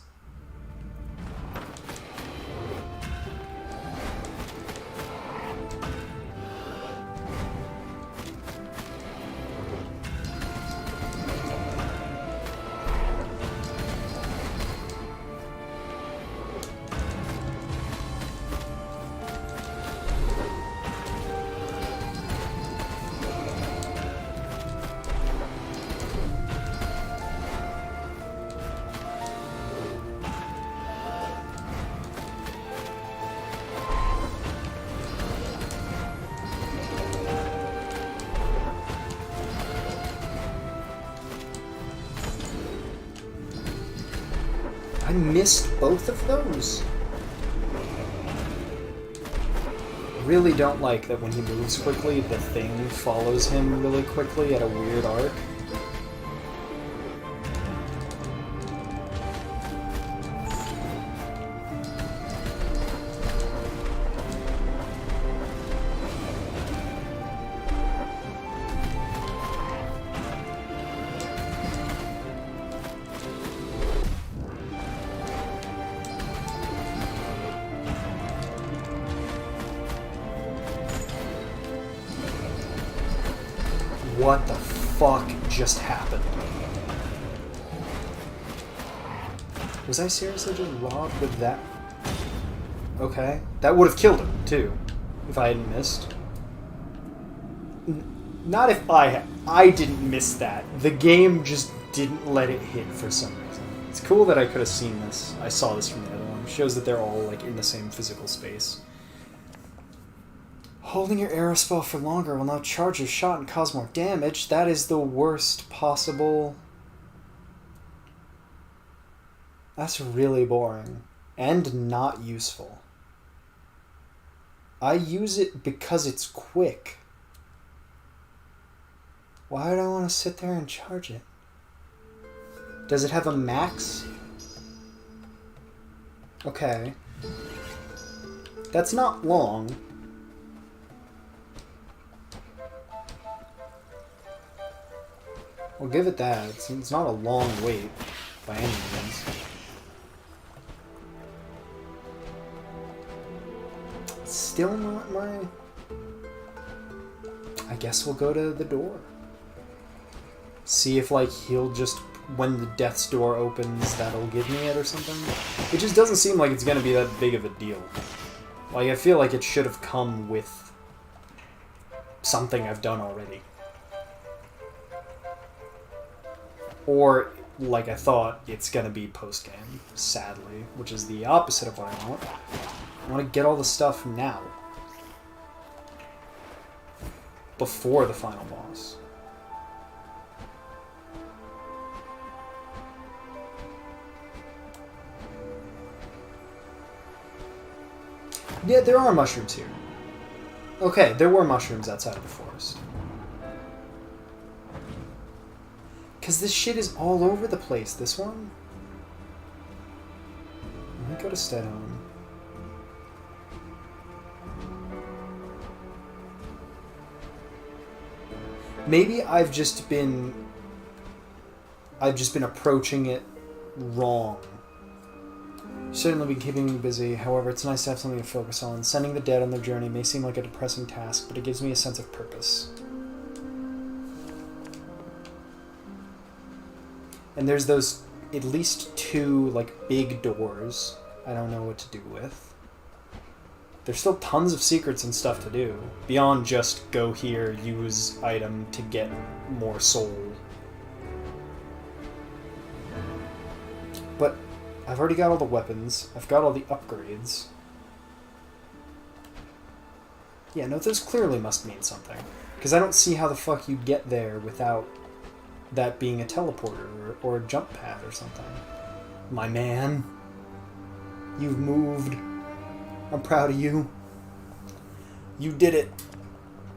Speaker 2: I missed both of those. Really don't like that when he moves quickly, the thing follows him really quickly at a weird arc. What the fuck just happened? Was I seriously just robbed with that? Okay. That would have killed him, too, if I hadn't missed. Not if I didn't miss that. The game just didn't let it hit for some reason. It's cool that I could have seen this. I saw this from the other one. It shows that they're all like in the same physical space. Holding your arrow spell for longer will now charge your shot and cause more damage. That is the worst possible... That's really boring. And not useful. I use it because it's quick. Why would I want to sit there and charge it? Does it have a max? Okay. That's not long. We'll give it that. It's not a long wait by any means. Still not my... I guess we'll go to the door. See if, like, he'll just... When the death's door opens, that'll give me it or something. It just doesn't seem like it's gonna be that big of a deal. Like, I feel like it should have come with something I've done already. Or, like I thought, it's gonna be post-game, sadly, which is the opposite of what I want. I want to get all the stuff now. Before the final boss. Yeah, there are mushrooms here. Okay, there were mushrooms outside of the forest. Because this shit is all over the place. This one? Let me go to Stedhome. Maybe I've just been approaching it wrong. Certainly been keeping me busy. However, it's nice to have something to focus on. Sending the dead on their journey may seem like a depressing task, but it gives me a sense of purpose. And there's those at least 2 like big doors I don't know what to do with. There's still tons of secrets and stuff to do beyond just go here, use item to get more soul. But I've already got all the weapons. I've got all the upgrades. Yeah, no, those clearly must mean something. Because I don't see how the fuck you get there without that being a teleporter or a jump pad or something. My man. You've moved. I'm proud of you. You did it.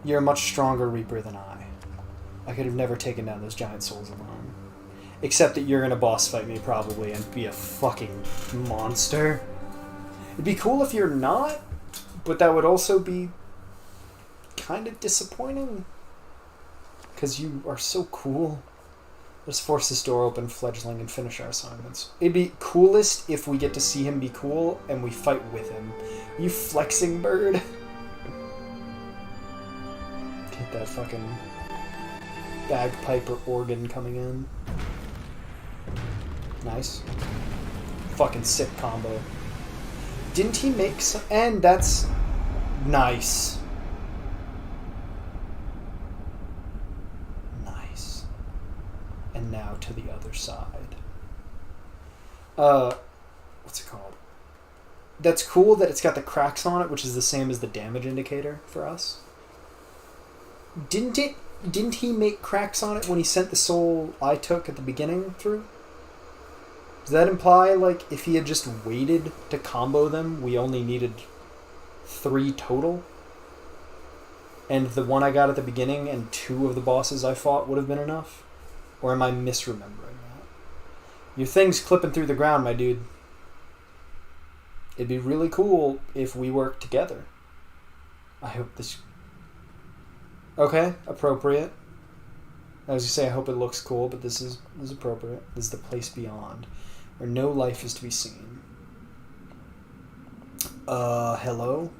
Speaker 2: You're a much stronger Reaper than I. I could have never taken down those giant souls alone. Except that you're gonna boss fight me probably and be a fucking monster. It'd be cool if you're not, but that would also be kind of disappointing. Because you are so cool. Let's force this door open, fledgling, and finish our assignments. It'd be coolest if we get to see him be cool and we fight with him. You flexing bird. Get that fucking bagpipe or organ coming in. Nice. Fucking sick combo. Didn't he make some... And that's... Nice. Nice. And now to the other side. What's it called? That's cool that it's got the cracks on it, which is the same as the damage indicator for us. Didn't he make cracks on it when he sent the soul I took at the beginning through? Does that imply, like, if he had just waited to combo them, we only needed 3 total? And the one I got at the beginning and 2 of the bosses I fought would have been enough? Or am I misremembering that? Your thing's clipping through the ground, my dude. It'd be really cool if we worked together. I hope this... Okay, appropriate. I was going to say I hope it looks cool, but this is appropriate. This is the place beyond, where no life is to be seen. Hello?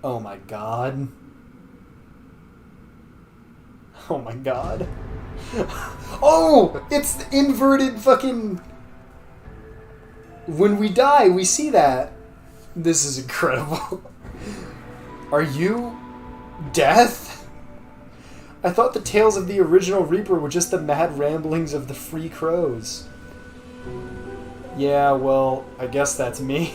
Speaker 2: Oh my god. Oh my god. Oh! It's the inverted fucking... When we die, we see that. This is incredible. Are you... Death? I thought the tales of the original Reaper were just the mad ramblings of the free crows. Yeah, well, I guess that's me.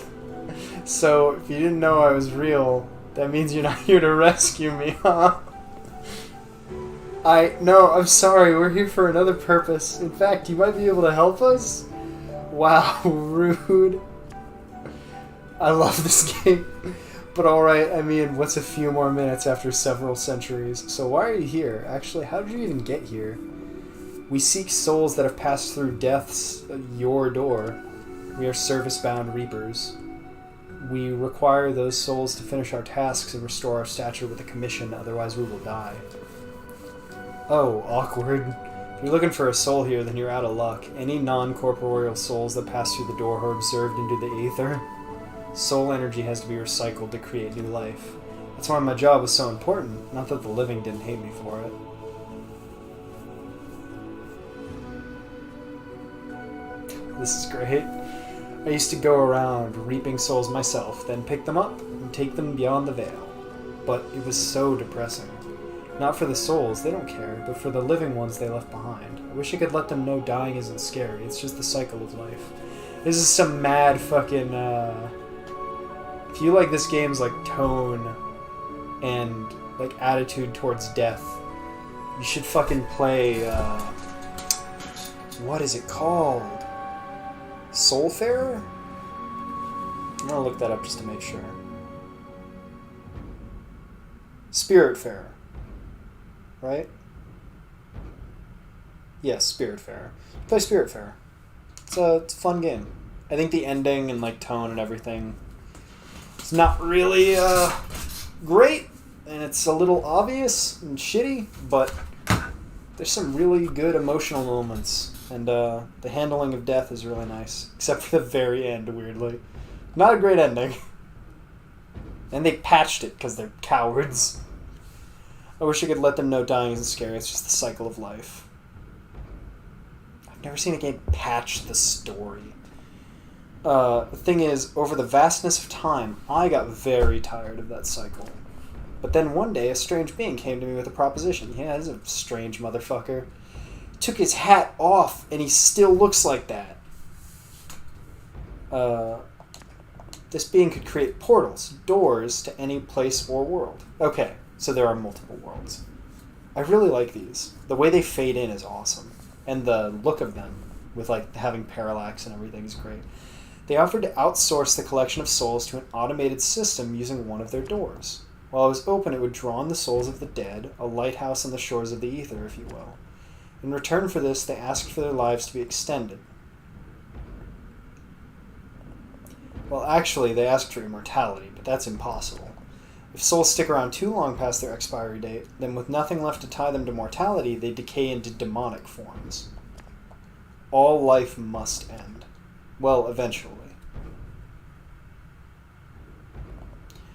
Speaker 2: So, if you didn't know I was real, that means you're not here to rescue me, huh? No, I'm sorry, we're here for another purpose. In fact, you might be able to help us? Wow, rude. I love this game. But alright, I mean, what's a few more minutes after several centuries? So why are you here? Actually, how did you even get here? We seek souls that have passed through death's your door. We are service-bound reapers. We require those souls to finish our tasks and restore our stature with a commission, otherwise we will die. Oh, awkward. If you're looking for a soul here, then you're out of luck. Any non-corporeal souls that pass through the door are absorbed into the aether. Soul energy has to be recycled to create new life. That's why my job was so important, not that the living didn't hate me for it. This is great. I used to go around reaping souls myself, then pick them up and take them beyond the veil. But it was so depressing. Not for the souls, they don't care, but for the living ones they left behind. I wish I could let them know dying isn't scary, it's just the cycle of life. This is some mad fucking, if you like this game's, like, tone and, like, attitude towards death, you should fucking play, what is it called? Soulfarer? I'm gonna look that up just to make sure. Spiritfarer. Right? Yes, Spiritfarer. Play Spiritfarer. It's a fun game. I think the ending and, like, tone and everything, it's not really great, and it's a little obvious and shitty, but there's some really good emotional moments, and the handling of death is really nice, except for the very end, weirdly. Not a great ending. And they patched it because they're cowards. I wish I could let them know dying isn't scary, it's just the cycle of life. I've never seen a game patch the story. The thing is, over the vastness of time, I got very tired of that cycle. But then one day, a strange being came to me with a proposition. Yeah, he's a strange motherfucker. Took his hat off, and he still looks like that. This being could create portals, doors to any place or world. Okay, so there are multiple worlds. I really like these. The way they fade in is awesome. And the look of them, with like having parallax and everything, is great. They offered to outsource the collection of souls to an automated system using one of their doors. While it was open, it would draw on the souls of the dead, a lighthouse on the shores of the ether, if you will. In return for this, they asked for their lives to be extended. Well, actually, they asked for immortality, but that's impossible. If souls stick around too long past their expiry date, then with nothing left to tie them to mortality, they decay into demonic forms. All life must end. Well, eventually.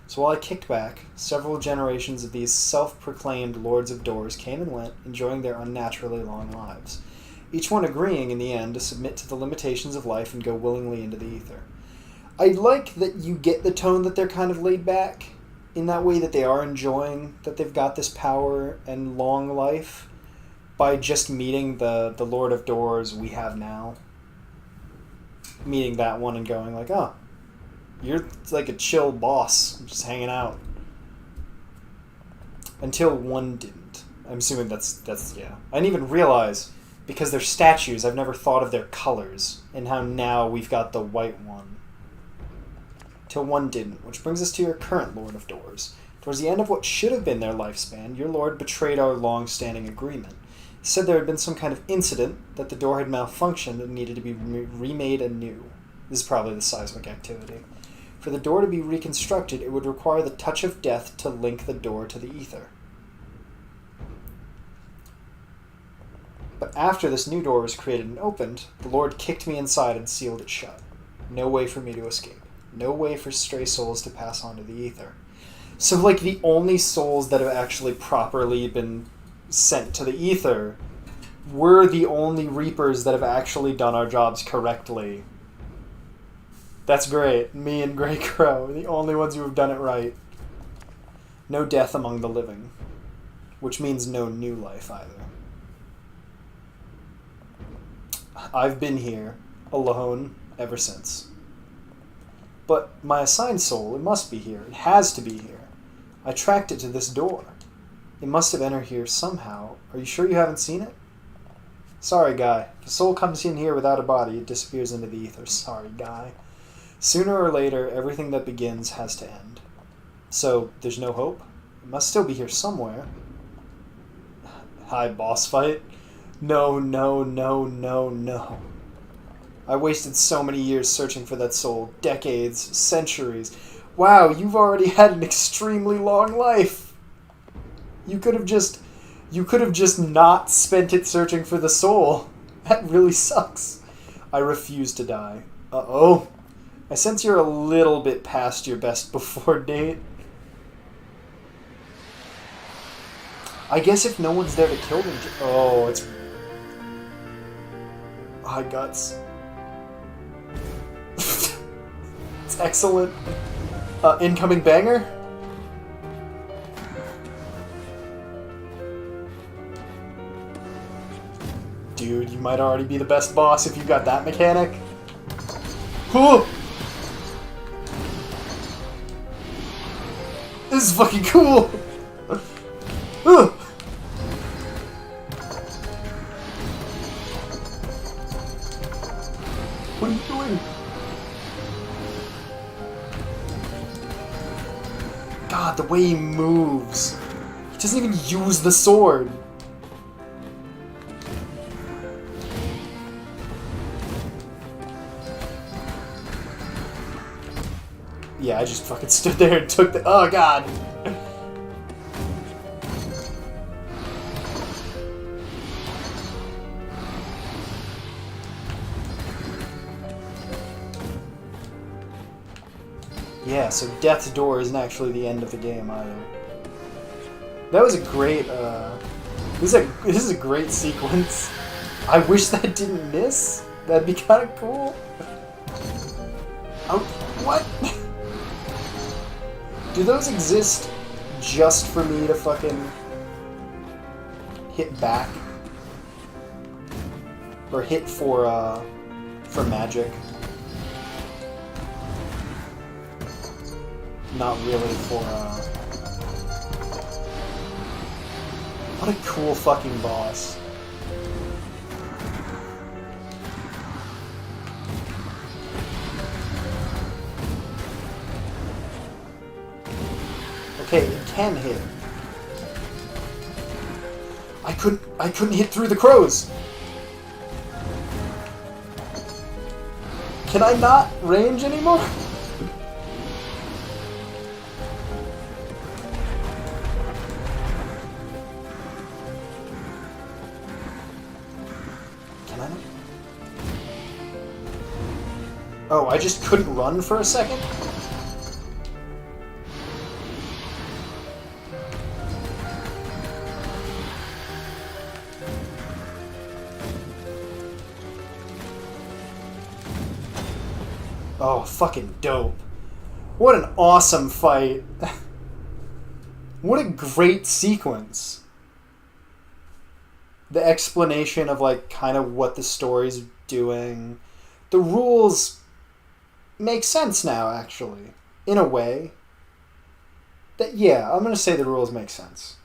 Speaker 2: So while I kicked back, several generations of these self-proclaimed Lords of Doors came and went, enjoying their unnaturally long lives, each one agreeing in the end to submit to the limitations of life and go willingly into the ether. I like that you get the tone that they're kind of laid back, in that way that they are enjoying that they've got this power and long life by just meeting the Lord of Doors we have now. Meeting that one and going like, oh, you're like a chill boss, just hanging out. Until one didn't. I'm assuming that's yeah. I didn't even realize, because they're statues, I've never thought of their colors, and how now we've got the white one. Till one didn't, which brings us to your current Lord of Doors. Towards the end of what should have been their lifespan, your lord betrayed our long-standing agreement. He said there had been some kind of incident, that the door had malfunctioned and needed to be remade anew. This is probably the seismic activity. For the door to be reconstructed, it would require the touch of death to link the door to the ether. But after this new door was created and opened, the Lord kicked me inside and sealed it shut. No way for me to escape. No way for stray souls to pass on to the ether. So, like, the only souls that have actually properly been sent to the ether, we're the only reapers that have actually done our jobs correctly. That's great. Me and Grey Crow are the only ones who have done it right. No death among the living. which means no new life either. I've been here, alone, ever since. But my assigned soul, it must be here. It has to be here. I tracked it to this door. It must have entered here somehow. Are you sure you haven't seen it? Sorry, guy. If a soul comes in here without a body, it disappears into the ether. Sorry, guy. Sooner or later, everything that begins has to end. So, there's no hope? It must still be here somewhere. Hi, boss fight? No, no, no, no, no. I wasted so many years searching for that soul. Decades, centuries. Wow, you've already had an extremely long life. You could have just not spent it searching for the soul. That really sucks. I refuse to die. Uh-oh. I sense you're a little bit past your best before date. I guess if no one's there to kill them... Oh, it's... My guts. It's excellent. Incoming banger? Dude, you might already be the best boss if you got that mechanic. Cool. This is fucking cool. What are you doing? God, the way he moves. He doesn't even use the sword. Yeah, I just fucking stood there and took the... Oh, God. Yeah, so Death's Door isn't actually the end of the game either. That was a great, This is a great sequence. I wish that didn't miss. That'd be kind of cool. Oh, what? Do those exist just for me to fucking hit back? Or hit for magic? Not really for, What a cool fucking boss. Okay, it can hit. I couldn't hit through the crows. Can I not range anymore? Oh, I just couldn't run for a second? Oh, fucking dope. What an awesome fight. What a great sequence. The explanation of, like, kind of what the story's doing. The rules make sense now, actually. In a way. That, yeah, I'm gonna say the rules make sense.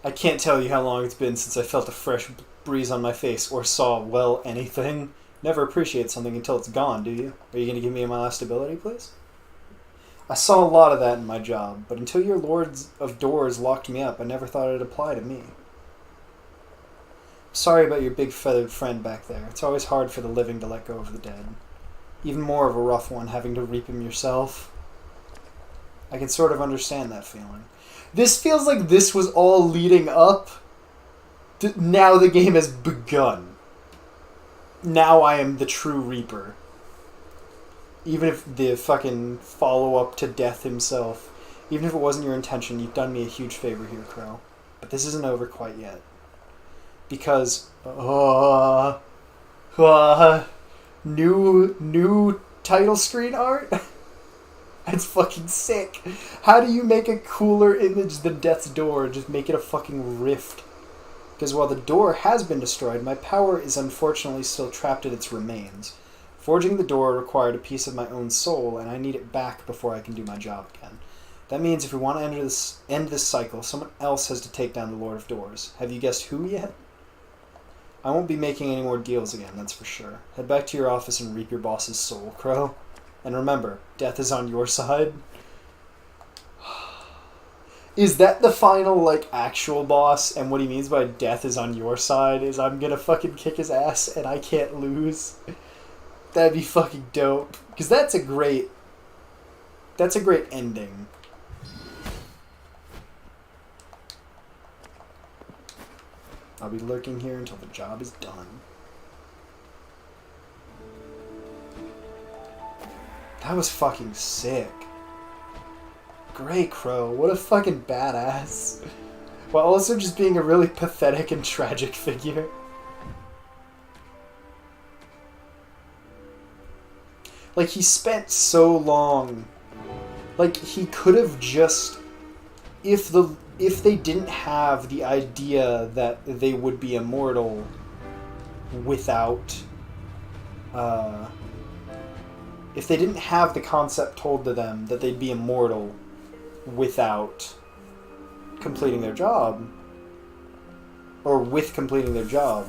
Speaker 2: I can't tell you how long it's been since I felt a fresh breeze on my face or saw, well, anything. Never appreciate something until it's gone, do you? Are you gonna give me my last ability, please? I saw a lot of that in my job, but until your Lords of Doors locked me up, I never thought it'd apply to me. Sorry about your big feathered friend back there. It's always hard for the living to let go of the dead. Even more of a rough one having to reap him yourself. I can sort of understand that feeling. This feels like this was all leading up. Now the game has begun. Now I am the true Reaper. Even if the fucking follow-up to Death himself, even if it wasn't your intention, you've done me a huge favor here, Crow. But this isn't over quite yet. Because, new title screen art? That's fucking sick. How do you make a cooler image than Death's Door? Just make it a fucking rift. Because while the door has been destroyed, my power is unfortunately still trapped in its remains. Forging the door required a piece of my own soul, and I need it back before I can do my job again. That means if we want to end this cycle, someone else has to take down the Lord of Doors. Have you guessed who yet? I won't be making any more deals again, that's for sure. Head back to your office and reap your boss's soul, Crow. And remember, death is on your side. Is that the final, like, actual boss? And what he means by death is on your side is I'm gonna fucking kick his ass and I can't lose? That'd be fucking dope. Because that's a great ending. I'll be lurking here until the job is done. That was fucking sick. Grey Crow, what a fucking badass. While also just being a really pathetic and tragic figure. Like, he spent so long. Like, he could have just... If they didn't have the idea that they would be immortal without... if they didn't have the concept told to them that they'd be immortal without completing their job, or with completing their job,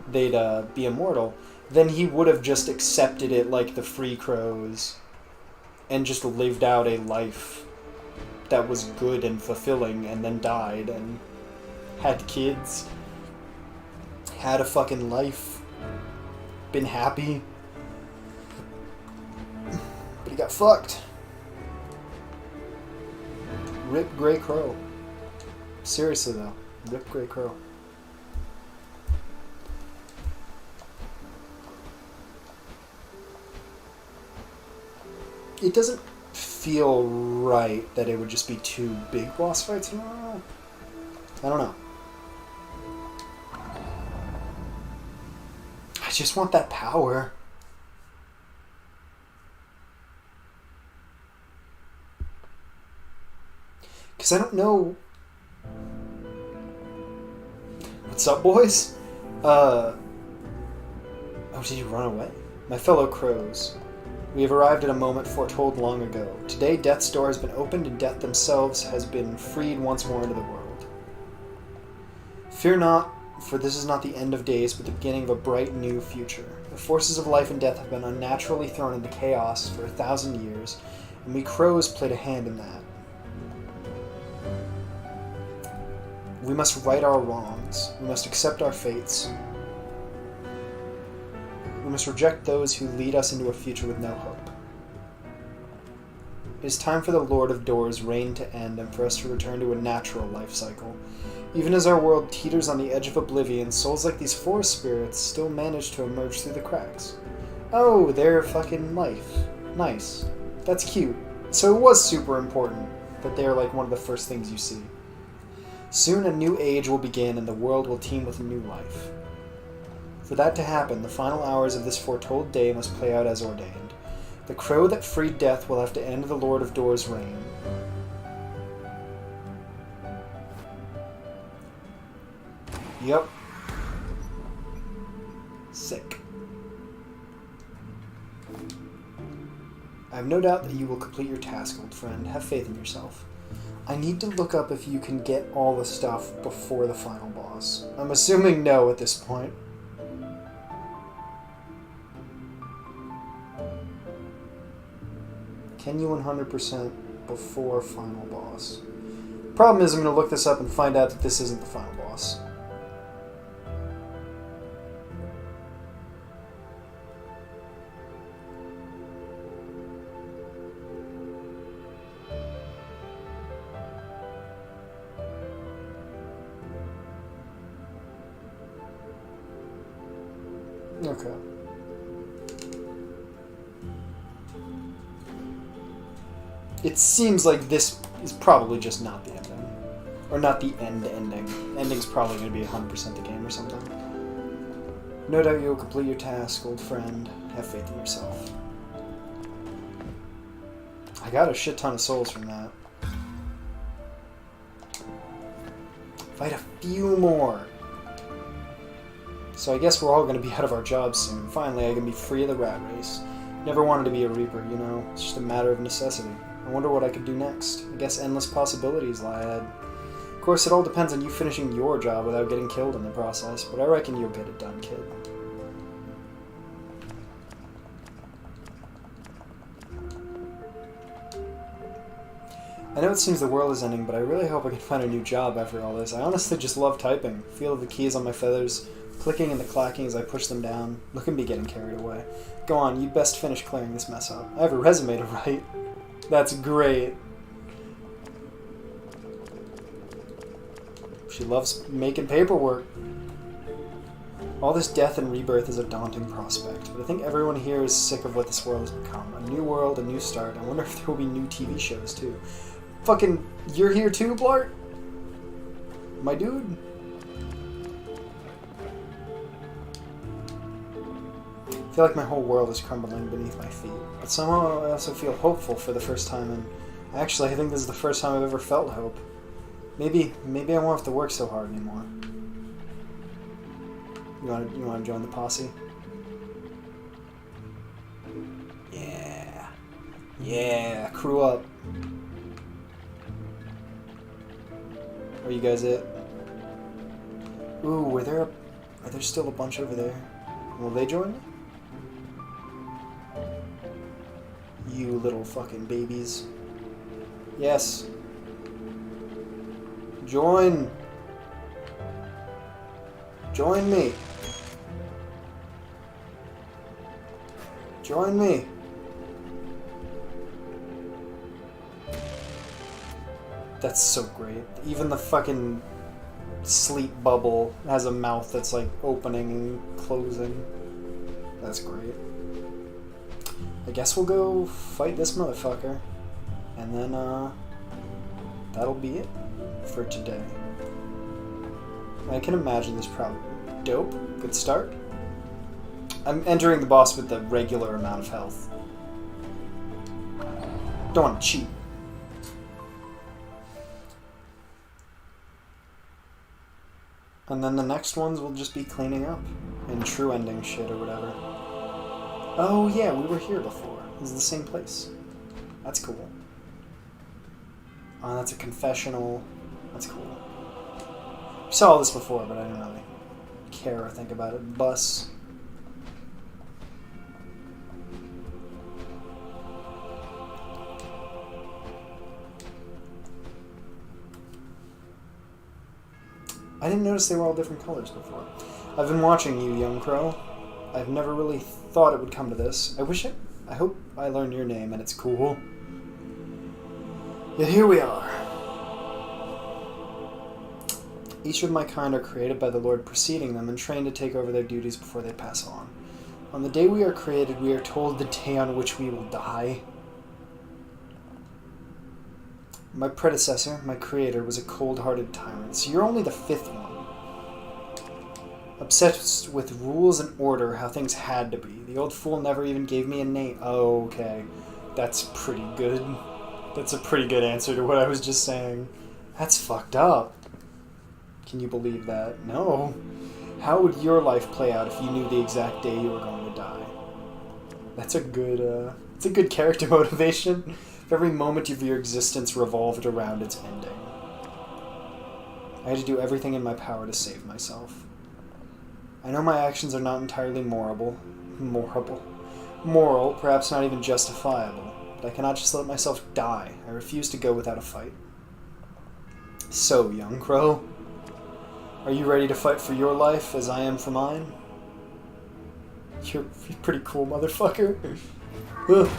Speaker 2: they'd be immortal, then he would have just accepted it like the free crows and just lived out a life that was good and fulfilling, and then died and had kids, had a fucking life, been happy. But he got fucked. Rip Grey Crow. Seriously though, rip Grey Crow. It doesn't feel right that it would just be two big boss fights in a row. I don't know. I just want that power. Because I don't know... What's up, boys? Oh, did you run away? My fellow crows. We have arrived at a moment foretold long ago. Today, Death's door has been opened and Death themselves has been freed once more into the world. Fear not, for this is not the end of days, but the beginning of a bright new future. The forces of life and death have been unnaturally thrown into chaos for 1,000 years, and we crows played a hand in that. We must right our wrongs. We must accept our fates. We must reject those who lead us into a future with no hope. It is time for the Lord of Doors' reign to end and for us to return to a natural life cycle. Even as our world teeters on the edge of oblivion, souls like these forest spirits still manage to emerge through the cracks. Oh, they're fucking life. Nice. That's cute. So it was super important that they're like one of the first things you see. Soon a new age will begin and the world will teem with new life. For that to happen, the final hours of this foretold day must play out as ordained. The crow that freed Death will have to end the Lord of Doors' reign. Yep. Sick. I have no doubt that you will complete your task, old friend. Have faith in yourself. I need to look up if you can get all the stuff before the final boss. I'm assuming no at this point. Can you 100% before final boss? Problem is I'm going to look this up and find out that this isn't the final boss. Okay. It seems like this is probably just not the ending. Or not the ending. Ending's probably going to be 100% the game or something. No doubt you'll complete your task, old friend. Have faith in yourself. I got a shit ton of souls from that. Fight a few more. So I guess we're all going to be out of our jobs soon. Finally, I can be free of the rat race. Never wanted to be a Reaper, you know. It's just a matter of necessity. I wonder what I could do next. I guess endless possibilities lie ahead. Of course, it all depends on you finishing your job without getting killed in the process, but I reckon you'll get it done, kid. I know it seems the world is ending, but I really hope I can find a new job after all this. I honestly just love typing. Feel the keys on my feathers, clicking and the clacking as I push them down. Look at me getting carried away. Go on, you'd best finish clearing this mess up. I have a resume to write. That's great. She loves making paperwork. All this death and rebirth is a daunting prospect, but I think everyone here is sick of what this world has become. A new world, a new start. I wonder if there will be new TV shows, too. Fucking, you're here too, Blart? My dude? I feel like my whole world is crumbling beneath my feet, but somehow I also feel hopeful for the first time, and actually I think this is the first time I've ever felt hope. Maybe I won't have to work so hard anymore. You want to join the posse? Yeah, crew up. Are you guys it? Ooh, are there still a bunch over there? Will they join me? You little fucking babies. Yes. Join. Join me. Join me. That's so great. Even the fucking sleep bubble has a mouth that's like opening and closing. That's great. I guess we'll go fight this motherfucker. And then, that'll be it for today. I can imagine this probably dope. Good start. I'm entering the boss with the regular amount of health. Don't want to cheat. And then the next ones will just be cleaning up. And true ending shit or whatever. Oh yeah, we were here before. This is the same place. That's cool. Oh, that's a confessional. That's cool. We saw this before, but I didn't really care or think about it. Bus. I didn't notice they were all different colors before. I've been watching you, young crow. I've never really thought it would come to this. I hope I learn your name and it's cool. Yet here we are. Each of my kind are created by the Lord preceding them and trained to take over their duties before they pass on. On the day we are created, we are told the day on which we will die. My predecessor, my creator, was a cold-hearted tyrant, so you're only the fifth one. Obsessed with rules and order, how things had to be. The old fool never even gave me a name. Oh, okay. That's pretty good. That's a pretty good answer to what I was just saying. That's fucked up. Can you believe that? No. How would your life play out if you knew the exact day you were going to die? That's a good character motivation. If every moment of your existence revolved around its ending. I had to do everything in my power to save myself. I know my actions are not entirely moral, perhaps not even justifiable, but I cannot just let myself die. I refuse to go without a fight. So, young crow, are you ready to fight for your life as I am for mine? You're pretty cool, motherfucker. Ugh.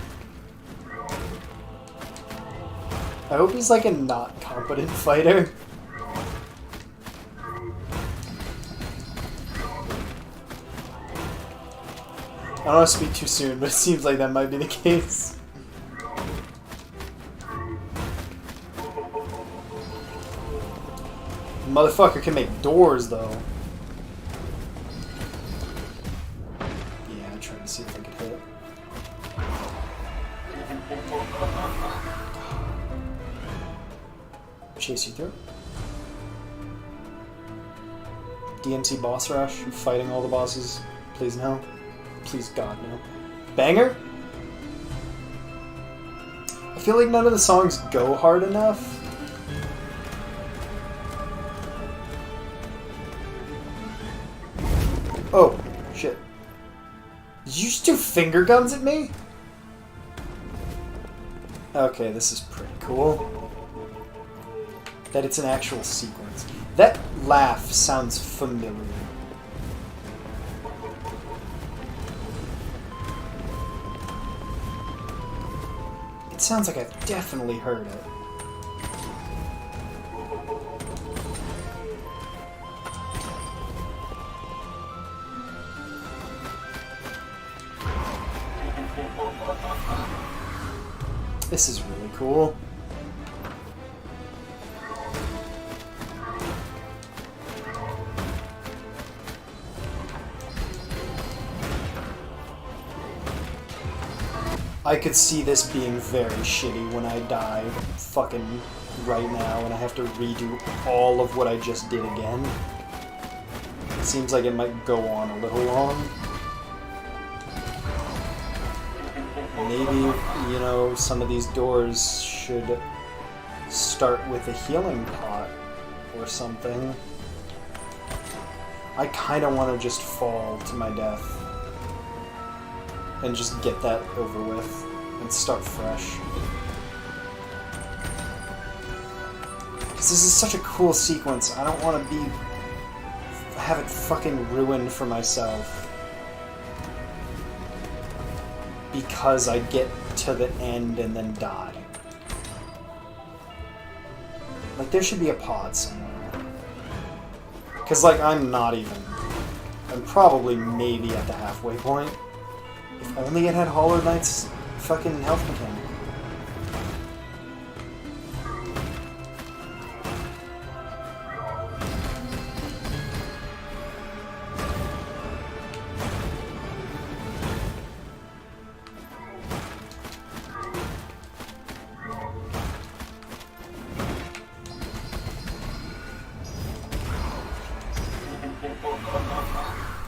Speaker 2: I hope he's like a not competent fighter. I don't want to speak too soon, but it seems like that might be the case. Motherfucker can make doors, though. Yeah, I tried to see if I could hit. chase you through. DMC boss rush, fighting all the bosses. Please no. Please God no. Banger? I feel like none of the songs go hard enough. Oh, shit. Did you just do finger guns at me? Okay, this is pretty cool. That it's an actual sequence. That laugh sounds familiar. It sounds like I've definitely heard it. This is really cool. I could see this being very shitty when I die fucking right now and I have to redo all of what I just did again. It seems like it might go on a little long. Maybe, you know, some of these doors should start with a healing pot or something. I kind of want to just fall to my death and just get that over with and start fresh. Because this is such a cool sequence. I don't want to have it fucking ruined for myself. Because I get to the end and then die. Like, there should be a pod somewhere. Because, like, I'm probably maybe at the halfway point. If only it had Hollow Knight's fucking health mechanic.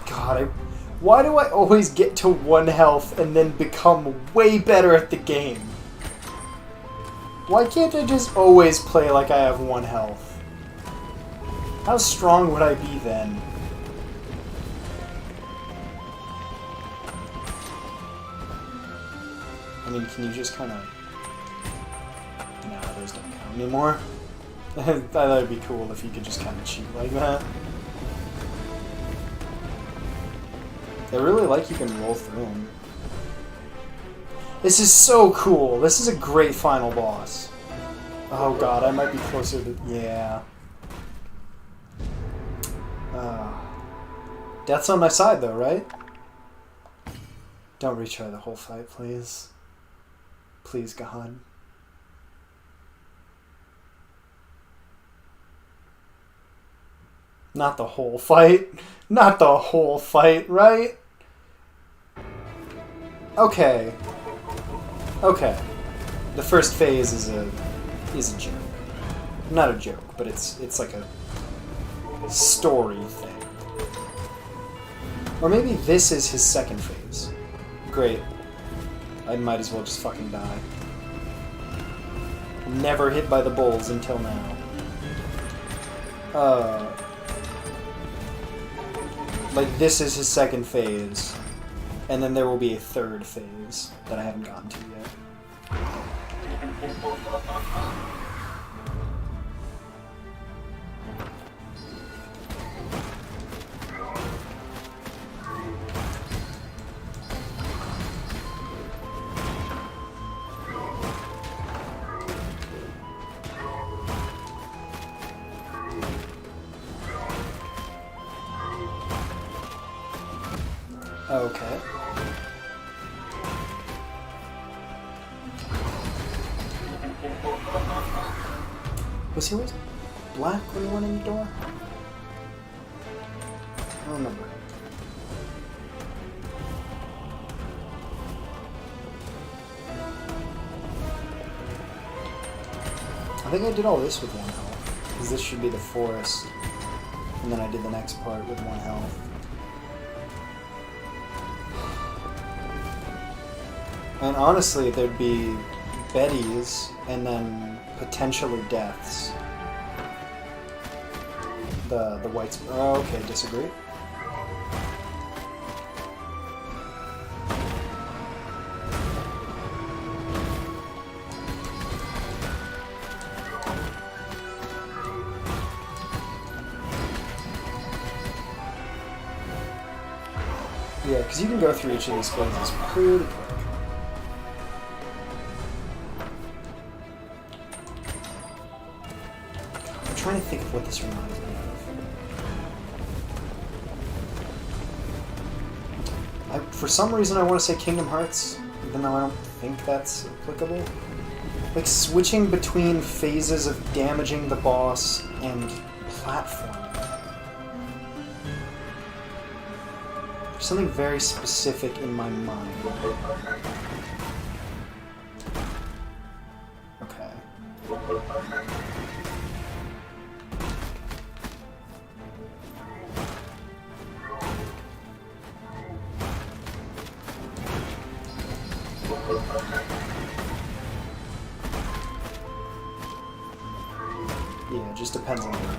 Speaker 2: God, why do I always get to 1 health and then become way better at the game? Why can't I just always play like I have 1 health? How strong would I be then? I mean, can you just kind of... No, those don't count anymore. I thought it'd be cool if you could just kind of cheat like that. I really like you can roll through them. This is so cool. This is a great final boss. Oh god, I might be closer to... Yeah. Death's on my side though, right? Don't retry the whole fight, please. Please, God. Not the whole fight. Not the whole fight, right? Okay. Okay. The first phase is a joke. Not a joke, but it's like a story thing. Or maybe this is his second phase. Great. I might as well just fucking die. Never hit by the bulls until now. Like, this is his second phase. And then there will be a third phase that I haven't gotten to yet. Okay. Was he always black when he went in the door? I don't remember. I think I did all this with 1 health. Because this should be the forest. And then I did the next part with 1 health. And honestly, there'd be Betty's and then potentially deaths. The whites. Oh, okay, disagree. Yeah, because you can go through each of these phases pretty quick. I'm trying to think of what this reminds me of. For some reason I want to say Kingdom Hearts, even though I don't think that's applicable. Like switching between phases of damaging the boss and platforming. There's something very specific in my mind. Okay. Yeah, it just depends on where I am.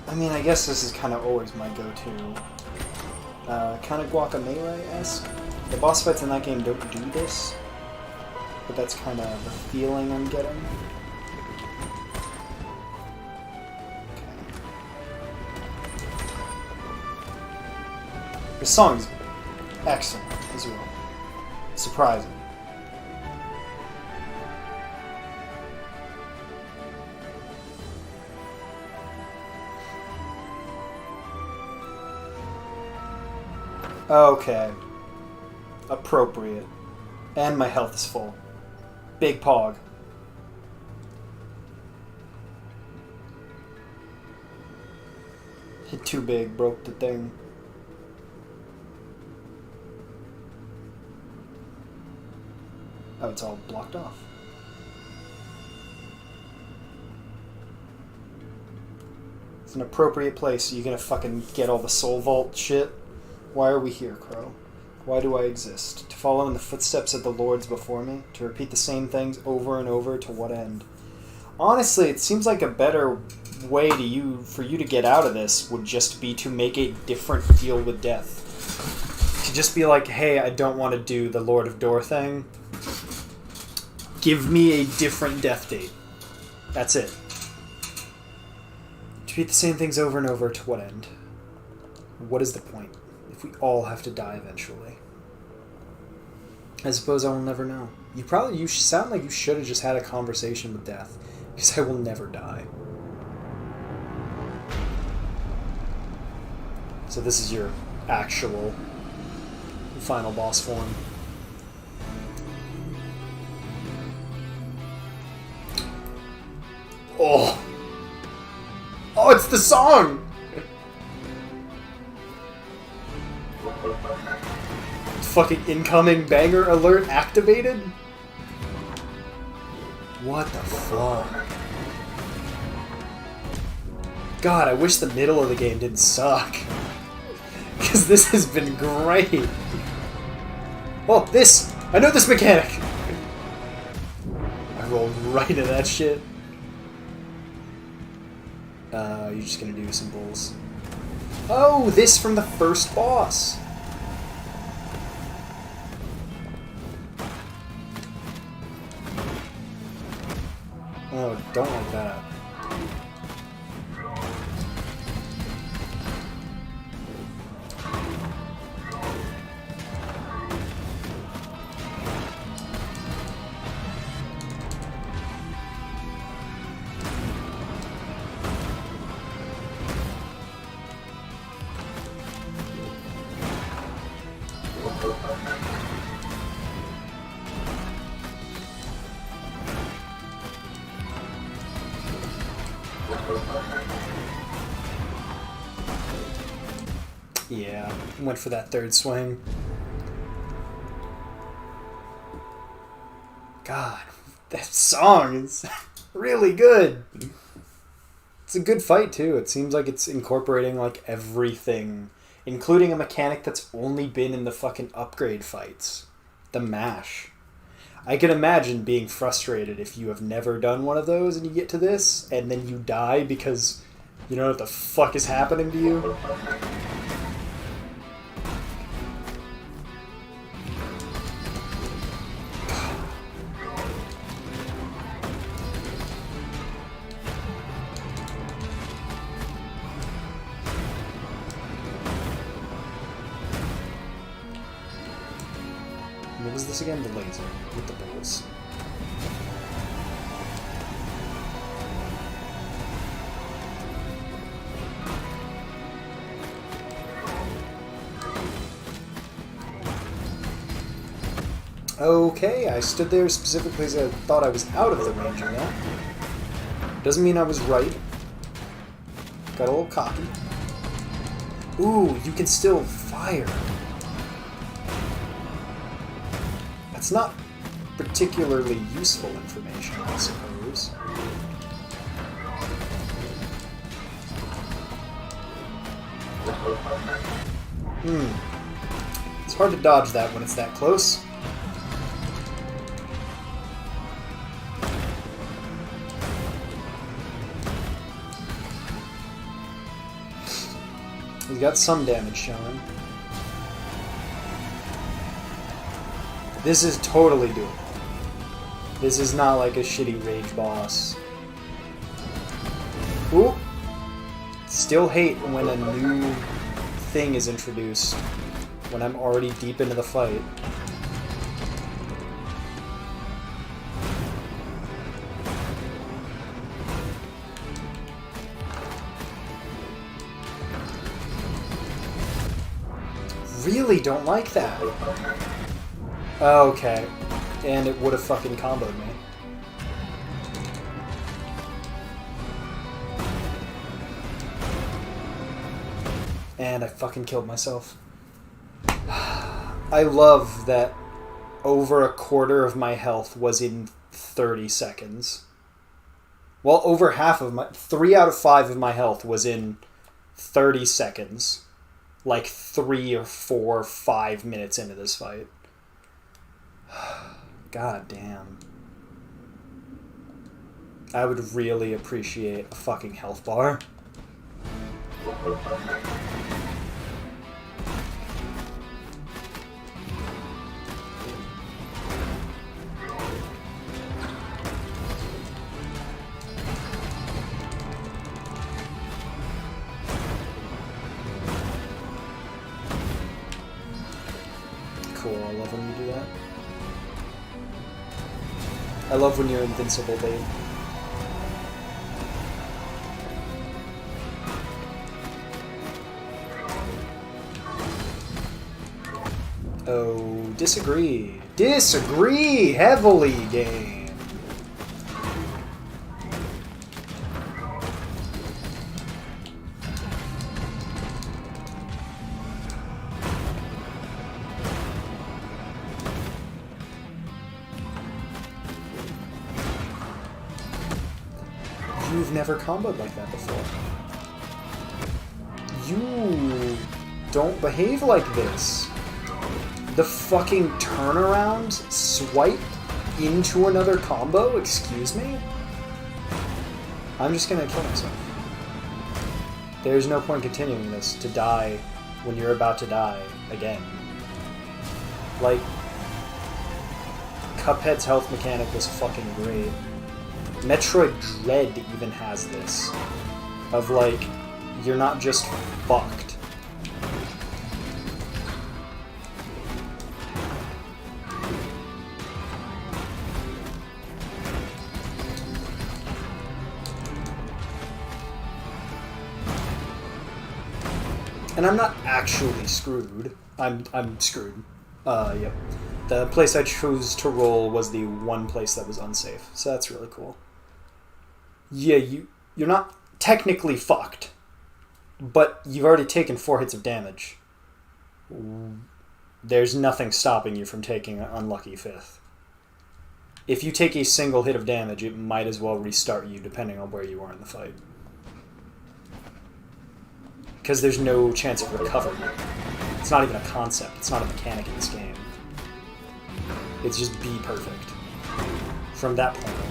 Speaker 2: I mean, I guess this is kind of always my go-to. Kind of Guacamelee-esque. The boss fights in that game don't do this, but that's kind of the feeling I'm getting. Okay. The song's excellent as well. Surprising. Okay. Appropriate. And my health is full. Big pog. Hit too big, broke the thing. Oh, it's all blocked off. It's an appropriate place. Are you gonna fucking get all the soul vault shit? Why are we here, Crow? Why do I exist? To follow in the footsteps of the lords before me? To repeat the same things over and over, to what end? Honestly, it seems like a better way for you to get out of this would just be to make a different deal with death. To just be like, hey, I don't want to do the Lord of Door thing. Give me a different death date. That's it. To repeat the same things over and over, to what end? What is the point? If we all have to die eventually. I suppose I will never know. You sound like you should have just had a conversation with death, because I will never die. So this is your actual final boss form. Oh! Oh, it's the song! Fucking incoming banger alert activated? What the fuck? God, I wish the middle of the game didn't suck. Because this has been great. Oh, this! I know this mechanic! I rolled right into that shit. You're just gonna do some bulls. Oh, this from the first boss! Oh, don't like that. Yeah, went for that third swing. God, that song is really good. It's a good fight too. It seems like it's incorporating like everything, including a mechanic that's only been in the fucking upgrade fights. The mash. I can imagine being frustrated if you have never done one of those and you get to this and then you die because you know what the fuck is happening to you. What was this again? The laser with the bullets. Okay, I stood there specifically as I thought I was out of the range of that. Doesn't mean I was right. Got a little cocky. Ooh, you can still fire. That's not particularly useful information, I suppose. It's hard to dodge that when it's that close. He's got some damage showing. This is totally doable. This is not like a shitty rage boss. Ooh! Still hate when a new thing is introduced when I'm already deep into the fight. Really don't like that. Okay. And it would have fucking comboed me. And I fucking killed myself. I love that over a quarter of my health was in 30 seconds. Well, over half of my... 3 out of 5 of my health was in 30 seconds. Like 3 or 4 or 5 minutes into this fight. God damn. I would really appreciate a fucking health bar. Cool, I love when you do that. I love when you're invincible, babe. Oh, disagree. Disagree heavily, game. You've never comboed like that before. You don't behave like this. The fucking turnaround swipe into another combo? Excuse me? I'm just gonna kill myself. There's no point continuing this to die when you're about to die again. Like, Cuphead's health mechanic was fucking great. Metroid Dread even has this. Of like, you're not just fucked. And I'm not actually screwed. I'm screwed. Yep. The place I chose to roll was the one place that was unsafe. So that's really cool. Yeah, you're not technically fucked. But you've already taken 4 hits of damage. There's nothing stopping you from taking an unlucky 5th. If you take a single hit of damage, it might as well restart you depending on where you are in the fight. Because there's no chance of recovery. It's not even a concept. It's not a mechanic in this game. It's just be perfect. From that point on.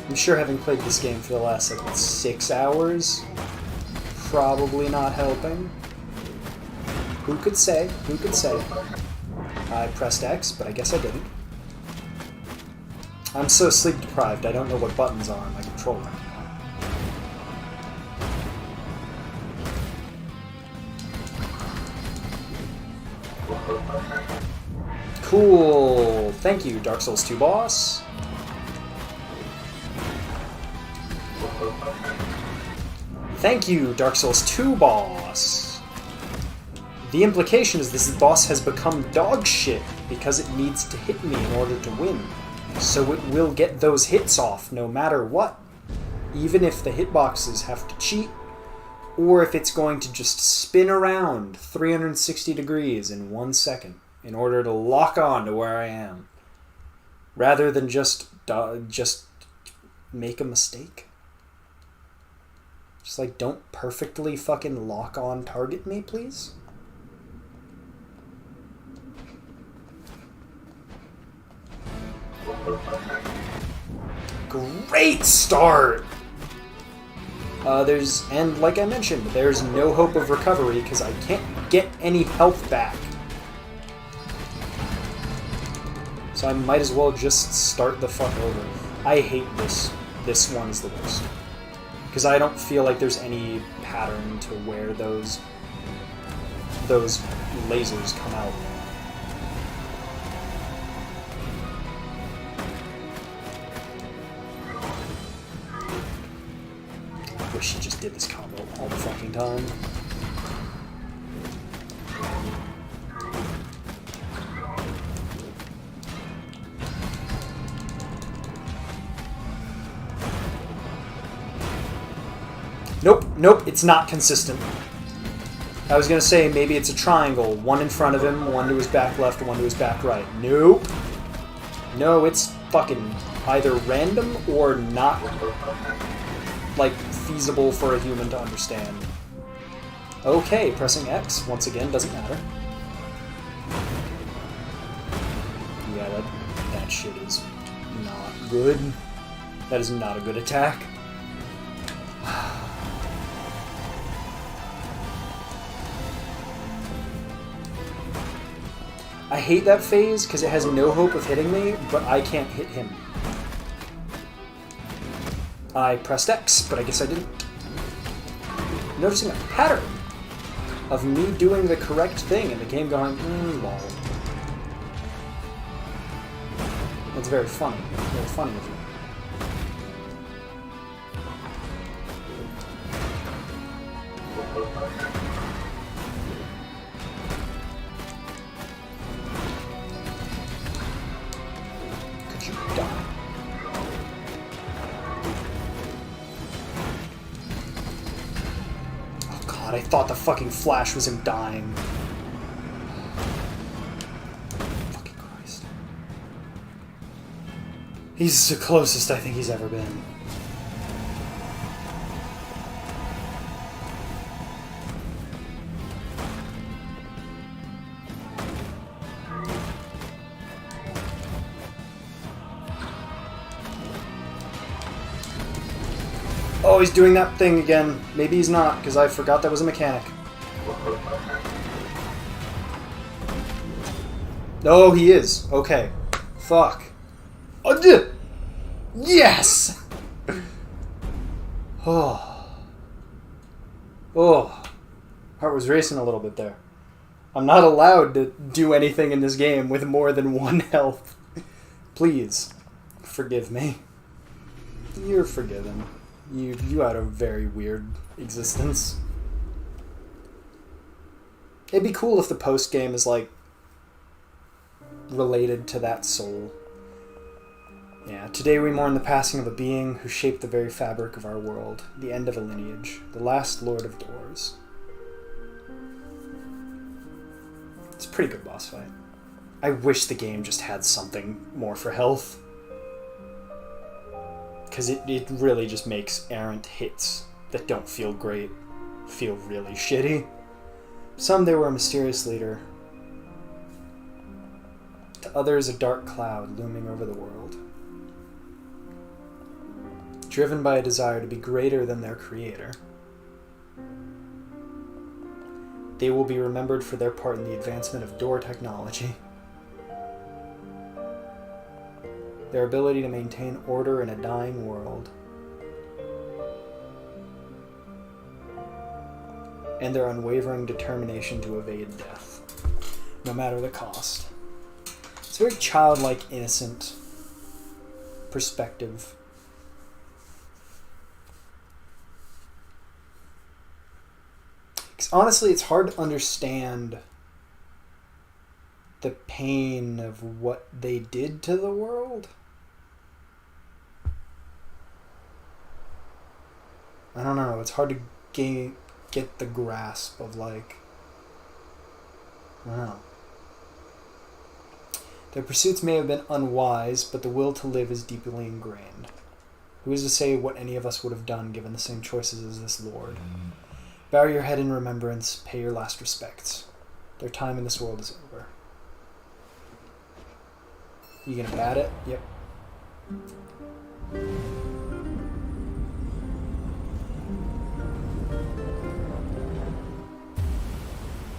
Speaker 2: I'm sure having played this game for the last, like, 6 hours, probably not helping. Who could say? Who could say? I pressed X, but I guess I didn't. I'm so sleep deprived, I don't know what buttons are on my controller. Cool. Thank you, Dark Souls 2 boss. Thank you, Dark Souls 2 boss. The implication is this boss has become dog shit because it needs to hit me in order to win. So it will get those hits off no matter what. Even if the hitboxes have to cheat, or if it's going to just spin around 360 degrees in 1 second in order to lock on to where I am, rather than just make a mistake. Just like, don't perfectly fucking lock on target me, please. Great start! And like I mentioned, there's no hope of recovery because I can't get any health back. So I might as well just start the fuck over. I hate this. This one is the worst. Because I don't feel like there's any pattern to where those lasers come out. I wish he just did this combo all the fucking time. Nope, it's not consistent. I was gonna say maybe it's a triangle. One in front of him, one to his back left, one to his back right. Nope. No, it's fucking either random or not, like, feasible for a human to understand. Okay, pressing X, once again, doesn't matter. Yeah, that shit is not good. That is not a good attack. I hate that phase because it has no hope of hitting me, but I can't hit him. I pressed X, but I guess I didn't. Noticing a pattern of me doing the correct thing and the game going, lol. That's very funny. Very funny of you. I thought the fucking flash was him dying. Fucking Christ. He's the closest I think he's ever been. Oh, he's doing that thing again. Maybe he's not, because I forgot that was a mechanic. Oh, he is. Okay. Fuck. Oh, yes! Oh. Oh. Heart was racing a little bit there. I'm not allowed to do anything in this game with more than 1 health. Please, forgive me. You're forgiven. You had a very weird existence. It'd be cool if the post-game is, like, related to that soul. Yeah, today we mourn the passing of a being who shaped the very fabric of our world, the end of a lineage, the last Lord of Doors. It's a pretty good boss fight. I wish the game just had something more for health. Because it really just makes errant hits that don't feel great feel really shitty. Some they were a mysterious leader. To others, a dark cloud looming over the world. Driven by a desire to be greater than their creator. They will be remembered for their part in the advancement of door technology. Their ability to maintain order in a dying world. And their unwavering determination to evade death, no matter the cost. It's a very childlike, innocent perspective. Because honestly, it's hard to understand the pain of what they did to the world. I don't know, it's hard to get the grasp of, like, I don't know. Their pursuits may have been unwise, but the will to live is deeply ingrained. Who is to say what any of us would have done given the same choices as this lord? Bow your head in remembrance, pay your last respects. Their time in this world is over. You gonna bat it? Yep.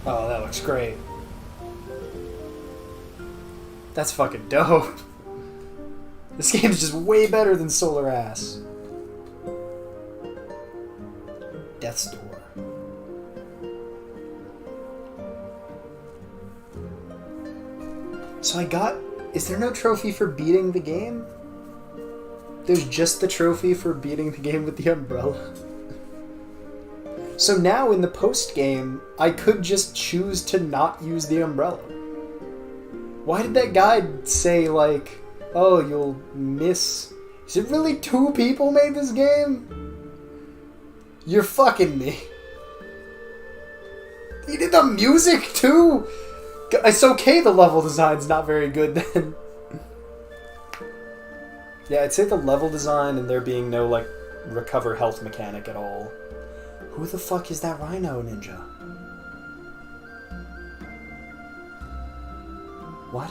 Speaker 2: Oh, that looks great. That's fucking dope. This game's just way better than Solar Ass. Death's Door. So I got... Is there no trophy for beating the game? There's just the trophy for beating the game with the umbrella. So now in the post-game, I could just choose to not use the umbrella. Why did that guide say, like, oh, you'll miss... Is it really 2 people made this game? You're fucking me. He did the music, too? It's okay the level design's not very good, then. Yeah, I'd say the level design and there being no, like, recover health mechanic at all. Who the fuck is that Rhino Ninja? What?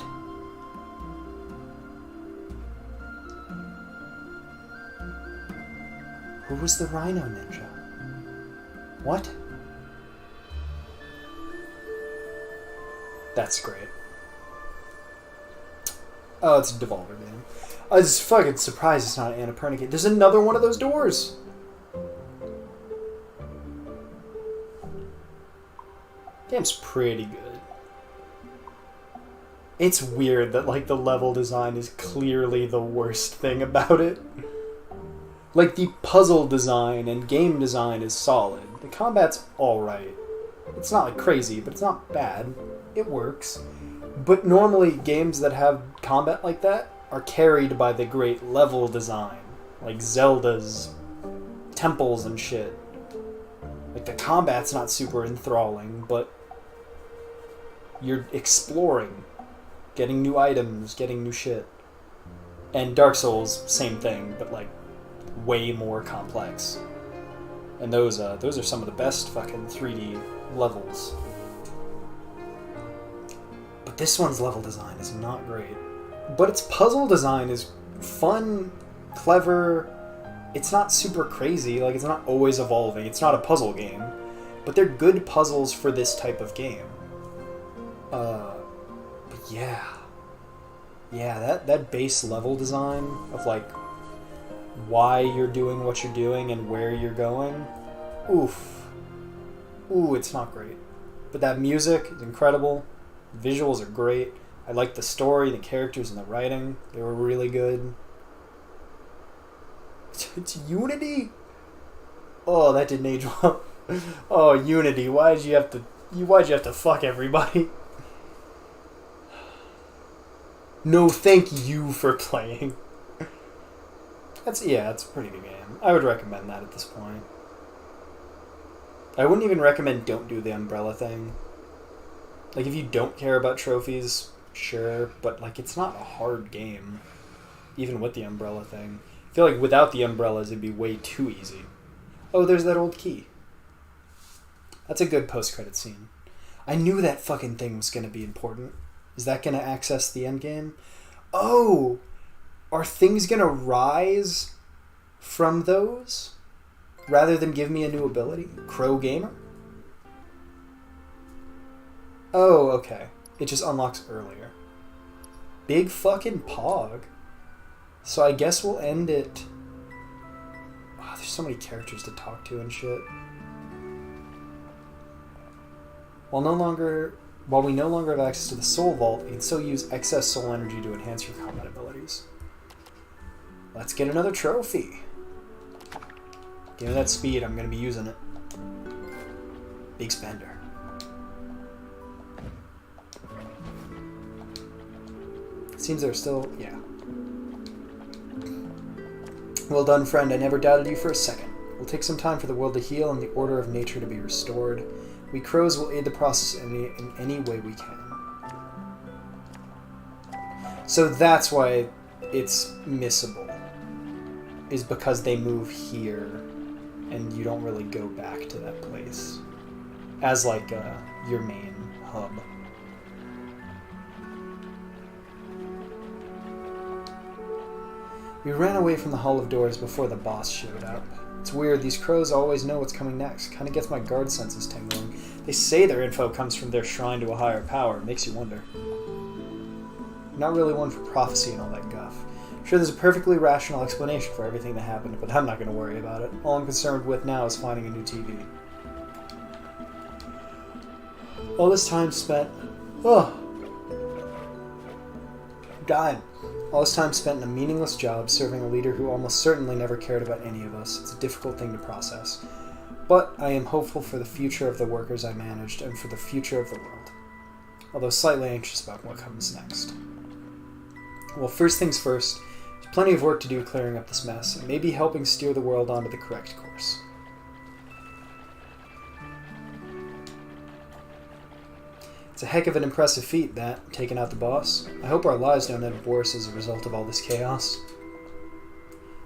Speaker 2: Who was the Rhino Ninja? What? That's great. Oh, it's a Devolver game. I was fucking surprised it's not an Annapurna game. There's another one of those doors! Game's pretty good. It's weird that, like, the level design is clearly the worst thing about it. Like, the puzzle design and game design is solid. The combat's alright. It's not, like, crazy, but it's not bad. It works. But normally, games that have combat like that are carried by the great level design. Like Zelda's temples and shit. Like, the combat's not super enthralling, but you're exploring. Getting new items, getting new shit. And Dark Souls, same thing, but, like, way more complex. And those are some of the best fucking 3D levels. But this one's level design is not great. But its puzzle design is fun, clever. It's not super crazy, like, it's not always evolving. It's not a puzzle game. But they're good puzzles for this type of game. But yeah. Yeah, that base level design of, like, why you're doing what you're doing and where you're going. Oof. Ooh, it's not great. But that music is incredible. Visuals are great. I liked the story, the characters, and the writing. They were really good. It's Unity? Oh, that didn't age well. Oh, Unity, why'd you have to fuck everybody? No, thank you for playing. It's a pretty good game. I would recommend that at this point. I wouldn't even recommend don't do the umbrella thing. Like, if you don't care about trophies, sure, but, like, it's not a hard game, even with the umbrella thing. I feel like without the umbrellas, it'd be way too easy. Oh, there's that old key. That's a good post-credit scene. I knew that fucking thing was going to be important. Is that going to access the endgame? Oh! Are things going to rise from those? Rather than give me a new ability? Crow Gamer? Oh, okay. It just unlocks earlier. Big fucking pog. So I guess we'll end it... Oh, there's so many characters to talk to and shit. While we no longer have access to the Soul Vault, we can still use excess soul energy to enhance your combat abilities. Let's get another trophy. Give me that speed, I'm going to be using it. Big spender. It seems they're still... yeah. Well done, friend. I never doubted you for a second. It will take some time for the world to heal and the order of nature to be restored. We crows will aid the process in any way we can. So that's why it's missable. Is because they move here and you don't really go back to that place as like your main hub. We ran away from the Hall of Doors before the boss showed up. It's weird, these crows always know what's coming next. Kinda gets my guard senses tingling. They say their info comes from their shrine to a higher power. Makes you wonder. Not really one for prophecy and all that guff. I'm sure there's a perfectly rational explanation for everything that happened, but I'm not going to worry about it. All I'm concerned with now is finding a new TV. All this time spent... oh! Dying. All this time spent in a meaningless job serving a leader who almost certainly never cared about any of us. It's a difficult thing to process. But I am hopeful for the future of the workers I managed and for the future of the world. Although slightly anxious about what comes next. Well, first things first, there's plenty of work to do clearing up this mess, and maybe helping steer the world onto the correct course. It's a heck of an impressive feat, that, taking out the boss. I hope our lives don't end worse as a result of all this chaos.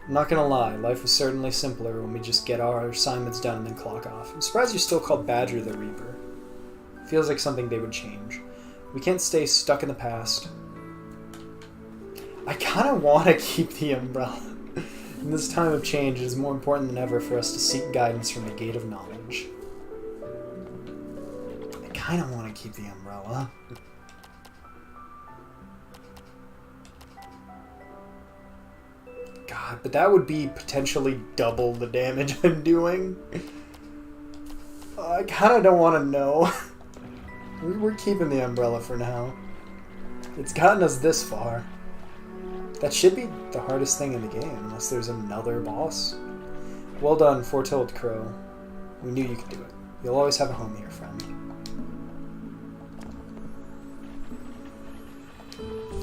Speaker 2: I'm not gonna lie, life was certainly simpler when we just get our assignments done and then clock off. I'm surprised you're still called Badger the Reaper. Feels like something they would change. We can't stay stuck in the past. I kinda wanna keep the umbrella. In this time of change, it is more important than ever for us to seek guidance from the gate of knowledge. I kinda wanna keep the umbrella. God, but that would be potentially double the damage I'm doing. I kinda don't want to know. We're keeping the umbrella for now. It's gotten us this far. That should be the hardest thing in the game, unless there's another boss. Well done, Foretold Crow. We knew you could do it. You'll always have a home here, friend.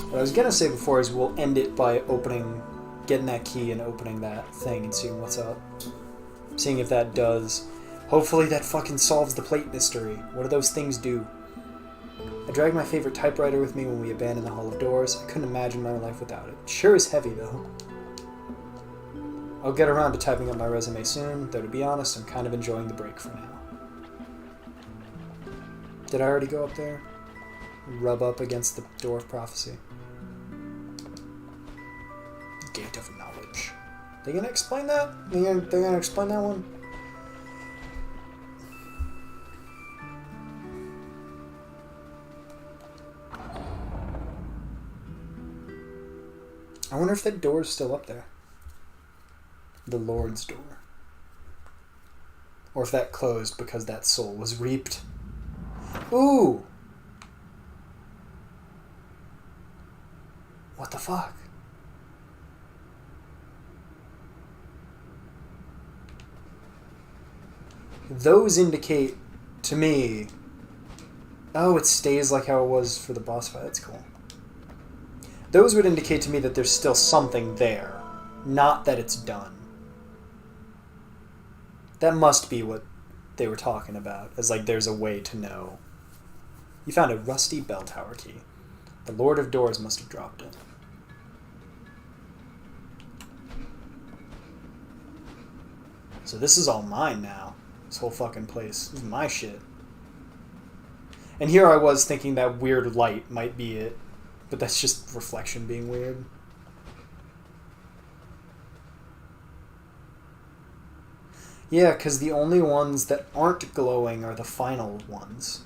Speaker 2: What I was gonna say before is we'll end it by getting that key and opening that thing and seeing what's up. Seeing if that does. Hopefully that fucking solves the plate mystery. What do those things do? I dragged my favorite typewriter with me when we abandoned the Hall of Doors. I couldn't imagine my life without it. Sure is heavy, though. I'll get around to typing up my resume soon, though to be honest, I'm kind of enjoying the break for now. Did I already go up there? Rub up against the Door of Prophecy. Gate of Knowledge. They gonna explain that? They gonna explain that one? I wonder if that door is still up there. The Lord's door. Or if that closed because that soul was reaped. Ooh!
Speaker 1: What the fuck? Those indicate to me... Oh, it stays like how it was for the boss fight. That's cool. Those would indicate to me that there's still something there. Not that it's done. That must be what they were talking about. As like there's a way to know. You found a rusty bell tower key. The Lord of Doors must have dropped it. So this is all mine now. This whole fucking place. This is my shit. And here I was thinking that weird light might be it. But that's just reflection being weird. Yeah, because the only ones that aren't glowing are the final ones.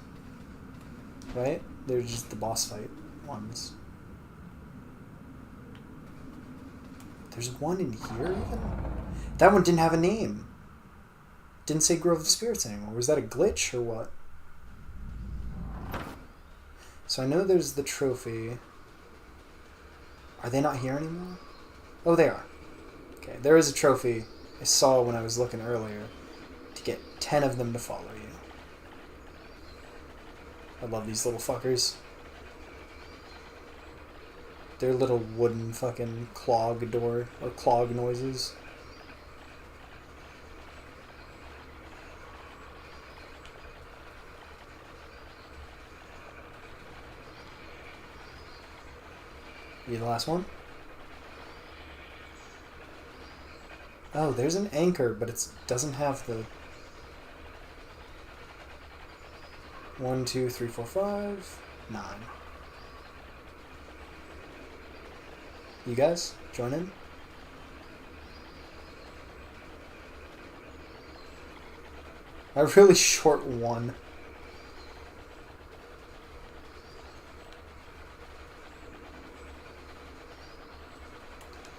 Speaker 1: Right? They're just the boss fight ones. There's one in here even? That one didn't have a name. Didn't say Grove of Spirits anymore. Was that a glitch or what? So I know there's the trophy. Are they not here anymore? Oh, they are. Okay, there is a trophy I saw when I was looking earlier to get 10 of them to follow you. I love these little fuckers. They're little wooden fucking clog door or clog noises. You the last one? Oh, there's an anchor, but it doesn't have the 1, 2, 3, 4, 5, 9. You guys, join in? I really short one.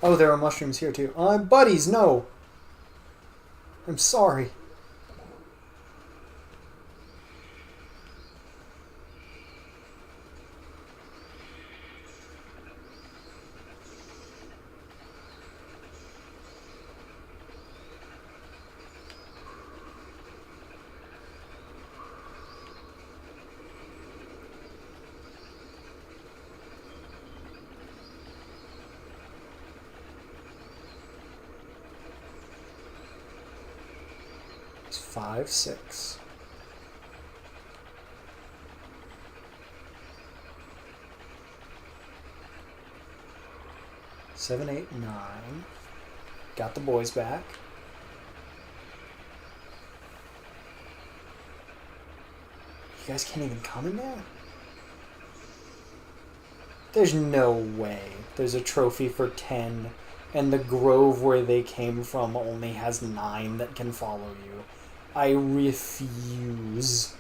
Speaker 1: Oh, there are mushrooms here too. Buddies, no! I'm sorry. It's 5, 6. Seven, 8, 9. Got the boys back. You guys can't even come in there? There's no way there's a trophy for 10 and the grove where they came from only has 9 that can follow you. I refuse.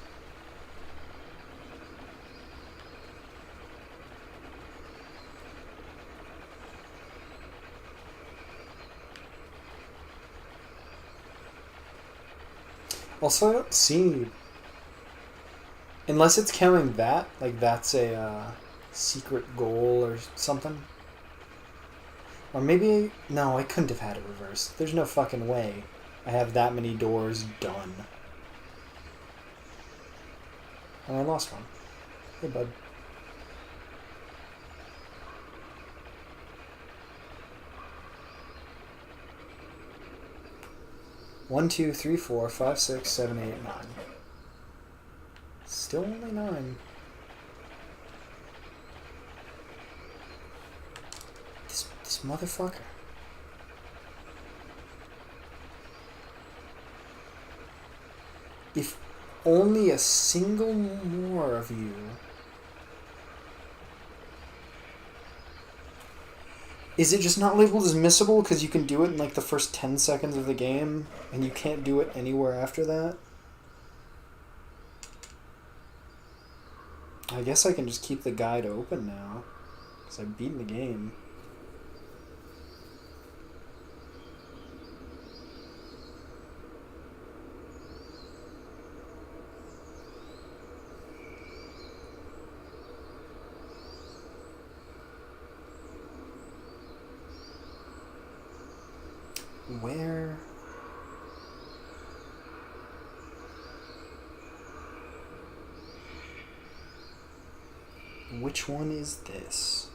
Speaker 1: Also, I don't see... Unless it's counting that, like that's a secret goal or something. Or maybe... No, I couldn't have had it reversed. There's no fucking way I have that many doors done. Oh, I lost one. Hey, bud. One, 2, 3, 4, 5, 6, 7, 8, 9. Still only 9. This motherfucker. If only a single more of you... Is it just not labeled as missable because you can do it in like the first 10 seconds of the game and you can't do it anywhere after that? I guess I can just keep the guide open now because I've beaten the game.
Speaker 2: Where? Which one is this?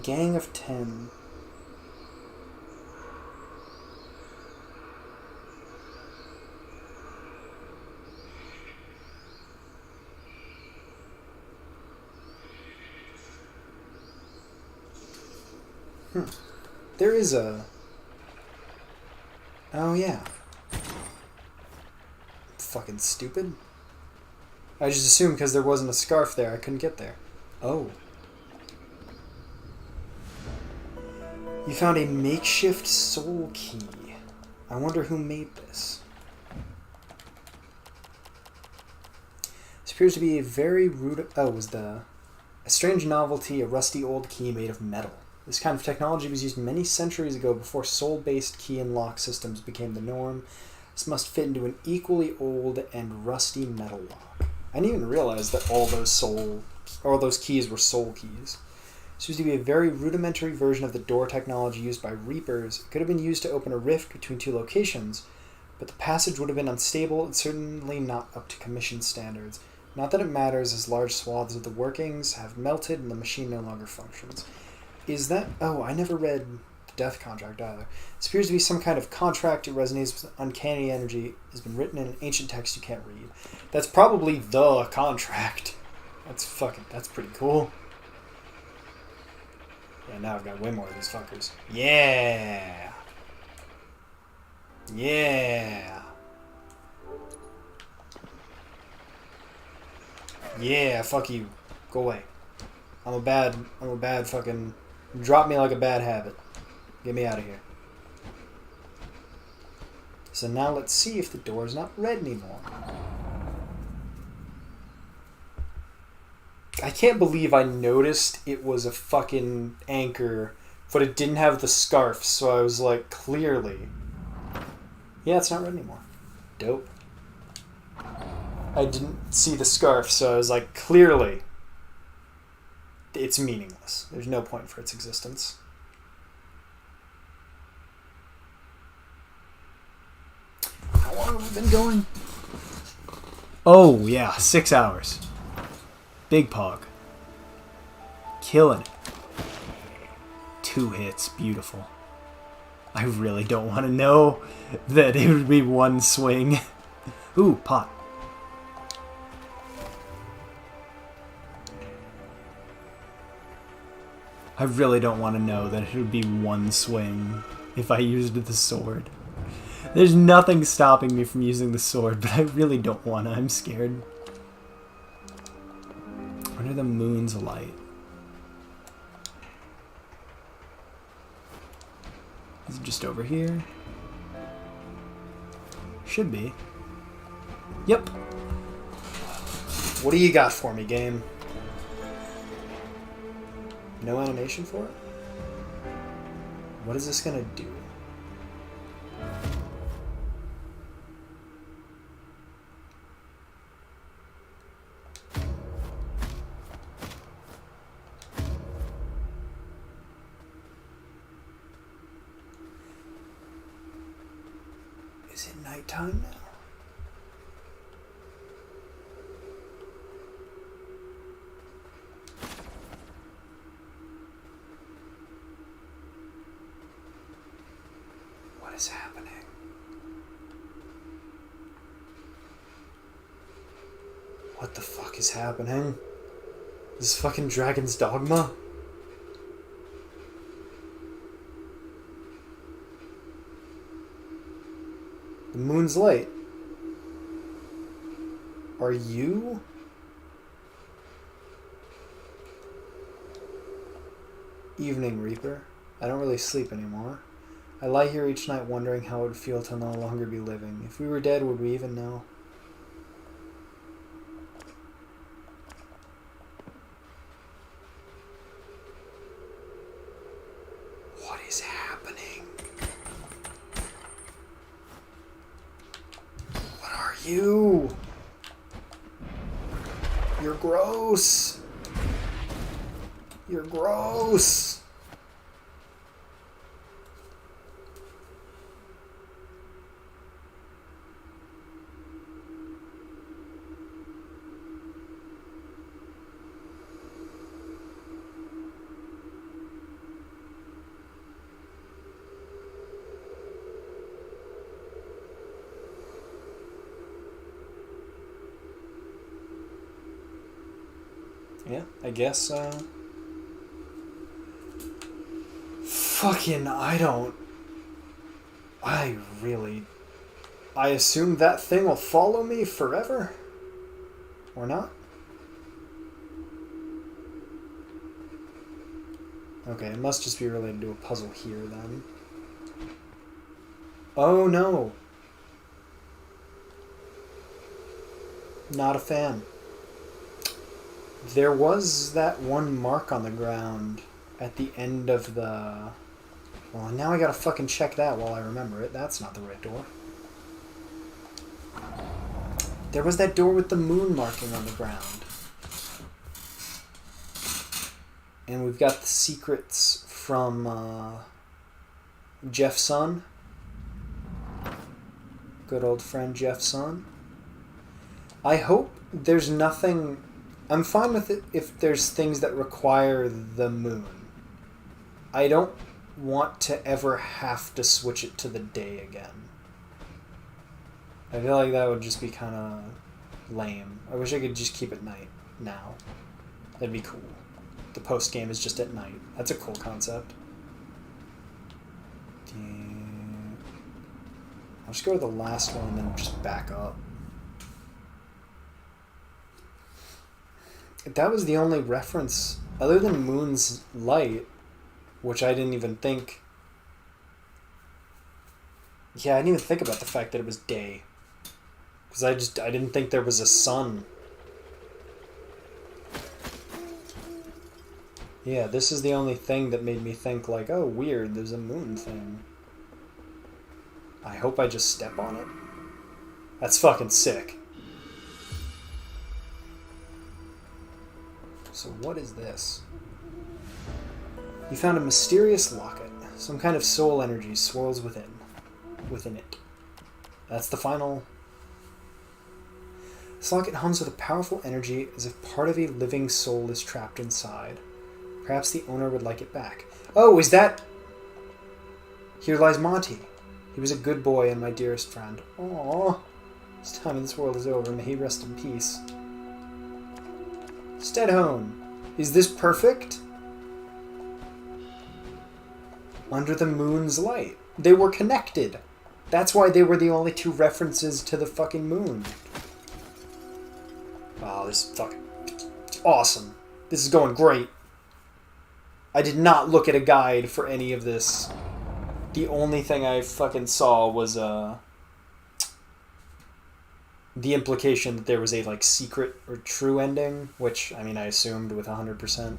Speaker 2: Gang of 10. There is a... Oh, yeah. Fucking stupid. I just assumed because there wasn't a scarf there, I couldn't get there. Oh. You found a makeshift soul key. I wonder who made this. This appears to be a very rude... Oh, it was a strange novelty, a rusty old key made of metal. This kind of technology was used many centuries ago before soul-based key and lock systems became the norm. This must fit into an equally old and rusty metal lock. I didn't even realize that all those keys were soul keys. This used to be a very rudimentary version of the door technology used by Reapers. It could have been used to open a rift between two locations, but the passage would have been unstable and certainly not up to commission standards. Not that it matters, as large swaths of the workings have melted and the machine no longer functions. Is that... Oh, I never read the death contract either. This appears to be some kind of contract. It resonates with uncanny energy. It has been written in an ancient text you can't read. That's probably the contract. That's pretty cool. Yeah, now I've got way more of these fuckers. Yeah! Yeah! Yeah, fuck you. Go away. I'm a bad fucking... Drop me like a bad habit. Get me out of here. So now let's see if the door's not red anymore. I can't believe I noticed it was a fucking anchor, but it didn't have the scarf, so I was like, clearly. Yeah, it's not red anymore. Dope. I didn't see the scarf, so I was like, clearly. It's meaningless. There's no point for its existence. How long have we been going? Oh, yeah, 6 hours. Big Pog. Killing it. 2 hits. Beautiful. I really don't want to know that it would be 1 swing. Ooh, pot. I really don't want to know that it would be 1 swing if I used the sword. There's nothing stopping me from using the sword, but I really don't want to. I'm scared. Under the moon's light. Is it just over here? Should be. Yep. What do you got for me, game? No animation for it? What is this gonna do? Is it nighttime now? What is happening? What the fuck is happening? This fucking Dragon's Dogma? The moon's light. Are you? Evening Reaper. I don't really sleep anymore. I lie here each night wondering how it would feel to no longer be living. If we were dead, would we even know? What is happening? What are you? You're gross. You're gross. Yeah, I guess, fucking, I assume that thing will follow me forever? Or not? Okay, it must just be related to a puzzle here, then. Oh, no. Not a fan. There was that one mark on the ground at the end of the... Well, now I gotta fucking check that while I remember it. That's not the right door. There was that door with the moon marking on the ground. And we've got the secrets from Jeff's son. Good old friend Jeff's son. I hope there's nothing... I'm fine with it if there's things that require the moon. I don't want to ever have to switch it to the day again. I feel like that would just be kind of lame. I wish I could just keep it night now. That'd be cool. The post game is just at night. That's a cool concept. I'll just go to the last one and then just back up. That was the only reference, other than Moon's light, which I didn't even think... Yeah, I didn't even think about the fact that it was day. Because I didn't think there was a sun. Yeah, this is the only thing that made me think, like, oh, weird, there's a moon thing. I hope I just step on it. That's fucking sick. So what is this? You found a mysterious locket. Some kind of soul energy swirls within it. That's the final... This locket hums with a powerful energy as if part of a living soul is trapped inside. Perhaps the owner would like it back. Oh, is that... Here lies Monty. He was a good boy and my dearest friend. Aww. His time in this world is over. May he rest in peace. Steadhone. Is this perfect? Under the moon's light. They were connected. That's why they were the only two references to the fucking moon. Wow, this is fucking awesome. This is going great. I did not look at a guide for any of this. The only thing I fucking saw was the implication that there was a like secret or true ending, which I mean I assumed with 100%.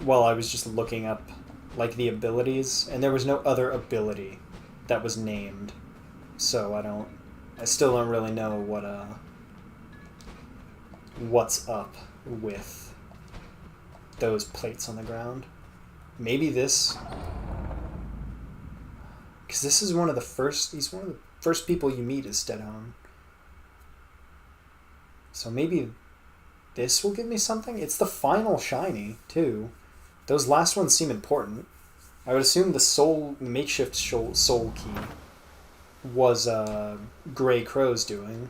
Speaker 2: Well, I was just looking up like the abilities, and there was no other ability that was named, so I still don't really know what's up with those plates on the ground. Maybe this, because this is one of the first. He's one of the first people you meet is Steadhone. So maybe this will give me something. It's the final shiny too. Those last ones seem important. I would assume the makeshift soul key was Grey Crow's doing.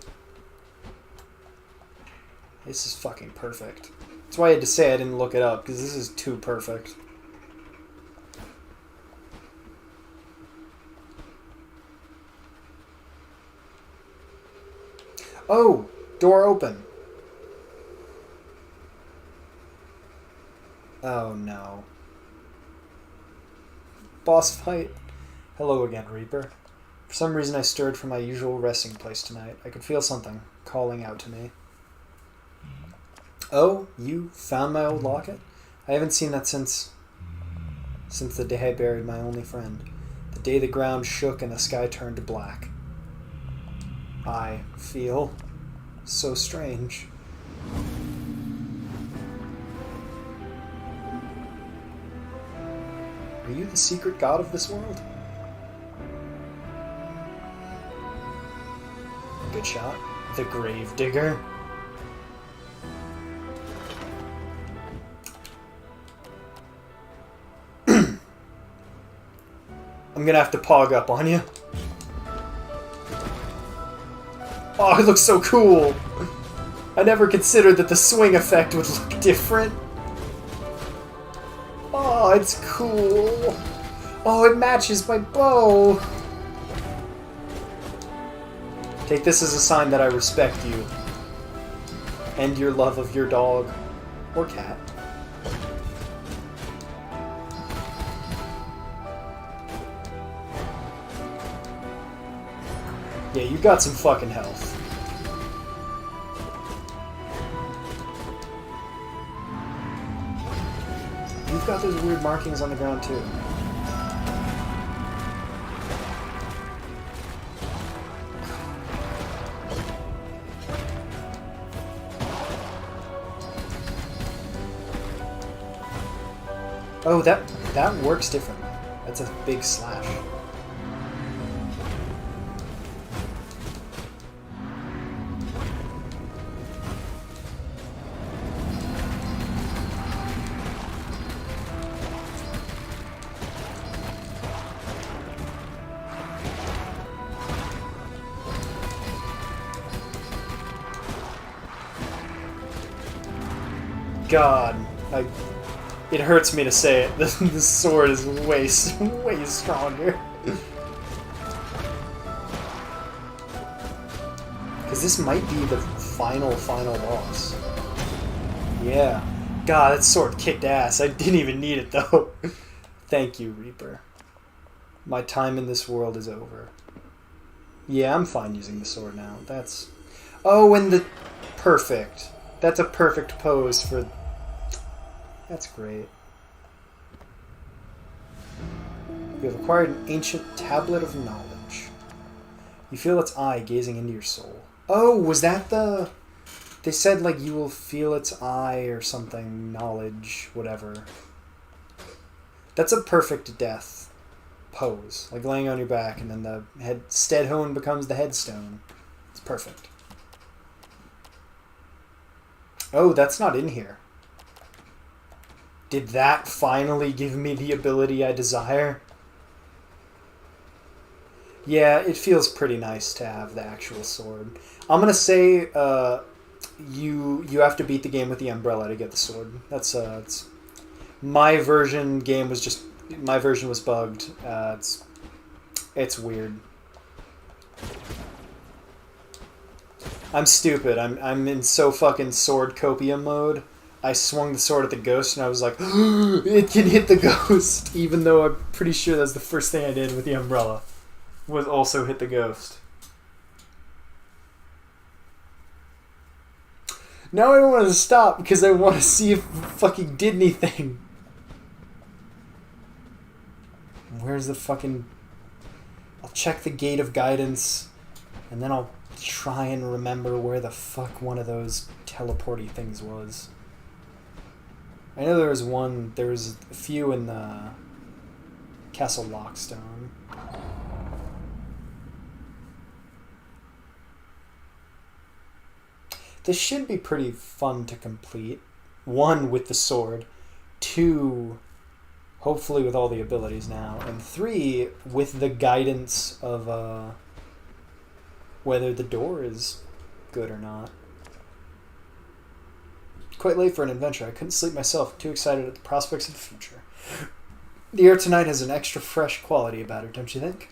Speaker 2: This is fucking perfect. That's why I had to say I didn't look it up, because this is too perfect. Oh! Door open. Oh no. boss fight. Hello again, Reaper. For some reason I stirred from my usual resting place tonight. I could feel something calling out to me. Oh, you found my old locket? I haven't seen that since the day I buried my only friend. The day the ground shook and the sky turned to black. I feel so strange. Are you the secret god of this world? Good shot. The grave digger. I'm gonna have to pog up on you. Oh, it looks so cool! I never considered that the swing effect would look different. Oh, it's cool. Oh, it matches my bow. Take this as a sign that I respect you. And your love of your dog. Or cat. Yeah, you got some fucking health. You've got those weird markings on the ground too. Oh, that works differently. That's a big slash. God, it hurts me to say it. The sword is way stronger. Because this might be the final boss. Yeah. God, that sword kicked ass. I didn't even need it, though. Thank you, Reaper. My time in this world is over. Yeah, I'm fine using the sword now. That's... Oh, and the... Perfect. That's a perfect pose for... That's great. You have acquired an ancient tablet of knowledge. You feel its eye gazing into your soul. Oh, was that the... They said, like, you will feel its eye or something, knowledge, whatever. That's a perfect death pose. Like laying on your back and then the steadhone becomes the headstone. It's perfect. Oh, that's not in here. Did that finally give me the ability I desire? Yeah, it feels pretty nice to have the actual sword. I'm gonna say you have to beat the game with the umbrella to get the sword. That's it's my version was bugged. It's weird. I'm stupid. I'm in so fucking sword copium mode. I swung the sword at the ghost and I was like, it can hit the ghost, even though I'm pretty sure that's the first thing I did with the umbrella, was also hit the ghost. Now I don't want to stop because I want to see if it fucking did anything. Where's the fucking... I'll check the gate of guidance and then I'll try and remember where the fuck one of those teleporty things was. I know there was a few in the Castle Lockstone. This should be pretty fun to complete. 1, with the sword. 2, hopefully with all the abilities now. And 3, with the guidance of whether the door is good or not. Quite late for an adventure. I couldn't sleep myself. Too excited at the prospects of the future. The air tonight has an extra fresh quality about it, don't you think?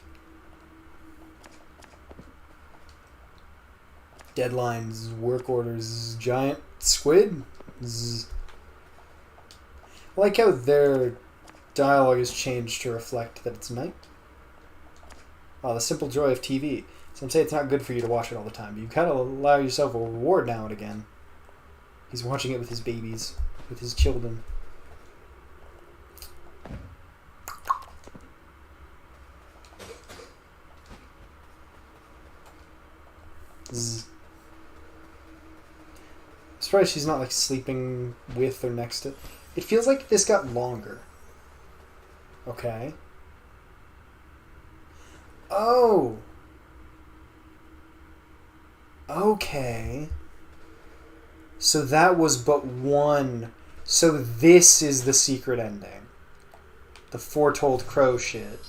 Speaker 2: Deadlines, work orders, giant squid. I like how they're dialogue is changed to reflect that it's night. Oh, the simple joy of TV. Some say it's not good for you to watch it all the time, but you gotta allow yourself a reward now and again. He's watching it with his babies, with his children. Zzz. I'm surprised she's not like sleeping with or next to. It feels like this got longer. Okay. Oh. Okay. So that was but one. So this is the secret ending. The foretold crow shit.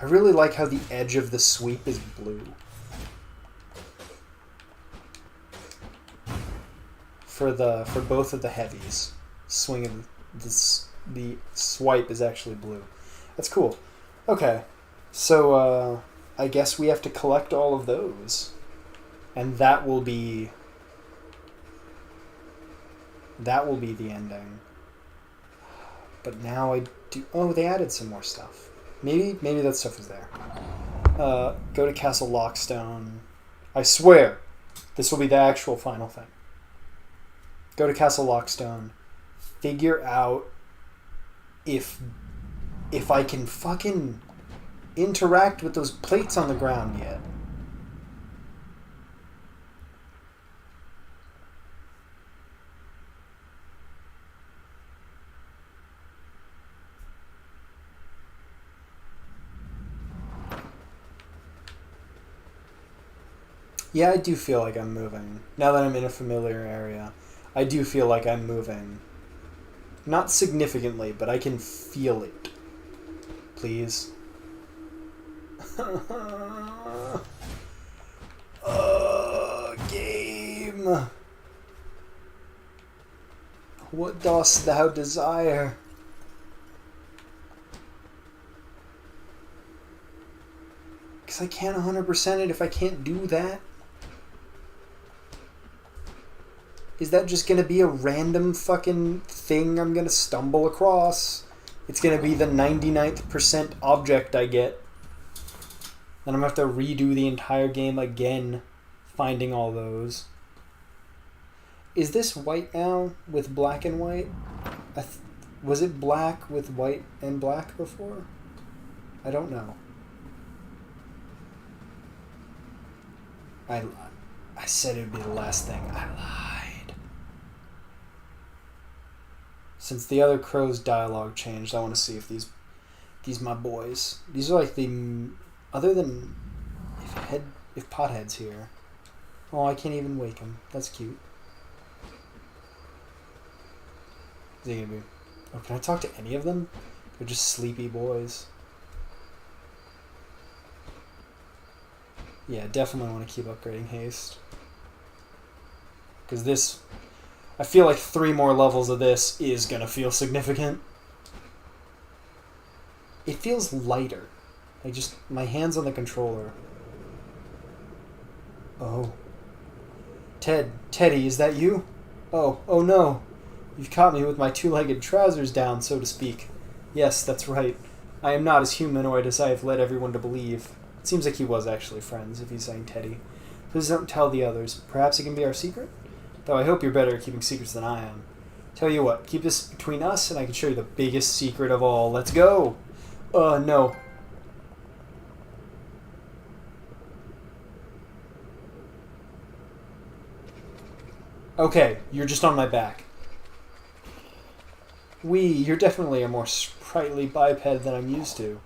Speaker 2: I really like how the edge of the sweep is blue. For both of the heavies. Swing of the swipe is actually blue. That's cool. Okay. So, I guess we have to collect all of those. And that will be the ending. But now I do... Oh, they added some more stuff. Maybe that stuff was there. Go to Castle Lockstone. I swear, this will be the actual final thing. Go to Castle Lockstone. Figure out if I can fucking interact with those plates on the ground yet. Yeah, I do feel like I'm moving. Now that I'm in a familiar area, I do feel like I'm moving. Not significantly, but I can feel it. Please. Game. What dost thou desire? Because I can't 100% it if I can't do that. Is that just going to be a random fucking thing I'm going to stumble across? It's going to be the 99th percent object I get. Then I'm going to have to redo the entire game again, finding all those. Is this white now with black and white? Was it black with white and black before? I don't know. I said it would be the last thing. I lied. Since the other crow's dialogue changed, I want to see if these my boys. These are like the other than if Pothead's here. Oh, I can't even wake him. That's cute. Is he gonna be? Oh, can I talk to any of them? They're just sleepy boys. Yeah, definitely want to keep upgrading haste. Because this... I feel like 3 more levels of this is going to feel significant. It feels lighter. Like just my hands on the controller. Oh. Teddy, is that you? Oh no. You've caught me with my 2-legged trousers down, so to speak. Yes, that's right. I am not as humanoid as I have led everyone to believe. It seems like he was actually friends, if he's saying Teddy. Please don't tell the others. Perhaps it can be our secret? Though I hope you're better at keeping secrets than I am. Tell you what, keep this between us and I can show you the biggest secret of all. Let's go! No. Okay, you're just on my back. You're definitely a more sprightly biped than I'm used to.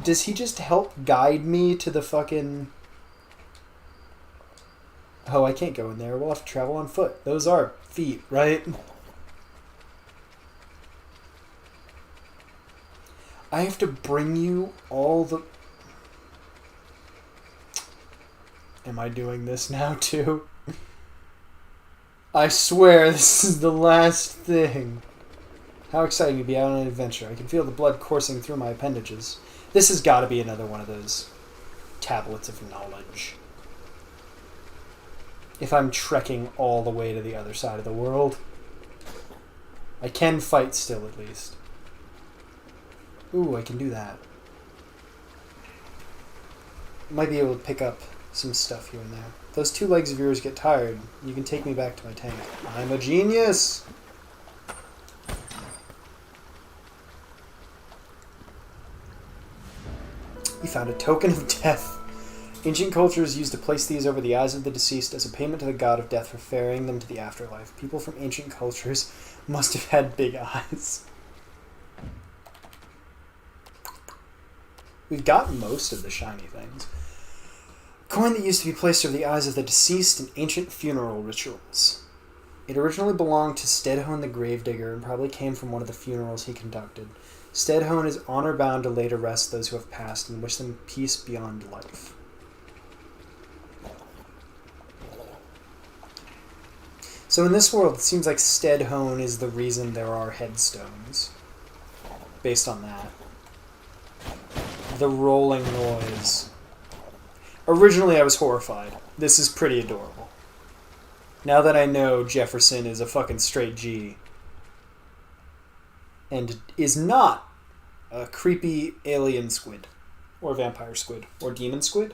Speaker 2: Does he just help guide me to the fucking... Oh, I can't go in there. We'll have to travel on foot. Those are feet, right? I have to bring you all the... Am I doing this now, too? I swear this is the last thing. How exciting to be out on an adventure. I can feel the blood coursing through my appendages. This has got to be another one of those tablets of knowledge. if I'm trekking all the way to the other side of the world. I can fight still, at least. Ooh, I can do that. Might be able to pick up some stuff here and there. If those 2 legs of yours get tired, you can take me back to my tank. I'm a genius! You found a token of death. Ancient cultures used to place these over the eyes of the deceased as a payment to the god of death for ferrying them to the afterlife. People from ancient cultures must have had big eyes. We've got most of the shiny things. A coin that used to be placed over the eyes of the deceased in ancient funeral rituals. It originally belonged to Stedhone the Gravedigger and probably came from one of the funerals he conducted. Stedhone is honor-bound to lay to rest those who have passed and wish them peace beyond life. So in this world, it seems like Stedhone is the reason there are headstones. Based on that. The rolling noise. Originally, I was horrified. This is pretty adorable. Now that I know Jefferson is a fucking straight G. And is not a creepy alien squid. Or vampire squid. Or demon squid.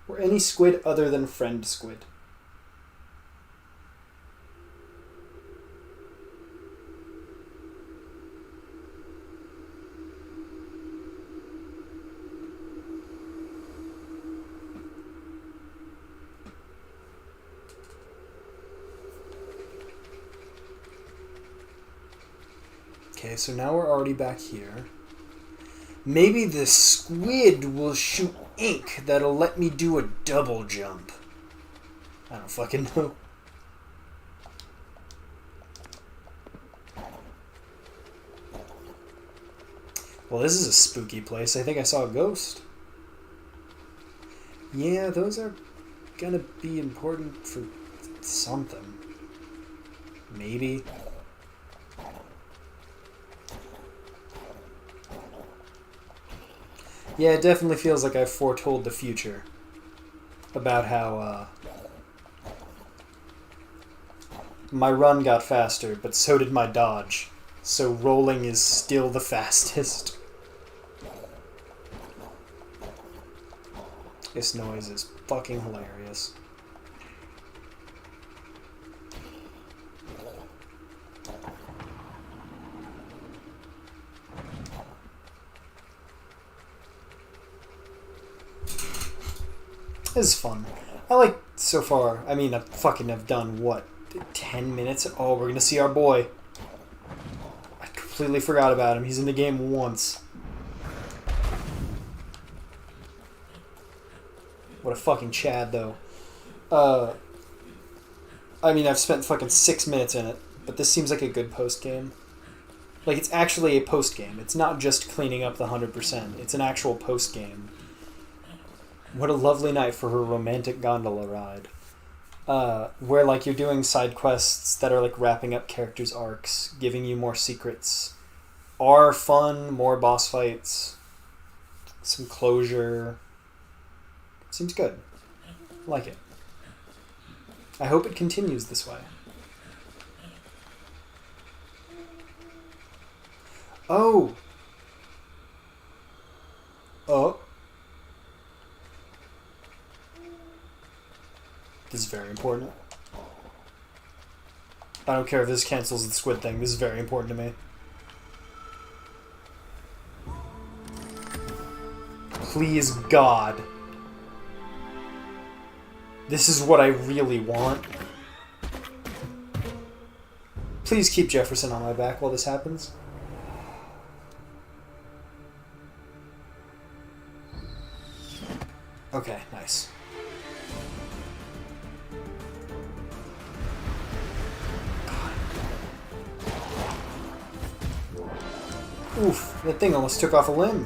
Speaker 2: Or any squid other than friend squid. Okay, so now we're already back here. Maybe the squid will shoot ink that'll let me do a double jump. I don't fucking know. Well, this is a spooky place. I think I saw a ghost. Yeah, those are gonna be important for something. Maybe. Yeah, it definitely feels like I've foretold the future. About how, my run got faster, but so did my dodge. So rolling is still the fastest. This noise is fucking hilarious. This is fun. I like, so far, I mean, I fucking have done, what, 10 minutes? Oh, we're gonna see our boy. I completely forgot about him. He's in the game once. What a fucking Chad, though. I mean, I've spent fucking 6 minutes in it, but this seems like a good post-game. Like, it's actually a post-game. It's not just cleaning up the 100%. It's an actual post-game. What a lovely night for her romantic gondola ride. Where, like, you're doing side quests that are, like, wrapping up characters' arcs, giving you more secrets. Are fun, more boss fights, some closure. Seems good. Like it. I hope it continues this way. Oh! Oh. This is very important. I don't care if this cancels the squid thing. This is very important to me. Please, God. This is what I really want. Please keep Jefferson on my back while this happens. Okay, nice. Oof, that thing almost took off a limb.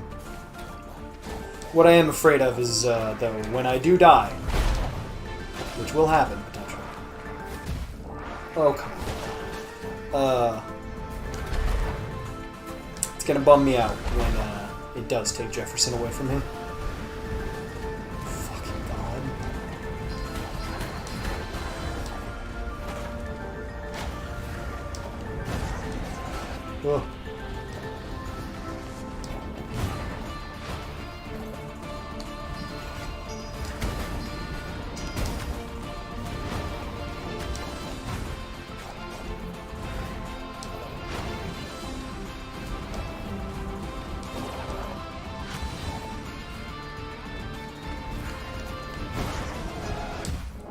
Speaker 2: What I am afraid of is, though, when I do die, which will happen, potentially. Oh, come on. It's gonna bum me out when, it does take Jefferson away from me. Fucking God. Ugh.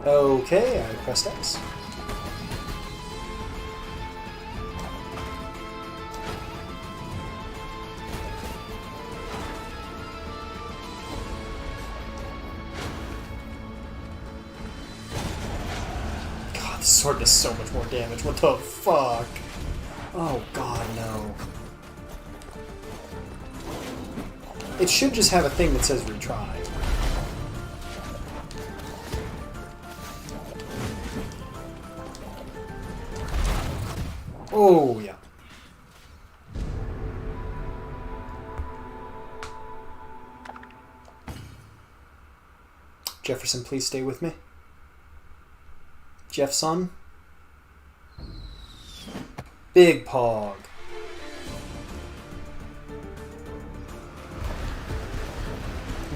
Speaker 2: Okay, I pressed X. God, this sword does so much more damage. What the fuck? Oh god, no. It should just have a thing that says retry. Oh, yeah. Jefferson, please stay with me. Jeffson. Big Pog.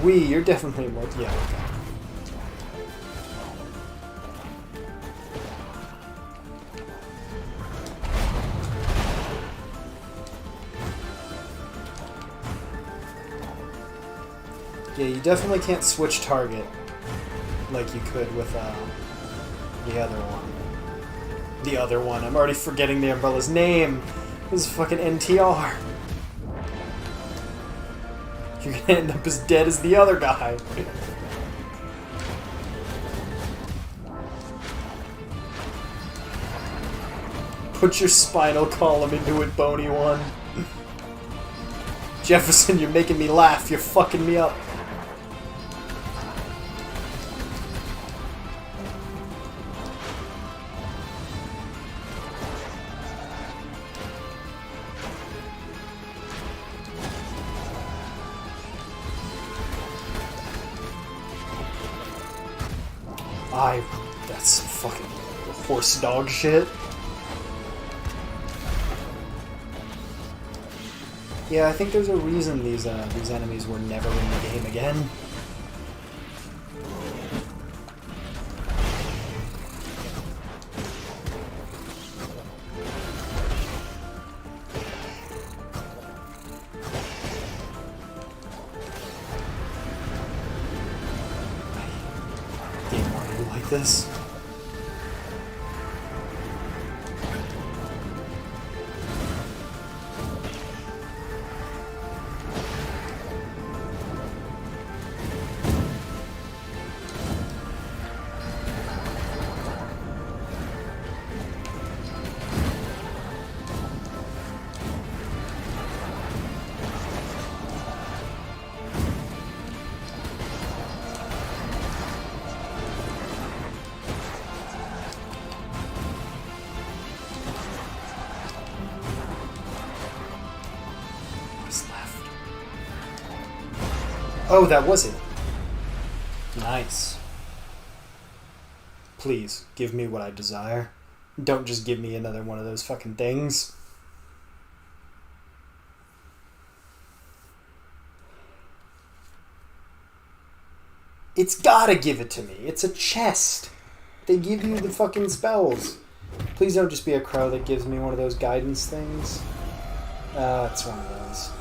Speaker 2: You're definitely more... Yeah, okay. Yeah, you definitely can't switch target like you could with the other one. The other one. I'm already forgetting the umbrella's name. This is fucking NTR. You're gonna end up as dead as the other guy. Put your spinal column into it, bony one. Jefferson, you're making me laugh. You're fucking me up. That's fucking horse dog shit. Yeah, I think there's a reason these enemies were never in the game again. Game Mario like this. Oh, that was it. Nice. Please, give me what I desire. Don't just give me another one of those fucking things. It's gotta give it to me. It's a chest. They give you the fucking spells. Please don't just be a crow that gives me one of those guidance things. It's one of those.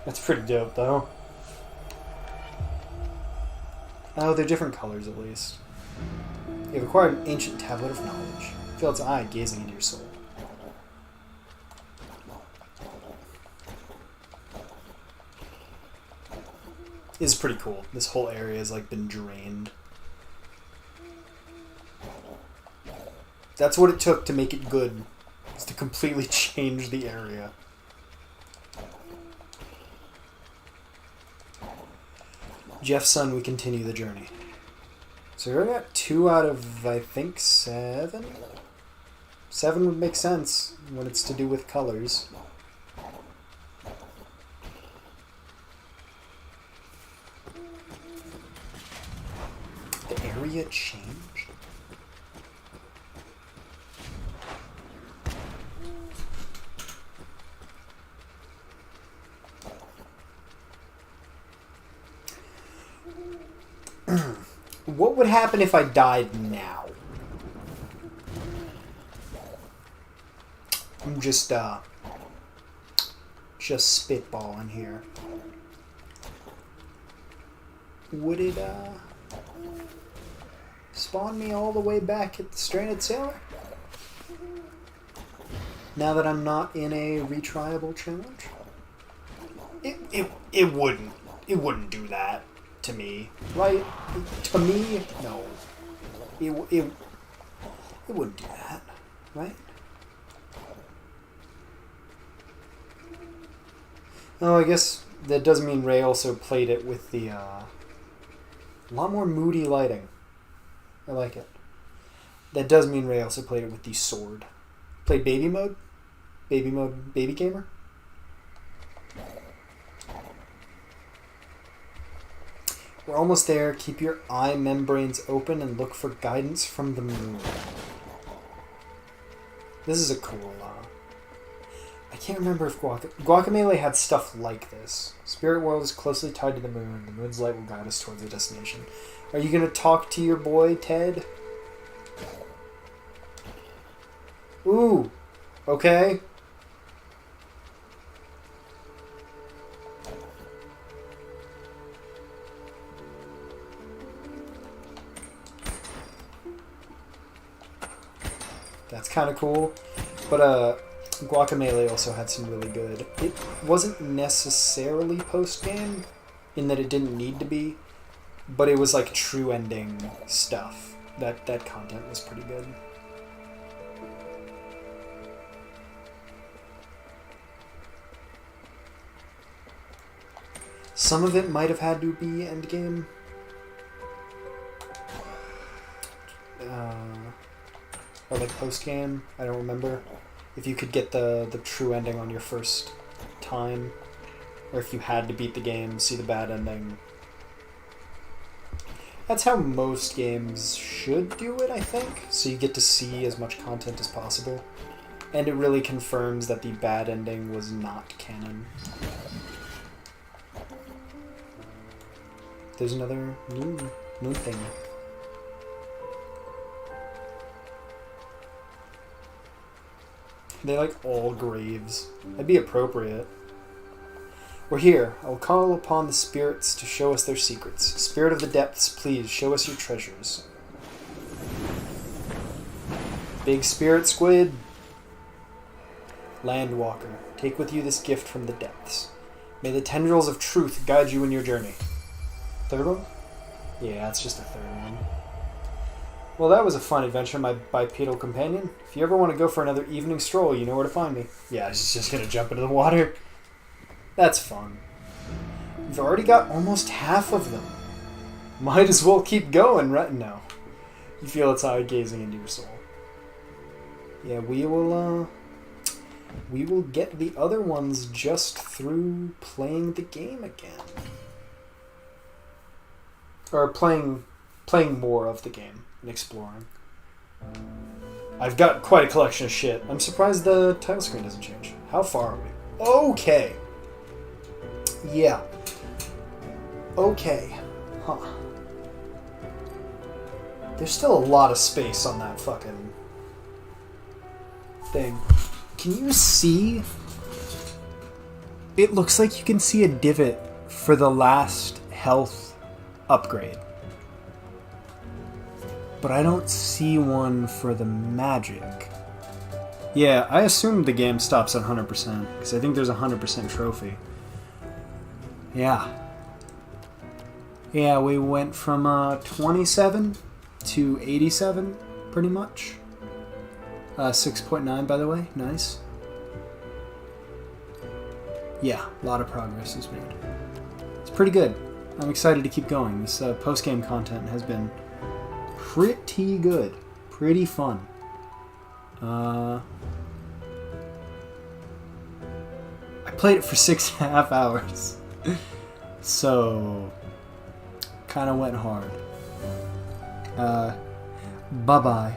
Speaker 2: That's pretty dope, though. Oh, they're different colors, at least. You've acquired an ancient tablet of knowledge. Feel its eye gazing into your soul. It's pretty cool. This whole area has, like, been drained. That's what it took to make it good. Is to completely change the area. Jeff's son, we continue the journey. So we already got 2 out of, I think, 7? 7 would make sense when it's to do with colors. The area changed? What would happen if I died now? I'm just spitballing here. Would it, spawn me all the way back at the Stranded Sailor? Now that I'm not in a retryable challenge? It wouldn't. It wouldn't do that to me, right? To me, no. It wouldn't do that, right? Oh, I guess that does mean Ray also played it with the, a lot more moody lighting. I like it. That does mean Ray also played it with the sword. Played baby mode? Baby mode, baby gamer? We're almost there. Keep your eye membranes open and look for guidance from the moon. This is a cool, I can't remember if Guacamelee had stuff like this. Spirit world is closely tied to the moon. The moon's light will guide us towards the destination. Are you going to talk to your boy, Ted? Ooh. Okay. That's kind of cool. But, Guacamelee also had some really good... It wasn't necessarily post-game, in that it didn't need to be, but it was like true ending stuff. That content was pretty good. Some of it might have had to be endgame. Or like post-game, I don't remember. If you could get the true ending on your first time, or if you had to beat the game, see the bad ending. That's how most games should do it, I think. So you get to see as much content as possible. And it really confirms that the bad ending was not canon. There's another moon thing. They like all graves. That'd be appropriate. We're here. I will call upon the spirits to show us their secrets. Spirit of the depths, please show us your treasures. Big spirit squid. Landwalker, take with you this gift from the depths. May the tendrils of truth guide you in your journey. Third one? Yeah, it's just a third one. Well, that was a fun adventure, my bipedal companion. If you ever want to go for another evening stroll, you know where to find me. Yeah, he's just going to jump into the water. That's fun. We've already got almost half of them. Might as well keep going right now. You feel its eye gazing into your soul. Yeah, we will get the other ones just through playing the game again. Or playing more of the game. Exploring. I've got quite a collection of shit. I'm surprised the title screen doesn't change. How far are we? Okay. Yeah. Okay. Huh. There's still a lot of space on that fucking thing. Can you see? It looks like you can see a divot for the last health upgrade. But I don't see one for the magic. Yeah, I assume the game stops at 100%, because I think there's a 100% trophy. Yeah. Yeah, we went from 27 to 87, pretty much. 6.9, by the way. Nice. Yeah, a lot of progress is made. It's pretty good. I'm excited to keep going. This post-game content has been pretty good. Pretty fun. I played it for 6.5 hours. So, kind of went hard. Bye-bye.